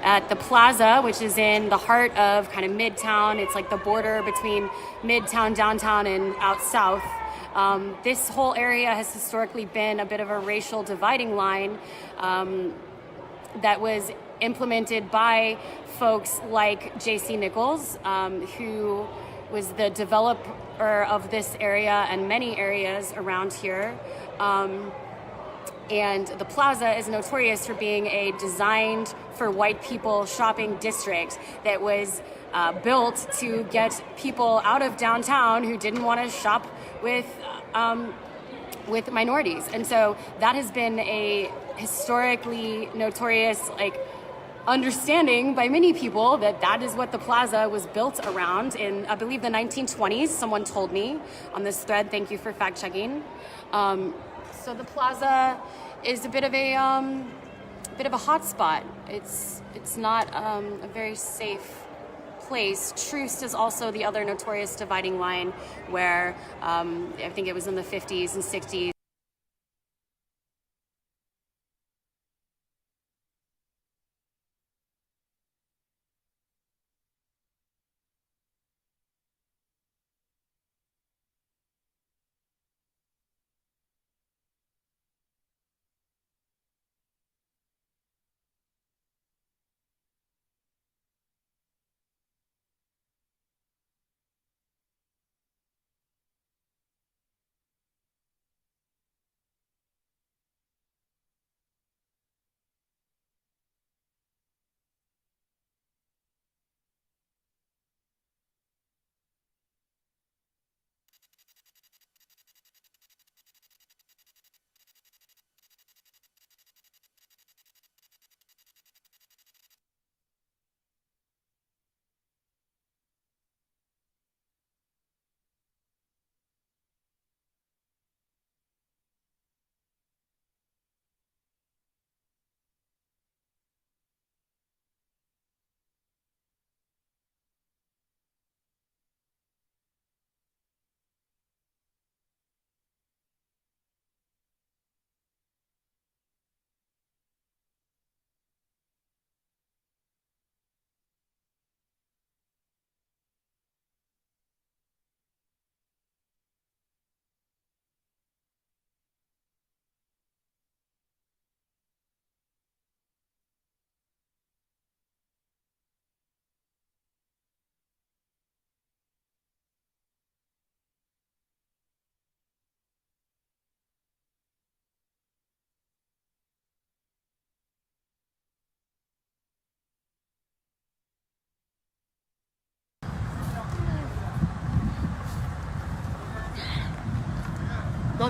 At the Plaza, which is in the heart of kind of Midtown. It's like the border between Midtown, downtown, and out south. This whole area has historically been a bit of a racial dividing line that was implemented by folks like J.C. Nichols, who was the developer of this area and many areas around here. And the Plaza is notorious for being a designed for white people shopping district that was built to get people out of downtown who didn't want to shop with minorities. And so that has been a historically notorious understanding by many people that is what the Plaza was built around in, I believe, the 1920s. Someone told me on this thread. Thank you for fact checking. So the Plaza is a bit of a hot spot. It's not a very safe place. Troost is also the other notorious dividing line where I think it was in the 50s and 60s.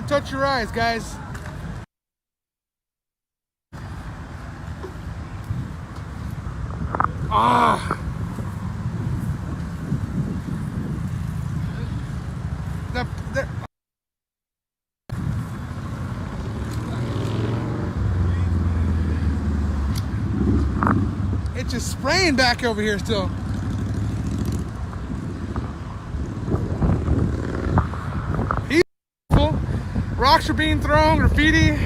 touch your eyes, guys. Ah. It's just spraying back over here still. Rocks are being thrown, graffiti.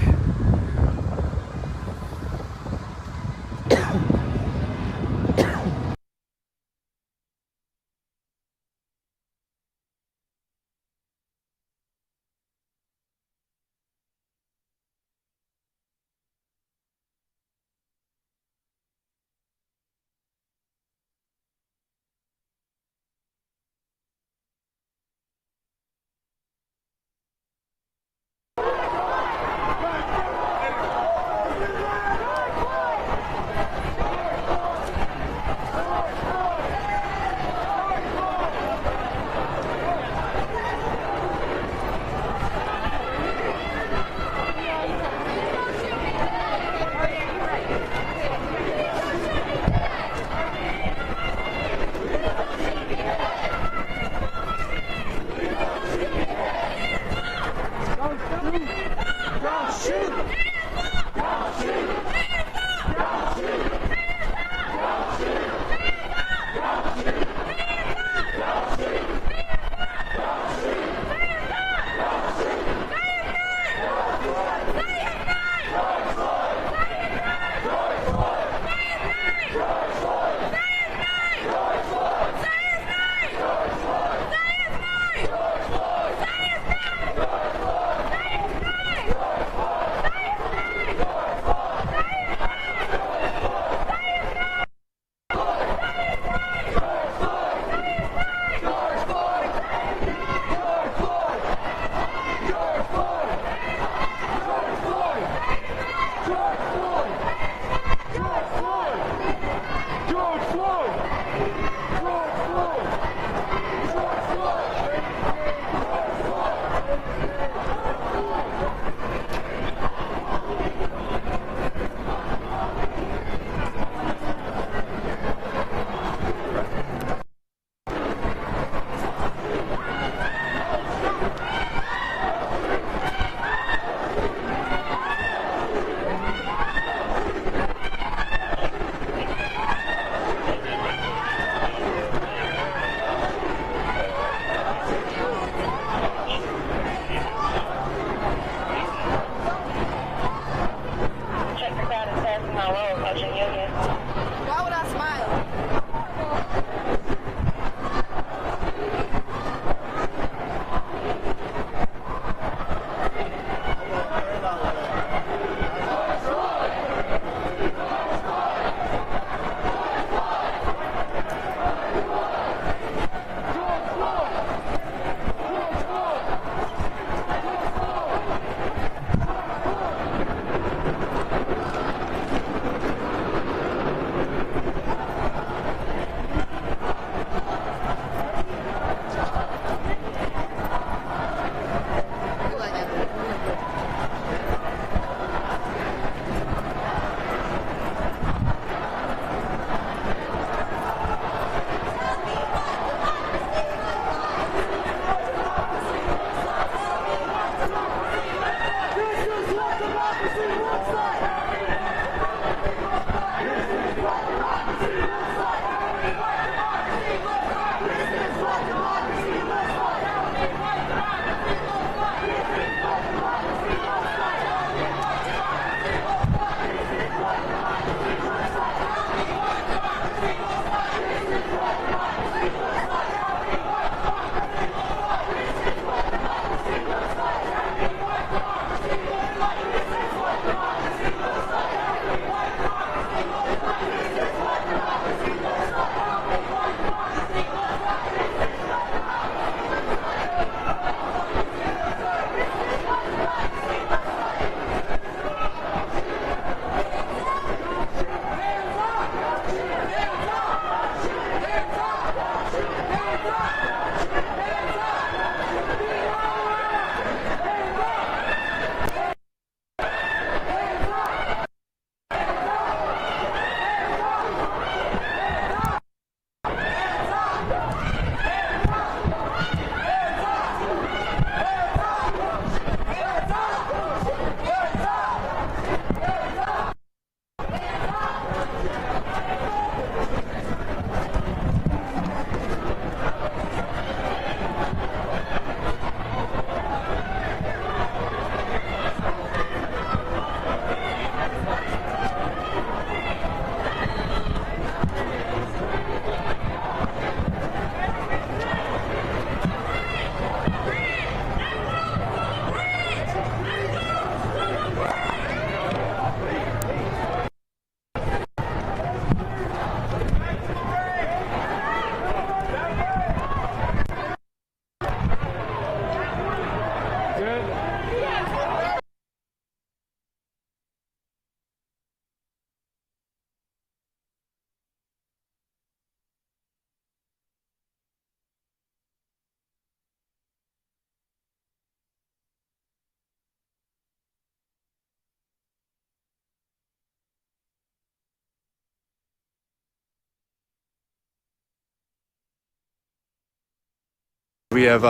We have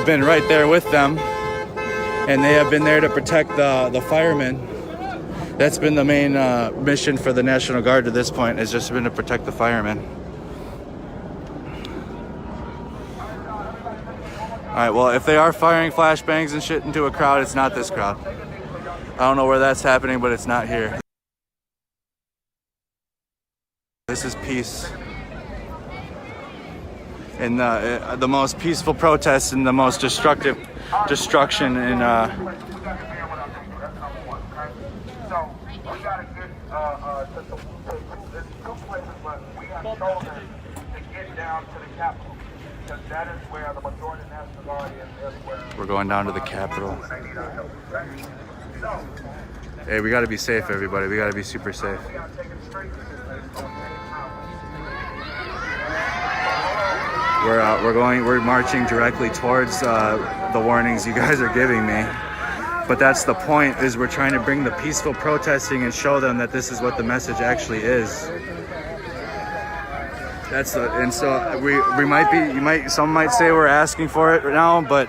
been right there with them, and they have been there to protect the firemen. That's been the main mission for the National Guard to this point, has just been to protect the firemen. All right, well, if they are firing flashbangs and shit into a crowd, it's not this crowd. I don't know where that's happening, but it's not here. This is peace. And the most peaceful protests and the most destruction in we're going down to the Capitol. Hey, we gotta be safe, everybody. We gotta be super safe. We're marching directly towards the warnings you guys are giving me. But that's the point, is we're trying to bring the peaceful protesting and show them that this is what the message actually is. Some might say we're asking for it now, but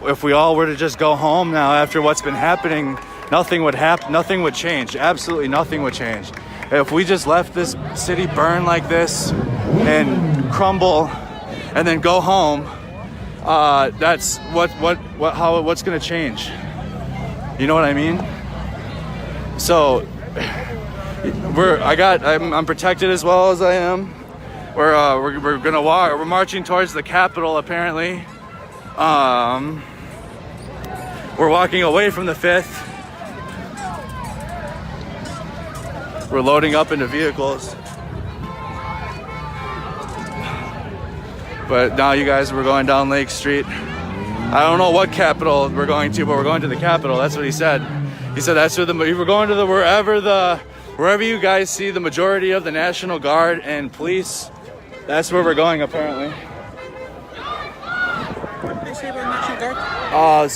if we all were to just go home now after what's been happening, nothing would happen, nothing would change. Absolutely nothing would change. If we just left this city burn like this and crumble and then go home, that's what's gonna change. You know what I mean? So I'm protected as well as I am. We're marching towards the Capitol apparently. We're walking away from the 5th. We're loading up into vehicles. But now you guys, we're going down Lake Street. I don't know what Capitol we're going to, but we're going to the Capitol. That's what he said. He said that's where we're going to wherever you guys see the majority of the National Guard and police. That's where we're going apparently. What did they say about National Guard?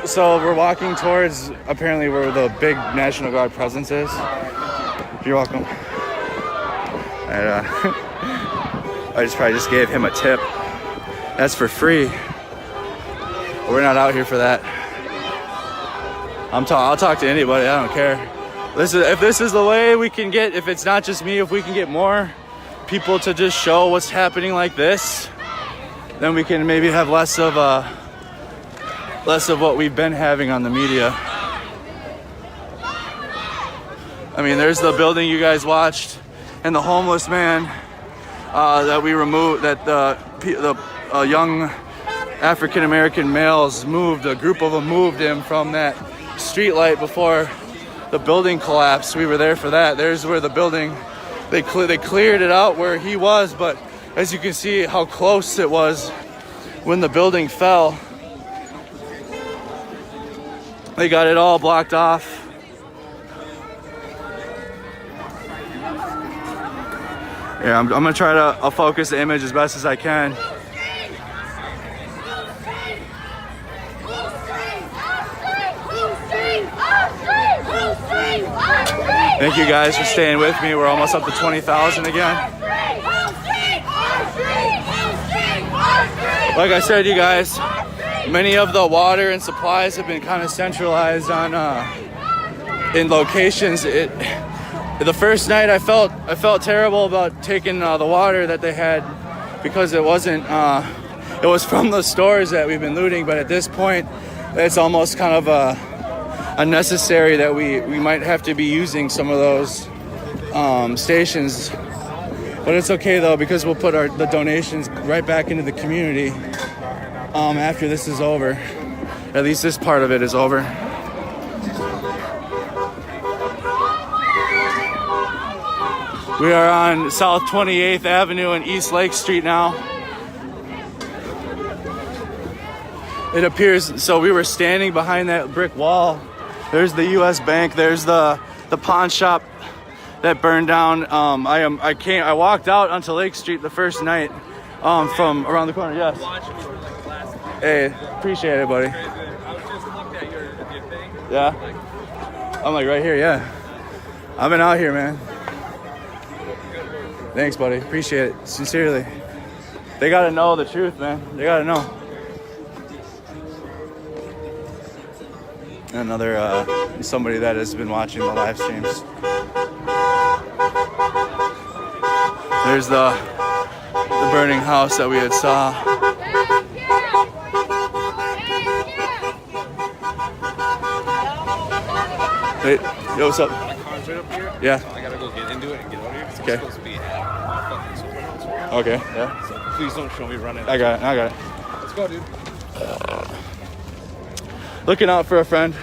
So we're walking towards apparently where the big National Guard presence is. You're welcome. I just gave him a tip. That's for free. We're not out here for that. I'll talk to anybody. I don't care. If this is the way we can get, if it's not just me, if we can get more people to just show what's happening like this, then we can maybe have less of what we've been having on the media. I mean, there's the building you guys watched, and the homeless man that we removed, that the young African-American males moved, a group of them moved him from that street light before the building collapsed. We were there for that. There's where the building, they cleared it out where he was, but as you can see how close it was when the building fell. They got it all blocked off. Yeah, I'm gonna try to focus the image as best as I can. Thank you guys for staying with me. We're almost up to 20,000 again. Like I said, you guys, many of the water and supplies have been kind of centralized on in locations. The first night I felt terrible about taking the water that they had because it wasn't it was from the stores that we've been looting, but at this point it's almost kind of unnecessary that we might have to be using some of those stations. But it's okay though, because we'll put the donations right back into the community after this is over. At least this part of it is over. We are on South 28th Avenue and East Lake Street now. It appears, so we were standing behind that brick wall. There's the U.S. Bank. There's the pawn shop that burned down. I walked out onto Lake Street the first night from around the corner. Yes. Hey, appreciate it, buddy. I was just looked at your thing. Yeah. I'm like right here. Yeah. I've been out here, man. Thanks, buddy. Appreciate it. Sincerely. They gotta know the truth, man. They gotta know. Another somebody that has been watching the live streams. There's the burning house that we had saw. Hey, yo, what's up? My car's right up here. Yeah. I gotta go get into it and get out of here. It's Okay. supposed to be at my fucking superhouse right now. Okay, yeah. So please don't show me running. I got it. Let's go, dude. Looking out for a friend.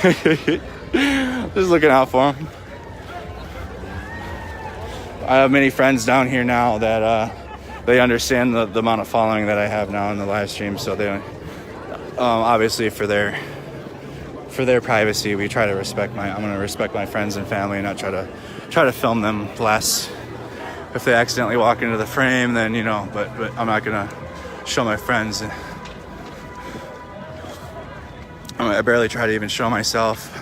Just looking out for him. I have many friends down here now that they understand the amount of following that I have now in the live stream, so they obviously for their privacy, we try to respect I'm going to respect my friends and family and not try to film them less. If they accidentally walk into the frame, then but I'm not going to show my friends. I barely try to even show myself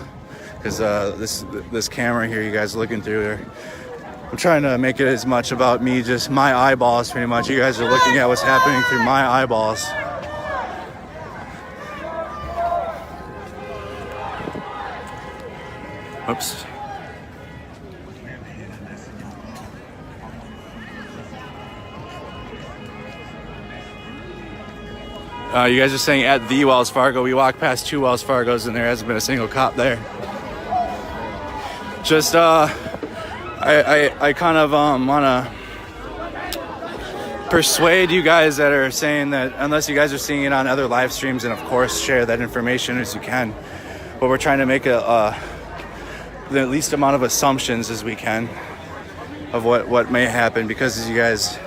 because this camera here you guys are looking through there. I'm trying to make it as much about me, just my eyeballs pretty much. You guys are looking at what's happening through my eyeballs. Oops. You guys are saying at the Wells Fargo. We walked past 2 Wells Fargos and there hasn't been a single cop there. Just, I kind of want to persuade you guys that are saying that unless you guys are seeing it on other live streams, and of course share that information as you can, but we're trying to make the least amount of assumptions as we can of what may happen, because as you guys,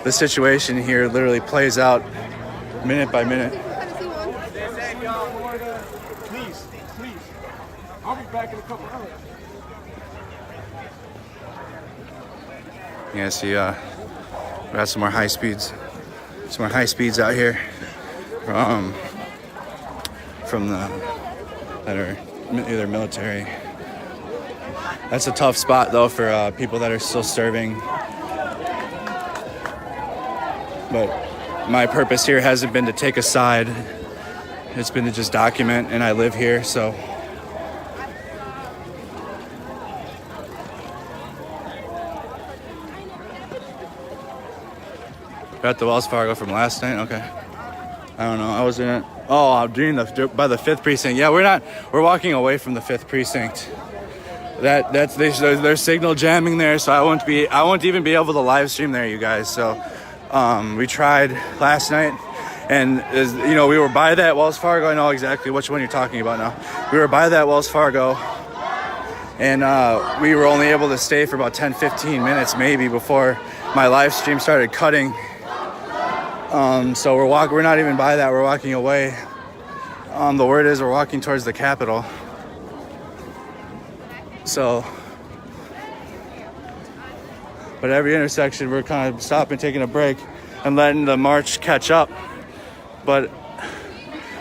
the situation here literally plays out minute by minute. Please. I'll be back in a couple hours. Yeah, see, we got some more high speeds out here from the that are either military. That's a tough spot though for people that are still serving. But my purpose here hasn't been to take a side. It's been to just document, and I live here, so. At the Wells Fargo from last night? Okay. I don't know. I was in it. Oh, I'm doing by the 5th precinct. Yeah, we're walking away from the 5th precinct. They're signal jamming there, so I won't even be able to live stream there, you guys. So we tried last night, and we were by that Wells Fargo. I know exactly which one you're talking about now. We were by that Wells Fargo, and we were only able to stay for about 10-15 minutes maybe before my live stream started cutting. So we're not even by that. We're walking away. The word is we're walking towards the Capitol. So, but every intersection we're kind of stopping, taking a break, and letting the march catch up. But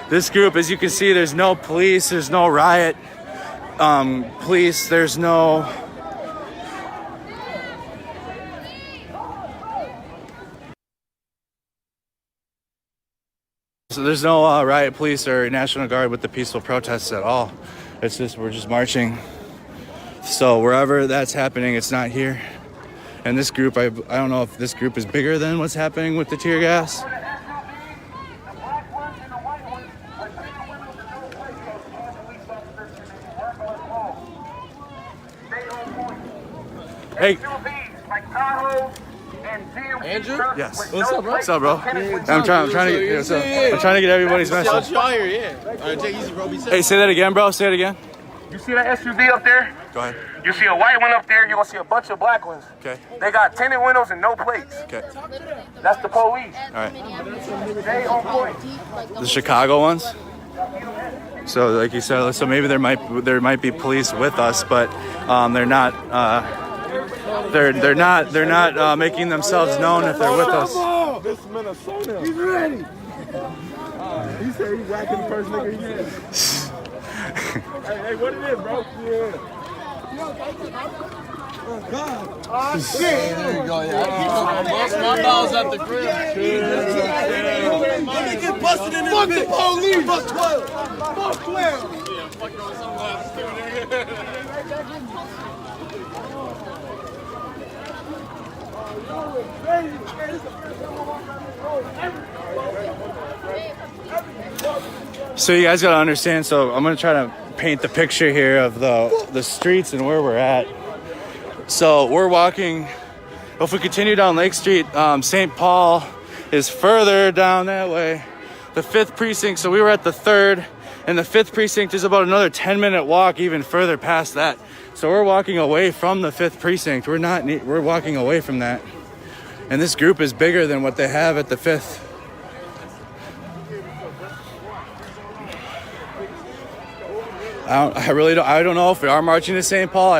this group, as you can see, there's no police, there's no riot police, there's no. So there's no riot police or National Guard with the peaceful protests at all. It's just, we're just marching. So wherever that's happening, it's not here. And this group, I don't know if this group is bigger than what's happening with the tear gas. Hey. Andrew? Yes. What's up, bro? What's up, bro? I'm trying to get everybody's message. All right, take it easy, bro. Be safe. Hey, say that again, bro. Say it again. You see that SUV up there? Go ahead. You see a white one up there, you're gonna see a bunch of black ones. Okay. They got tinted windows and no plates. Okay. That's the police. All right. They on point. The Chicago ones. So, like you said, so maybe there might be police with us, but they're not. They're not making themselves known if they're with us. This is Minnesota. He's ready. He said he's whacking the first nigga he is. Hey, what it is, bro? Yeah. Oh, shit. There you go, yeah. My balls at the crib. Let me get busted in this bitch. Fuck the police. Fuck 12. Fuck 12. Yeah, fuck your sunglasses too, nigga. So you guys gotta understand, so I'm gonna try to paint the picture here of the streets and where we're at. So we're walking, if we continue down Lake Street, St. Paul is further down that way. The 5th precinct, so we were at the 3rd, and the 5th precinct is about another 10-minute walk even further past that. So we're walking away from the 5th precinct. We're walking away from that. And this group is bigger than what they have at the 5th. I don't know if we are marching to St. Paul.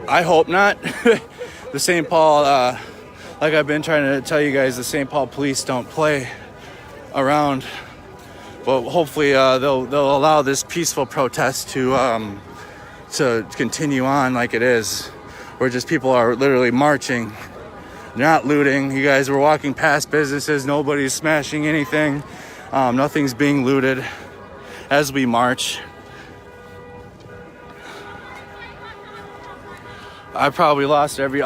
I hope not. The St. Paul, like I've been trying to tell you guys, the St. Paul police don't play around. But hopefully they'll allow this peaceful protest to continue on like it is, where just people are literally marching. They're not looting. You guys were walking past businesses. Nobody's smashing anything. Nothing's being looted as we march. I probably lost every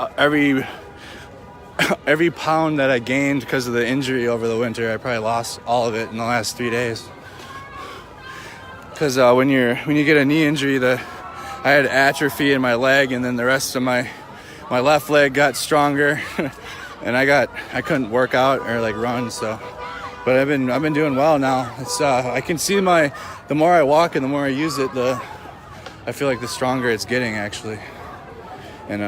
pound that I gained because of the injury over the winter. I probably lost all of it in the last 3 days. Because when you get a knee injury, I had atrophy in my leg, and then the rest of my left leg got stronger, and I couldn't work out or like run. So, but I've been doing well now. It's I can see the more I walk and the more I use it, I feel like the stronger it's getting actually. And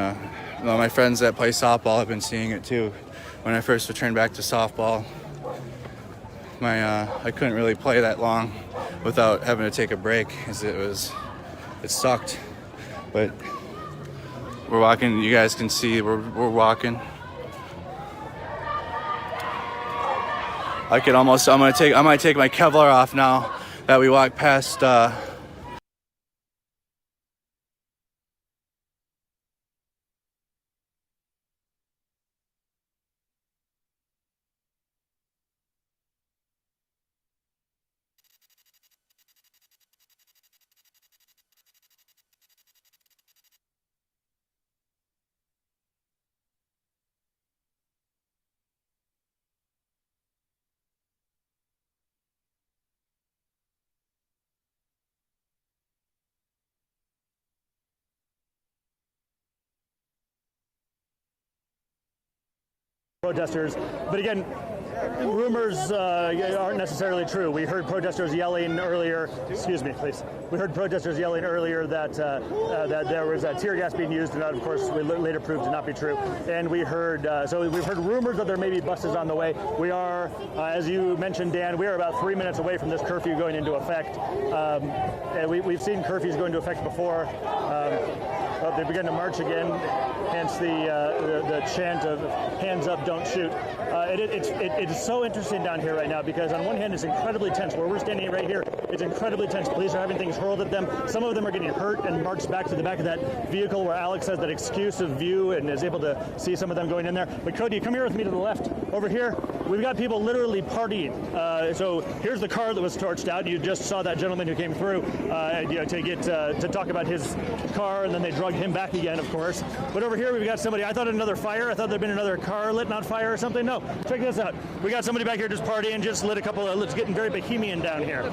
my friends that play softball have been seeing it too. When I first returned back to softball, I couldn't really play that long without having to take a break, as it sucked. But we're walking. You guys can see we're walking. I might take my Kevlar off now that we walk past. Protesters, but again, rumors aren't necessarily true. We heard protesters yelling earlier. Excuse me, please. We heard protesters yelling earlier that there was tear gas being used, and that, of course, we later proved to not be true. And we heard we've heard rumors that there may be buses on the way. We are, as you mentioned, Dan, we are about 3 minutes away from this curfew going into effect. And we've seen curfews go into effect before. They began to march again, hence the chant of "Hands up, don't shoot." It is so interesting down here right now because on one hand it's incredibly tense. Where we're standing right here, it's incredibly tense. Police are having things hurled at them. Some of them are getting hurt and marched back to the back of that vehicle where Alex has that exclusive view and is able to see some of them going in there. But Cody, come here with me to the left. Over here, we've got people literally partying. So here's the car that was torched out. You just saw that gentleman who came through to talk about his car, and then they drugged him back again, of course. But over here we've got somebody. I thought another fire. I thought there'd been another car lit on fire or something. No, check this out. We got somebody back here just partying, just lit a couple of. It's getting very bohemian down here.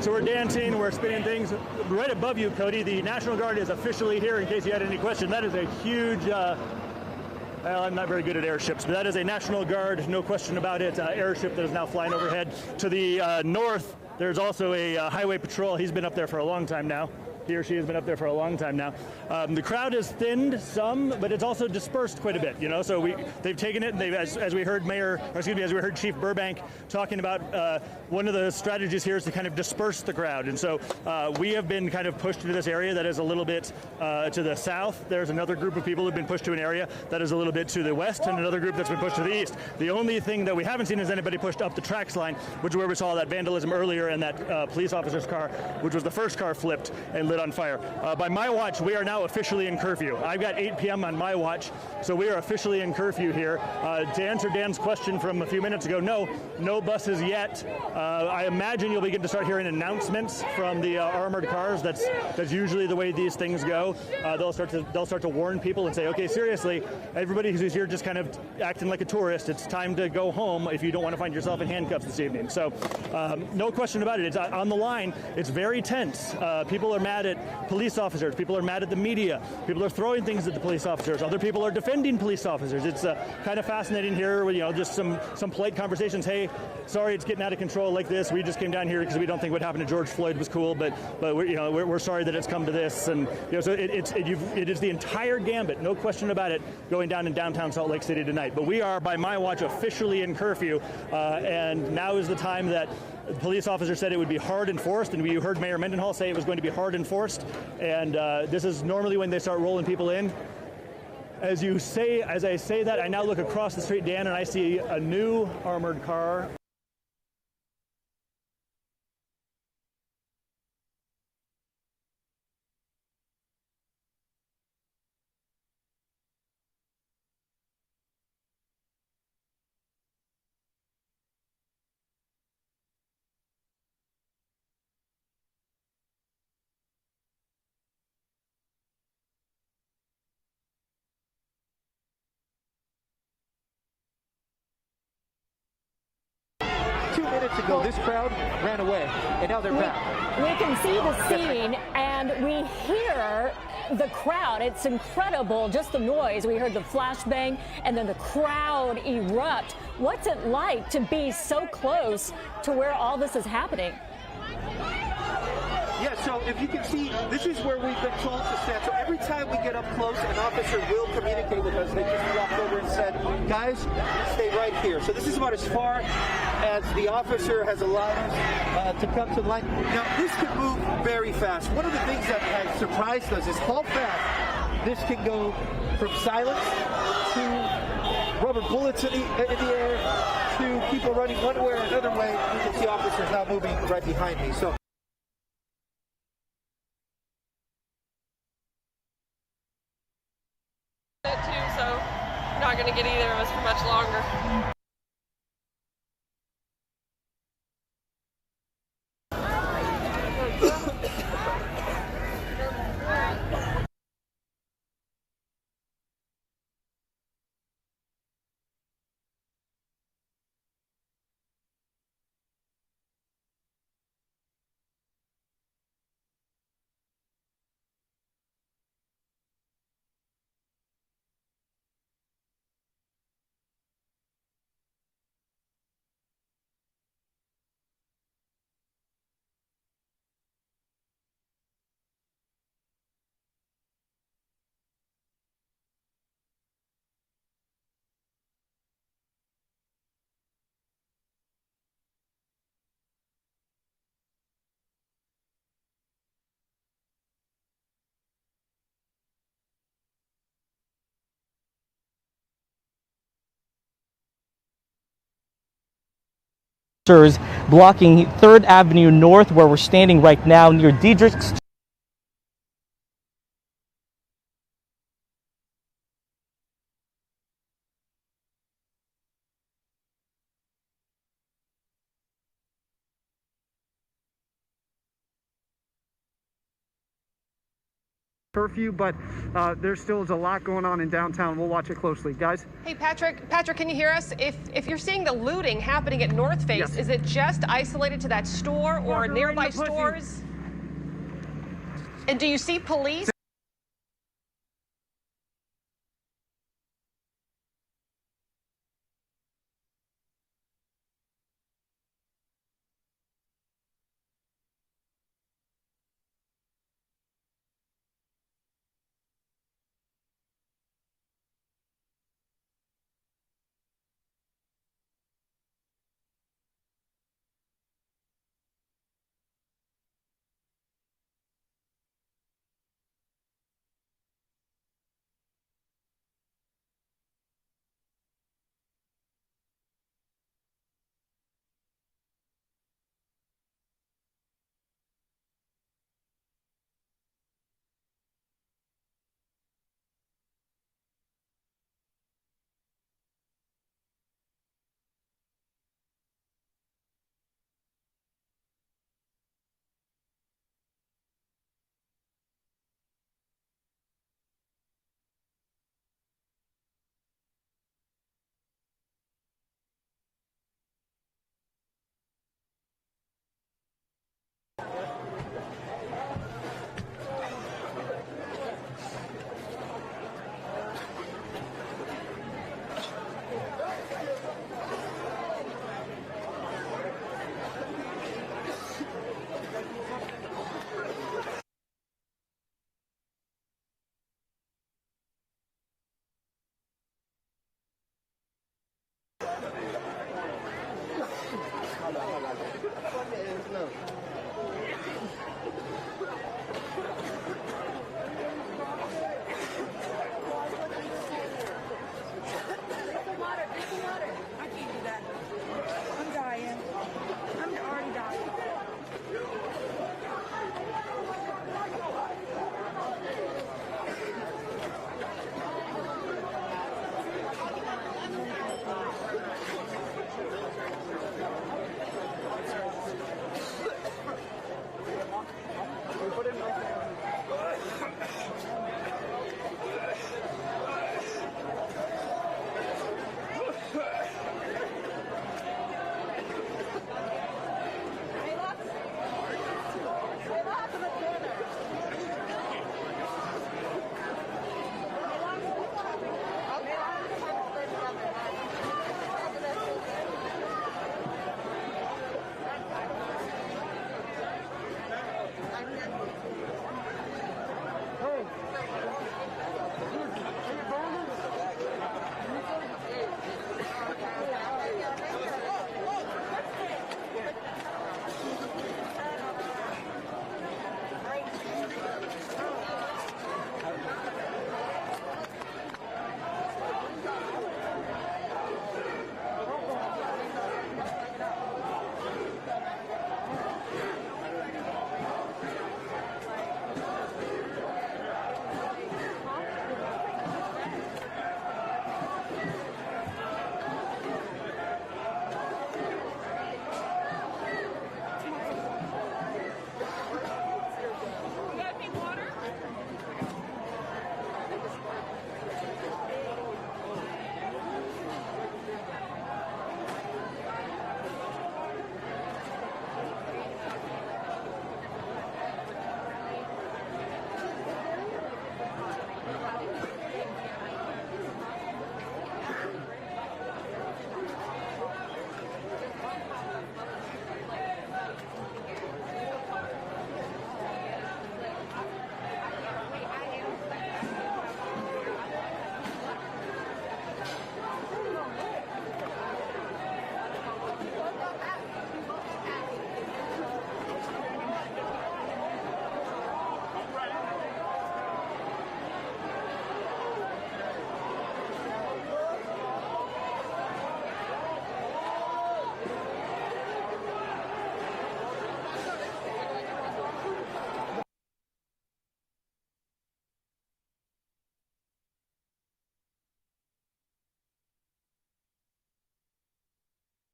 So we're dancing, we're spinning things. Right above you, Cody, the National Guard is officially here. In case you had any question, that is a huge. Well, I'm not very good at airships, but that is a National Guard, no question about it, airship that is now flying overhead. To the north, there's also a highway patrol. He's been up there for a long time now. He or she has been up there for a long time now. The crowd has thinned some, but it's also dispersed quite a bit. So they've taken it. And they've, as we heard as we heard Chief Burbank talking about, one of the strategies here is to kind of disperse the crowd. And so we have been kind of pushed into this area that is a little bit to the south. There's another group of people who've been pushed to an area that is a little bit to the west, and another group that's been pushed to the east. The only thing that we haven't seen is anybody pushed up the tracks line, which is where we saw that vandalism earlier, and that police officer's car, which was the first car flipped and lit on fire. By my watch, we are now officially in curfew. I've got 8 p.m. on my watch, so we are officially in curfew here. To answer Dan's question from a few minutes ago, no buses yet. I imagine you'll begin to start hearing announcements from the armored cars. That's usually the way these things go. They'll start to warn people and say, okay, seriously, everybody who's here just kind of acting like a tourist. It's time to go home if you don't want to find yourself in handcuffs this evening. So no question about it. It's on the line. It's very tense. People are mad at police officers. People are mad at the media. People are throwing things at the police officers. Other people are defending police officers. It's kind of fascinating here with, just some polite conversations. Hey, sorry it's getting out of control like this. We just came down here because we don't think what happened to George Floyd was cool, but we're sorry that it's come to this. And so it is the entire gambit, no question about it, going down in downtown Salt Lake City tonight. But we are, by my watch, officially in curfew, and now is the time that the police officer said it would be hard enforced, and you heard Mayor Mendenhall say it was going to be hard enforced, and this is normally when they start rolling people in. As I say that, I now look across the street, Dan, and I see a new armored car. Ago, this crowd ran away, and now they're back. We can see the scene, and we hear the crowd. It's incredible, just the noise. We heard the flashbang, and then the crowd erupt. What's it like to be so close to where all this is happening? Yeah, so if you can see, this is where we've been told to stand. So every time we get up close, an officer will communicate with us. They just walked over and said, guys, stay right here. So this is about as far as the officer has allowed us to come to the line. Now, this can move very fast. One of the things that has surprised us is how fast this can go from silence to rubber bullets in the air to people running one way or another way. You can see officers now moving right behind me. So. So not going to get either of us for much longer. Blocking 3rd Avenue North, where we're standing right now near Diedrich's. Curfew, but there still is a lot going on in downtown. We'll watch it closely, guys. Hey, Patrick, can you hear us? If you're seeing the looting happening at North Face, yes. Is it just isolated to that store or nearby stores? And do you see police?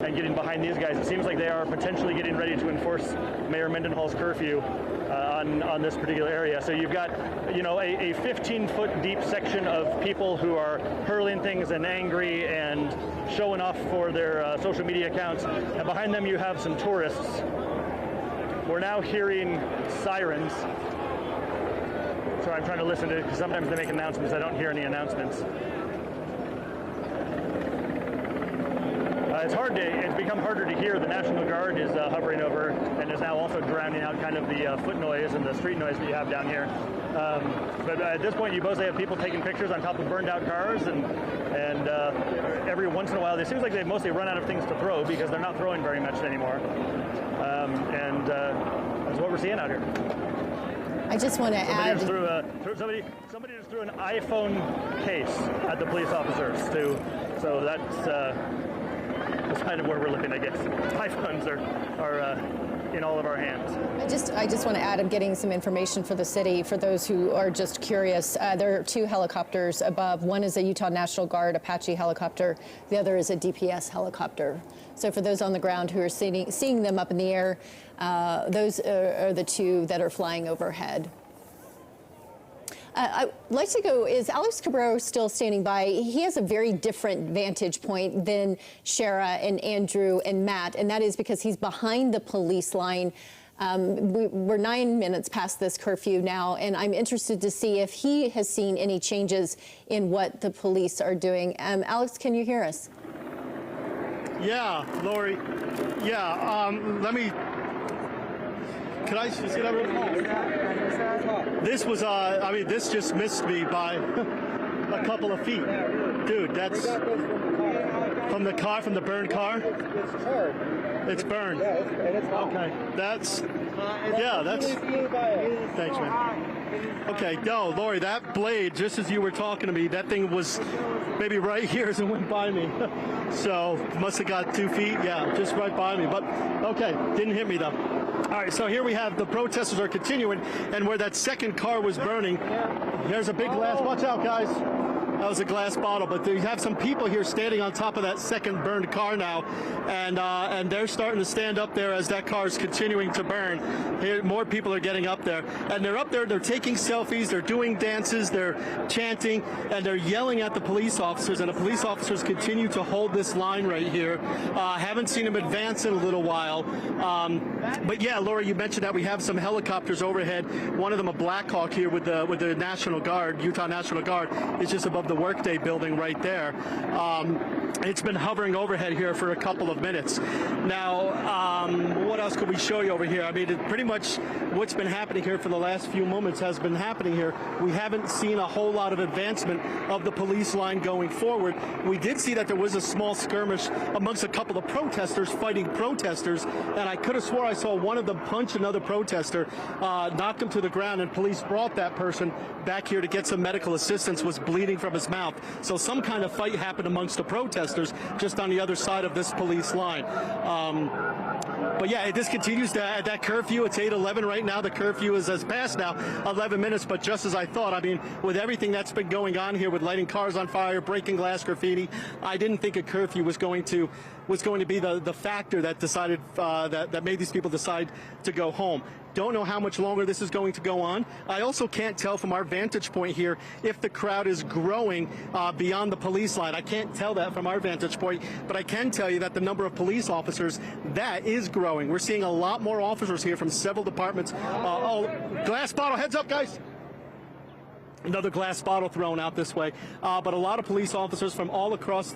and getting behind these guys. It seems like they are potentially getting ready to enforce Mayor Mendenhall's curfew on this particular area. So you've got, you know, a 15-foot deep section of people who are hurling things and angry and showing off for their social media accounts. And behind them you have some tourists. We're now hearing sirens. So I'm trying to listen to it because sometimes they make announcements. I don't hear any announcements. It's become harder to hear. The National Guard is hovering over and is now also drowning out kind of the foot noise and the street noise that you have down here. But at this point, you mostly have people taking pictures on top of burned out cars, and every once in a while, it seems like they've mostly run out of things to throw because they're not throwing very much anymore. That's what we're seeing out here. I just want to add. Somebody just threw an iPhone case at the police officers too. So that's kind of where we're looking, I guess. iPhones are in all of our hands. I just want to add, I'm getting some information for the city for those who are just curious. There are 2 helicopters above. One is a Utah National Guard Apache helicopter. The other is a DPS helicopter. So for those on the ground who are seeing them up in the air, those are the 2 that are flying overhead. I'd like to go, is Alex Cabrera still standing by? He has a very different vantage point than Shara and Andrew and Matt, and that is because he's behind the police line. We're 9 minutes past this curfew now, and I'm interested to see if he has seen any changes in what the police are doing. Alex, can you hear us? Yeah, Lori. Yeah, could I see that real quick? This was, I mean, this just missed me by a couple of feet. Dude, that's from the car, from the burned car? It's charred. It's burned. Yeah, and it's hot. Okay, that's, yeah, that's, thanks, man. Okay, no, Lori, that blade, just as you were talking to me, that thing was maybe right here as it went by me. So, must have got 2 feet, yeah, just right by me. But, okay, didn't hit me though. All right, so here we have the protesters are continuing, and where that second car was burning, there's a big glass. Watch out, guys. That was a glass bottle, but you have some people here standing on top of that second burned car now, and they're starting to stand up there as that car is continuing to burn. Here, more people are getting up there, and they're up there, they're taking selfies, they're doing dances, they're chanting, and they're yelling at the police officers, and the police officers continue to hold this line right here. Haven't seen them advance in a little while, but yeah, Laura, you mentioned that we have some helicopters overhead. One of them, a Black Hawk here with the National Guard, Utah National Guard, is just above the Workday building right there. It's been hovering overhead here for a couple of minutes. Now, what else could we show you over here? I mean, pretty much what's been happening here for the last few moments has been happening here. We haven't seen a whole lot of advancement of the police line going forward. We did see that there was a small skirmish amongst a couple of protesters fighting protesters, and I could have swore I saw one of them punch another protester, knocked him to the ground, and police brought that person back here to get some medical assistance, was bleeding from his mouth. So some kind of fight happened amongst the protesters just on the other side of this police line. But yeah, this continues that curfew. It's 8:11 right now. The curfew is past now 11 minutes, but just as I thought, I mean, with everything that's been going on here with lighting cars on fire, breaking glass, graffiti, I didn't think a curfew was going to be the factor that decided that made these people decide to go home. Don't know how much longer this is going to go on. I also can't tell from our vantage point here if the crowd is growing beyond the police line. I can't tell that from our vantage point, but I can tell you that the number of police officers, that is growing. We're seeing a lot more officers here from several departments. Oh, glass bottle, heads up, guys. Another glass bottle thrown out this way. But a lot of police officers from all across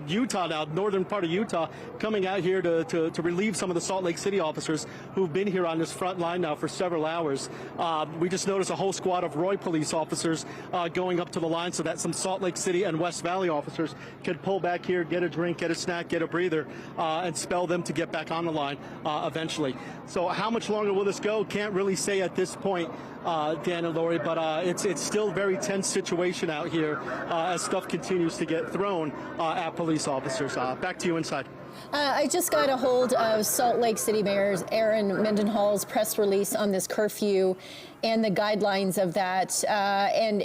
Utah now, northern part of Utah, coming out here to relieve some of the Salt Lake City officers who've been here on this front line now for several hours. We just noticed a whole squad of Roy police officers going up to the line so that some Salt Lake City and West Valley officers could pull back here, get a drink, get a snack, get a breather, and spell them to get back on the line eventually. So how much longer will this go? Can't really say at this point, Dan and Lori, but it's still a very tense situation out here as stuff continues to get thrown at police officers. Back to you inside. I just got a hold of Salt Lake City Mayor Aaron Mendenhall's press release on this curfew and the guidelines of that, and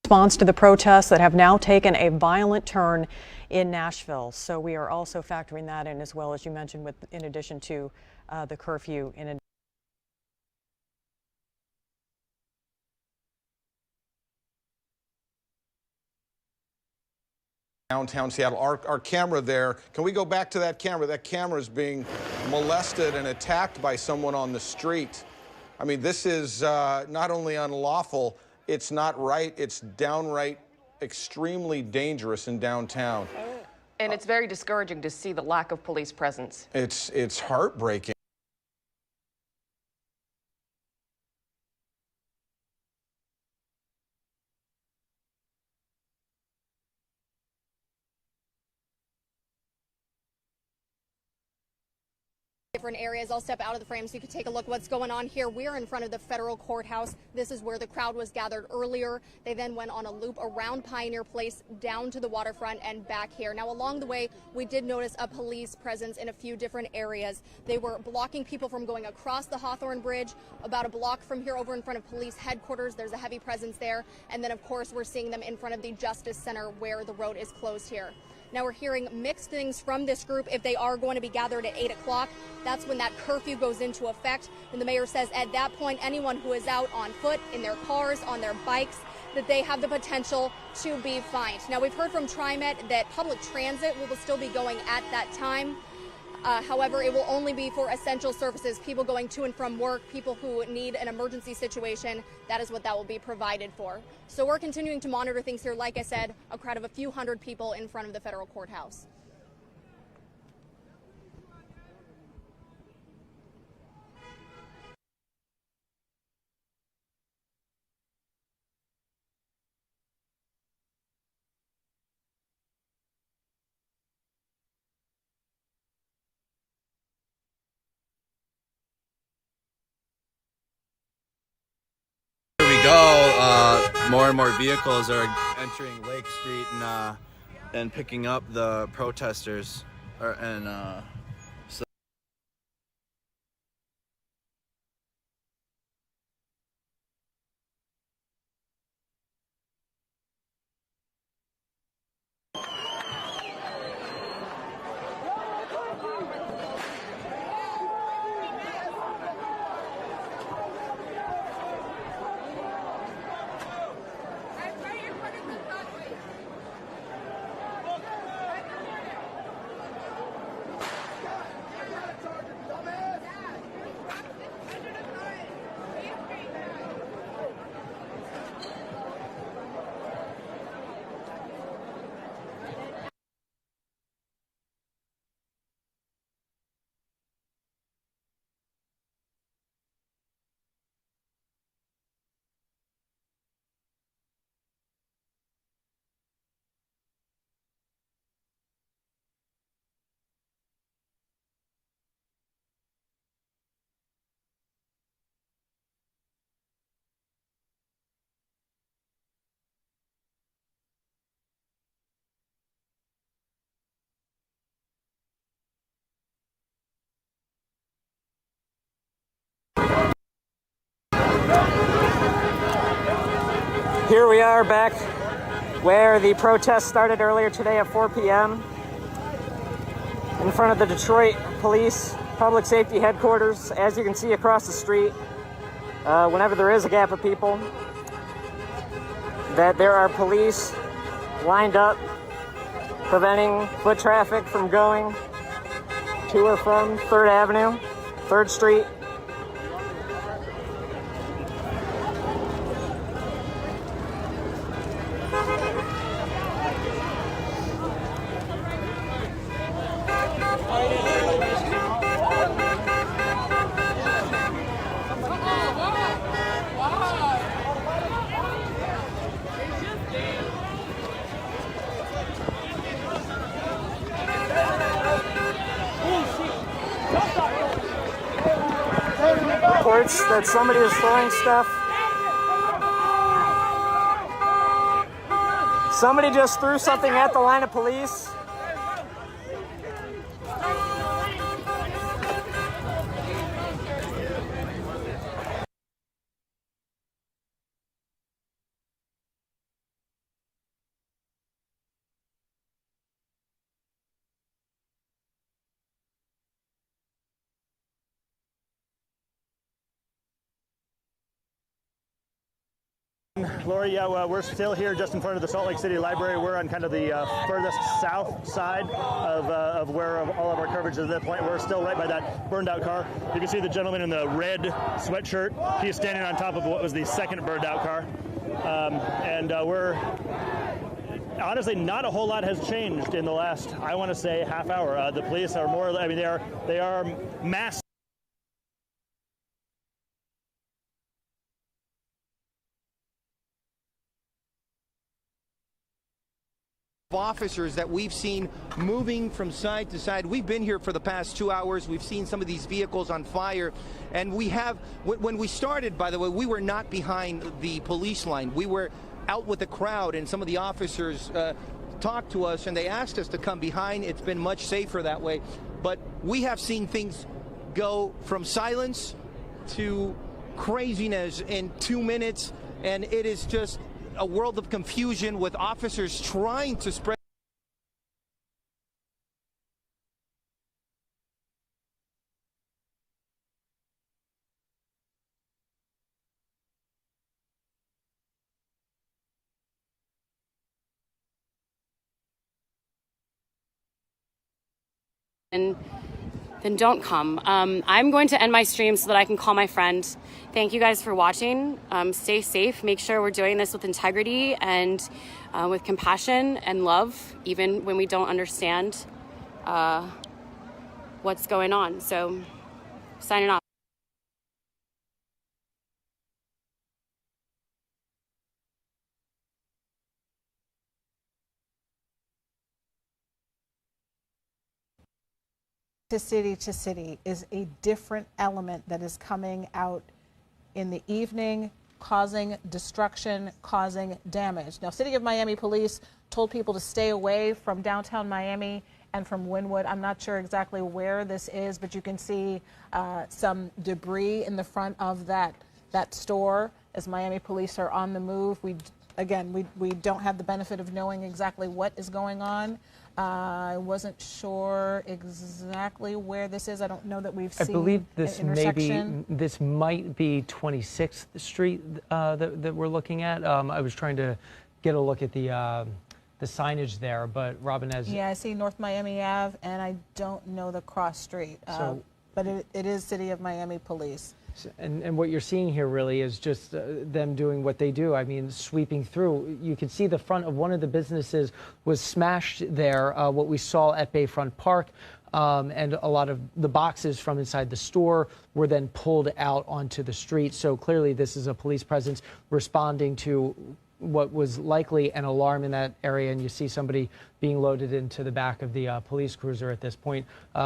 Response to the protests that have now taken a violent turn in Nashville. So we are also factoring that in, as well as you mentioned, in addition to the curfew in downtown Seattle. Our camera there, can we go back to that camera? That camera is being molested and attacked by someone on the street. I mean, this is not only unlawful, it's not right, it's downright extremely dangerous in downtown. And it's very discouraging to see the lack of police presence. It's heartbreaking. Different areas. I'll step out of the frame so you can take a look what's going on here. We're in front of the federal courthouse. This is where the crowd was gathered earlier. They then went on a loop around Pioneer Place down to the waterfront and back here. Now, along the way, we did notice a police presence in a few different areas. They were blocking people from going across the Hawthorne Bridge. About a block from here, over in front of police headquarters, there's a heavy presence there. And then, of course, we're seeing them in front of the Justice Center where the road is closed here. Now, we're hearing mixed things from this group. If they are going to be gathered at 8 o'clock, that's when that curfew goes into effect. And the mayor says at that point, anyone who is out on foot, in their cars, on their bikes, that they have the potential to be fined. Now, we've heard from TriMet that public transit will still be going at that time. However, it will only be for essential services, people going to and from work, people who need an emergency situation. That is what that will be provided for. So we're continuing to monitor things here. Like I said, a crowd of a few hundred people in front of the federal courthouse. More and more vehicles are entering Lake Street and picking up the protesters, Here we are back where the protest started earlier today at 4 p.m. in front of the Detroit Police Public Safety Headquarters. As you can see across the street, whenever there is a gap of people, that there are police lined up preventing foot traffic from going to or from 3rd Avenue, 3rd Street. Reports that somebody is throwing stuff. Somebody just threw something at the line of police. Lori, yeah, well, we're still here just in front of the Salt Lake City Library. We're on kind of the furthest south side of where all of our coverage is at that point. We're still right by that burned out car. You can see the gentleman in the red sweatshirt. He's standing on top of what was the second burned out car. We're honestly, not a whole lot has changed in the last, I want to say, half hour. The police are more, I mean, they are mass. Officers that we've seen moving from side to side. We've been here for the past 2 hours. We've seen some of these vehicles on fire, and we have, when we started, by the way, we were not behind the police line. We were out with the crowd, and some of the officers talked to us, and they asked us to come behind. It's been much safer that way, but we have seen things go from silence to craziness in 2 minutes, and it is just a world of confusion with officers trying to spread. Then don't come. I'm going to end my stream so that I can call my friend. Thank you guys for watching. Stay safe. Make sure we're doing this with integrity and with compassion and love, even when we don't understand what's going on. So, signing off. To city is a different element that is coming out in the evening, causing destruction, causing damage. Now, City of Miami Police told people to stay away from downtown Miami and from Wynwood. I'm not sure exactly where this is, but you can see some debris in the front of that store as Miami Police are on the move. We don't have the benefit of knowing exactly what is going on. I wasn't sure exactly where this is. I don't know that we've seen. I believe this this might be 26th Street that we're looking at. I was trying to get a look at the signage there, but Robin has. Yeah, I see North Miami Ave, and I don't know the cross street. But it is City of Miami Police. And what you're seeing here really is just them doing what they do. I mean, sweeping through. You can see the front of one of the businesses was smashed there, what we saw at Bayfront Park. And a lot of the boxes from inside the store were then pulled out onto the street. So clearly this is a police presence responding to what was likely an alarm in that area. And you see somebody being loaded into the back of the police cruiser at this point.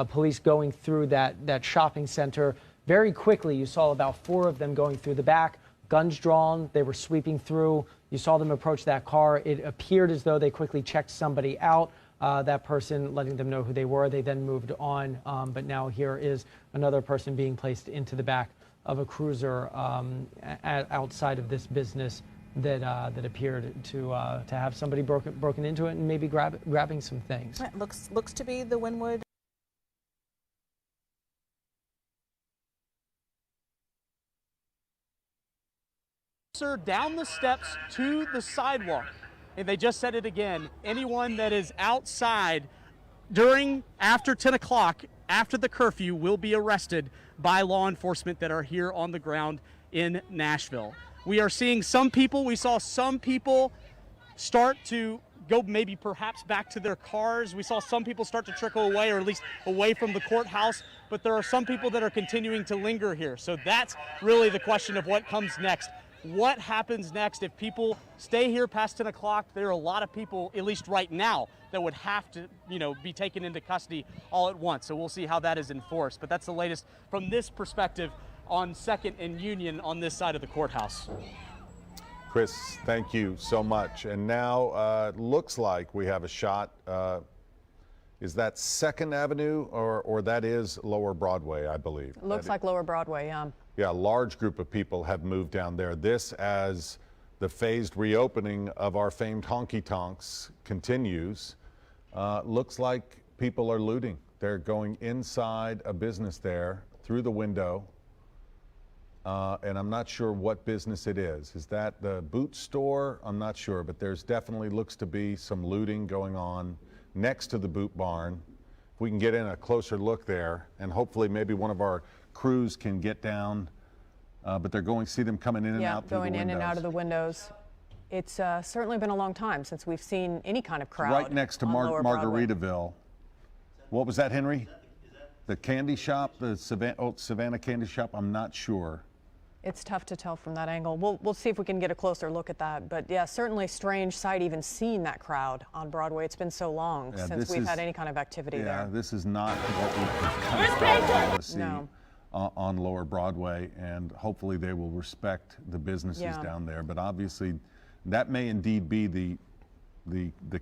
Police going through that shopping center. Very quickly, you saw about 4 of them going through the back, guns drawn. They were sweeping through. You saw them approach that car. It appeared as though they quickly checked somebody out, that person letting them know who they were. They then moved on. But now here is another person being placed into the back of a cruiser outside of this business that appeared to have somebody broken into it and maybe grabbing some things. It looks to be the Wynwood. Down the steps to the sidewalk, and they just said it again, anyone that is outside after 10 o'clock, after the curfew, will be arrested by law enforcement that are here on the ground in Nashville. We are seeing we saw some people start to go maybe perhaps back to their cars. We saw some people start to trickle away, or at least away from the courthouse, but there are some people that are continuing to linger here. So that's really the question of what comes next. What happens next if people stay here past 10 o'clock? There are a lot of people, at least right now, that would have to, be taken into custody all at once. So we'll see how that is enforced. But that's the latest from this perspective on 2nd and Union on this side of the courthouse. Chris, thank you so much. And now it looks like we have a shot. Is that 2nd Avenue or that is Lower Broadway, I believe? It looks like Lower Broadway, yeah. Yeah, a large group of people have moved down there. This, as the phased reopening of our famed honky tonks continues, looks like people are looting. They're going inside a business there, through the window, and I'm not sure what business it is. Is that the boot store? I'm not sure, but there's definitely looks to be some looting going on next to the boot barn. If we can get in a closer look there, and hopefully maybe one of our crews can get down, but they're going to see them coming in and out through the windows. Going in and out of the windows. It's certainly been a long time since we've seen any kind of crowd. Right next to Margaritaville. What was that, Henry? The candy shop, the Savannah Candy Shop? I'm not sure. It's tough to tell from that angle. We'll see if we can get a closer look at that. But yeah, certainly strange sight even seeing that crowd on Broadway. It's been so long since we've had any kind of activity there. Yeah, this is not what we want to see on Lower Broadway, and hopefully they will respect the businesses down there. But obviously that may indeed be the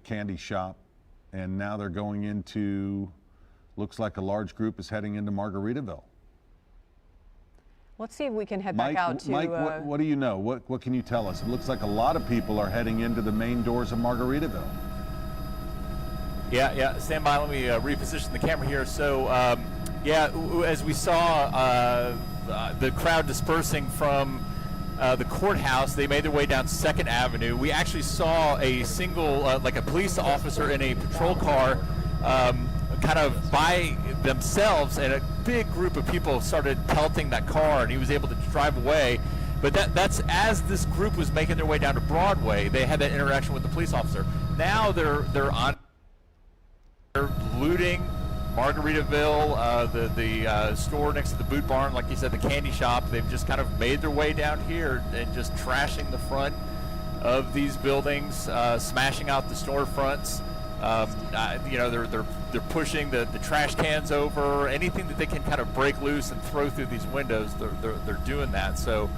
candy shop, and now they're going into, looks like a large group is heading into Margaritaville. Let's see if we can head Mike, back out to... Mike, what do you know? What can you tell us? It looks like a lot of people are heading into the main doors of Margaritaville. Yeah, stand by. Let me reposition the camera here. So, yeah, as we saw the crowd dispersing from the courthouse, they made their way down 2nd Avenue. We actually saw a single, like a police officer in a patrol car kind of by themselves, and a big group of people started pelting that car, and he was able to drive away. But that's as this group was making their way down to Broadway, they had that interaction with the police officer. Now they're looting Margaritaville, the store next to the boot barn, like you said, the candy shop. They've just kind of made their way down here and just trashing the front of these buildings, smashing out the storefronts. You know, they're pushing the trash cans over, anything that they can kind of break loose and throw through these windows. They're doing that. So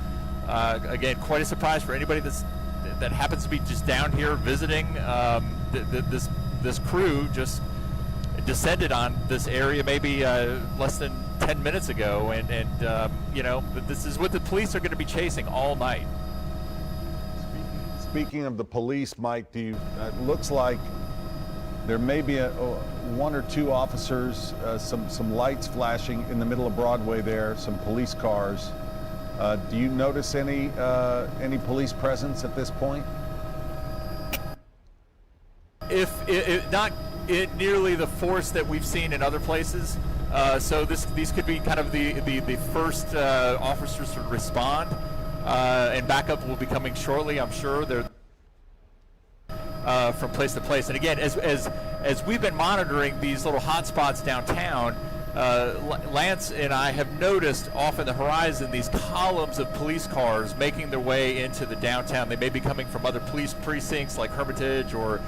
again, quite a surprise for anybody that happens to be just down here visiting. This crew just descended on this area maybe less than 10 minutes ago, and you know, this is what the police are going to be chasing all night. Speaking of the police, Mike, it looks like there may be one or two officers, some lights flashing in the middle of Broadway there, some police cars. Do you notice any police presence at this point? If not nearly the force that we've seen in other places, so these could be kind of the first officers to respond, and backup will be coming shortly. I'm sure they're from place to place. And again, as we've been monitoring these little hot spots downtown, Lance and I have noticed off in the horizon these columns of police cars making their way into the downtown. They may be coming from other police precincts like Hermitage or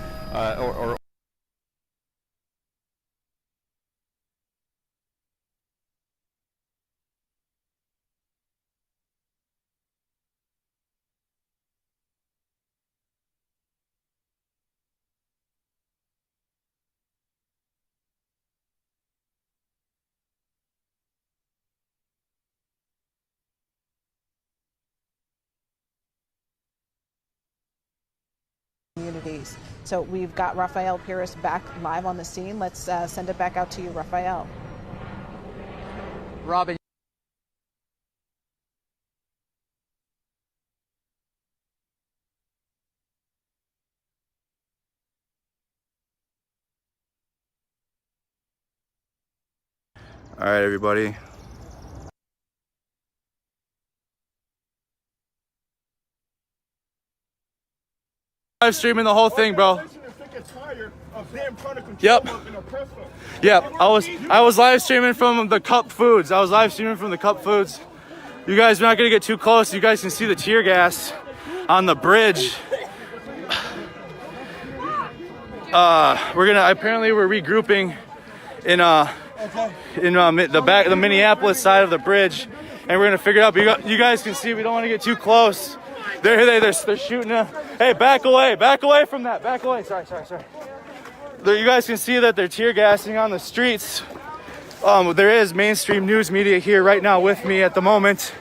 communities. So we've got Rafael Pires back live on the scene. Let's send it back out to you, Rafael. Robin. All right, everybody. Live streaming the whole thing, bro. Yep. Yep. I was live streaming from the Cup Foods. You guys are not gonna get too close. You guys can see the tear gas on the bridge. We're regrouping in the Minneapolis side of the bridge, and we're gonna figure it out. But you guys can see we don't want to get too close. They're shooting. Hey, back away from that. Back away. Sorry. You guys can see that they're tear gassing on the streets. There is mainstream news media here right now with me at the moment.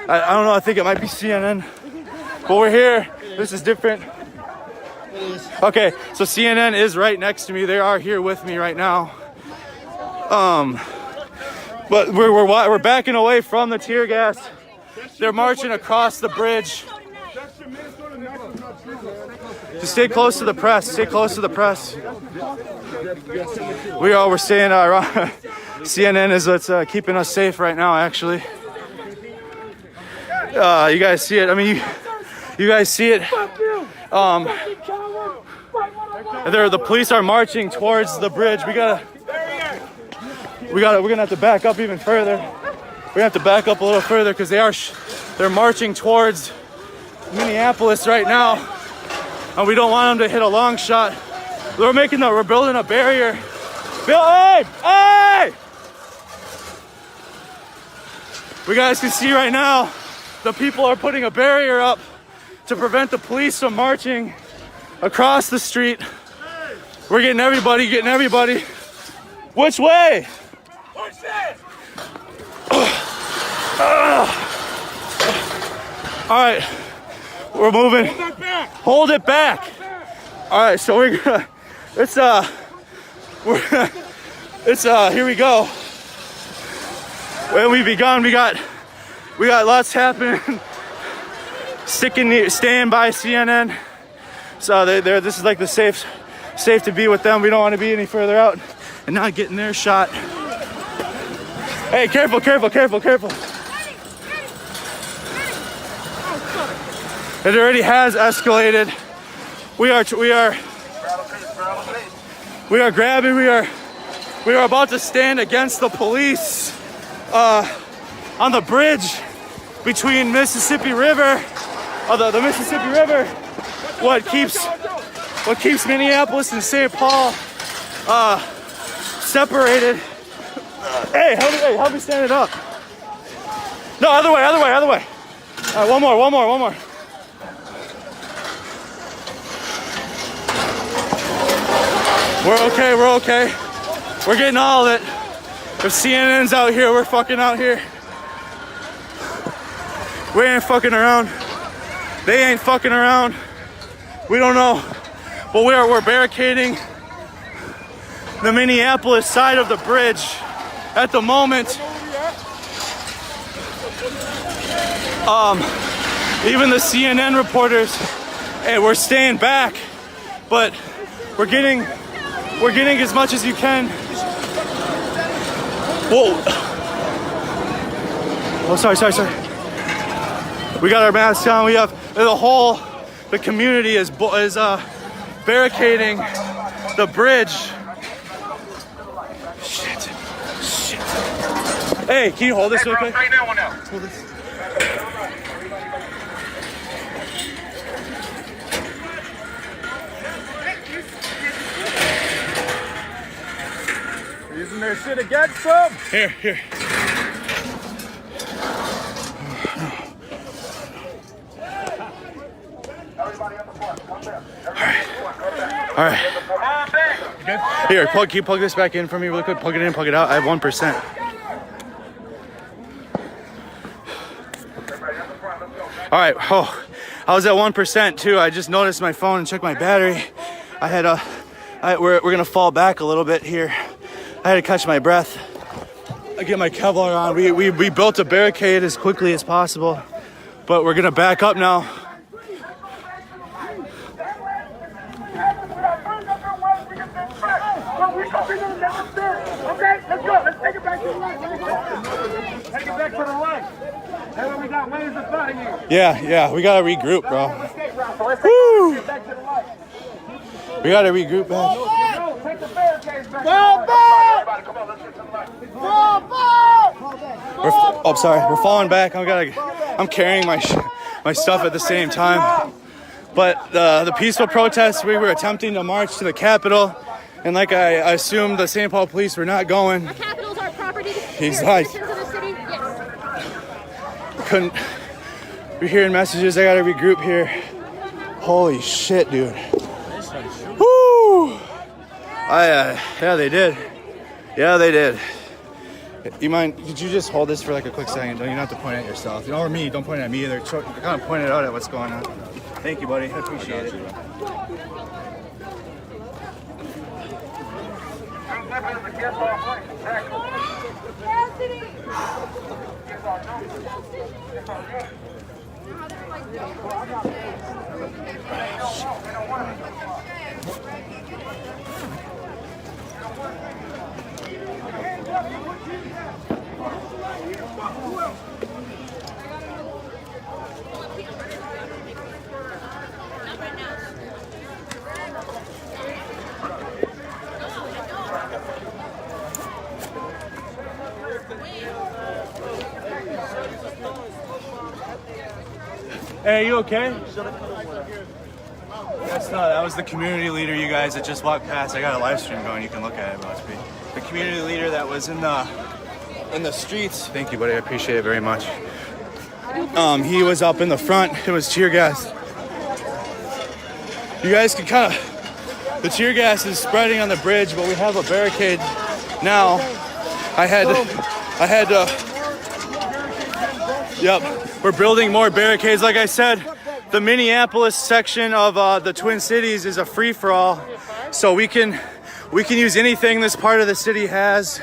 I don't know. I think it might be CNN, but we're here. This is different. Okay, so CNN is right next to me. They are here with me right now. But we're backing away from the tear gas. They're marching across the bridge. Just stay close to the press. Stay close to the press. We're staying. CNN is what's keeping us safe right now. Actually, you guys see it. I mean, you guys see it. The police are marching towards the bridge. We're gonna have to back up even further. We're gonna have to back up a little further because they're marching towards Minneapolis right now, and we don't want them to hit a long shot. We're building a barrier. Hey! You guys can see right now, the people are putting a barrier up to prevent the police from marching across the street. We're getting everybody. Which way? All right, we're moving. Hold it back. All right, so here we go. When we begun, we got lots happening. Staying by CNN. So this is like the safe to be with them. We don't want to be any further out and not getting their shot. Hey, careful. It already has escalated. We are grabbing. We are about to stand against the police on the bridge between Mississippi River, the Mississippi River. What keeps Minneapolis and St. Paul separated. Hey, help me stand it up. No, other way. All right, one more. We're okay. We're getting all of it. If CNN's out here, we're fucking out here. We ain't fucking around. They ain't fucking around. We don't know. But we're barricading the Minneapolis side of the bridge at the moment. Even the CNN reporters, hey, we're staying back, but we're getting as much as you can. Whoa. Oh, sorry. We got our masks on. We have the community is barricading the bridge. Shit. Hey, can you hold this real quick? Hold this. Using their shit against them. Here. All right. Here, can you plug this back in for me really quick? Plug it in, plug it out. I have 1%. All right. Oh, I was at 1% too. I just noticed my phone and checked my battery. We're gonna fall back a little bit here. I had to catch my breath. I get my Kevlar on. We built a barricade as quickly as possible, but we're gonna back up now. Okay, let's go. Let's take it back to the light. Take it back to the light. Hey, we got ways of fighting you. Yeah, we gotta regroup, bro. Woo! We gotta regroup, man. Take the barricades back. I'm sorry. We're falling back. I'm carrying my stuff at the same time. But the peaceful protests, we were attempting to march to the Capitol, and like I assumed, the St. Paul police were not going. Our Capitol's our property. He's like, Citizens of the city. Yes. We're hearing messages. I gotta regroup here. Holy shit, dude. Woo! Yeah, they did. You mind? Could you just hold this for like a quick second? Don't you have to point at yourself? Or me? Don't point at me either. Kind of point it out at what's going on. Thank you, buddy. I appreciate it. Hey, you okay? That was the community leader, you guys, that just walked past. I got a live stream going. You can look at it. Must be the community leader that was in the streets. Thank you, buddy. I appreciate it very much. He was up in the front. It was tear gas. You guys can kind of. The tear gas is spreading on the bridge, but we have a barricade now. I had to. Yep. We're building more barricades. Like I said, the Minneapolis section of the Twin Cities is a free-for-all, so we can use anything this part of the city has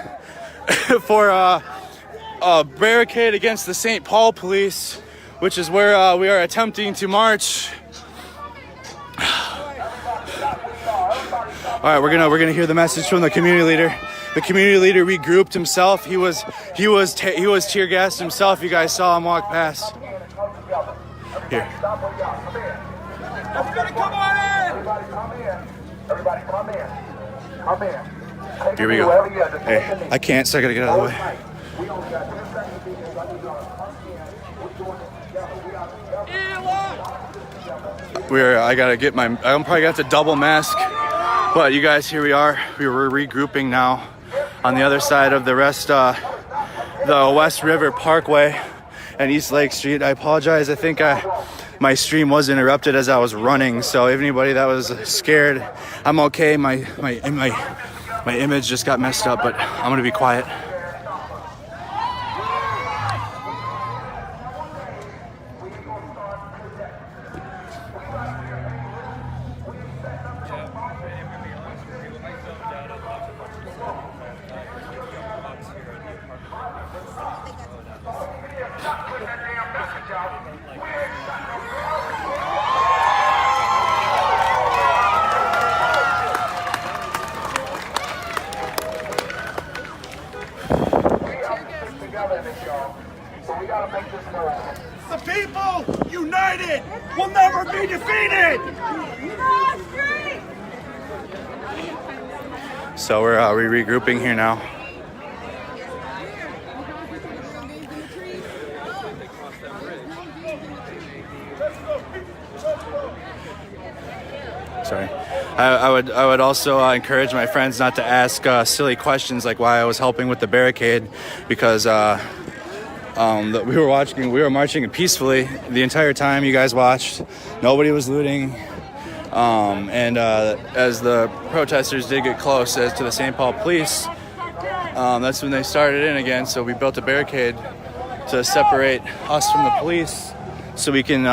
for a barricade against the St. Paul police, which is where we are attempting to march. All right, we're gonna hear the message from the community leader. The community leader regrouped himself. He was tear gassed himself. You guys saw him walk past. Here. Everybody come on in! Everybody come in. Everybody come in. Come in. Here we go. Hey, I can't, so I gotta get out of the way. I'm probably gonna have to double mask. But you guys, here we are. We're regrouping now on the other side of the the West River Parkway and East Lake Street. I apologize. I think my stream was interrupted as I was running. So if anybody that was scared, I'm okay. My image just got messed up, but I'm gonna be quiet. The people united will never be defeated. So we're regrouping here now. Sorry. I would also encourage my friends not to ask silly questions like why I was helping with the barricade, because we were marching peacefully the entire time. You guys watched. Nobody was looting. And as the protesters did get close to the St. Paul police, that's when they started in again. So we built a barricade to separate us from the police so we can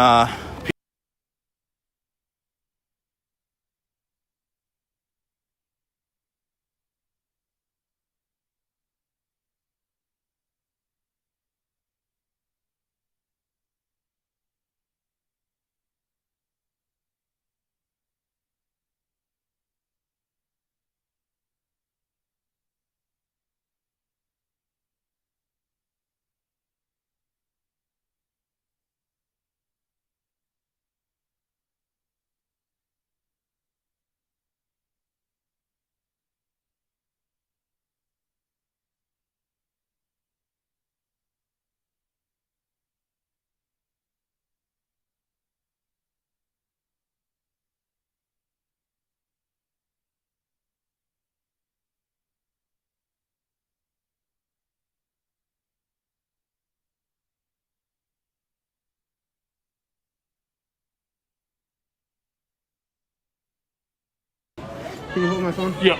Can you hold my phone? Yeah.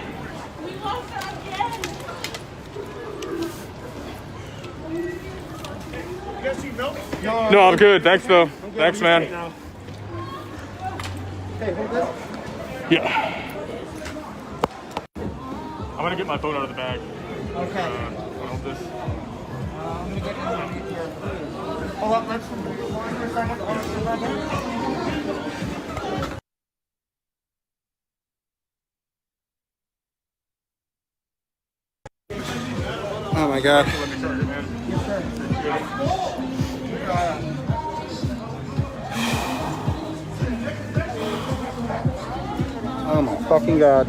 You guys need milk? No, I'm good. Thanks, though. Thanks, man. Hey, hold this. Yeah. I'm gonna get my phone out of the bag. Okay. Hold this. I'm gonna get underneath here. Hold up, let's hold on for a second. Hold on for a second. Oh my God. Oh my fucking God.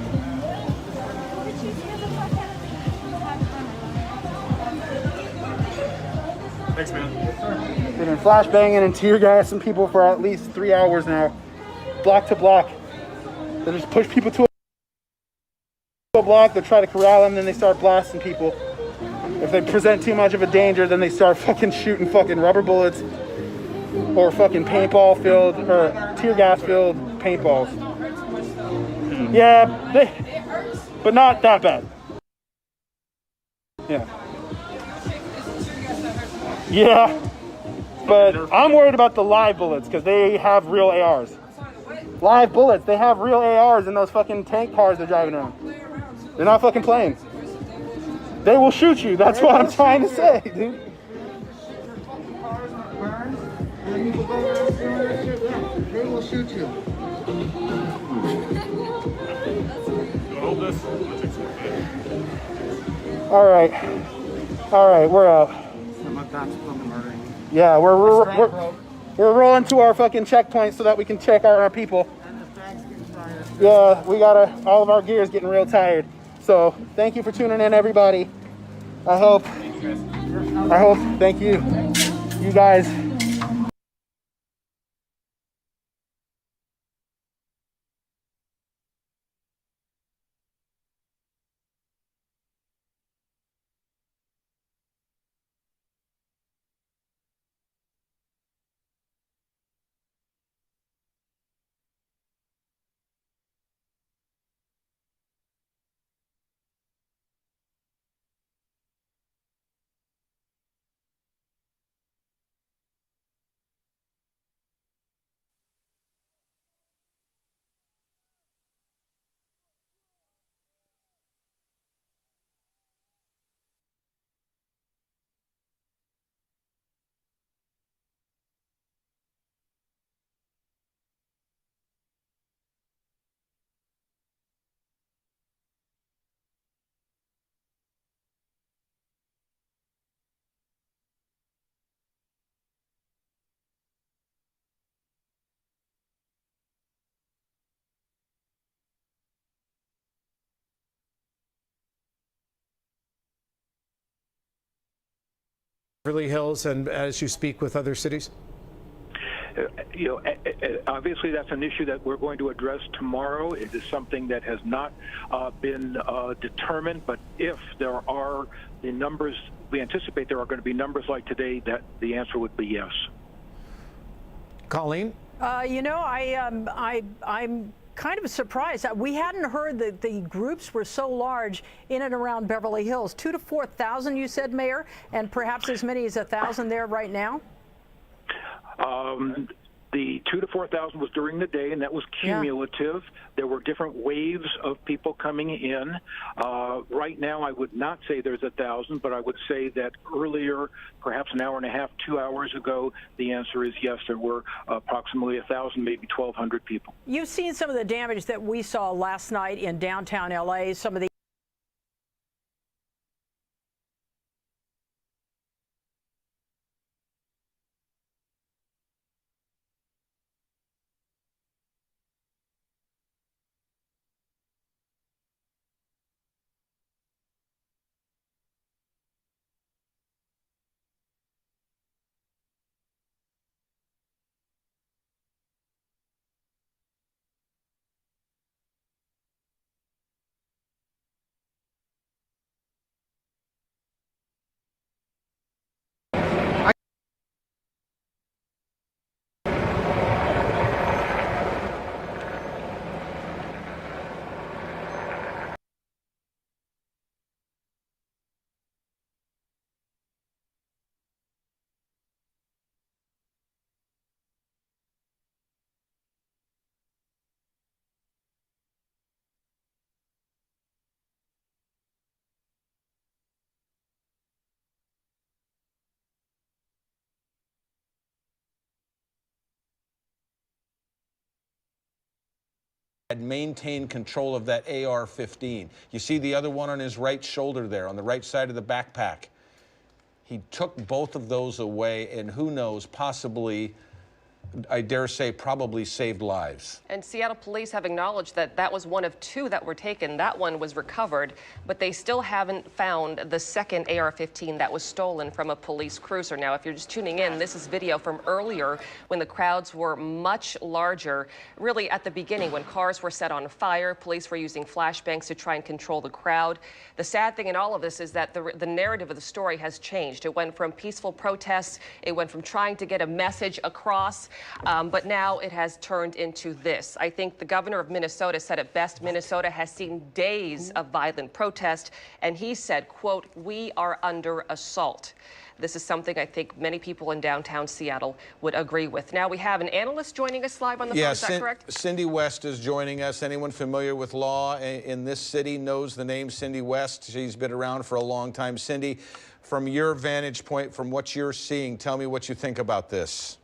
Thanks, man. They've been flashbanging and tear gassing people for at least 3 hours now, block to block. They just push people to a block, they try to corral them, then they start blasting people. If they present too much of a danger, then they start fucking shooting fucking rubber bullets or fucking paintball filled or tear gas filled paintballs. Yeah, but not that bad. Yeah. Yeah, but I'm worried about the live bullets because they have real ARs. Live bullets, they have real ARs in those fucking tank cars they're driving around. They're not fucking playing. They will shoot you, that's what I'm trying to say, dude. They will shoot you. Hold this. All right, we're out. Yeah, we're rolling to our fucking checkpoint so that we can check our people. Yeah, all of our gear is getting real tired. So thank you for tuning in, everybody. Thank you. You guys. Beverly Hills and as you speak with other cities? Obviously that's an issue that we're going to address tomorrow. It is something that has not been determined, but if there are the numbers, we anticipate there are going to be numbers like today, that the answer would be yes. Colleen? I'm kind of surprised. We hadn't heard that the groups were so large in and around Beverly Hills. 2,000 to 4,000, you said, Mayor, and perhaps as many as 1,000 there right now? The 2,000 to 4,000 was during the day, and that was cumulative. Yeah. There were different waves of people coming in. Right now, I would not say there's 1,000, but I would say that earlier, perhaps an hour and a half, 2 hours ago, the answer is yes, there were approximately 1,000, maybe 1,200 people. You've seen some of the damage that we saw last night in downtown L.A., some of the maintained control of that AR-15. You see the other one on his right shoulder there, on the right side of the backpack. He took both of those away, and who knows, possibly, I dare say, probably saved lives. And Seattle police have acknowledged that that was one of 2 that were taken. That one was recovered, but they still haven't found the second AR-15 that was stolen from a police cruiser. Now, if you're just tuning in, this is video from earlier when the crowds were much larger. Really, at the beginning, when cars were set on fire, police were using flashbangs to try and control the crowd. The sad thing in all of this is that the narrative of the story has changed. It went from peaceful protests, it went from trying to get a message across, but now it has turned into this. I think the governor of Minnesota said it best. Minnesota has seen days of violent protest, and he said, quote, "We are under assault." This is something I think many people in downtown Seattle would agree with. Now we have an analyst joining us live on the phone. Is that correct? Cindy West is joining us. Anyone familiar with law in this city knows the name Cindy West. She's been around for a long time. Cindy, from your vantage point, from what you're seeing, tell me what you think about this.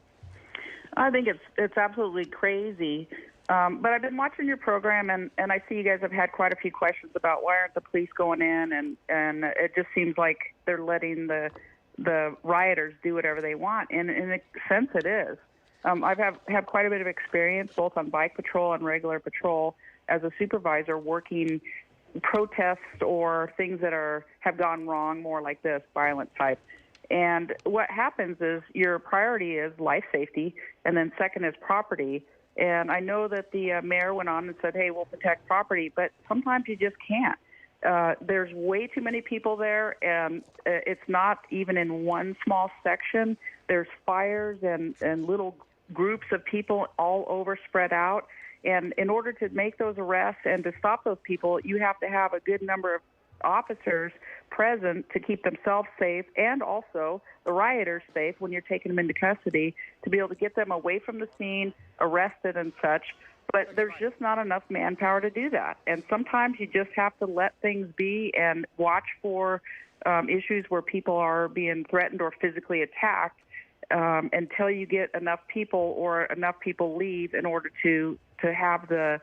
I think it's absolutely crazy. But I've been watching your program, and I see you guys have had quite a few questions about why aren't the police going in, and it just seems like they're letting the rioters do whatever they want. And in a sense, it is. I've had quite a bit of experience both on bike patrol and regular patrol as a supervisor working protests or things that have gone wrong, more like this, violent type. And what happens is your priority is life safety, and then second is property. And I know that the mayor went on and said, hey, we'll protect property, but sometimes you just can't. There's way too many people there, and it's not even in one small section. There's fires and little groups of people all over spread out. And in order to make those arrests and to stop those people, you have to have a good number of officers present to keep themselves safe and also the rioters safe when you're taking them into custody to be able to get them away from the scene, arrested and such. But there's just not enough manpower to do that. And sometimes you just have to let things be and watch for issues where people are being threatened or physically attacked until you get enough people or enough people leave in order to have the,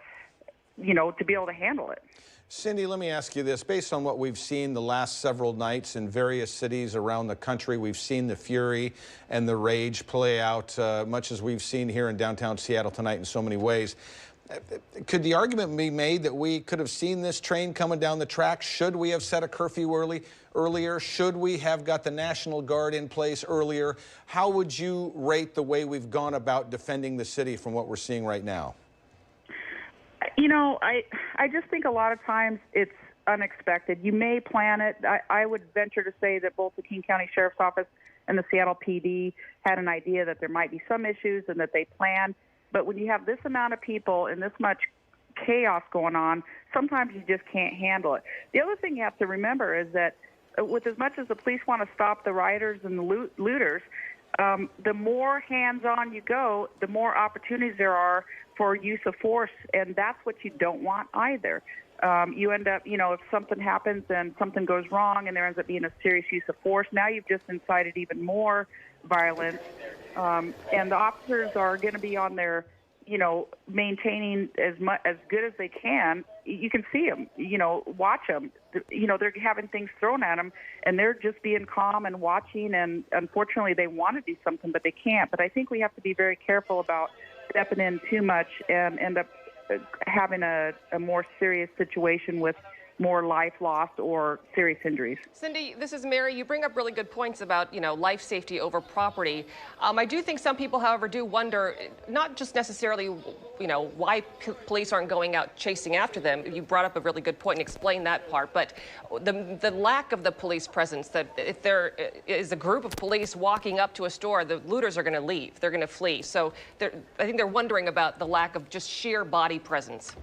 to be able to handle it. Cindy, let me ask you this. Based on what we've seen the last several nights in various cities around the country, we've seen the fury and the rage play out much as we've seen here in downtown Seattle tonight in so many ways. Could the argument be made that we could have seen this train coming down the track? Should we have set a curfew earlier? Should we have got the National Guard in place earlier? How would you rate the way we've gone about defending the city from what we're seeing right now? I just think a lot of times it's unexpected. You may plan it. I would venture to say that both the King County Sheriff's Office and the Seattle PD had an idea that there might be some issues and that they planned. But when you have this amount of people and this much chaos going on, sometimes you just can't handle it. The other thing you have to remember is that with as much as the police want to stop the rioters and the looters, the more hands-on you go, the more opportunities there are for use of force, and that's what you don't want either. You end up, if something happens and something goes wrong and there ends up being a serious use of force, now you've just incited even more violence, and the officers are going to be on their, maintaining as good as they can. You can see them, watch them. They're having things thrown at them, and they're just being calm and watching, and unfortunately they want to do something, but they can't. But I think we have to be very careful about stepping in too much and end up having a more serious situation with more life lost or serious injuries. Cindy, this is Mary. You bring up really good points about, life safety over property. I do think some people, however, do wonder, not just necessarily, why police aren't going out chasing after them. You brought up a really good point and explained that part. But the lack of the police presence, that if there is a group of police walking up to a store, the looters are going to leave. They're going to flee. So I think they're wondering about the lack of just sheer body presence.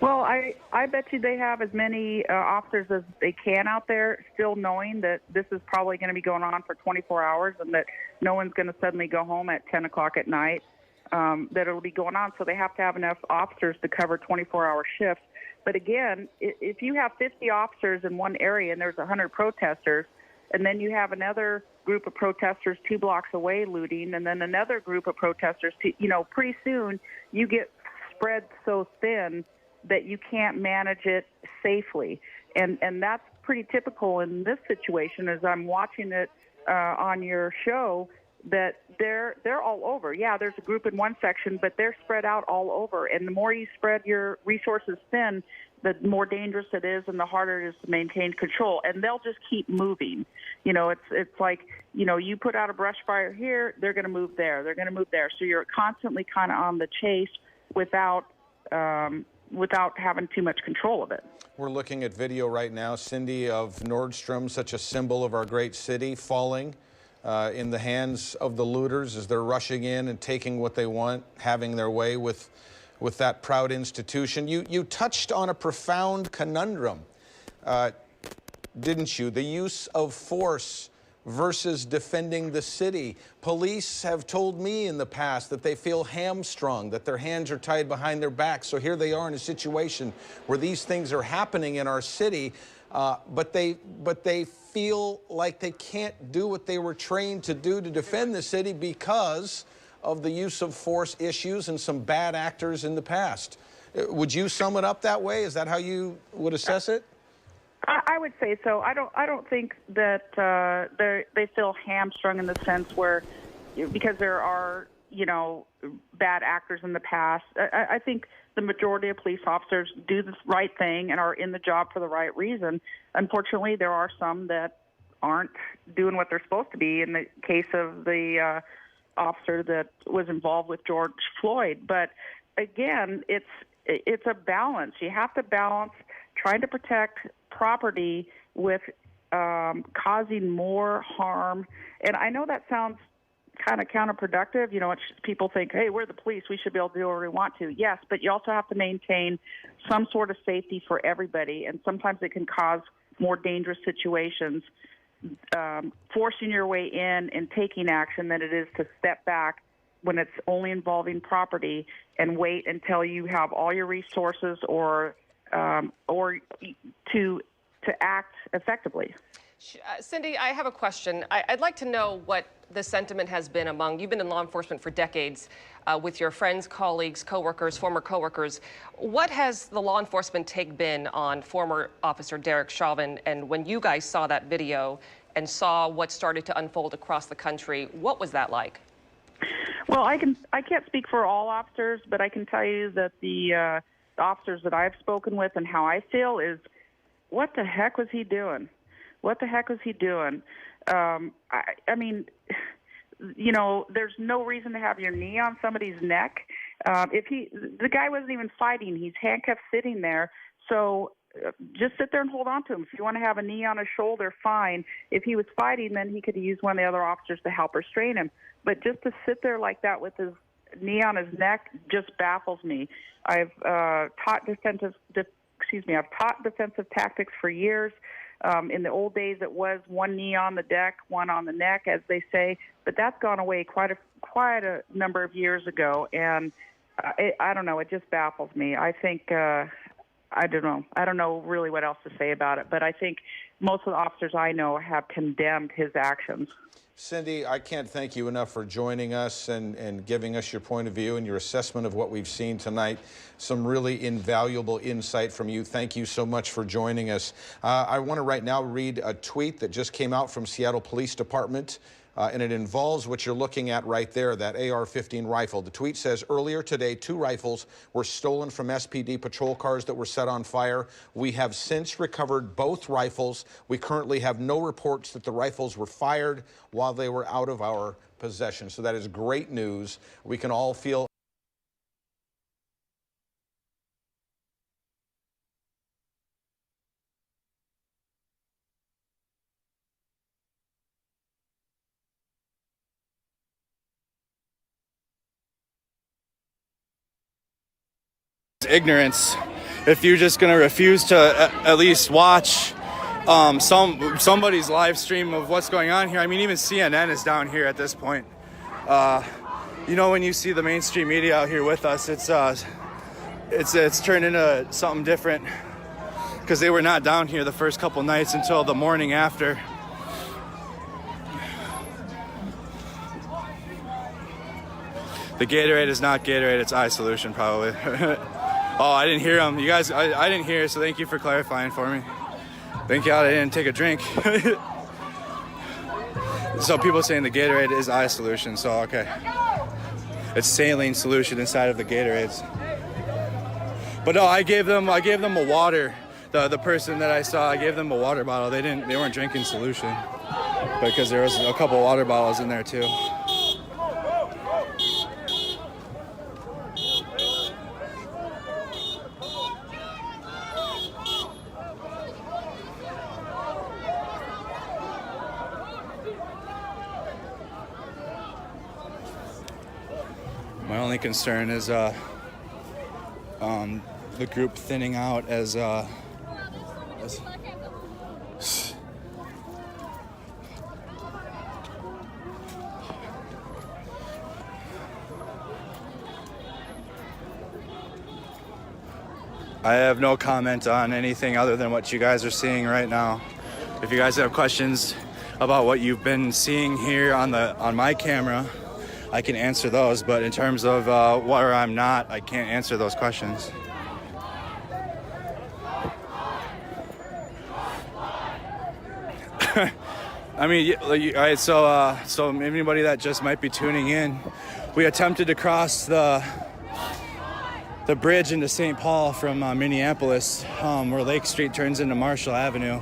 Well, I bet you they have as many officers as they can out there, still knowing that this is probably going to be going on for 24 hours and that no one's going to suddenly go home at 10 o'clock at night, that it'll be going on. So they have to have enough officers to cover 24-hour shifts. But again, if you have 50 officers in one area and there's 100 protesters, and then you have another group of protesters 2 blocks away looting, and then another group of protesters, pretty soon you get spread so thin that you can't manage it safely. And that's pretty typical in this situation as I'm watching it on your show, that they're all over. Yeah, there's a group in one section, but they're spread out all over. And the more you spread your resources thin, the more dangerous it is and the harder it is to maintain control. And they'll just keep moving. You know, it's like, you know, you put out a brush fire here, they're going to move there. They're going to move there. So you're constantly kind of on the chase without having too much control of it. We're looking at video right now, Cindy, of Nordstrom, such a symbol of our great city, falling in the hands of the looters as they're rushing in and taking what they want, having their way with that proud institution. You touched on a profound conundrum, didn't you? The use of force versus defending the city. Police have told me in the past that they feel hamstrung, that their hands are tied behind their backs. So here they are in a situation where these things are happening in our city, but they feel like they can't do what they were trained to do to defend the city because of the use of force issues and some bad actors in the past. Would you sum it up that way? Is that how you would assess it? I would say so. I don't think that they feel hamstrung in the sense where, because there are, you know, bad actors in the past. I think the majority of police officers do the right thing and are in the job for the right reason. Unfortunately, there are some that aren't doing what they're supposed to be. In the case of the officer that was involved with George Floyd, but again, it's a balance. You have to balance trying to protect property with causing more harm. And I know that sounds kind of counterproductive. You know, people think, hey, we're the police, we should be able to do whatever we want to. Yes, but you also have to maintain some sort of safety for everybody, and sometimes it can cause more dangerous situations, forcing your way in and taking action than it is to step back when it's only involving property and wait until you have all your resources or to act effectively. Cindy, I have a question. I'd like to know what the sentiment has been among, you've been in law enforcement for decades, with your friends, colleagues, coworkers, former coworkers. What has the law enforcement take been on former Officer Derek Chauvin? And when you guys saw that video and saw what started to unfold across the country, what was that like? Well, I can't speak for all officers, but I can tell you that the officers that I've spoken with and how I feel is, what the heck was he doing? What the heck was he doing? I mean, you know, there's no reason to have your knee on somebody's neck. The guy wasn't even fighting. He's handcuffed sitting there. So just sit there and hold on to him. If you want to have a knee on his shoulder, fine. If he was fighting, then he could use one of the other officers to help restrain him. But just to sit there like that with his knee on his neck just baffles me. I've taught defensive tactics for years. In the old days, it was one knee on the deck, one on the neck, as they say. But that's gone away quite a number of years ago. And I don't know. It just baffles me. I think I don't know. I don't know really what else to say about it. But I think most of the officers I know have condemned his actions. Cindy, I can't thank you enough for joining us and giving us your point of view and your assessment of what we've seen tonight. Some really invaluable insight from you. Thank you so much for joining us. I want to right now read a tweet that just came out from Seattle Police Department. And it involves what you're looking at right there, that AR-15 rifle. The tweet says, earlier today, 2 rifles were stolen from SPD patrol cars that were set on fire. We have since recovered both rifles. We currently have no reports that the rifles were fired while they were out of our possession. So that is great news. We can all feel ignorance if you're just going to refuse to at least watch somebody's live stream of what's going on here. I mean, even CNN is down here at this point. You know, when you see the mainstream media out here with us, it's turned into something different, because they were not down here the first couple nights until the morning after. The Gatorade is not Gatorade, it's eye solution probably. Oh, I didn't hear him. You guys, I didn't hear, so thank you for clarifying for me. Thank God I didn't take a drink. So people saying the Gatorade is eye solution, so okay. It's saline solution inside of the Gatorades. But no, I gave them a water. The person that I saw, I gave them a water bottle. They weren't drinking solution because there was a couple water bottles in there too. My only concern is the group thinning out as I have no comment on anything other than what you guys are seeing right now. If you guys have questions about what you've been seeing here on my camera, I can answer those, but in terms of where I'm not, I can't answer those questions. I mean, all right, so anybody that just might be tuning in, we attempted to cross the bridge into St. Paul from Minneapolis, where Lake Street turns into Marshall Avenue.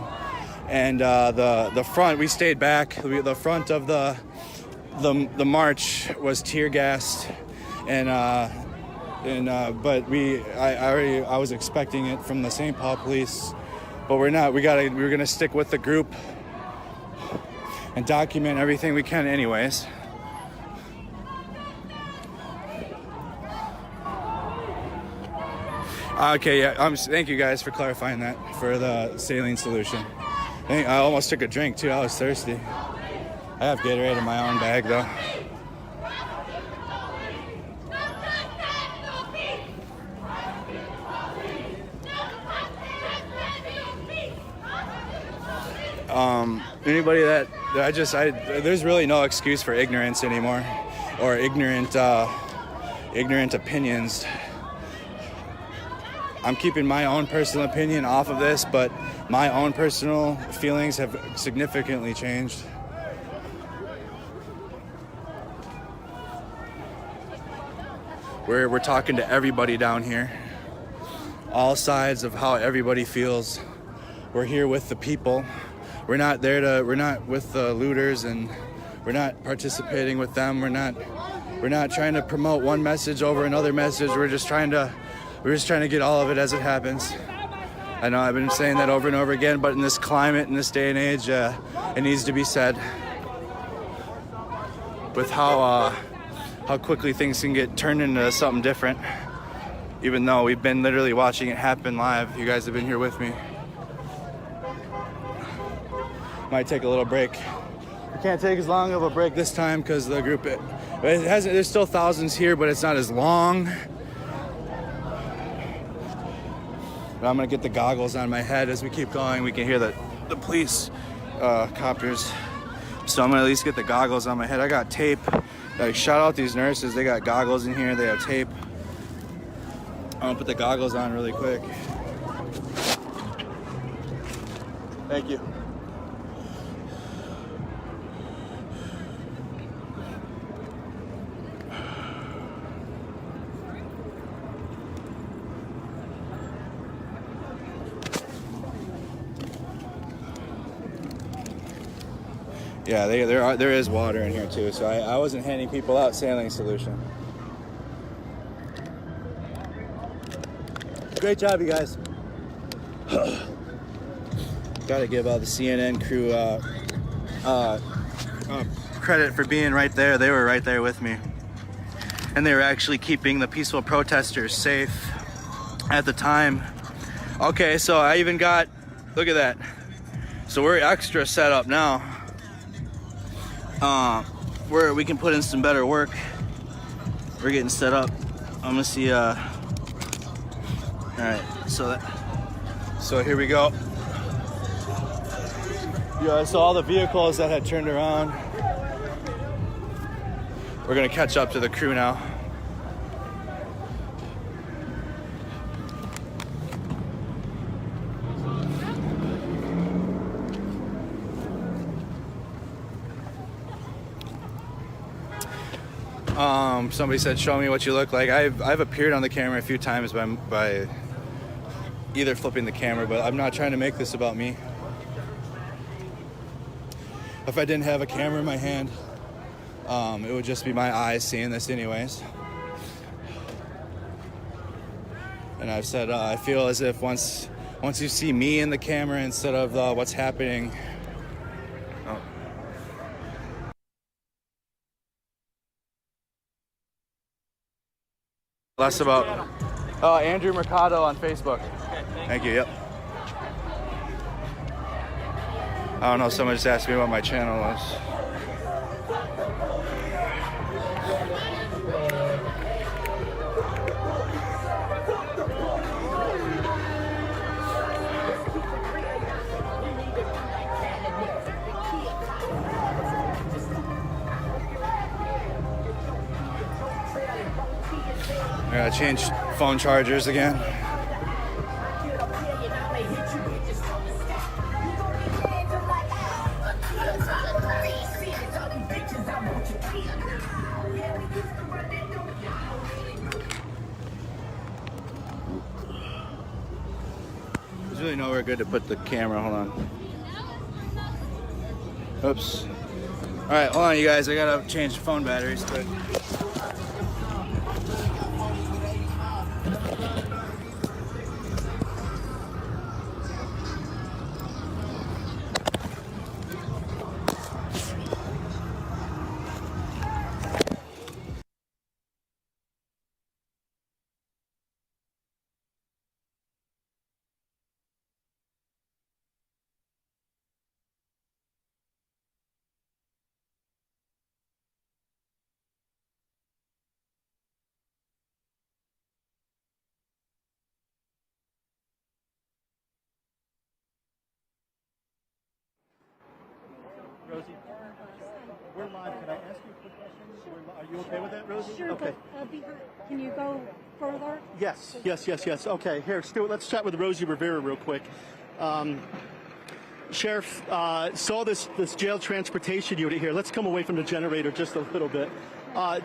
And the front, we stayed back. The front of the march was tear gassed, but I was expecting it from the St. Paul police, but we're not. We're gonna stick with the group and document everything we can, anyways. Okay, yeah. Thank you guys for clarifying that for the saline solution. I almost took a drink too. I was thirsty. I have Gatorade in my own bag though. Anybody there's really no excuse for ignorance anymore, or ignorant opinions. I'm keeping my own personal opinion off of this, but my own personal feelings have significantly changed. We're talking to everybody down here, all sides of how everybody feels. We're here with the people. We're not with the looters, and we're not participating with them. We're not trying to promote one message over another message. We're just trying to get all of it as it happens. I know I've been saying that over and over again, but in this climate, in this day and age, it needs to be said. With how quickly things can get turned into something different, even though we've been literally watching it happen live. You guys have been here with me. Might take a little break. We can't take as long of a break this time because the group, there's still thousands here, but it's not as long. But I'm gonna get the goggles on my head as we keep going. We can hear the police copters. So I'm gonna at least get the goggles on my head. I got tape. Like, shout out these nurses. They got goggles in here. They have tape. I'm gonna put the goggles on really quick. Thank you. Yeah, there is water in here too, so I wasn't handing people out saline solution. Great job, you guys. Gotta give the CNN crew credit for being right there. They were right there with me. And they were actually keeping the peaceful protesters safe at the time. Okay, so I even got, look at that. So we're extra set up now. Where we can put in some better work. We're getting set up. I'm gonna see, all right, so here we go. Yeah, so all the vehicles that had turned around. We're gonna catch up to the crew now. Somebody said, "Show me what you look like." I've appeared on the camera a few times by either flipping the camera, but I'm not trying to make this about me. If I didn't have a camera in my hand, it would just be my eyes seeing this anyways. And I've said I feel as if once you see me in the camera instead of what's happening. Oh. Less about Andrew Mercado on Facebook. Thank you. Yep. I don't know. Someone just asked me what my channel was. I gotta change phone chargers again. There's really nowhere good to put the camera. Hold on. Oops. All right, hold on, you guys. I gotta change the phone batteries quick. Rosie, we're live. Can I ask you a quick question? Are you okay with that, Rosie? Sure, okay. but can you go further? Yes. Okay, here, Stuart, let's chat with Rosie Rivera real quick. Sheriff, saw this jail transportation unit here. Let's come away from the generator just a little bit.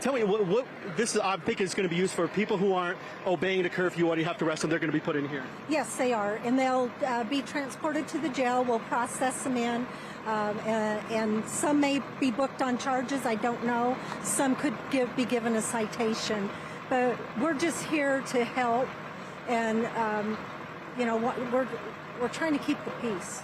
Tell me, what this is, I think is going to be used for people who aren't obeying the curfew or you have to arrest them, they're going to be put in here. Yes, they are, and they'll be transported to the jail. We'll process them in, and some may be booked on charges, I don't know. Some could be given a citation, but we're just here to help, and you know, we're trying to keep the peace.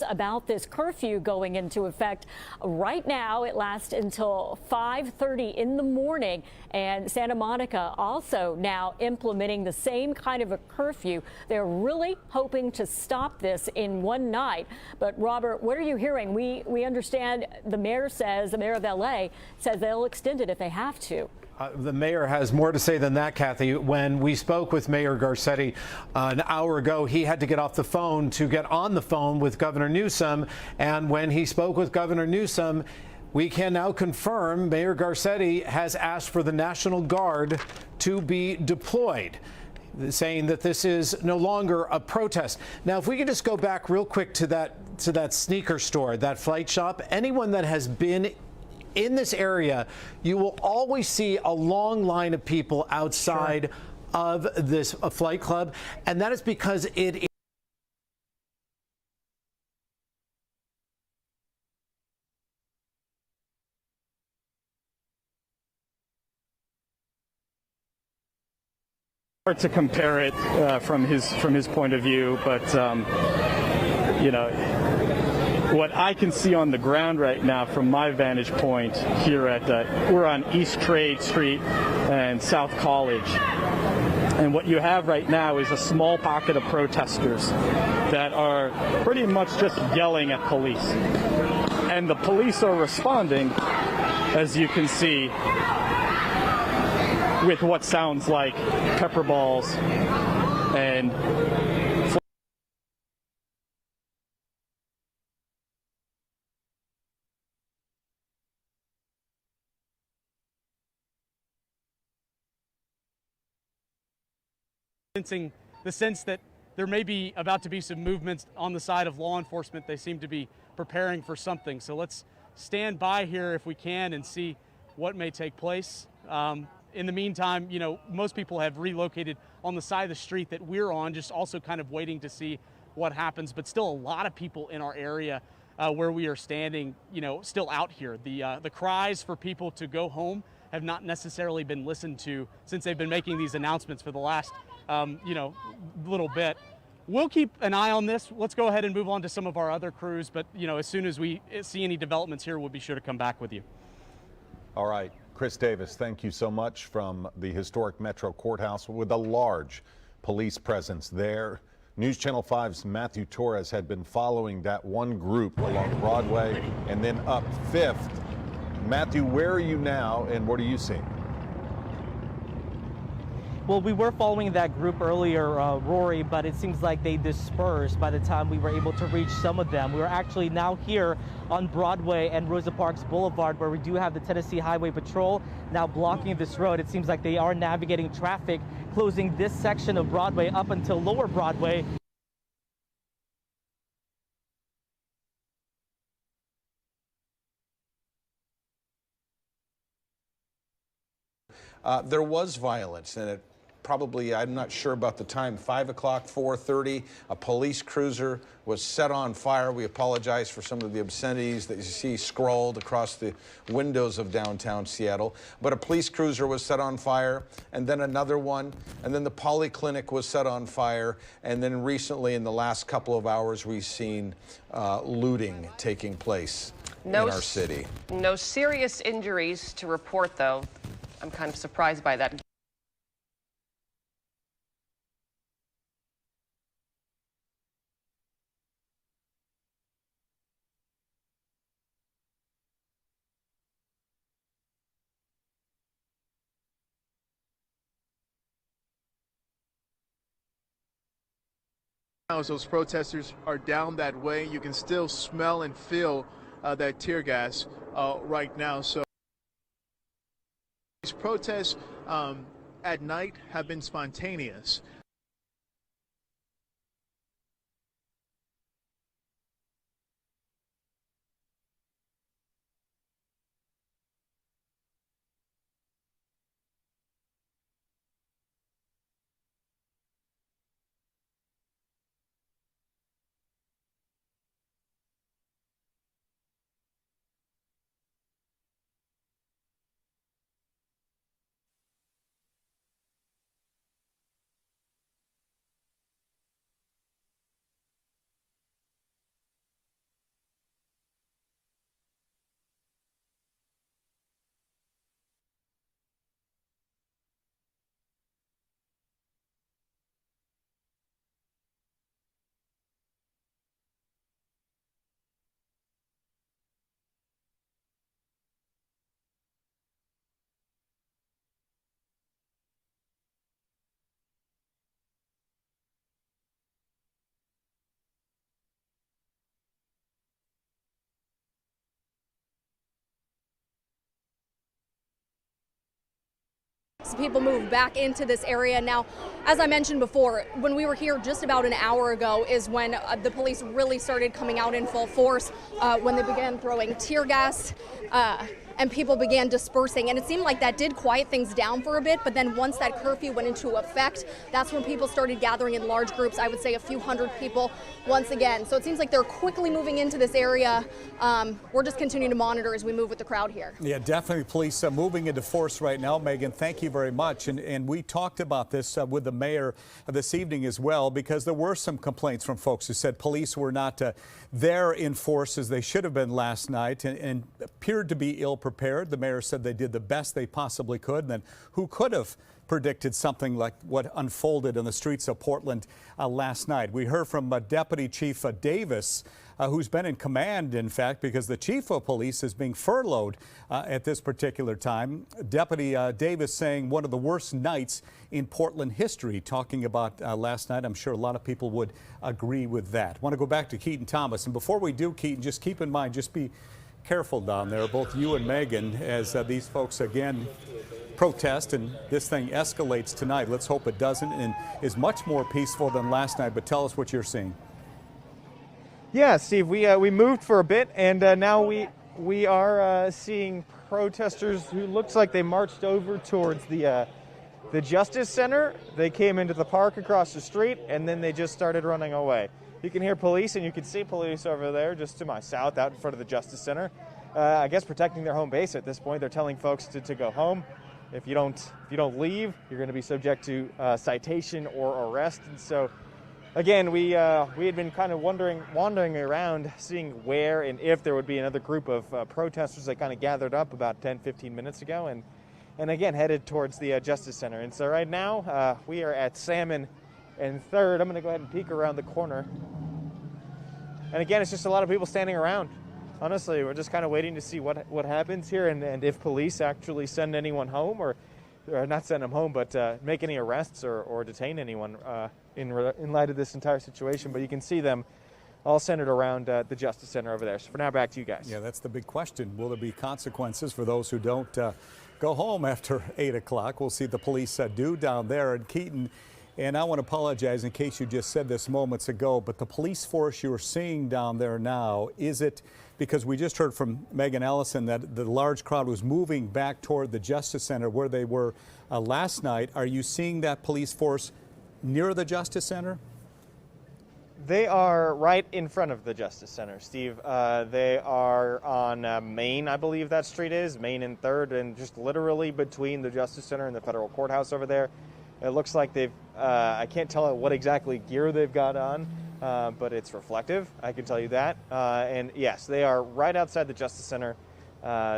About this curfew going into effect right now. It lasts until 5:30 in the morning, and Santa Monica also now implementing the same kind of a curfew. They're really hoping to stop this in one night. But Robert, what are you hearing? We understand the mayor of LA says they'll extend it if they have to. The mayor has more to say than that, Kathy. When we spoke with Mayor Garcetti an hour ago, he had to get off the phone to get on the phone with Governor Newsom. And when he spoke with Governor Newsom, we can now confirm Mayor Garcetti has asked for the National Guard to be deployed, saying that this is no longer a protest. Now, if we could just go back real quick to that sneaker store, that flight shop, anyone that has been in this area, you will always see a long line of people outside of this flight club, and that is because it hard to compare it from his point of view, but you know, what I can see on the ground right now from my vantage point here at we're on East Trade Street and South College, and what you have right now is a small pocket of protesters that are pretty much just yelling at police, and the police are responding, as you can see, with what sounds like pepper balls and Sensing the sense that there may be about to be some movements on the side of law enforcement. They seem to be preparing for something. So let's stand by here if we can and see what may take place. In the meantime, you know, most people have relocated on the side of the street that we're on, just also kind of waiting to see what happens. But still a lot of people in our area where we are standing, you know, still out here. The cries for people to go home have not necessarily been listened to since they've been making these announcements for the last, you know, little bit. We'll keep an eye on this. Let's go ahead and move on to some of our other crews. But, you know, as soon as we see any developments here, we'll be sure to come back with you. All right. Chris Davis, thank you so much from the historic Metro Courthouse with a large police presence there. News Channel 5's Matthew Torres had been following that one group along Broadway and then up 5th. Matthew, where are you now and what are you seeing? Well, we were following that group earlier, Rory, but it seems like they dispersed by the time we were able to reach some of them. We're actually now here on Broadway and Rosa Parks Boulevard, where we do have the Tennessee Highway Patrol now blocking this road. It seems like they are navigating traffic, closing this section of Broadway up until Lower Broadway. There was violence, and it probably, I'm not sure about the time, 5 o'clock, 4:30, a police cruiser was set on fire. We apologize for some of the obscenities that you see scrawled across the windows of downtown Seattle. But a police cruiser was set on fire, and then another one, and then the polyclinic was set on fire, and then recently, in the last couple of hours, we've seen looting taking place in our city. No serious injuries to report, though. I'm kind of surprised by that. As those protesters are down that way, you can still smell and feel that tear gas right now. So these protests at night have been spontaneous. People move back into this area. Now, as I mentioned before, when we were here just about an hour ago is when the police really started coming out in full force, when they began throwing tear gas and people began dispersing. And it seemed like that did quiet things down for a bit, but then once that curfew went into effect, that's when people started gathering in large groups. I would say a few hundred people once again. So it seems like they're quickly moving into this area. We're just continuing to monitor as we move with the crowd here. Yeah, definitely police moving into force right now. Megan, thank you very much. And we talked about this with the mayor this evening as well, because there were some complaints from folks who said police were not there in force as they should have been last night and appeared to be ill prepared. The mayor said they did the best they possibly could. And then who could have predicted something like what unfolded on the streets of Portland last night? We heard from Deputy Chief Davis, who's been in command, in fact, because the chief of police is being furloughed at this particular time. Deputy Davis saying one of the worst nights in Portland history, talking about last night. I'm sure a lot of people would agree with that. Want to go back to Keaton Thomas. And before we do, Keaton, just keep in mind, just be careful down there, both you and Megan, as these folks again protest and this thing escalates tonight. Let's hope it doesn't and is much more peaceful than last night. But tell us what you're seeing. Yeah, Steve, we moved for a bit, and now we are seeing protesters who looks like they marched over towards the Justice Center. They came into the park across the street, and then they just started running away. You can hear police, and you can see police over there just to my south out in front of the Justice Center. I guess protecting their home base at this point. They're telling folks to go home. If you don't leave, you're going to be subject to citation or arrest. And so, again, we had been kind of wandering around, seeing where and if there would be another group of protesters that kind of gathered up about 10-15 minutes ago, and again headed towards the Justice Center. And so right now we are at Salmon and 3rd. I'm going to go ahead and peek around the corner. And again, it's just a lot of people standing around. Honestly, we're just kind of waiting to see what happens here and if police actually send anyone home or not send them home, but make any arrests or detain anyone in light of this entire situation. But you can see them all centered around the Justice Center over there. So for now, back to you guys. Yeah, that's the big question. Will there be consequences for those who don't go home after 8 o'clock? We'll see the police do down there in Keaton. And I want to apologize in case you just said this moments ago, but the police force you're seeing down there now, is it because we just heard from Megan Allison that the large crowd was moving back toward the Justice Center where they were last night? Are you seeing that police force near the Justice Center? They are right in front of the Justice Center, Steve. They are on Main, I believe that street is, Main and 3rd, and just literally between the Justice Center and the federal courthouse over there. It looks like they've, I can't tell what exactly gear they've got on, but it's reflective, I can tell you that. And yes, they are right outside the Justice Center.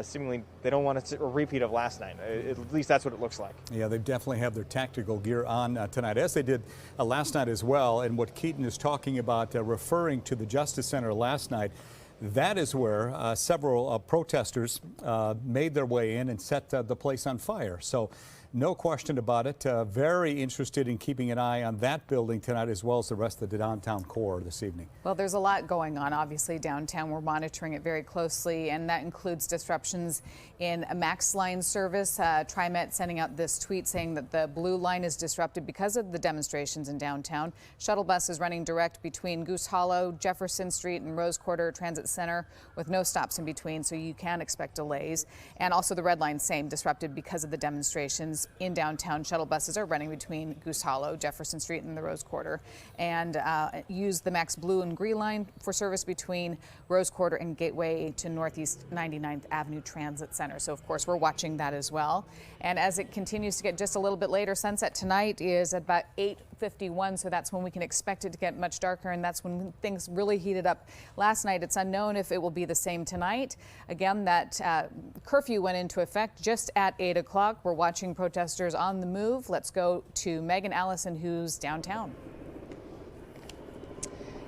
Seemingly, they don't want a repeat of last night. At least that's what it looks like. Yeah, they definitely have their tactical gear on tonight, as they did last night as well. And what Keaton is talking about, referring to the Justice Center last night, that is where several protesters made their way in and set the place on fire. So no question about it. Very interested in keeping an eye on that building tonight as well as the rest of the downtown core this evening. Well, there's a lot going on, obviously, downtown. We're monitoring it very closely, and that includes disruptions in a MAX line service. TriMet sending out this tweet saying that the blue line is disrupted because of the demonstrations in downtown. Shuttle bus is running direct between Goose Hollow, Jefferson Street, and Rose Quarter Transit Center with no stops in between, so you can expect delays. And also the red line, same, disrupted because of the demonstrations in downtown. Shuttle buses are running between Goose Hollow, Jefferson Street, and the Rose Quarter, and use the MAX blue and green line for service between Rose Quarter and Gateway to Northeast 99th Avenue Transit Center. So, of course, we're watching that as well. And as it continues to get just a little bit later, sunset tonight is at about 8:51, so that's when we can expect it to get much darker, and that's when things really heated up last night. It's unknown if it will be the same tonight. Again, that curfew went into effect just at 8 o'clock. We're watching protesters on the move. Let's go to Megan Allison, who's downtown.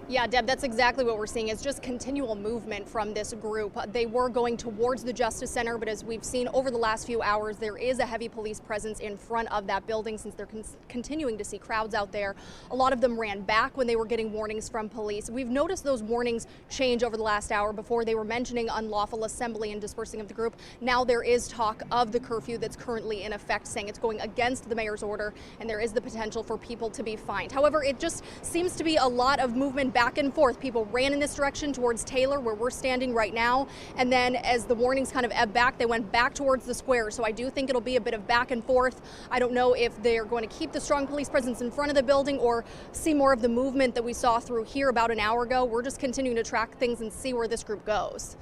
Yeah, Deb, that's exactly what we're seeing is just continual movement from this group. They were going towards the Justice Center, but as we've seen over the last few hours, there is a heavy police presence in front of that building since they're continuing to see crowds out there. A lot of them ran back when they were getting warnings from police. We've noticed those warnings change over the last hour. Before they were mentioning unlawful assembly and dispersing of the group. Now there is talk of the curfew that's currently in effect, saying it's going against the mayor's order and there is the potential for people to be fined. However, it just seems to be a lot of movement back and forth. People ran in this direction towards Taylor, where we're standing right now, and then as the warnings kind of ebbed back, they went back towards the square. So I do think it'll be a bit of back and forth. I don't know if they're going to keep the strong police presence in front of the building or see more of the movement that we saw through here about an hour ago. We're just continuing to track things and see where this group goes.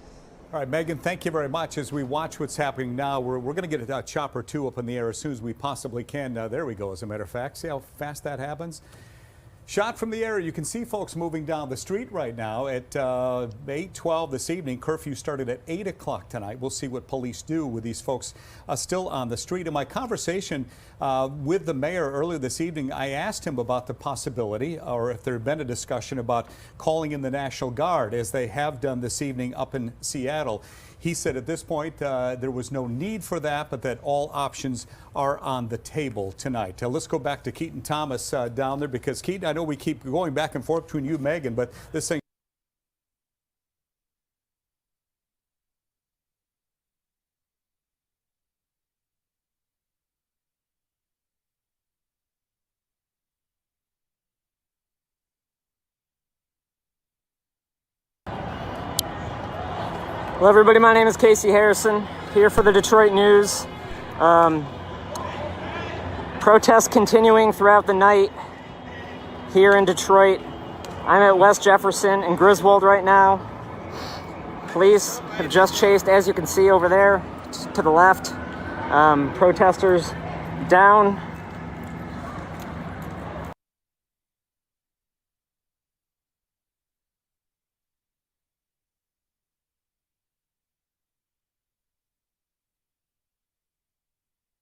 All right, Megan, thank you very much. As we watch what's happening now, we're going to get a chopper 2 up in the air as soon as we possibly can. There we go, as a matter of fact. See how fast that happens? Shot from the air, you can see folks moving down the street right now at 8:12 this evening. Curfew started at 8 o'clock tonight. We'll see what police do with these folks still on the street. In my conversation with the mayor earlier this evening, I asked him about the possibility, or if there had been a discussion about calling in the National Guard, as they have done this evening up in Seattle. He said at this point there was no need for that, but that all options are on the table tonight. Let's go back to Keaton Thomas down there, because Keaton, I know we keep going back and forth between you and Megan, but this thing Hello, everybody. My name is Casey Harrison, here for the Detroit News. Protests continuing throughout the night here in Detroit. I'm at West Jefferson and Griswold right now. Police have just chased, as you can see over there to the left, protesters down.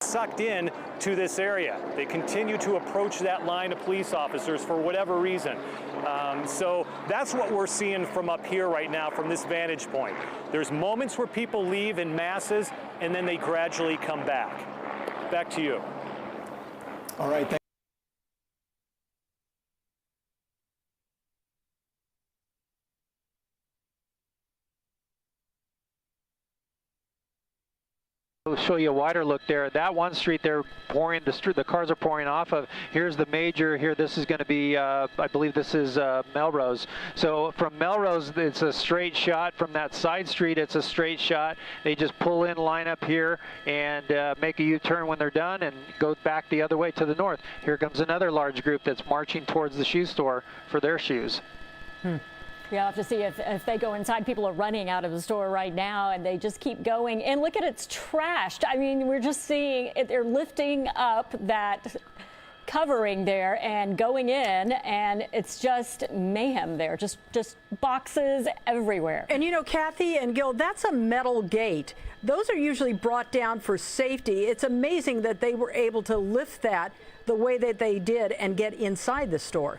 Sucked in to this area. They continue to approach that line of police officers for whatever reason. So that's what we're seeing from up here right now from this vantage point. There's moments where people leave in masses and then they gradually come back. Back to you. All right. We'll show you a wider look there. That one street they're pouring, the cars are pouring off of. Here's the major here. This is going to be, I believe this is Melrose. So from Melrose, it's a straight shot. From that side street, it's a straight shot. They just pull in, line up here, and make a U-turn when they're done and go back the other way to the north. Here comes another large group that's marching towards the shoe store for their shoes. You'll have to see if they go inside. People are running out of the store right now, and they just keep going. And look at it's trashed. I mean, we're just seeing it, they're lifting up that covering there and going in, and it's just mayhem there. Just boxes everywhere. And you know, Kathy and Gil, that's a metal gate. Those are usually brought down for safety. It's amazing that they were able to lift that the way that they did and get inside the store.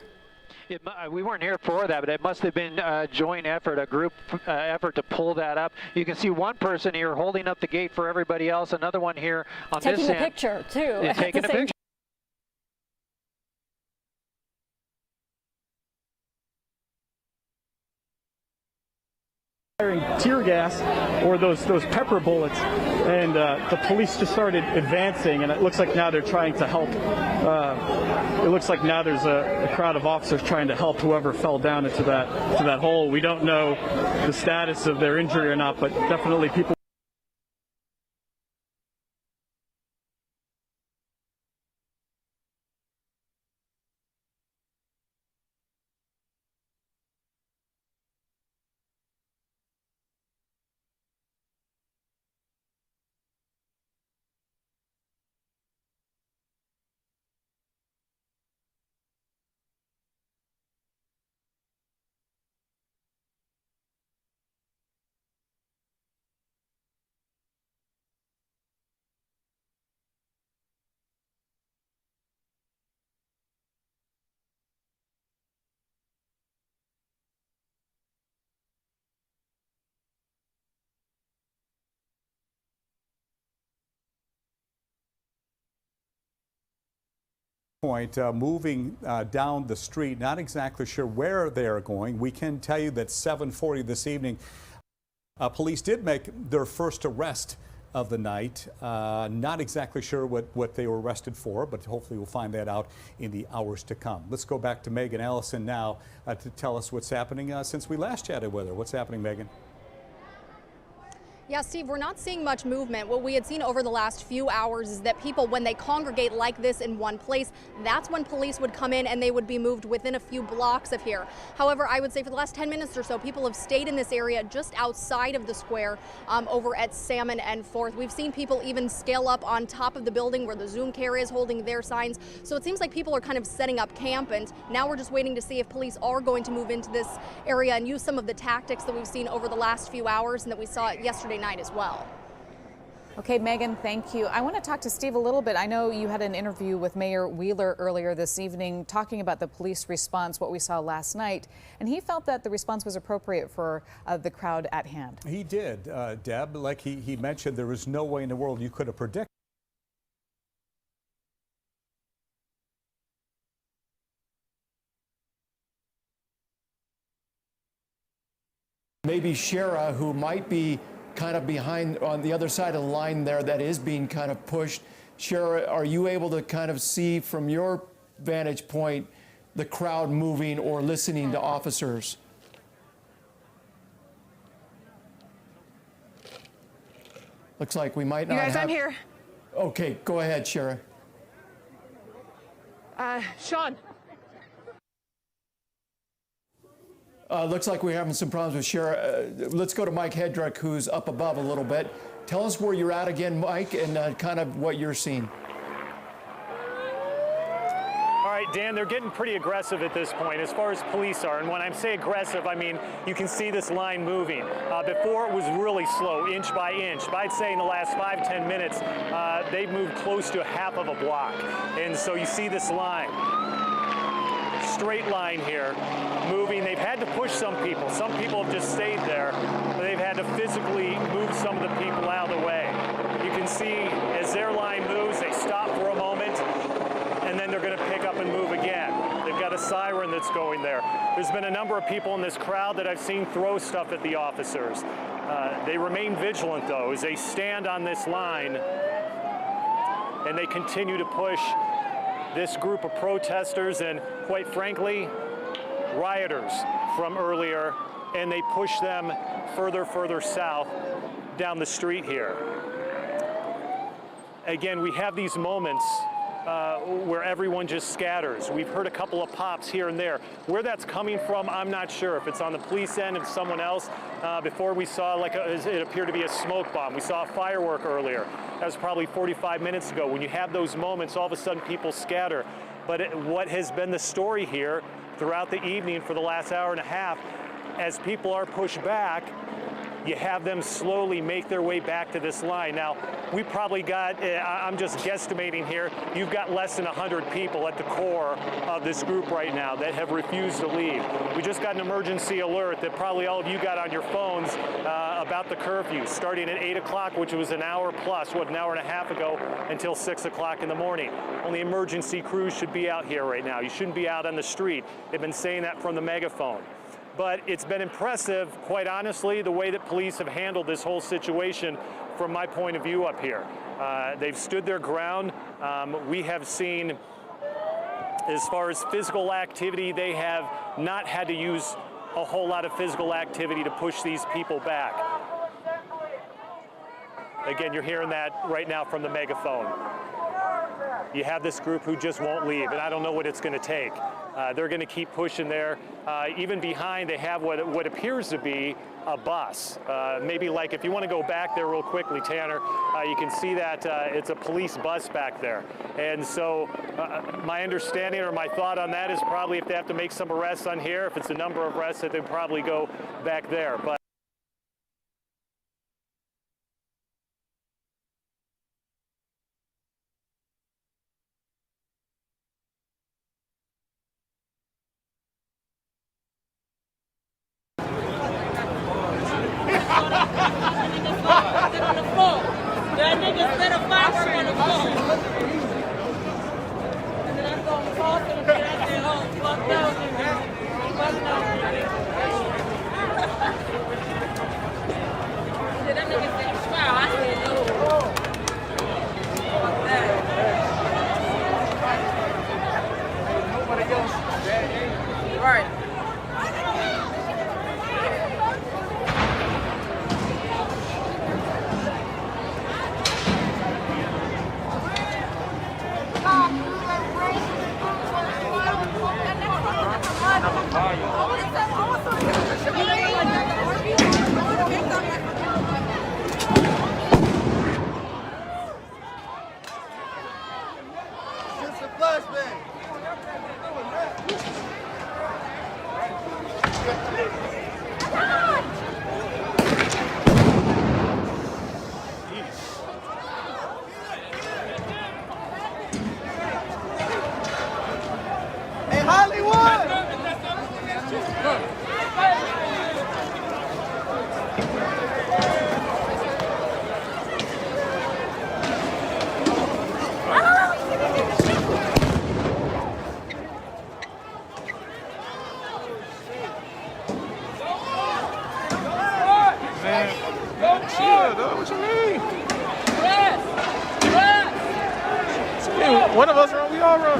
We weren't here for that, but it must have been a joint effort, a group effort to pull that up. You can see one person here holding up the gate for everybody else, another one here on this end. Taking a picture, too. Yeah, taking a picture. Firing tear gas or those pepper bullets, and the police just started advancing, and it looks like now they're trying to help. It looks like now there's a crowd of officers trying to help whoever fell down into that hole. We don't know the status of their injury or not, but definitely people. Point moving down the street, not exactly sure where they are going. We can tell you that 7:40 this evening, police did make their first arrest of the night. Not exactly sure what they were arrested for, but hopefully we'll find that out in the hours to come. Let's go back to Megan Allison now to tell us what's happening since we last chatted with her. What's happening, Megan? Yeah, Steve, we're not seeing much movement. What we had seen over the last few hours is that people, when they congregate like this in one place, that's when police would come in and they would be moved within a few blocks of here. However, I would say for the last 10 minutes or so, people have stayed in this area just outside of the square over at Salmon and 4th. We've seen people even scale up on top of the building where the Zoom Care is holding their signs. So it seems like people are kind of setting up camp, and now we're just waiting to see if police are going to move into this area and use some of the tactics that we've seen over the last few hours and that we saw yesterday night as well. Okay, Megan, thank you. I want to talk to Steve a little bit. I know you had an interview with Mayor Wheeler earlier this evening talking about the police response, what we saw last night, and he felt that the response was appropriate for the crowd at hand. He did, Deb. Like he mentioned, there was no way in the world you could have predicted. Maybe Shara, who might be kind of behind on the other side of the line there that is being kind of pushed. Shara, are you able to kind of see from your vantage point the crowd moving or listening to officers? Looks like we might not You guys, have... I'm here. Okay, go ahead, Shara. Sean. Looks like we're having some problems with Shara. Let's go to Mike Hedrick, who's up above a little bit. Tell us where you're at again, Mike, and kind of what you're seeing. All right, Dan, they're getting pretty aggressive at this point as far as police are. And when I say aggressive, I mean you can see this line moving. Before it was really slow, inch by inch. But I'd say in the last 5-10 minutes, they've moved close to half of a block. And so you see this line, straight line here, moving. They've had to push some people. Some people have just stayed there. But they've had to physically move some of the people out of the way. You can see as their line moves, they stop for a moment, and then they're going to pick up and move again. They've got a siren that's going there. There's been a number of people in this crowd that I've seen throw stuff at the officers. They remain vigilant, though, as they stand on this line, and they continue to push this group of protesters and, quite frankly, rioters from earlier, and they push them further south down the street here. Again, we have these moments where everyone just scatters. We've heard a couple of pops here and there. Where that's coming from, I'm not sure. If it's on the police end, if someone else. Before we saw it appeared to be a smoke bomb. We saw a firework earlier. That was probably 45 minutes ago. When you have those moments, all of a sudden people scatter. But what has been the story here throughout the evening for the last hour and a half, as people are pushed back, you have them slowly make their way back to this line. Now, we probably got, I'm just guesstimating here, you've got less than 100 people at the core of this group right now that have refused to leave. We just got an emergency alert that probably all of you got on your phones about the curfew, starting at 8 o'clock, which was an hour plus, an hour and a half ago, until 6 o'clock in the morning. Only emergency crews should be out here right now. You shouldn't be out on the street. They've been saying that from the megaphone. But it's been impressive, quite honestly, the way that police have handled this whole situation from my point of view up here. They've stood their ground. We have seen, as far as physical activity, they have not had to use a whole lot of physical activity to push these people back. Again, you're hearing that right now from the megaphone. You have this group who just won't leave, and I don't know what it's going to take. They're going to keep pushing there. Even behind, they have what appears to be a bus. Maybe like if you want to go back there real quickly, Tanner, you can see that it's a police bus back there. And so my understanding or my thought on that is probably if they have to make some arrests on here, if it's a number of arrests, that they'd probably go back there. But That nigga set a firework on the floor. And then I saw him tossing and I said, oh, fuck those niggas. Fuck those niggas. That nigga said, smile. I said, no. Fuck that. Nobody else. Right. One of us run, we all run.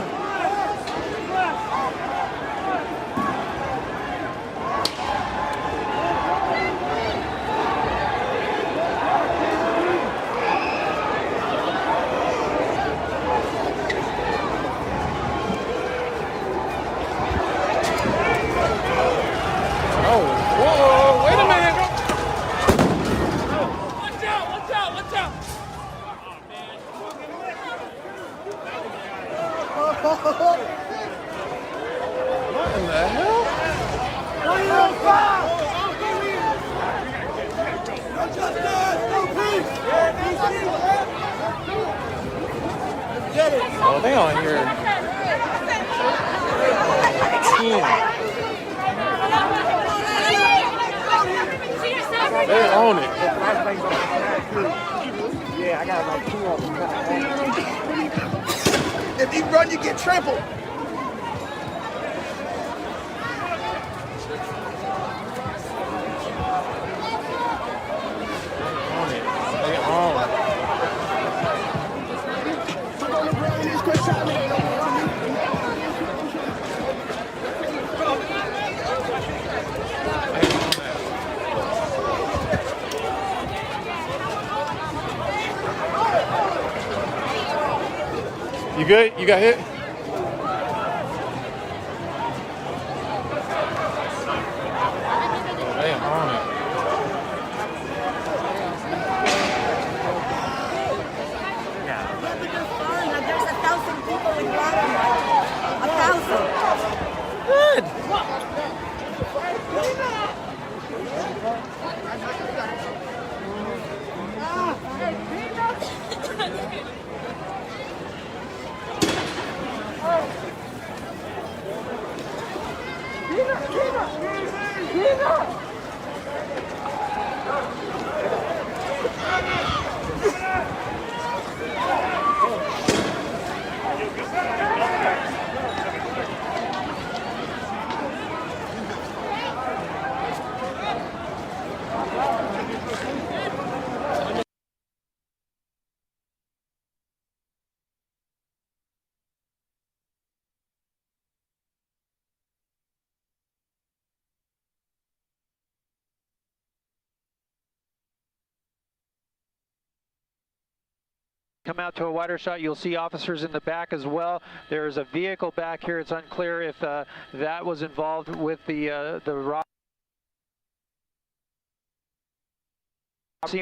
They on here. They own it. Yeah, I got like 2 of them. If you run, you get trampled. You good? You got hit? They on it. There's 1,000 people in Guatemala. 1,000. Good. Come out to a wider shot, you'll see officers in the back as well. There's a vehicle back here. It's unclear if that was involved with the rock.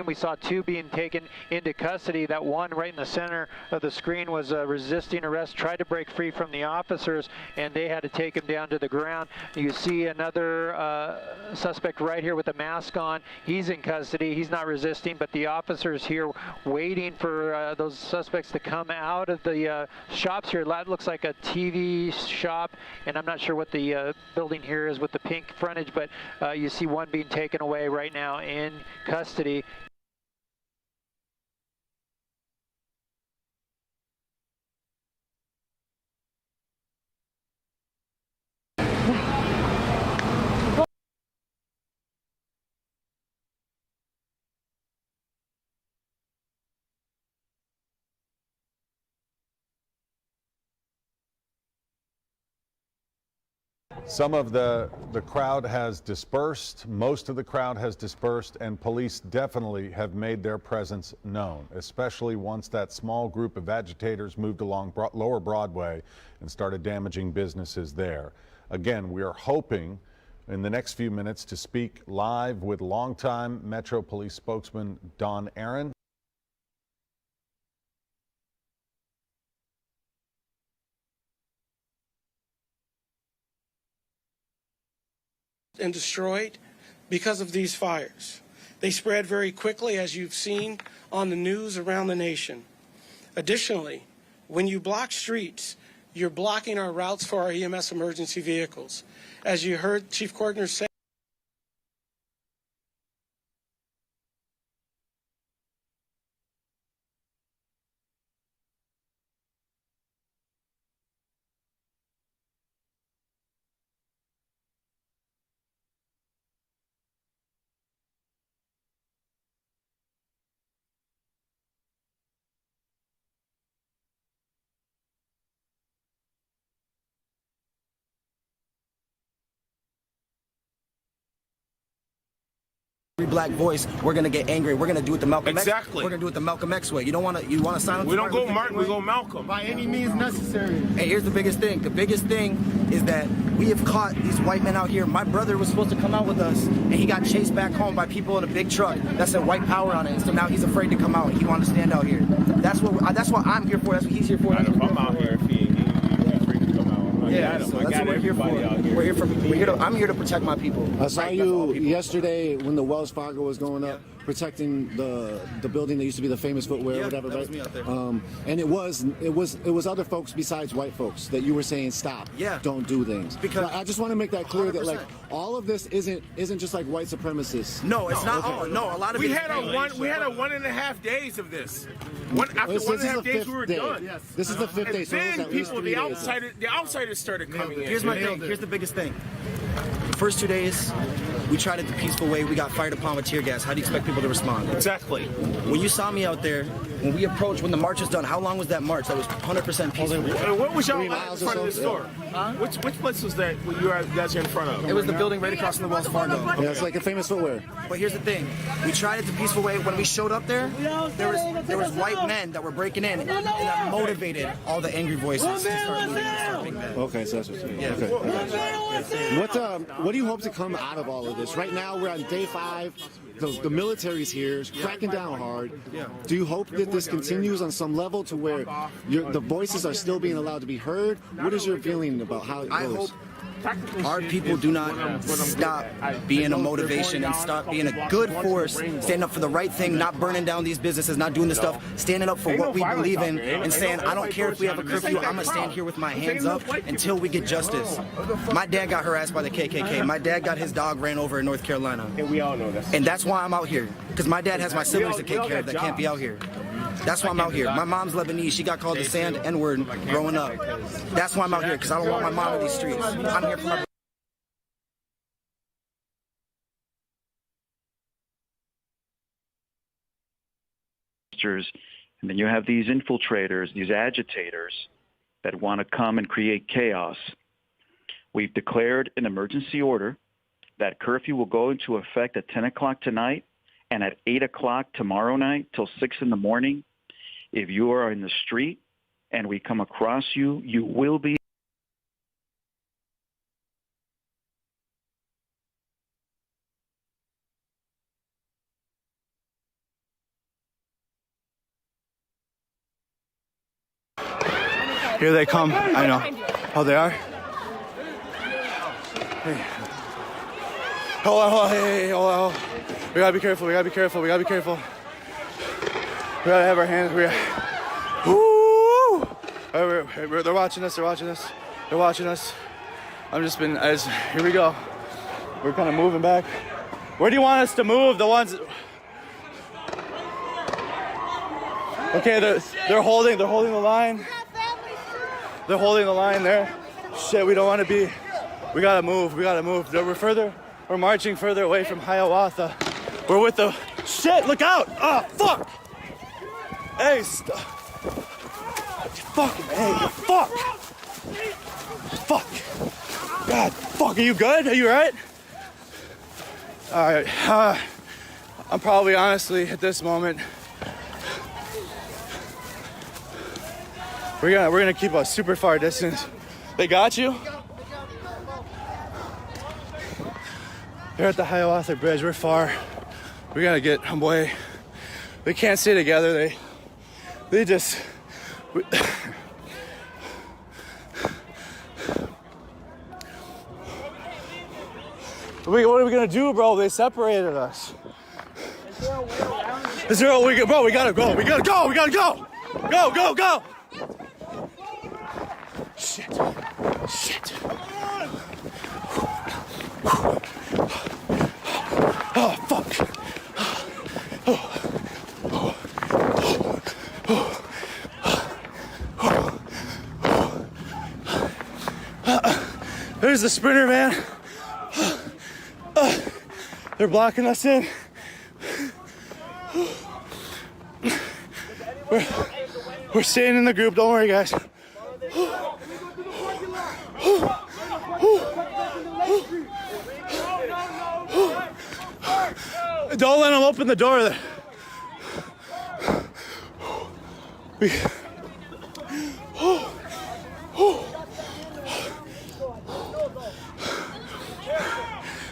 We saw 2 being taken into custody. That one right in the center of the screen was resisting arrest, tried to break free from the officers, and they had to take him down to the ground. You see another suspect right here with a mask on. He's in custody. He's not resisting, but the officers here waiting for those suspects to come out of the shops here. That looks like a TV shop, and I'm not sure what the building here is with the pink frontage, but you see one being taken away right now in custody. Some of the crowd has dispersed, most of the crowd has dispersed, and police definitely have made their presence known, especially once that small group of agitators moved along Lower Broadway and started damaging businesses there. Again, we are hoping in the next few minutes to speak live with longtime Metro Police spokesman Don Aaron. And destroyed because of these fires. They spread very quickly, as you've seen on the news around the nation. Additionally, when you block streets, you're blocking our routes for our EMS emergency vehicles. As you heard Chief Cordner say, Every black voice, we're gonna get angry. We're gonna do it the Malcolm X. Exactly. We're gonna do it the Malcolm X way. You don't want to. You want to silence. We don't go Martin. We go Malcolm. By any means necessary. Hey, here's the biggest thing. The biggest thing is that we have caught these white men out here. My brother was supposed to come out with us, and he got chased back home by people in a big truck that said white power on it. And so now he's afraid to come out. He wanted to stand out here. That's what I'm here for. That's what he's here for. I know I'm out here if he's free to come out. Yeah, so that's what we're here for. I'm here to protect my people. I saw you yesterday when the Wells Fargo was going up. protecting the building that used to be the Famous Footwear, Yeah, whatever. that was right? me out there. And it was other folks besides white folks that you were saying stop. Yeah. Don't do things. Because I just want to make that clear that 100%. all of this isn't just like white supremacists. No, it's not. Okay. No, a lot of We it is had a 1.5 days of this. After This is 1.5 the days, fifth we were day. done. Yes. This is the fifth day, And so it was then at least people, 3 the days. outsiders started coming in. Here's my thing. Here's the biggest thing. The first 2 days, we tried it the peaceful way. We got fired upon with tear gas. How do you expect people to respond? Exactly. When you saw me out there, when we approached, when the march was done, how long was that march? That was 100% peaceful. What was y'all 3 in miles or front of the so? store? Which place was that you guys are in front of? It was the building right across from the Wells Fargo. Yeah, it's like a Famous Footwear. But here's the thing. We tried it the peaceful way. When we showed up there was white men that were breaking in, and that motivated all the angry voices to start looting and start being bad. Okay, so that's what you're saying. Yeah. Okay. What do you hope to come out of all of this? Right now, we're on day 5. The military's here, it's cracking down hard. Do you hope that this continues on some level to where the voices are still being allowed to be heard? What is your feeling about how it goes? I hope our people do not stop being a motivation and stop being a good force, standing up for the right thing, not burning down these businesses, not doing this stuff, standing up for what we believe in and saying, I don't care if we have a curfew, I'm going to stand here with my hands up until we get justice. My dad got harassed by the KKK. My dad got his dog ran over in North Carolina. And we all know that. And that's why I'm out here, because my dad has my siblings to take care of that can't be out here. That's why I'm out here. My mom's Lebanese. She got called the sand N-word growing up. That's why I'm out here, because I don't want my mom in these streets. I'm here for my and then you have these infiltrators, these agitators that want to come and create chaos. We've declared an emergency order. That curfew will go into effect at 10 o'clock tonight and at 8 o'clock tomorrow night till 6 in the morning. If you are in the street and we come across you, you will be Here they come. I know. Oh, they are? Hey. Hold on. Hey, hold on. We gotta be careful. We gotta be careful. We gotta have our hands. Woo! They're watching us. Here we go. We're kind of moving back. Where do you want us to move? The ones. Okay, they're holding the line. They're holding the line there. Shit, we don't want to be. We gotta move. We're marching further away from Hiawatha. We're with the. Shit, look out! Oh, fuck! Hey, stop. Fucking, hey, fuck! Fuck! God, fuck, are you good? Are you alright? Alright, I'm probably honestly at this moment. We're gonna keep a super far distance. They got you? They're at the Hiawatha Bridge. We're far. We gotta get away. They can't stay together. They just. What are we gonna do, bro? They separated us. Is there a way? Bro, we gotta go. We gotta go. Go. Shit. Oh, fuck. There's the Sprinter van. They're blocking us in. We're staying in the group. Don't worry, guys. Don't let them open the door.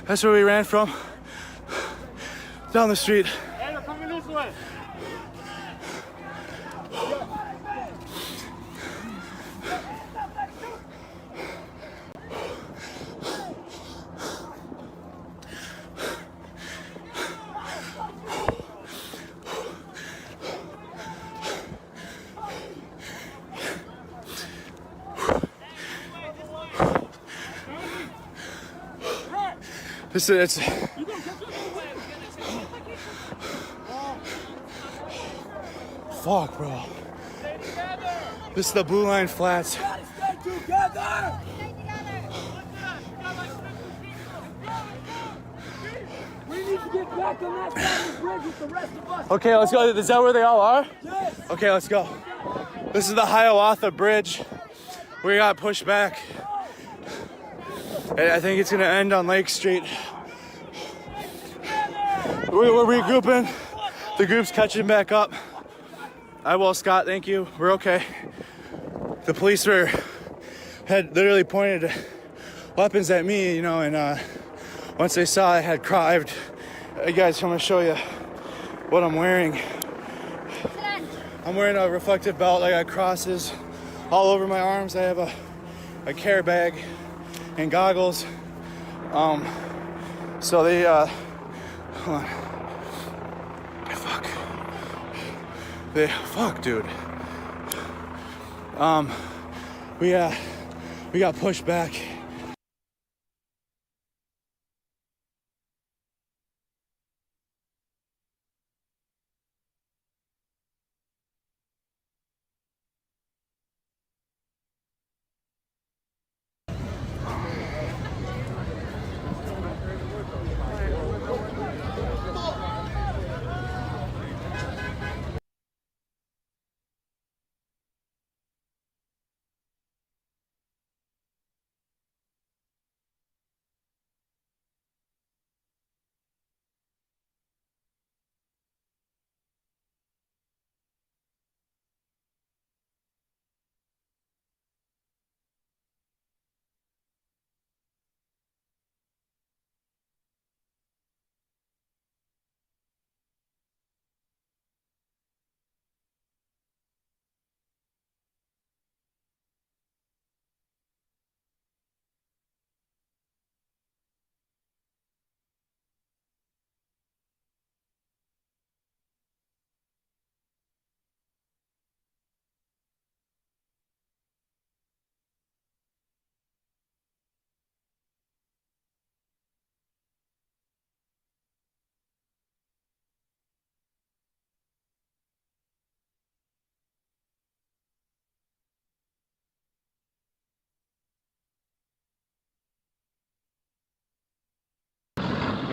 That's where we ran from. Down the street. Hey, they're coming this way. It's fuck, bro. This is the Blue Line Flats. Okay, let's go. Is that where they all are? Yes. Okay, let's go. This is the Hiawatha Bridge. We got pushed back. And I think it's gonna end on Lake Street. We're regrouping. The group's catching back up. I will, Scott, thank you. We're okay. The police had literally pointed weapons at me, and once they saw I had crowd, hey guys, I'm gonna show you what I'm wearing. I'm wearing a reflective belt. I got crosses all over my arms. I have a care bag and goggles. So they, hold on. Fuck, dude. We got pushed back.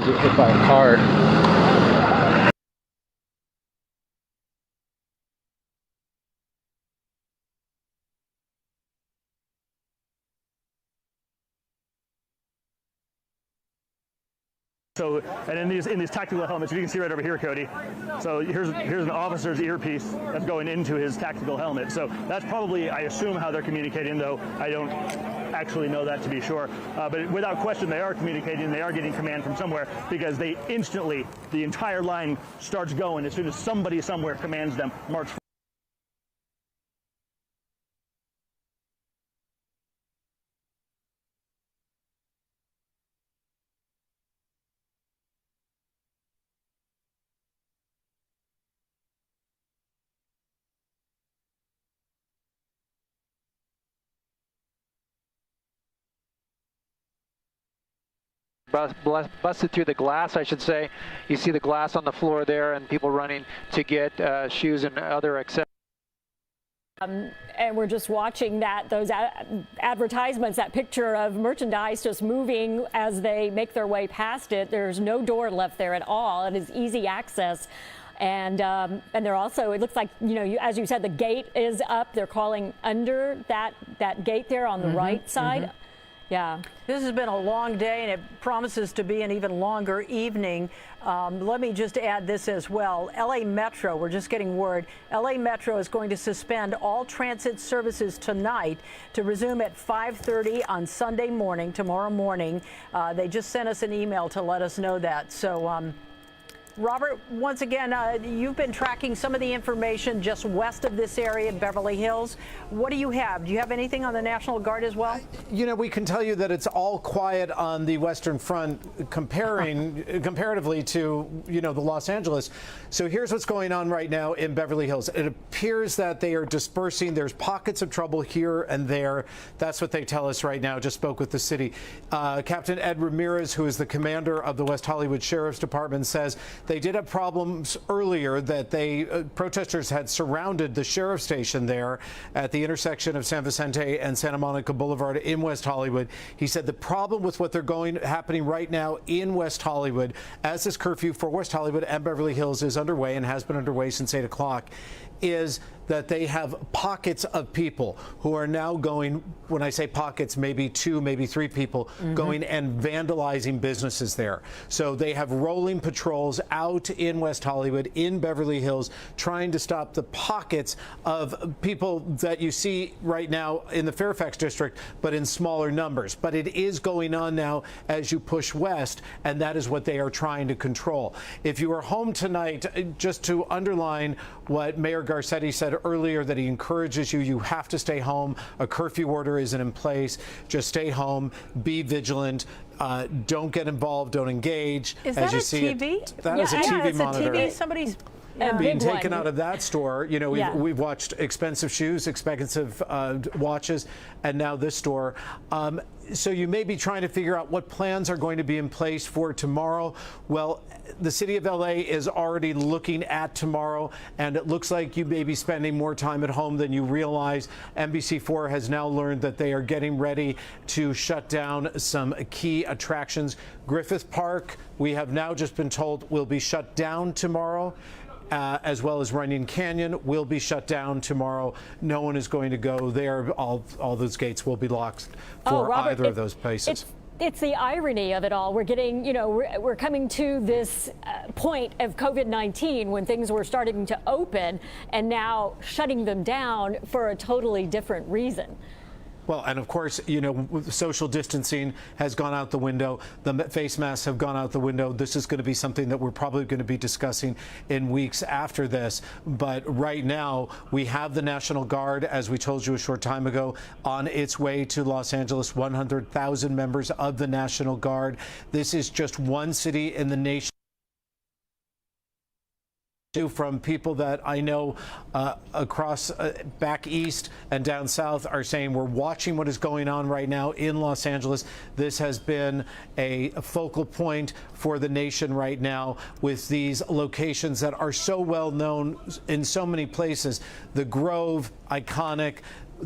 Get hit by a car. So, and in these tactical helmets, you can see right over here, Cody. So here's an officer's earpiece that's going into his tactical helmet. So that's probably, I assume, how they're communicating, though I don't actually know that to be sure. But without question, they are communicating. They are getting command from somewhere, because they instantly, the entire line starts going as soon as somebody somewhere commands them, march forward. Busted through the glass, I should say. You see the glass on the floor there, and people running to get shoes and other accessories. And we're just watching those advertisements, that picture of merchandise just moving as they make their way past it. There's no door left there at all. It is easy access. And they're also, it looks like, as you said, the gate is up. They're calling under that gate there on the right side. Yeah. This has been a long day, and it promises to be an even longer evening. Let me just add this as well. LA Metro, we're just getting word, LA Metro is going to suspend all transit services tonight to resume at 5:30 on Sunday morning, tomorrow morning. They just sent us an email to let us know that. So Robert, once again, you've been tracking some of the information just west of this area in Beverly Hills. What do you have? Do you have anything on the National Guard as well? You know, we can tell you that it's all quiet on the Western Front comparatively to, you know, the Los Angeles. So here's what's going on right now in Beverly Hills. It appears that they are dispersing. There's pockets of trouble here and there. That's what they tell us right now. Just spoke with the city. Captain Ed Ramirez, who is the commander of the West Hollywood Sheriff's Department, says they did have problems earlier that protesters had surrounded the sheriff's station there at the intersection of San Vicente and Santa Monica Boulevard in West Hollywood. He said the problem with what happening right now in West Hollywood, as this curfew for West Hollywood and Beverly Hills is underway and has been underway since 8 o'clock, is that they have pockets of people who are now going, when I say pockets, maybe 2, maybe 3 people, going and vandalizing businesses there. So they have rolling patrols out in West Hollywood, in Beverly Hills, trying to stop the pockets of people that you see right now in the Fairfax district, but in smaller numbers. But it is going on now as you push west, and that is what they are trying to control. If you are home tonight, just to underline what Mayor Garcetti said earlier, that he encourages you have to stay home. A curfew order isn't in place. Just stay home, be vigilant, don't get involved, don't engage. Is that a TV? That is a TV monitor. TV. Somebody's being taken out of that store. You know, we've watched expensive shoes, expensive watches, and now this store. So you may be trying to figure out what plans are going to be in place for tomorrow. Well, the city of LA is already looking at tomorrow, and it looks like you may be spending more time at home than you realize. NBC4 has now learned that they are getting ready to shut down some key attractions. Griffith Park, we have now just been told, will be shut down tomorrow. As well as Runyon Canyon will be shut down tomorrow. No one is going to go there. All those gates will be locked for Robert, either of those places. It's the irony of it all. We're getting, you know, we're coming to this point of COVID-19 when things were starting to open, and now shutting them down for a totally different reason. Well, and of course, you know, social distancing has gone out the window. The face masks have gone out the window. This is going to be something that we're probably going to be discussing in weeks after this. But right now, we have the National Guard, as we told you a short time ago, on its way to Los Angeles, 100,000 members of the National Guard. This is just one city in the nation. From people that I know across back east and down south are saying we're watching what is going on right now in Los Angeles. This has been a focal point for the nation right now with these locations that are so well known in so many places. The Grove, iconic.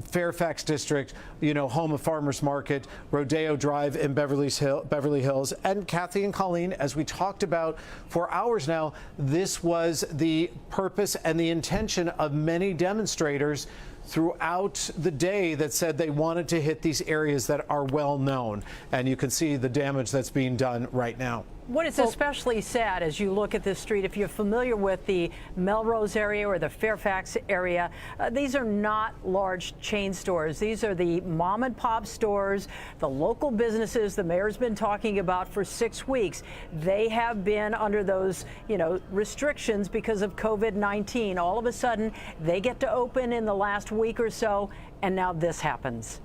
Fairfax District, you know, home of Farmers Market, Rodeo Drive in Beverly Hills, and Kathy and Colleen, as we talked about for hours now, this was the purpose and the intention of many demonstrators throughout the day that said they wanted to hit these areas that are well known. And you can see the damage that's being done right now. What is especially sad as you look at this street, if you're familiar with the Melrose area or the Fairfax area, these are not large chain stores. These are the mom and pop stores, the local businesses the mayor's been talking about for 6 weeks. They have been under those, you know, restrictions because of COVID-19. All of a sudden, they get to open in the last week or so, and now this happens.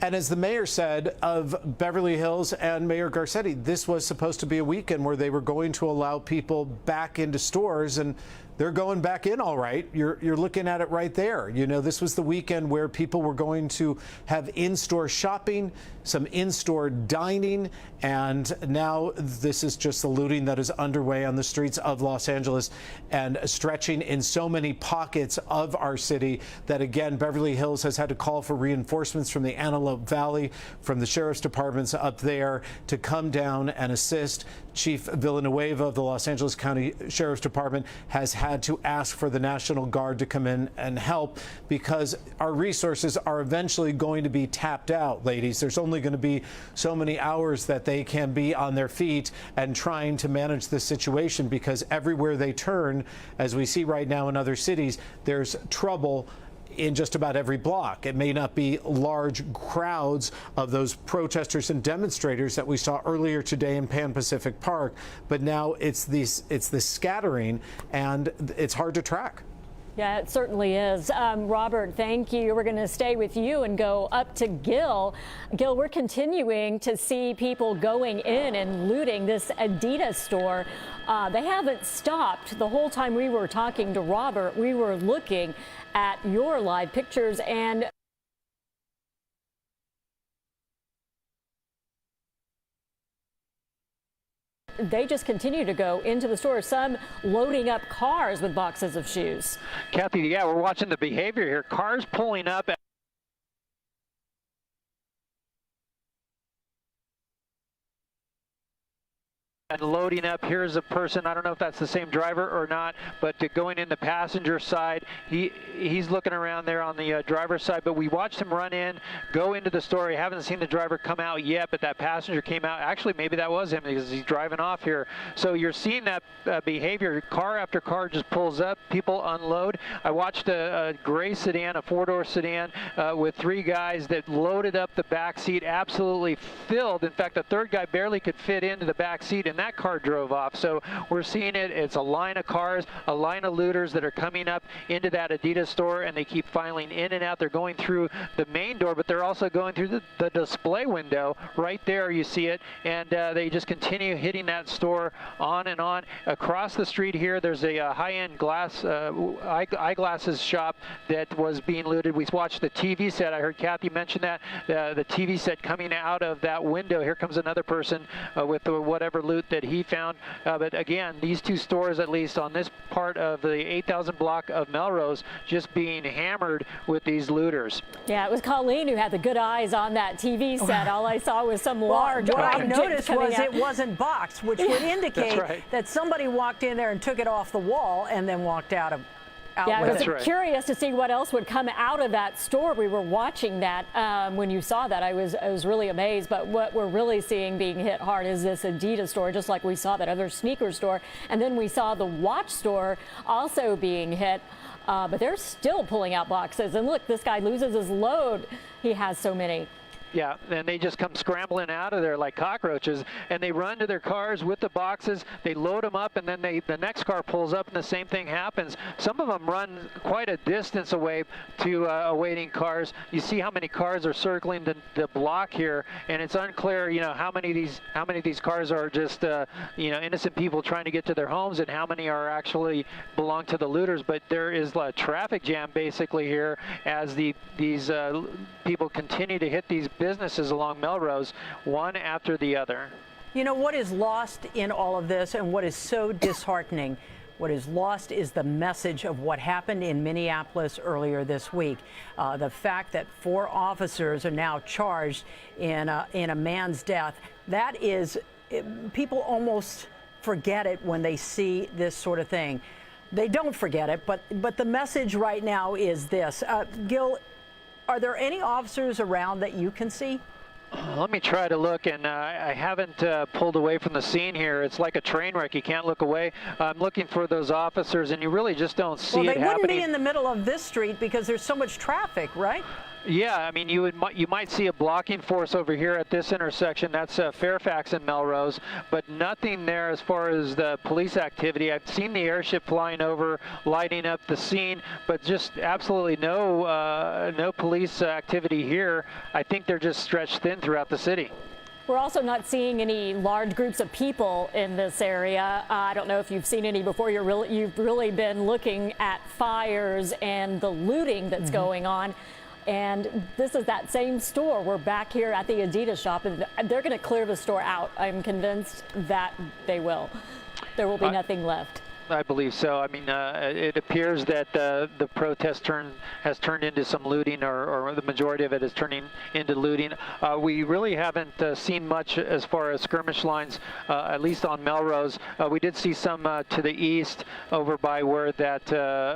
And as the mayor said of Beverly Hills and Mayor Garcetti, this was supposed to be a weekend where they were going to allow people back into stores, and they're going back in all right. You're looking at it right there. You know, this was the weekend where people were going to have in-store shopping, some in-store dining, and now this is just the looting that is underway on the streets of Los Angeles and stretching in so many pockets of our city that, again, Beverly Hills has had to call for reinforcements from the Antelope Valley, from the sheriff's departments up there to come down and assist. Chief Villanueva of the Los Angeles County Sheriff's Department has had to ask for the National Guard to come in and help because our resources are eventually going to be tapped out, ladies. There's only going to be so many hours that they can be on their feet and trying to manage this situation because everywhere they turn, as we see right now in other cities, there's trouble in just about every block. It may not be large crowds of those protesters and demonstrators that we saw earlier today in Pan Pacific Park, but now it's this scattering, and it's hard to track. Yeah, it certainly is. Robert, thank you. We're going to stay with you and go up to Gil. Gil, we're continuing to see people going in and looting this Adidas store. They haven't stopped. The whole time we were talking to Robert, we were looking at your live pictures, and they just continue to go into the store, some loading up cars with boxes of shoes. Kathy, yeah, we're watching the behavior here. Cars pulling up. And loading up. Here's a person, I don't know if that's the same driver or not, but going in the passenger side, he's looking around there on the driver's side, but we watched him run in, go into the store. We haven't seen the driver come out yet, but that passenger came out. Actually, maybe that was him because he's driving off here. So you're seeing that behavior. Car after car just pulls up, people unload. I watched a gray sedan, a four-door sedan with 3 guys that loaded up the back seat, absolutely filled. In fact, the third guy barely could fit into the back seat, and that car drove off. So we're seeing it. It's a line of cars, a line of looters that are coming up into that Adidas store, and they keep filing in and out. They're going through the main door, but they're also going through the display window. Right there, you see it, and they just continue hitting that store on and on. Across the street here, there's a high-end glass eyeglasses shop that was being looted. We watched the TV set. I heard Kathy mention that, the TV set coming out of that window. Here comes another person with whatever loot that he found. But again, these 2 stores, at least on this part of the 8,000 block of Melrose, just being hammered with these looters. Yeah, it was Colleen who had the good eyes on that TV set. All I saw was some large What I object noticed was out. it wasn't boxed, which would indicate that somebody walked in there and took it off the wall and then walked out with it. I'm curious to see what else would come out of that store. We were watching that when you saw that. I was really amazed. But what we're really seeing being hit hard is this Adidas store, just like we saw that other sneaker store. And then we saw the watch store also being hit. But they're still pulling out boxes. And look, this guy loses his load. He has so many. Yeah, and they just come scrambling out of there like cockroaches, and they run to their cars with the boxes. They load them up, and then the next car pulls up, and the same thing happens. Some of them run quite a distance away to awaiting cars. You see how many cars are circling the block here, and it's unclear, how many of these cars are just innocent people trying to get to their homes, and how many are actually belong to the looters. But there is a traffic jam basically here as these people continue to hit these businesses along Melrose, one after the other. You know what is lost in all of this, and what is so disheartening? What is lost is the message of what happened in Minneapolis earlier this week. The fact that 4 officers are now charged in a man's death. That is, people almost forget it when they see this sort of thing. They don't forget it, but the message right now is this. Gil, are there any officers around that you can see? Let me try to look, and I haven't pulled away from the scene here. It's like a train wreck. You can't look away. I'm looking for those officers, and you really just don't see it happening. Well, they wouldn't be in the middle of this street because there's so much traffic, right? Yeah, I mean, you might see a blocking force over here at this intersection. That's Fairfax and Melrose, but nothing there as far as the police activity. I've seen the airship flying over, lighting up the scene, but just absolutely no police activity here. I think they're just stretched thin throughout the city. We're also not seeing any large groups of people in this area. I don't know if you've seen any before. You've really been looking at fires and the looting that's going on. And this is that same store. We're back here at the Adidas shop, and they're going to clear the store out. I'm convinced that they will. There will be nothing left. I believe so. I mean, it appears that the protest has turned into some looting, or the majority of it is turning into looting. We really haven't seen much as far as skirmish lines, at least on Melrose. We did see some to the east over by where that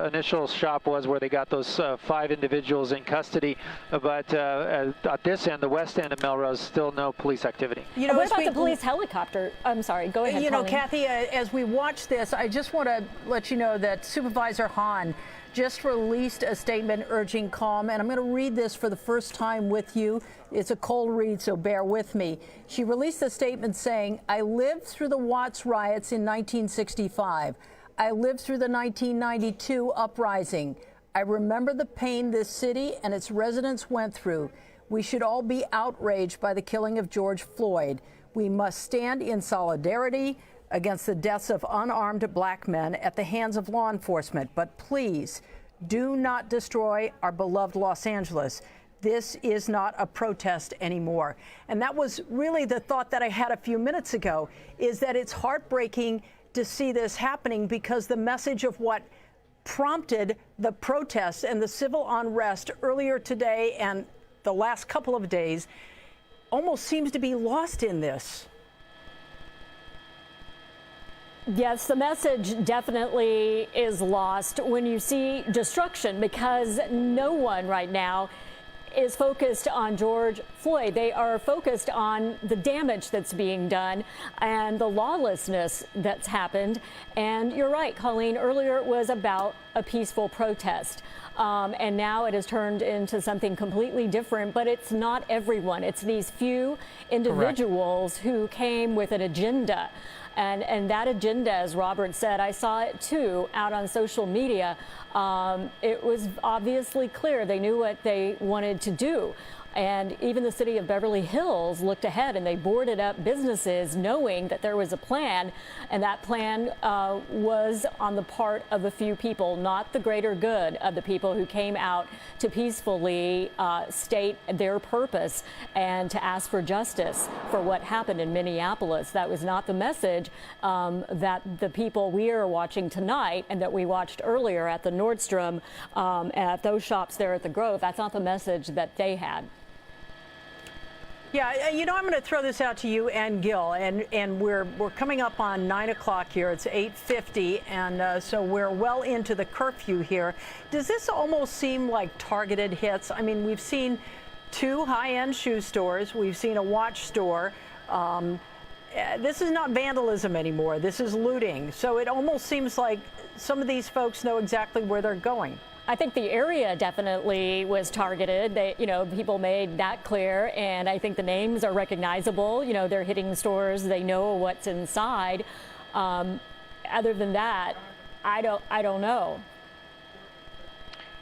initial shop was, where they got those 5 individuals in custody. But at this end, the west end of Melrose, still no police activity. What about the police helicopter? I'm sorry, go ahead, You know, Colleen. Kathy, as we watch this, I just want to let you know that Supervisor Hahn just released a statement urging calm, and I'm going to read this for the first time with you. It's a cold read, so bear with me. She released a statement saying, I lived through the Watts riots in 1965. I lived through the 1992 uprising. I remember the pain this city and its residents went through. We should all be outraged by the killing of George Floyd. We must stand in solidarity against the deaths of unarmed black men at the hands of law enforcement. But please, do not destroy our beloved Los Angeles. This is not a protest anymore. And that was really the thought that I had a few minutes ago, is that it's heartbreaking to see this happening because the message of what prompted the protests and the civil unrest earlier today and the last couple of days almost seems to be lost in this. Yes, the message definitely is lost when you see destruction, because no one right now is focused on George Floyd. They are focused on the damage that's being done and the lawlessness that's happened. And you're right, Colleen, earlier it was about a peaceful protest. And now it has turned into something completely different, but it's not everyone. It's these few individuals who came with an agenda. And that agenda, as Robert said, I saw it too out on social media. It was obviously clear they knew what they wanted to do. And even the city of Beverly Hills looked ahead and they boarded up businesses knowing that there was a plan. And that plan was on the part of a few people, not the greater good of the people who came out to peacefully state their purpose and to ask for justice for what happened in Minneapolis. That was not the message that the people we are watching tonight and that we watched earlier at the Nordstrom, at those shops there at the Grove. That's not the message that they had. Yeah, you know, I'm going to throw this out to you and Gil, and we're coming up on 9 o'clock here. It's 8:50, and so we're well into the curfew here. Does this almost seem like targeted hits? I mean, we've seen 2 high-end shoe stores. We've seen a watch store. This is not vandalism anymore. This is looting. So it almost seems like some of these folks know exactly where they're going. I think the area definitely was targeted. They, you know, people made that clear, and I think the names are recognizable. You know, they're hitting stores. They know what's inside. Other than that, I don't know.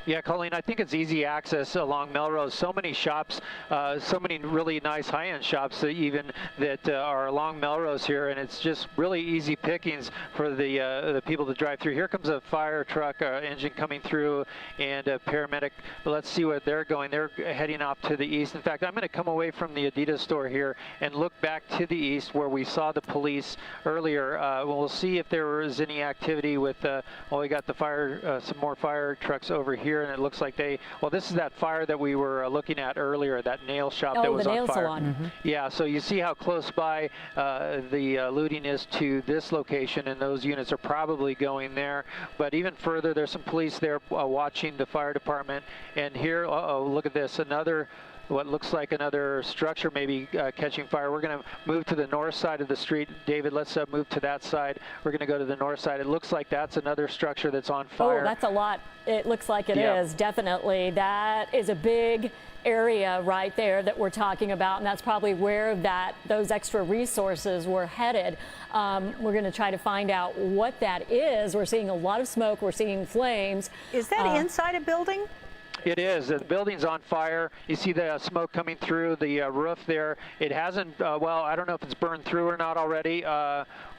Yeah, Colleen, I think it's easy access along Melrose. So many shops, so many really nice high-end shops even that are along Melrose here, and it's just really easy pickings for the people to drive through. Here comes a fire truck engine coming through, and a paramedic. Let's see where they're going. They're heading off to the east. In fact, I'm going to come away from the Adidas store here and look back to the east where we saw the police earlier. We'll see if there was any activity with, well, we got the fire, some more fire trucks over here. And it looks like well, this is that fire that we were looking at earlier, that nail shop that was on fire. Salon. Mm-hmm. Yeah, so you see how close by the looting is to this location, and those units are probably going there. But even further, there's some police there watching the fire department. And here, look at this, what looks like another structure maybe catching fire. We're going to move to the north side of the street. David, let's move to that side. We're going to go to the north side. It looks like that's another structure that's on fire. Oh, that's a lot. It looks like it is, definitely. That is a big area right there that we're talking about, and that's probably where those extra resources were headed. We're going to try to find out what that is. We're seeing a lot of smoke. We're seeing flames. Is that inside a building? It is. The building's on fire. You see the smoke coming through the roof there. It hasn't, well, I don't know if it's burned through or not already.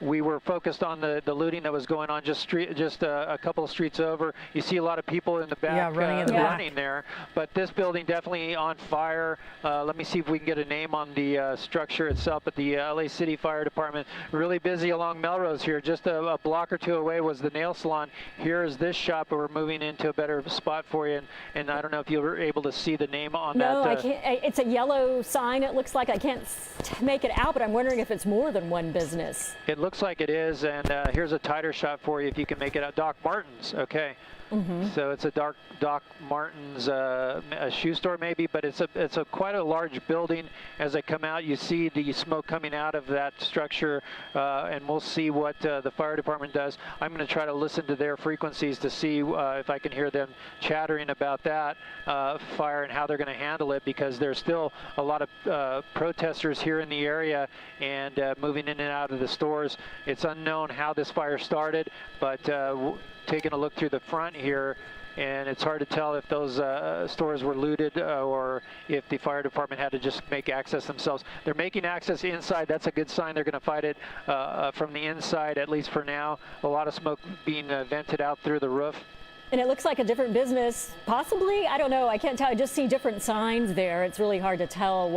We were focused on the looting that was going on just a couple of streets over. You see a lot of people in the back running there. But this building definitely on fire. Let me see if we can get a name on the structure itself. But the LA City Fire Department, really busy along Melrose here. Just a block or two away was the nail salon. Here is this shop, but we're moving into a better spot for you. And I don't know if you were able to see the name on that. No, I can't. It's a yellow sign. It looks like I can't make it out, but I'm wondering if it's more than one business. It looks like it is, and here's a tighter shot for you if you can make it out. Doc Martens, okay. So it's a Doc Martens a shoe store maybe, but it's a quite a large building. As I come out, you see the smoke coming out of that structure, and we'll see what the fire department does. I'm going to try to listen to their frequencies to see if I can hear them chattering about that fire and how they're going to handle it, because there's still a lot of protesters here in the area and moving in and out of the stores. It's unknown how this fire started, but taking a look through the front here, and it's hard to tell if those stores were looted or if the fire department had to just make access themselves. They're making access inside. That's a good sign. They're going to fight it from the inside, at least for now. A lot of smoke being vented out through the roof. And it looks like a different business, possibly. I don't know. I can't tell. I just see different signs there. It's really hard to tell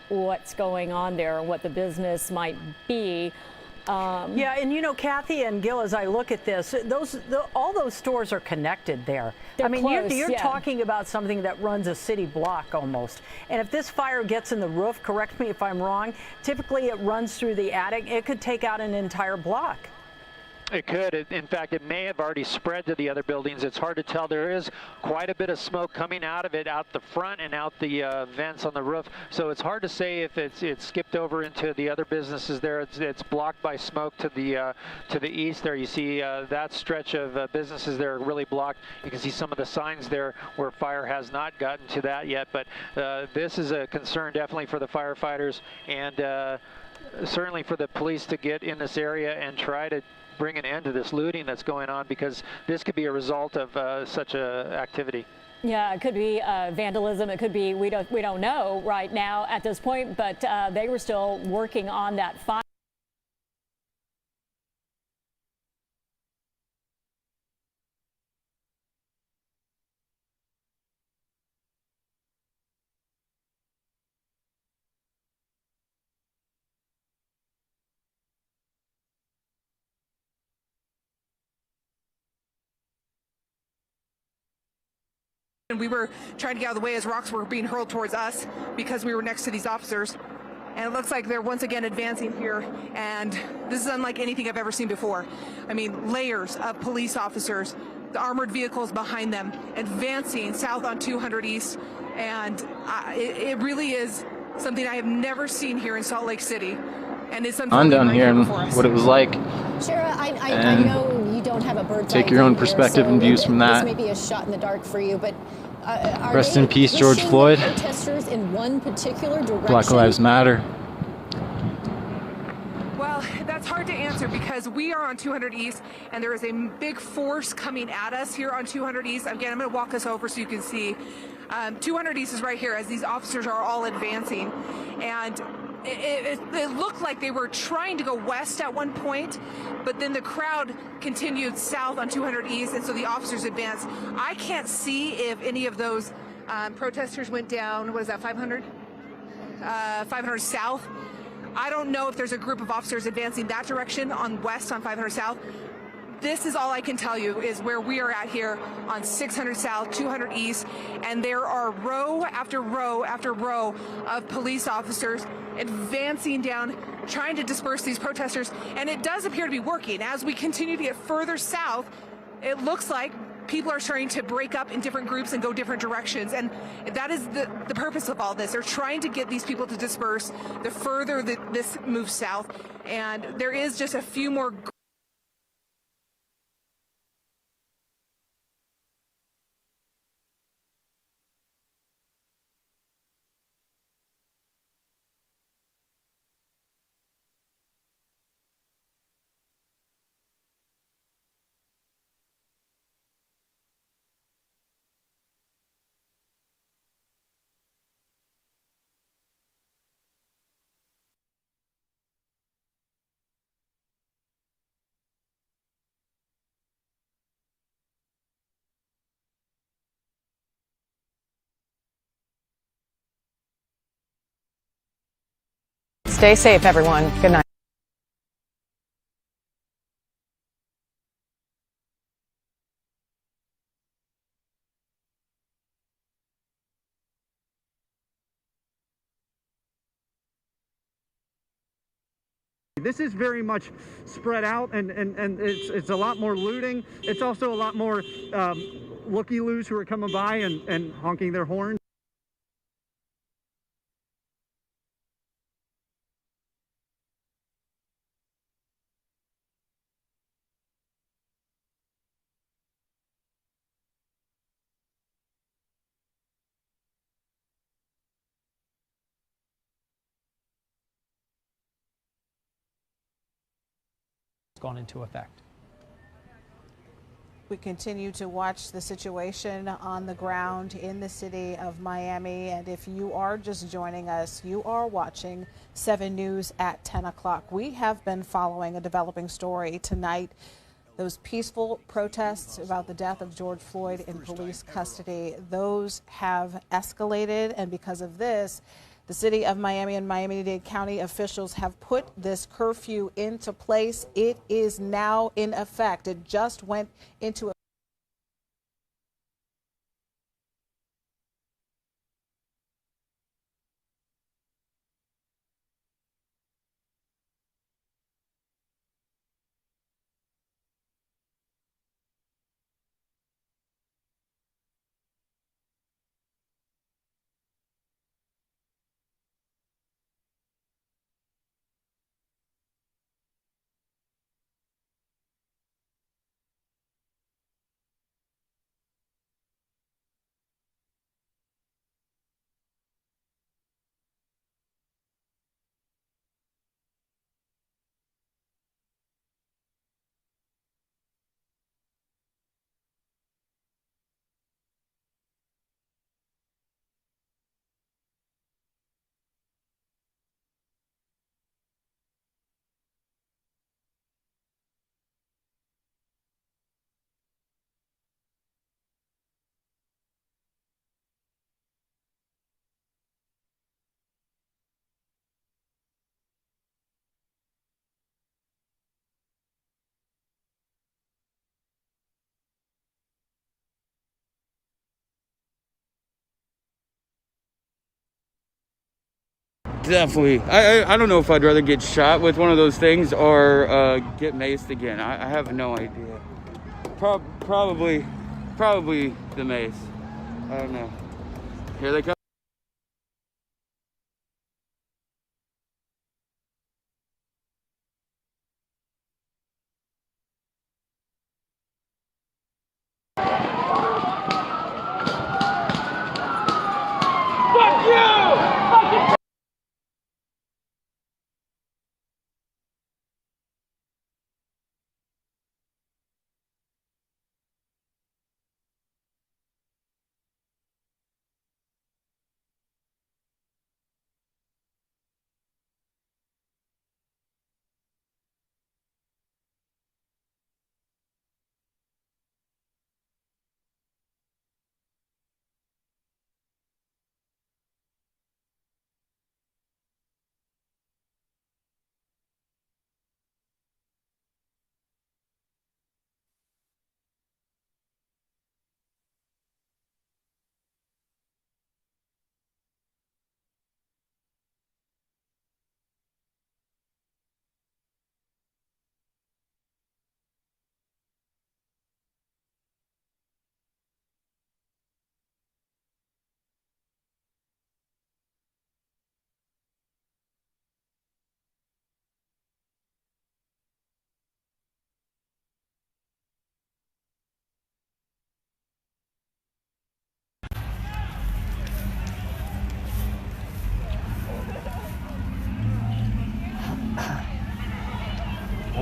what's going on there and what the business might be. Yeah, and you know, Kathy and Gil, as I look at this, all those stores are connected there. They're I mean, close, you're yeah. talking about something that runs a city block almost. And if this fire gets in the roof, correct me if I'm wrong, typically it runs through the attic. It could take out an entire block. It could. In fact, it may have already spread to the other buildings. It's hard to tell. There is quite a bit of smoke coming out of it, out the front and out the vents on the roof. So it's hard to say if it's skipped over into the other businesses there. It's blocked by smoke to the east there. You see that stretch of businesses there are really blocked. You can see some of the signs there where fire has not gotten to that yet. But this is a concern definitely for the firefighters and certainly for the police to get in this area and try to bring an end to this looting that's going on, because this could be a result of such a activity. Yeah, it could be vandalism. It could be, we don't know right now at this point, but they were still working on that fire. And we were trying to get out of the way as rocks were being hurled towards us because we were next to these officers. And it looks like they're once again advancing here. And this is unlike anything I've ever seen before. I mean, layers of police officers, the armored vehicles behind them, advancing south on 200 East. And it really is something I have never seen here in Salt Lake City. And it's I'm down here and what it was like. Shara, I know you don't have a bird's eye Take your own view here, perspective so and views from that. This may be a shot in the dark for you, but are Rest they in peace, pushing George Floyd. the protesters in one particular direction? Black Lives Matter. Well, that's hard to answer because we are on 200 East and there is a big force coming at us here on 200 East. Again, I'm going to walk us over so you can see. 200 East is right here as these officers are all advancing. And it looked like they were trying to go west at one point, but then the crowd continued south on 200 East, and so the officers advanced. I can't see if any of those protesters went down, what is that, 500? 500 South. I don't know if there's a group of officers advancing that direction on west on 500 South. This is all I can tell you is where we are at here on 600 South, 200 East, and there are row after row after row of police officers advancing down, trying to disperse these protesters, and it does appear to be working. As we continue to get further south, it looks like people are starting to break up in different groups and go different directions, and that is the purpose of all this. They're trying to get these people to disperse the further that this moves south, and there is just a few more Stay safe, everyone. Good night. This is very much spread out, and it's a lot more looting. It's also a lot more looky-loos who are coming by and honking their horns. Gone into effect. We continue to watch the situation on the ground in the city of Miami. And if you are just joining us, you are watching 7 News at 10 o'clock. We have been following a developing story tonight. Those peaceful protests about the death of George Floyd in police custody, those have escalated. And because of this, the city of Miami and Miami-Dade County officials have put this curfew into place. It is now in effect. It just went into effect. Definitely. I don't know if I'd rather get shot with one of those things or get maced again. I have no idea. Probably the mace. I don't know. Here they come. Fuck you!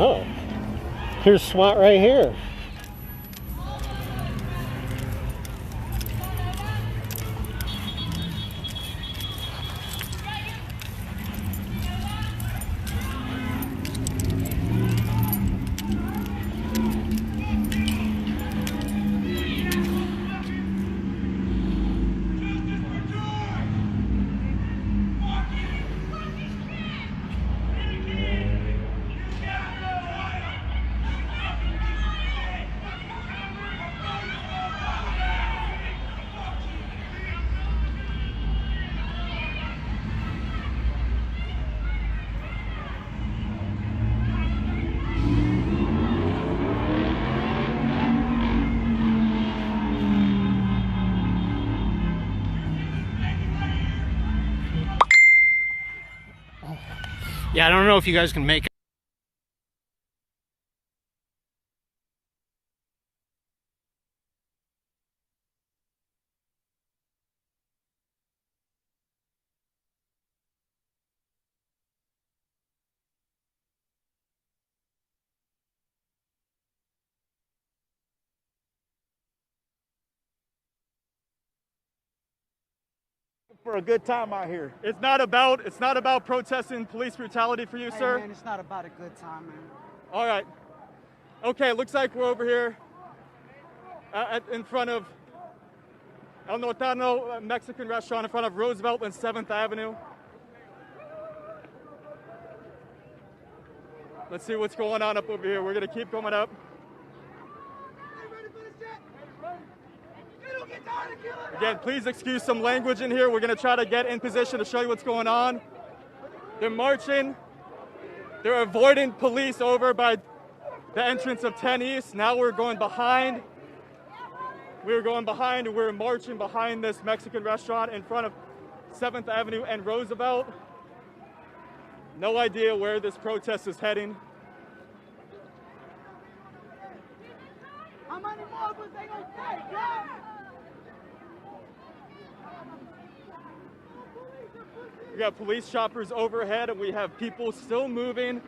Oh, here's SWAT right here. Yeah, I don't know if you guys can make it. For a good time out here. It's not about protesting police brutality for you, sir. Man, it's not about a good time, man. All right. Okay, looks like we're over here in front of El Nortano Mexican restaurant in front of Roosevelt and 7th Avenue. Let's see what's going on up over here. We're gonna keep coming up. Again, please excuse some language in here. We're going to try to get in position to show you what's going on. They're marching. They're avoiding police over by the entrance of 10 East. Now we're going behind. We're going behind and we're marching behind this Mexican restaurant in front of 7th Avenue and Roosevelt. No idea where this protest is heading. How many more was they going to take, yeah? We got police choppers overhead and we have people still moving.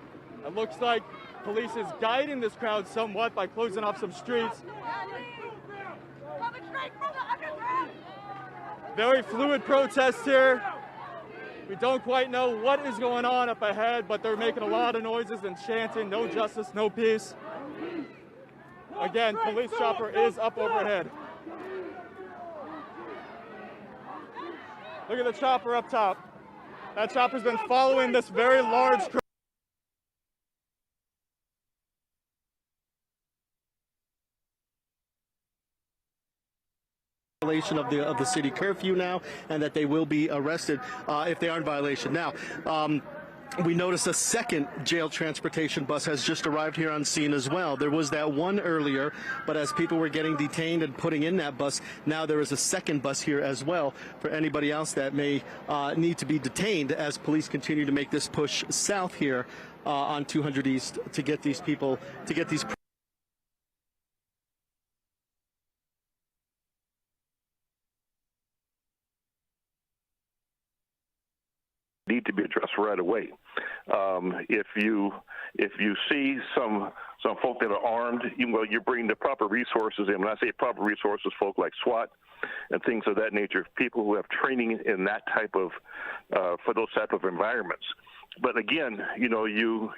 It looks like police is guiding this crowd somewhat by closing off some streets. Very fluid protest here. We don't quite know what is going on up ahead, but they're making a lot of noises and chanting, "No justice, no peace." Again, police chopper is up overhead. Look at the chopper up top. That chopper's been following this very large crowd. Violation of the city curfew now, and that they will be arrested if they are in violation. Now, we noticed a second jail transportation bus has just arrived here on scene as well. There was that one earlier, but as people were getting detained and putting in that bus, now there is a second bus here as well for anybody else that may need to be detained as police continue to make this push south here on 200 East to get these people, to get these need to be addressed right away. If you see some folk that are armed, you bring the proper resources in. When I say proper resources, folk like SWAT and things of that nature, people who have training in that type of for those type of environments. But again, you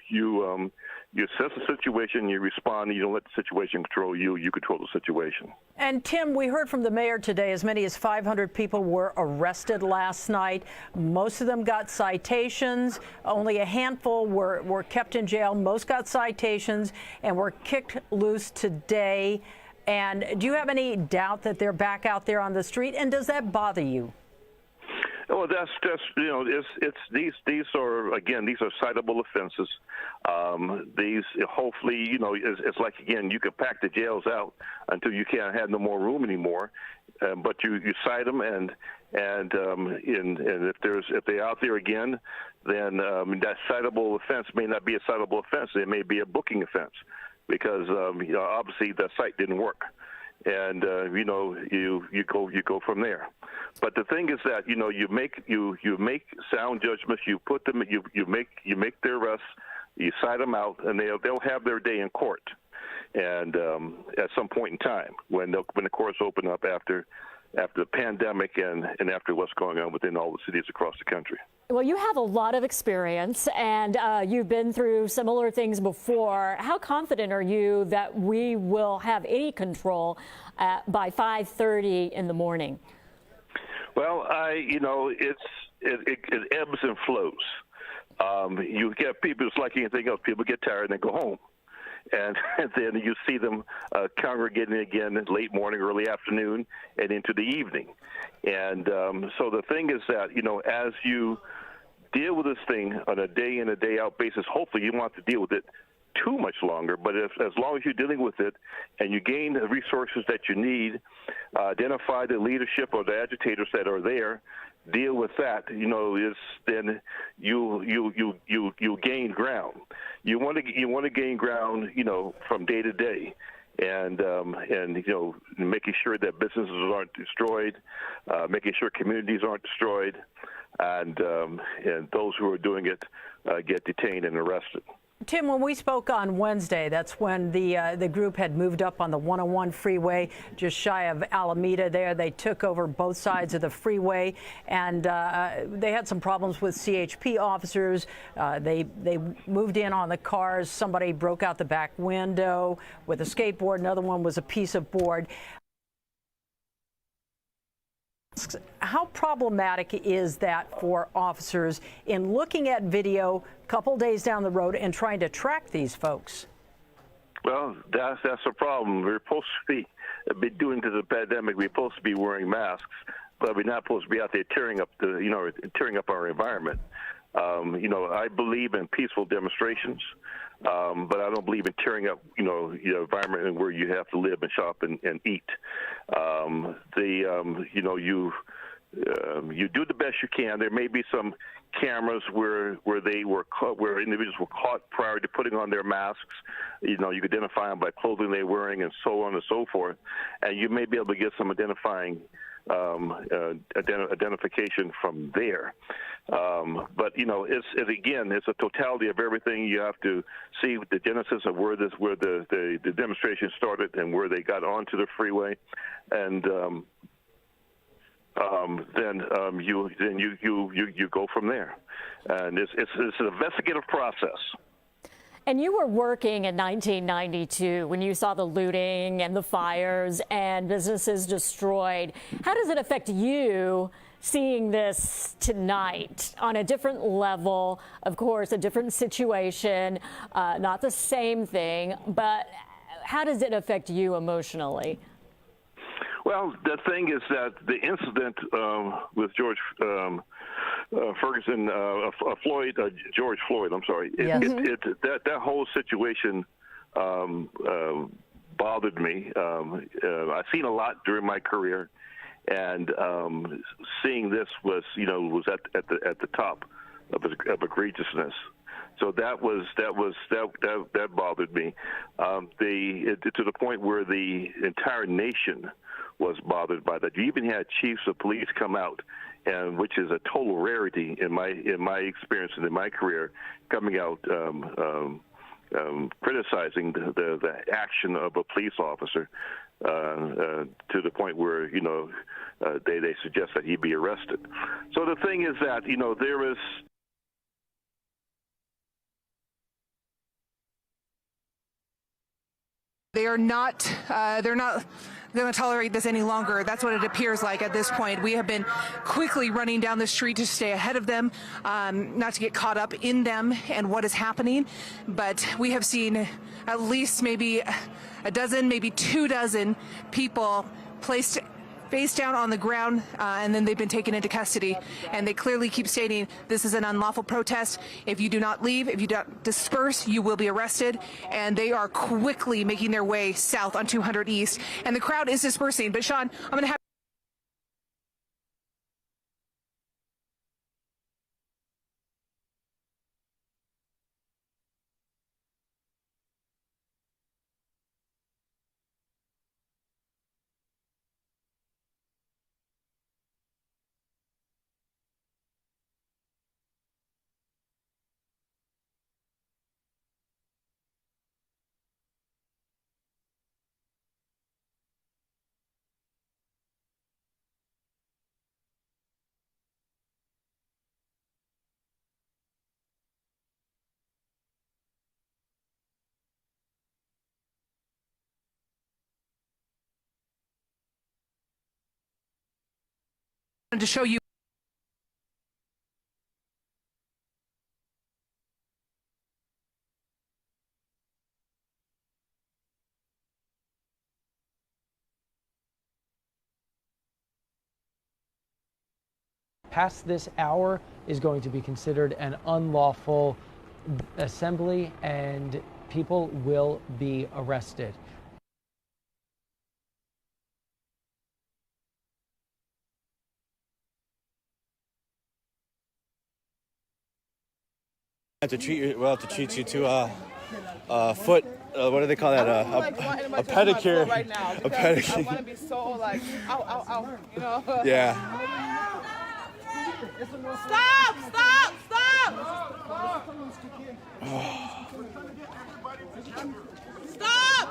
assess the situation, you respond, you don't let the situation control you, you control the situation. And Tim, we heard from the mayor today as many as 500 people were arrested last night. Most of them got citations. Only a handful were kept in jail. Most got citations and were kicked loose today. And do you have any doubt that they're back out there on the street? And does that bother you? Well, that's just, these are, again, these are citable offenses. These, hopefully, it's like, again, you can pack the jails out until you can't have no more room anymore. But you cite them, and if they're out there again, then that citable offense may not be a citable offense. It may be a booking offense because, obviously the cite didn't work. And you go from there. But the thing is that you make sound judgments. You put them. You make their arrests. You cite them out, and they'll have their day in court. And at some point in time, when the courts open up after the pandemic and after what's going on within all the cities across the country. Well, you have a lot of experience, and you've been through similar things before. How confident are you that we will have any control by 5:30 in the morning? Well, it ebbs and flows. You get people, it's like anything else. People get tired and they go home. And then you see them congregating again late morning, early afternoon, and into the evening. And so the thing is that, as you deal with this thing on a day in, a day out basis, hopefully you want to deal with it too much longer. But as long as you're dealing with it and you gain the resources that you need, identify the leadership or the agitators that are there, deal with that, then you gain ground. You want to gain ground, from day to day, and making sure that businesses aren't destroyed, making sure communities aren't destroyed, and those who are doing it get detained and arrested. Tim, when we spoke on Wednesday, that's when the group had moved up on the 101 freeway, just shy of Alameda there. They took over both sides of the freeway, and they had some problems with CHP officers. They moved in on the cars. Somebody broke out the back window with a skateboard. Another one was a piece of board. How problematic is that for officers in looking at video a couple days down the road and trying to track these folks? Well, that's a problem. We're supposed to be doing to the pandemic. We're supposed to be wearing masks, but we're not supposed to be out there tearing up our environment. I believe in peaceful demonstrations, but I don't believe in tearing up, your environment where you have to live and shop and eat. You do the best you can. There may be some cameras where individuals were caught prior to putting on their masks. You can identify them by clothing they're wearing and so on and so forth, and you may be able to get some identification from there. But it's a totality of everything. You have to see the genesis of where the demonstration started and where they got onto the freeway, and then you go from there. And it's an investigative process. And you were working in 1992 when you saw the looting and the fires and businesses destroyed. How does it affect you seeing this tonight on a different level? Of course, a different situation, not the same thing, but how does it affect you emotionally? Well, the thing is that the incident with George Ferguson, George Floyd, I'm sorry, Yes. that whole situation bothered me. I've seen a lot during my career, and seeing this was at the top of egregiousness. So that bothered me. To the point where the entire nation was bothered by that. You even had chiefs of police come out, and which is a total rarity in my experience and in my career, coming out criticizing the action of a police officer to the point where they suggest that he be arrested. So the thing is that there is. They're not going to tolerate this any longer. That's what it appears like at this point. We have been quickly running down the street to stay ahead of them, not to get caught up in them and what is happening. But we have seen at least maybe a dozen, maybe 24 people placed face down on the ground, and then they've been taken into custody. And they clearly keep stating this is an unlawful protest. If you do not leave, if you don't disperse, you will be arrested. And they are quickly making their way south on 200 East. And the crowd is dispersing. But Sean, I'm going to have to show you. Past this hour is going to be considered an unlawful assembly, and people will be arrested. have to treat you. We'll have to treat you to foot. What do they call that? A pedicure. Right now, a pedicure. I want to be so like, ow, ow, ow, you know. Yeah. Stop! Stop! Stop! Stop! Stop!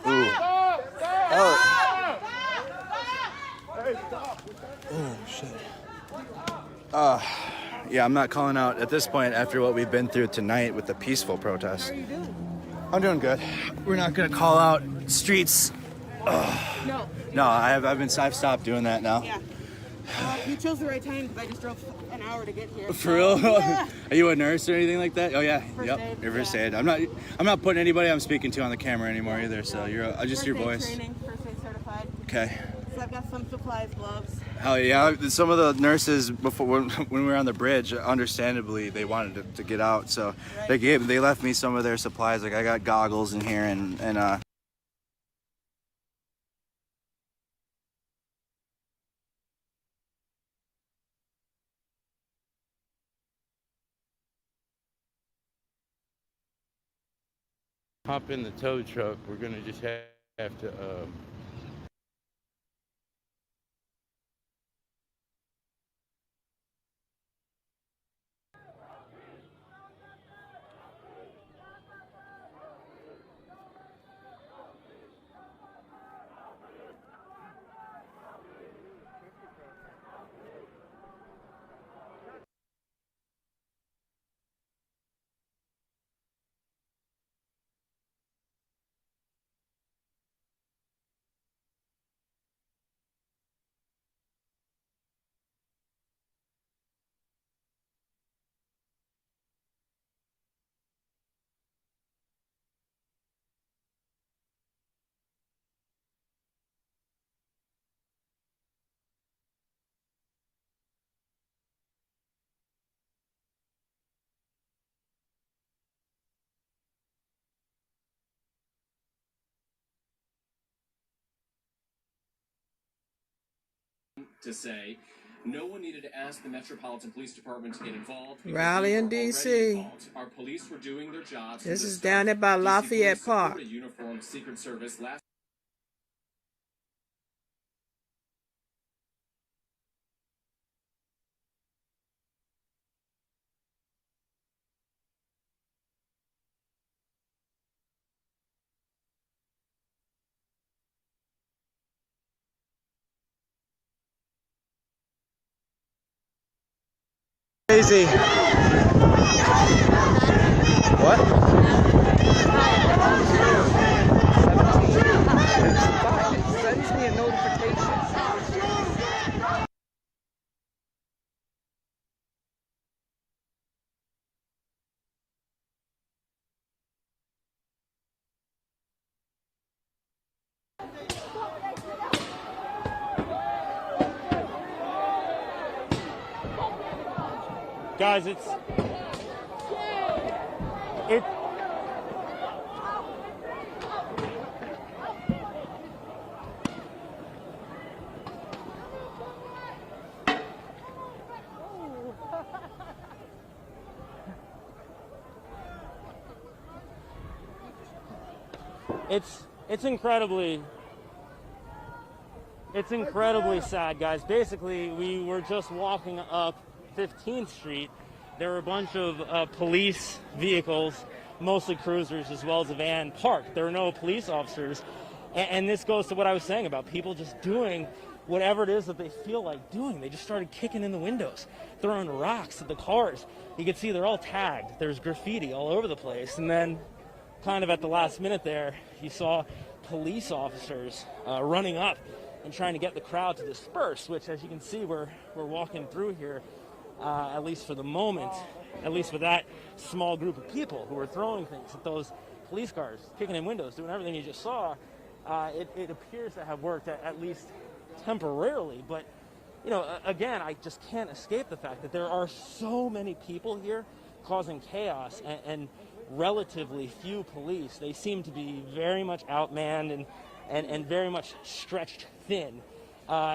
Ooh. Stop! Oh shit. Yeah, I'm not calling out at this point after what we've been through tonight with the peaceful protest. How are you doing? I'm doing good. We're not gonna call out streets. No, I've stopped doing that now. Yeah. You chose the right time because I just drove an hour to get here. For real? Yeah. Are you a nurse or anything like that? Oh yeah. First Yep. aid, You're first yeah. aid. I'm not putting anybody I'm speaking to on the camera anymore either. So you're just your voice. Training, first aid certified. Okay. So I've got some supplies, gloves. Hell yeah! Some of the nurses before when we were on the bridge, understandably they wanted to get out, so they left me some of their supplies. Like I got goggles in here and Hop in the tow truck. We're gonna just have to. To say no one needed to ask the Metropolitan Police Department to get involved. Rally in D.C. Our police were doing their jobs. This is down there by Lafayette Park. A uniformed Secret Service last. Crazy. What? Sends me a notification. Guys, it. It's incredibly sad, guys. Basically, we were just walking up 15th Street. There were a bunch of police vehicles, mostly cruisers, as well as a van, parked. There were no police officers. And this goes to what I was saying about people just doing whatever it is that they feel like doing. They just started kicking in the windows, throwing rocks at the cars. You can see they're all tagged. There's graffiti all over the place. And then kind of at the last minute there, you saw police officers running up and trying to get the crowd to disperse, which, as you can see, we're walking through here, at least for the moment, at least with that small group of people who were throwing things at those police cars, kicking in windows, doing everything you just saw. It appears to have worked at least temporarily, but you know, again, I just can't escape the fact that there are so many people here causing chaos and relatively few police. They seem to be very much outmanned and very much stretched thin.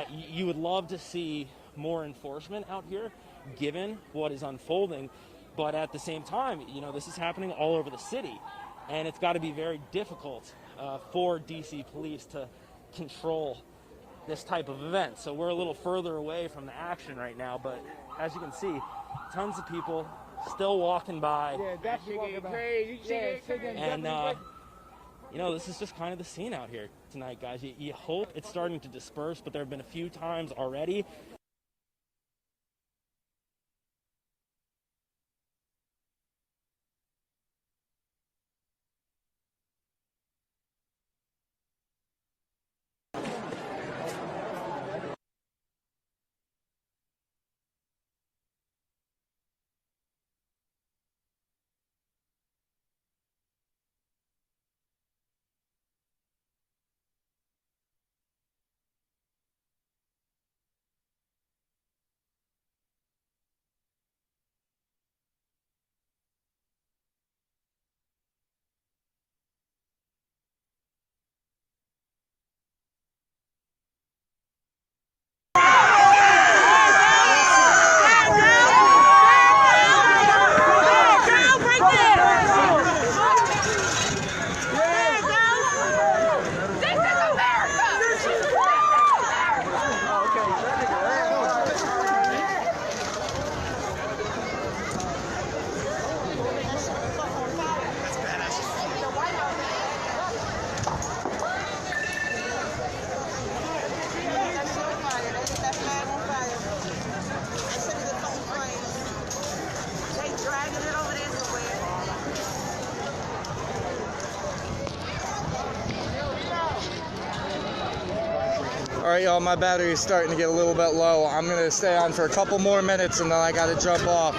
You would love to see more enforcement out here, given what is unfolding. But at the same time, you know, this is happening all over the city, and it's got to be very difficult for DC police to control this type of event. So we're a little further away from the action right now, but as you can see, tons of people still walking by. Yeah, that's walking by. And you know, this is just kind of the scene out here tonight, guys. You hope it's starting to disperse, but there have been a few times already. All right, y'all, my battery is starting to get a little bit low. I'm gonna stay on for a couple more minutes and then I gotta jump off.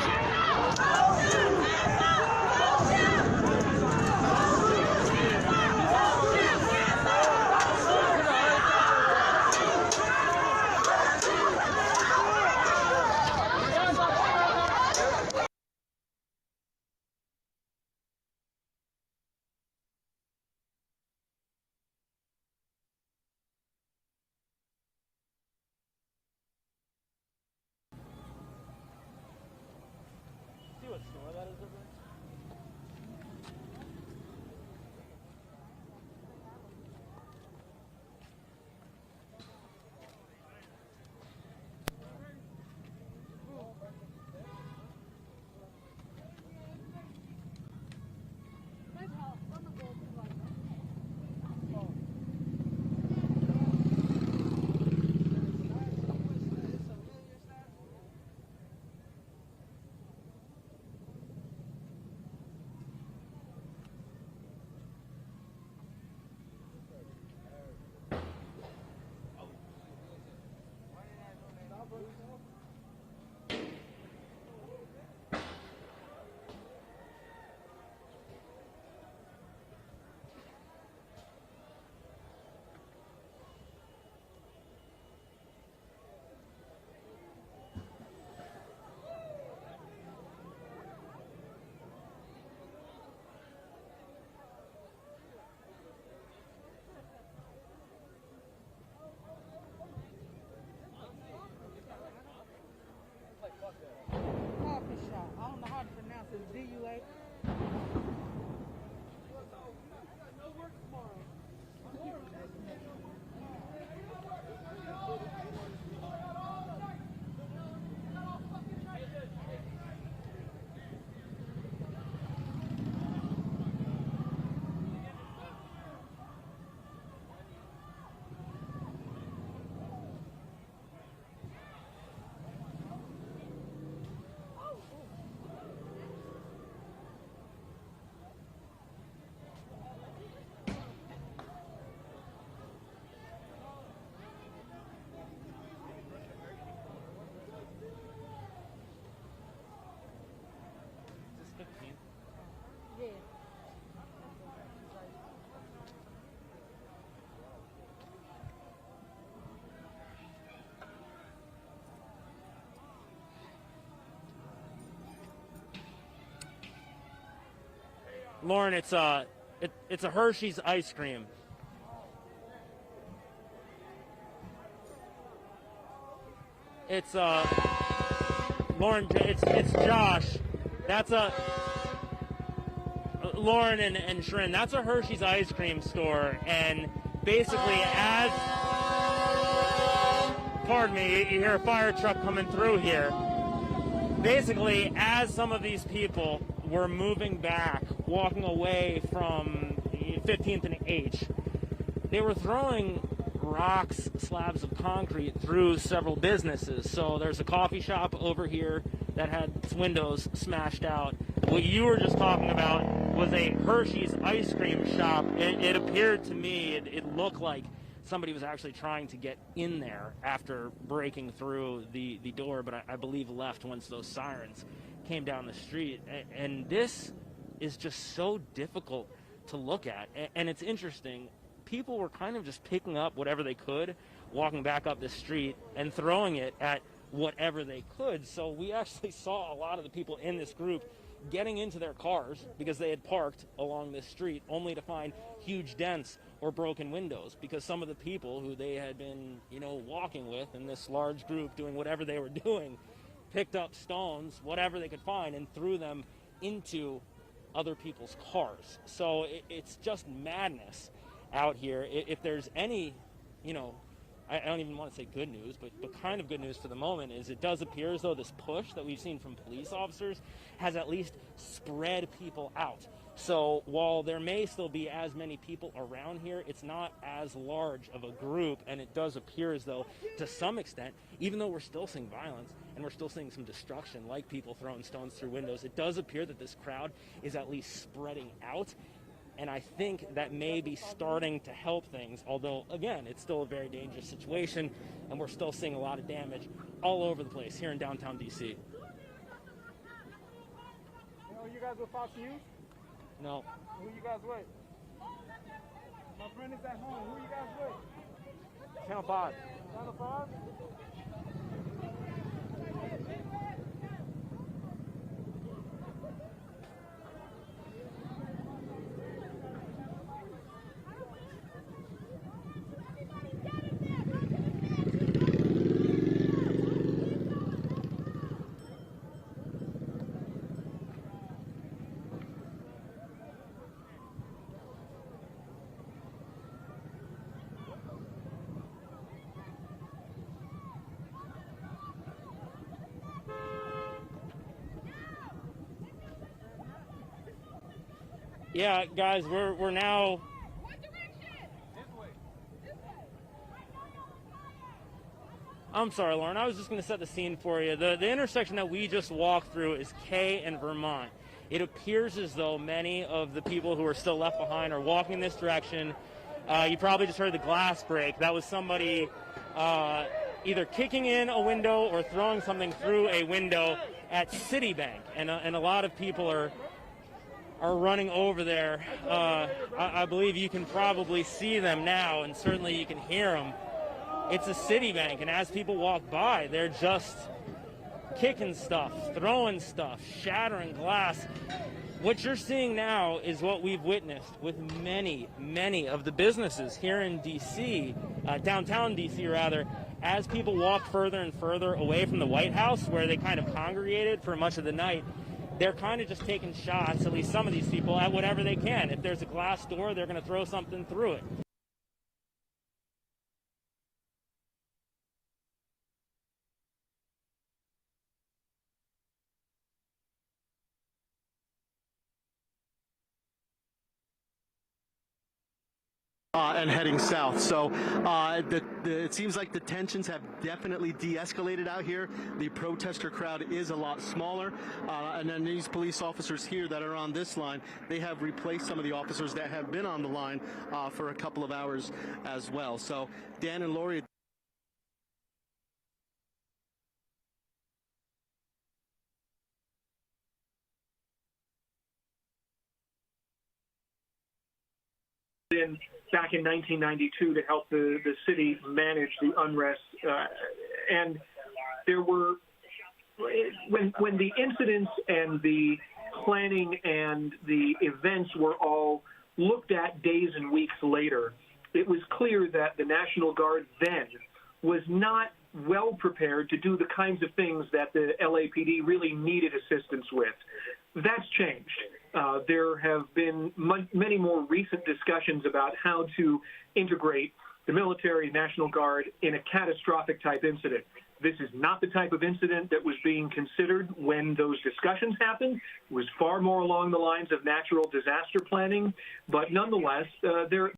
I don't know how to pronounce it. D-U-A. Lauren, it's a Hershey's ice cream. It's Lauren, it's Josh. That's a Lauren and Shrin. That's a Hershey's ice cream store, and basically, as pardon me, you hear a fire truck coming through here. Basically, as some of these people were moving back, walking away from 15th and H, they were throwing rocks, slabs of concrete through several businesses. So there's a coffee shop over here that had its windows smashed out. What you were just talking about was a Hershey's ice cream shop. It appeared to me, it looked like somebody was actually trying to get in there after breaking through the door, but I believe left once those sirens came down the street. And this is just so difficult to look at. And it's interesting. People were kind of just picking up whatever they could, walking back up the street and throwing it at whatever they could. So we actually saw a lot of the people in this group getting into their cars because they had parked along this street, only to find huge dents or broken windows because some of the people who they had been, walking with in this large group doing whatever they were doing picked up stones, whatever they could find, and threw them into other people's cars. So it's just madness out here. If there's any, I don't even want to say good news, but kind of good news for the moment is it does appear as though this push that we've seen from police officers has at least spread people out. So while there may still be as many people around here, it's not as large of a group, and it does appear as though, to some extent, even though we're still seeing violence and we're still seeing some destruction, like people throwing stones through windows, it does appear that this crowd is at least spreading out. And I think that may be starting to help things, although, again, it's still a very dangerous situation, and we're still seeing a lot of damage all over the place here in downtown D.C. You guys with Fox News? No. Who you guys with? My friend is at home. Who you guys with? Channel 5. Channel 5? Yeah, guys, we're now. I'm sorry, Lauren. I was just going to set the scene for you. The intersection that we just walked through is K and Vermont. It appears as though many of the people who are still left behind are walking in this direction. You probably just heard the glass break. That was somebody either kicking in a window or throwing something through a window at Citibank, and a lot of people are running over there. I believe you can probably see them now, and certainly you can hear them. It's a Citibank, and as people walk by, they're just kicking stuff, throwing stuff, shattering glass. What you're seeing now is what we've witnessed with many, many of the businesses here in D.C., downtown D.C. rather, as people walk further and further away from the White House, where they kind of congregated for much of the night. They're kind of just taking shots, at least some of these people, at whatever they can. If there's a glass door, they're going to throw something through it. And heading south. So it seems like the tensions have definitely de-escalated out here. The protester crowd is a lot smaller. And then these police officers here that are on this line, they have replaced some of the officers that have been on the line for a couple of hours as well. So Dan and Lori. Back in 1992 to help the city manage the unrest. And there were, when the incidents and the planning and the events were all looked at days and weeks later, it was clear that the National Guard then was not well prepared to do the kinds of things that the LAPD really needed assistance with. That's changed. There have been many more recent discussions about how to integrate the military, National Guard in a catastrophic type incident. This is not the type of incident that was being considered when those discussions happened. It was far more along the lines of natural disaster planning, but nonetheless, there.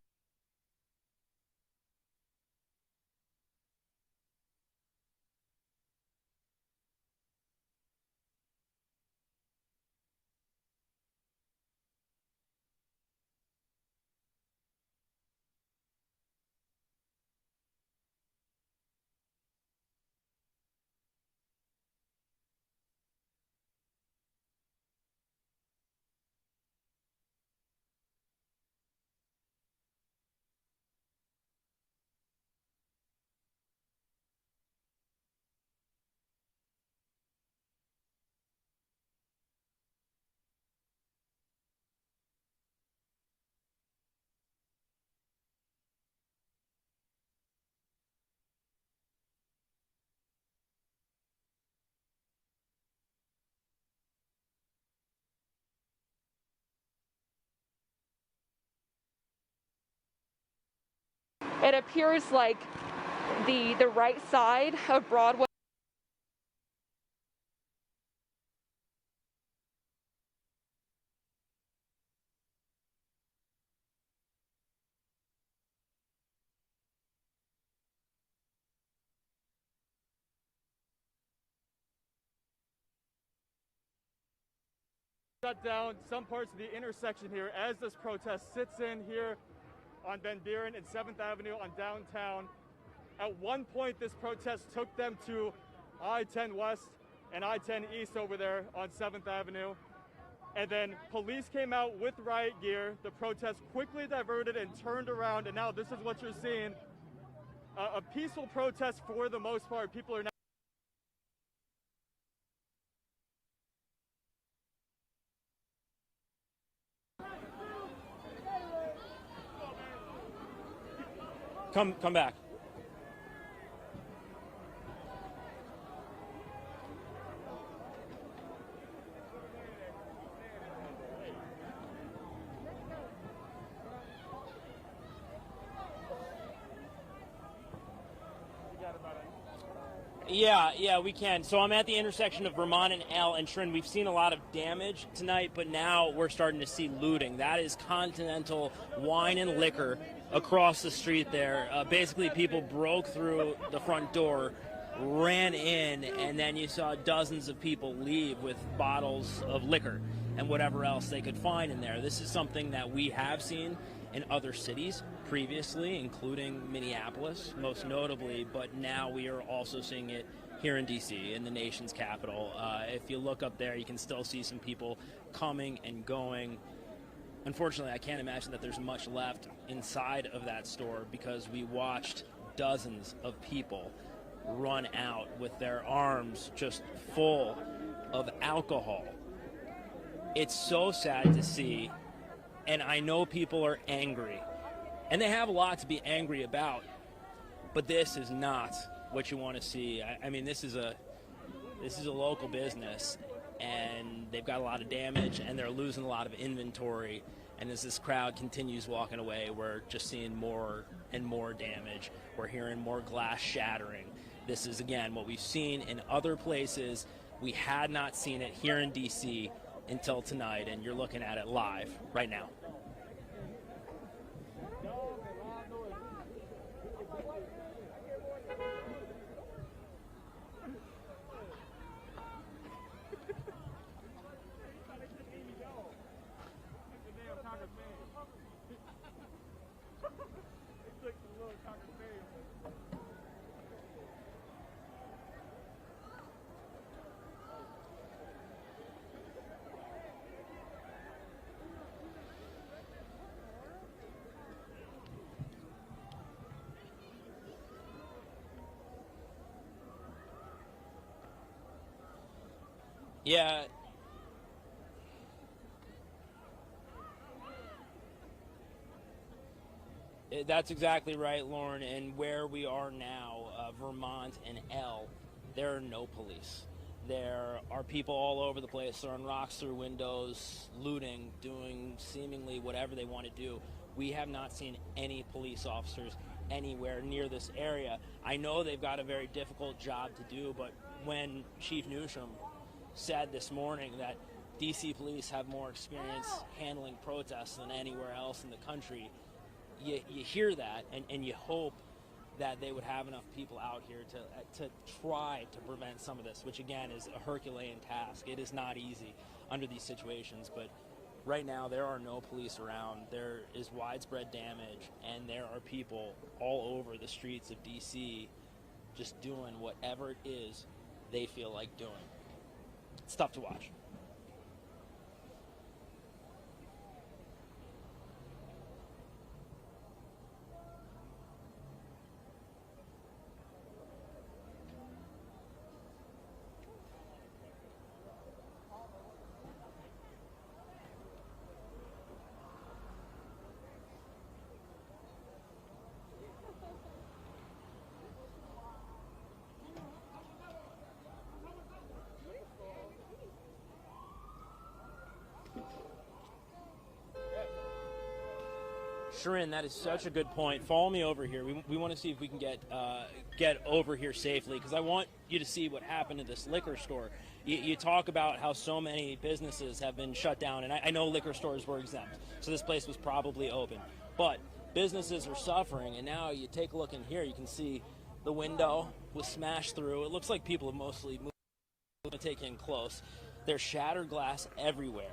It appears like the right side of Broadway. Shut down some parts of the intersection here as this protest sits in here on Van Buren and 7th Avenue on downtown. At one point, this protest took them to I-10 West and I-10 East over there on 7th Avenue. And then police came out with riot gear. The protest quickly diverted and turned around, and now this is what you're seeing. A peaceful protest for the most part. People are now Come back. Yeah, we can. So I'm at the intersection of Vermont and L and Trin. We've seen a lot of damage tonight, but now we're starting to see looting. That is Continental Wine and Liquor across the street there. Basically, people broke through the front door, ran in, and then you saw dozens of people leave with bottles of liquor and whatever else they could find in there. This is something that we have seen in other cities previously, including Minneapolis, most notably, but now we are also seeing it here in D.C., in the nation's capital. If you look up there, you can still see some people coming and going. Unfortunately, I can't imagine that there's much left inside of that store because we watched dozens of people run out with their arms just full of alcohol. It's so sad to see, and I know people are angry, and they have a lot to be angry about, but this is not what you want to see. I mean, this is a local business, and they've got a lot of damage, and they're losing a lot of inventory. And as this crowd continues walking away, we're just seeing more and more damage. We're hearing more glass shattering. This is, again, what we've seen in other places. We had not seen it here in D.C. until tonight, and you're looking at it live right now. Yeah. That's exactly right, Lauren. And where we are now, Vermont and L, there are no police. There are people all over the place throwing rocks through windows, looting, doing seemingly whatever they want to do. We have not seen any police officers anywhere near this area. I know they've got a very difficult job to do, but when Chief Newsom said this morning that DC police have more experience handling protests than anywhere else in the country, you hear that and you hope that they would have enough people out here to try to prevent some of this, which again is a Herculean task. It is not easy under these situations, but right now there are no police around. There is widespread damage, and there are people all over the streets of DC just doing whatever it is they feel like doing. It's tough to watch. Sharon, that is such a good point. Follow me over here. We want to see if we can get over here safely, because I want you to see what happened to this liquor store. You talk about how so many businesses have been shut down, and I know liquor stores were exempt, so this place was probably open. But businesses are suffering, and now you take a look in here, you can see the window was smashed through. It looks like people have mostly moved. I'm going to take you in close. There's shattered glass everywhere.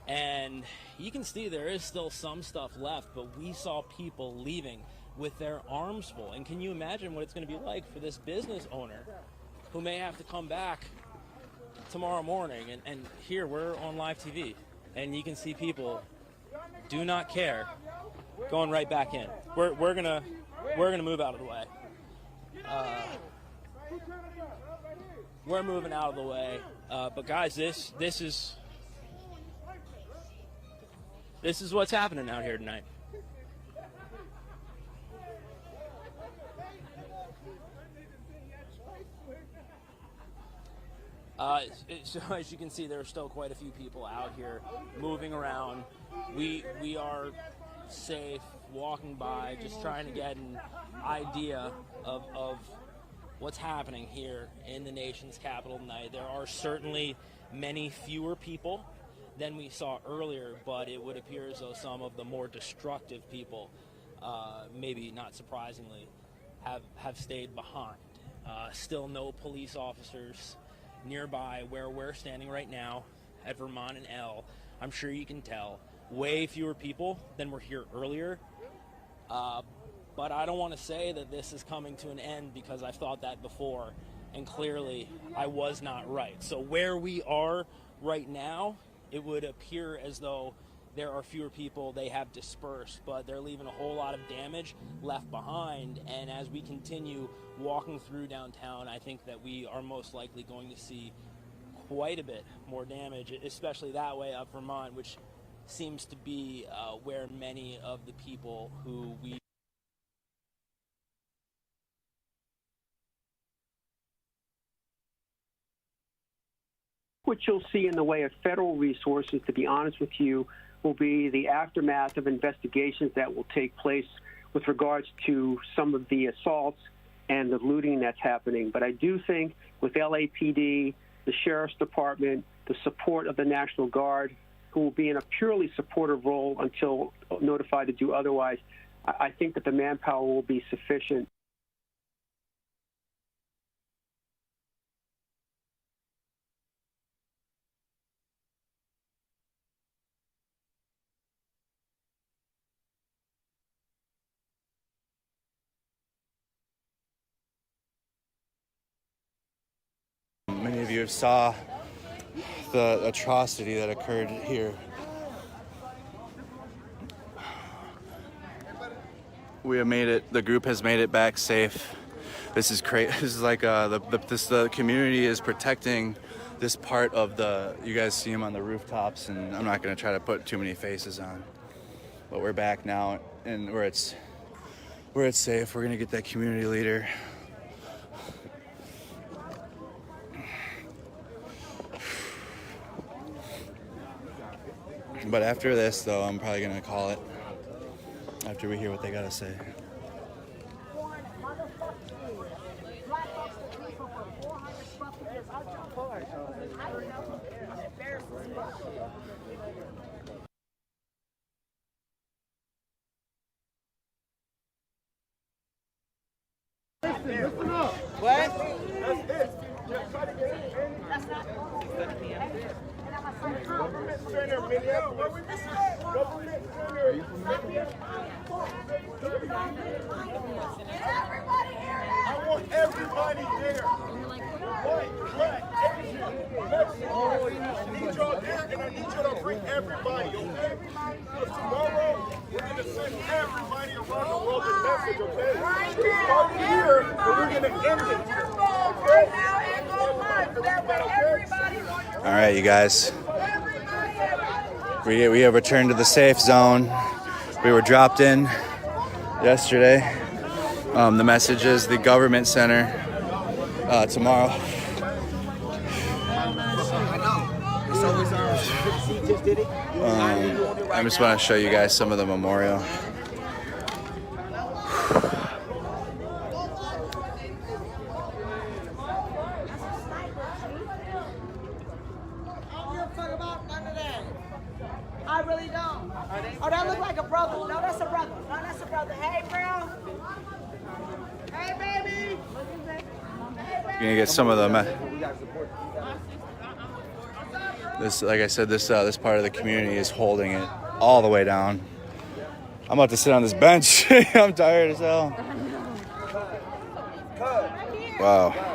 And you can see there is still some stuff left, but we saw people leaving with their arms full. And can you imagine what it's going to be like for this business owner who may have to come back tomorrow morning? And here we're on live TV, and you can see people do not care going right back in. We're gonna move out of the way. We're moving out of the way. But guys, this is what's happening out here tonight. So as you can see, there are still quite a few people out here moving around. We are safe, walking by, just trying to get an idea of what's happening here in the nation's capital tonight. There are certainly many fewer people than we saw earlier, but it would appear as though some of the more destructive people, maybe not surprisingly, have stayed behind. Still no police officers nearby where we're standing right now at Vermont and L. I'm sure you can tell. Way fewer people than were here earlier. But I don't want to say that this is coming to an end, because I've thought that before, and clearly I was not right. So where we are right now, it would appear as though there are fewer people. They have dispersed, but they're leaving a whole lot of damage left behind. And as we continue walking through downtown, I think that we are most likely going to see quite a bit more damage, especially that way up Vermont, which seems to be where many of the people who we What you'll see in the way of federal resources, to be honest with you, will be the aftermath of investigations that will take place with regards to some of the assaults and the looting that's happening. But I do think with LAPD, the Sheriff's Department, the support of the National Guard, who will be in a purely supportive role until notified to do otherwise, I think that the manpower will be sufficient. Many of you saw the atrocity that occurred here. We have made it. The group has made it back safe. This is great. This is like the community is protecting this part of the. You guys see them on the rooftops, and I'm not going to try to put too many faces on. but we're back now, and where it's safe. We're gonna get that community leader. But after this, though, I'm probably gonna call it after we hear what they gotta say. Listen up. What? That's it. Just try to get it. That's not. Government center, Minneapolis. Where we missing that? Government center. Are you from Minneapolis? I want everybody there. White, black, Asian, Mexican. I need y'all there, and I need y'all to bring everybody, okay? Because tomorrow, we're going to send everybody around the world a message, okay? We start here, and we're going to end it here. All right, you guys. We have returned to the safe zone. We were dropped in yesterday. The message is the government center tomorrow. I just want to show you guys some of the memorial. I really don't. Oh, that look like a brother. No, that's a brother. No, that's a brother. Hey, bro. Hey, baby. You're gonna get some of them. This, like I said, this part of the community is holding it all the way down. I'm about to sit on this bench. I'm tired as hell. Wow.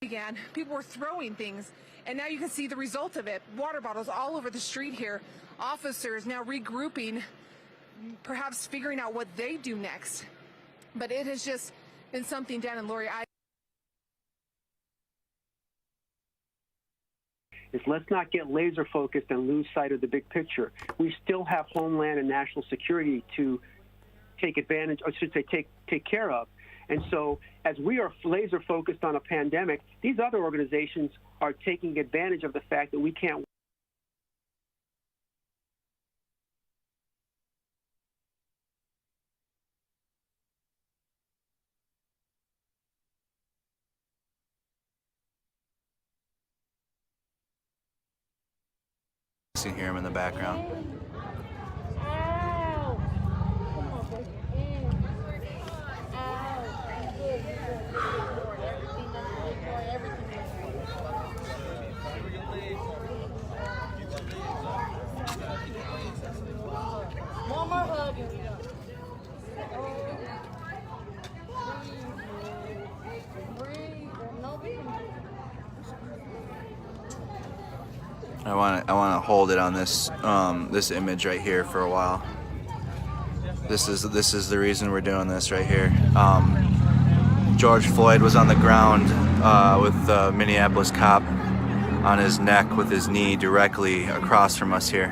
Began. People were throwing things, and now you can see the result of it. Water bottles all over the street here. Officers now regrouping, perhaps figuring out what they do next. But it has just been something, Dan and Lori. Is let's not get laser focused and lose sight of the big picture. We still have homeland and national security to take advantage, or should say take care of. And so as we are laser focused on a pandemic, these other organizations are taking advantage of the fact that we can't. You can hear him in the background. I want to hold it on this this image right here for a while. This is the reason we're doing this right here. George Floyd was on the ground with the Minneapolis cop on his neck with his knee directly across from us here.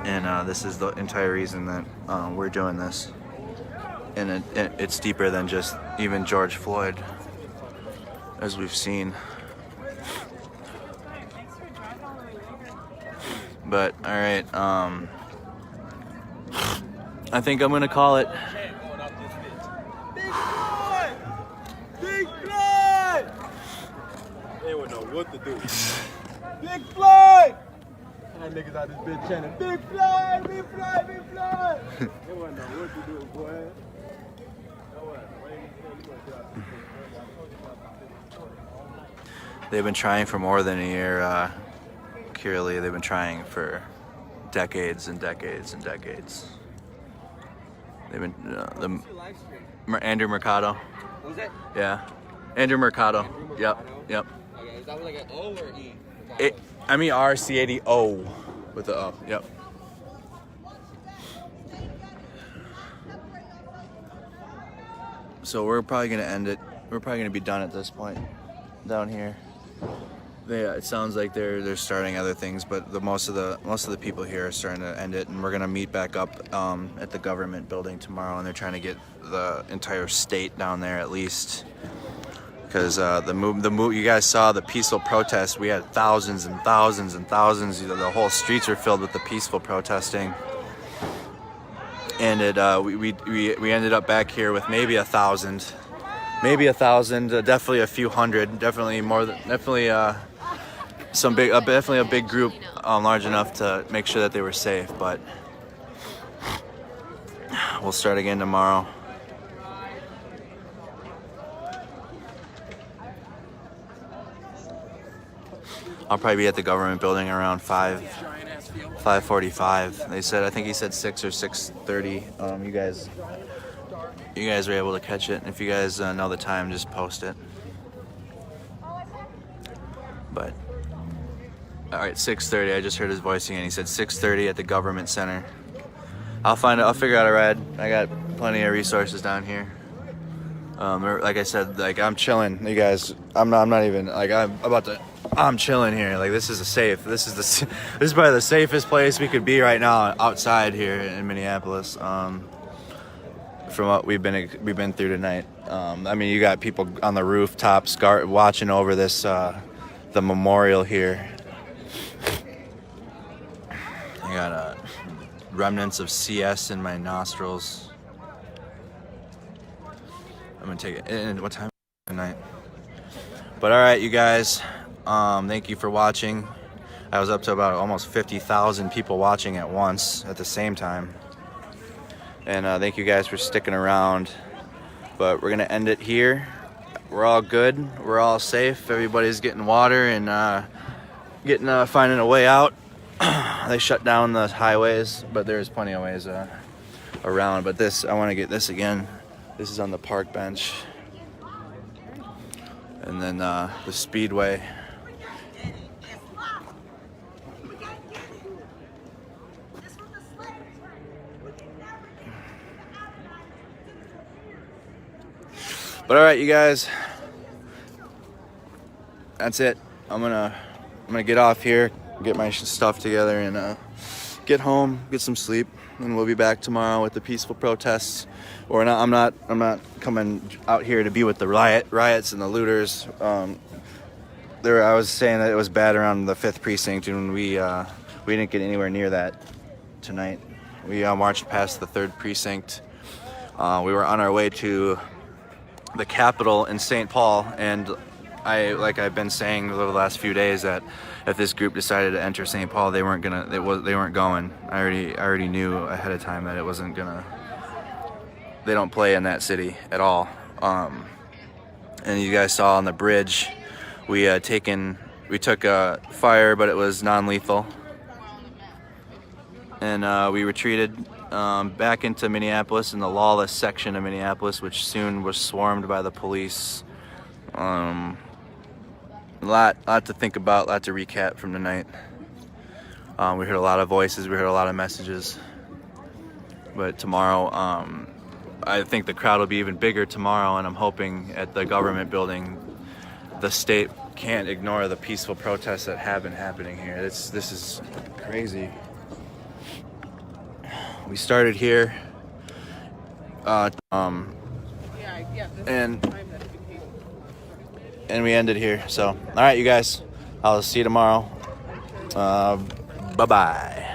And this is the entire reason that we're doing this. And it's deeper than just even George Floyd, as we've seen. But all right, I think I'm gonna call it. Big Floyd! They wouldn't know what to do. Big Floyd! That niggas out this bitch chanting, Big Floyd, Big Floyd, Big Floyd! They wouldn't know what to do, boy. They've been trying for more than a year. Curly, they've been trying for decades and decades and decades. They've been Andrew Mercado. Was it? Yeah. Andrew Mercado. Yep. Okay, is that like an O or E? RC80O with the O. Yep. So we're probably gonna end it. We're probably gonna be done at this point down here. It sounds like they're starting other things, but most of the people here are starting to end it, and we're gonna meet back up at the government building tomorrow, and they're trying to get the entire state down there at least, because you guys saw the peaceful protest. We had thousands and thousands and thousands. The whole streets are filled with the peaceful protesting, and we ended up back here with maybe 1,000. Maybe 1,000, definitely a few hundred, definitely more than, definitely definitely a big group, large enough to make sure that they were safe. But we'll start again tomorrow. I'll probably be at the government building around 5:45. They said, I think he said 6 or 6:30. You guys were able to catch it. If you guys know the time, just post it. But all right, 6:30. I just heard his voice again. He said 6:30 at the government center. I'll figure out a ride. I got plenty of resources down here. Like I said, like I'm chilling. You guys, I'm not even like I'm chilling here. Like this is this is probably the safest place we could be right now outside here in Minneapolis. From what we've been through tonight. I mean, you got people on the rooftops watching over this the memorial here. I got remnants of CS in my nostrils. I'm gonna take it. And what time tonight? But all right, you guys. Thank you for watching. I was up to about almost 50,000 people watching at once at the same time. And thank you guys for sticking around. But we're gonna end it here. We're all good. We're all safe. Everybody's getting water and finding a way out. They shut down the highways, but there's plenty of ways around. But I want to get this again. This is on the park bench, and then the speedway. But all right, you guys, that's it. I'm gonna get off here, get my stuff together, and get home, get some sleep, and we'll be back tomorrow with the peaceful protests. Or not, I'm not coming out here to be with the riots and the looters. I was saying that it was bad around the 5th precinct, and we didn't get anywhere near that tonight. We marched past the 3rd precinct. We were on our way to the Capitol in St. Paul, and I've been saying over the last few days that if this group decided to enter St. Paul, they weren't going. I already knew ahead of time that it wasn't gonna. They don't play in that city at all. And you guys saw on the bridge, we took a fire, but it was non-lethal, and we retreated back into Minneapolis, in the lawless section of Minneapolis, which soon was swarmed by the police. A lot to think about, a lot to recap from tonight. We heard a lot of voices, we heard a lot of messages. But tomorrow, I think the crowd will be even bigger tomorrow, and I'm hoping at the government building, the state can't ignore the peaceful protests that have been happening here. This is crazy. We started here, and we ended here. So, all right, you guys, I'll see you tomorrow. Bye-bye.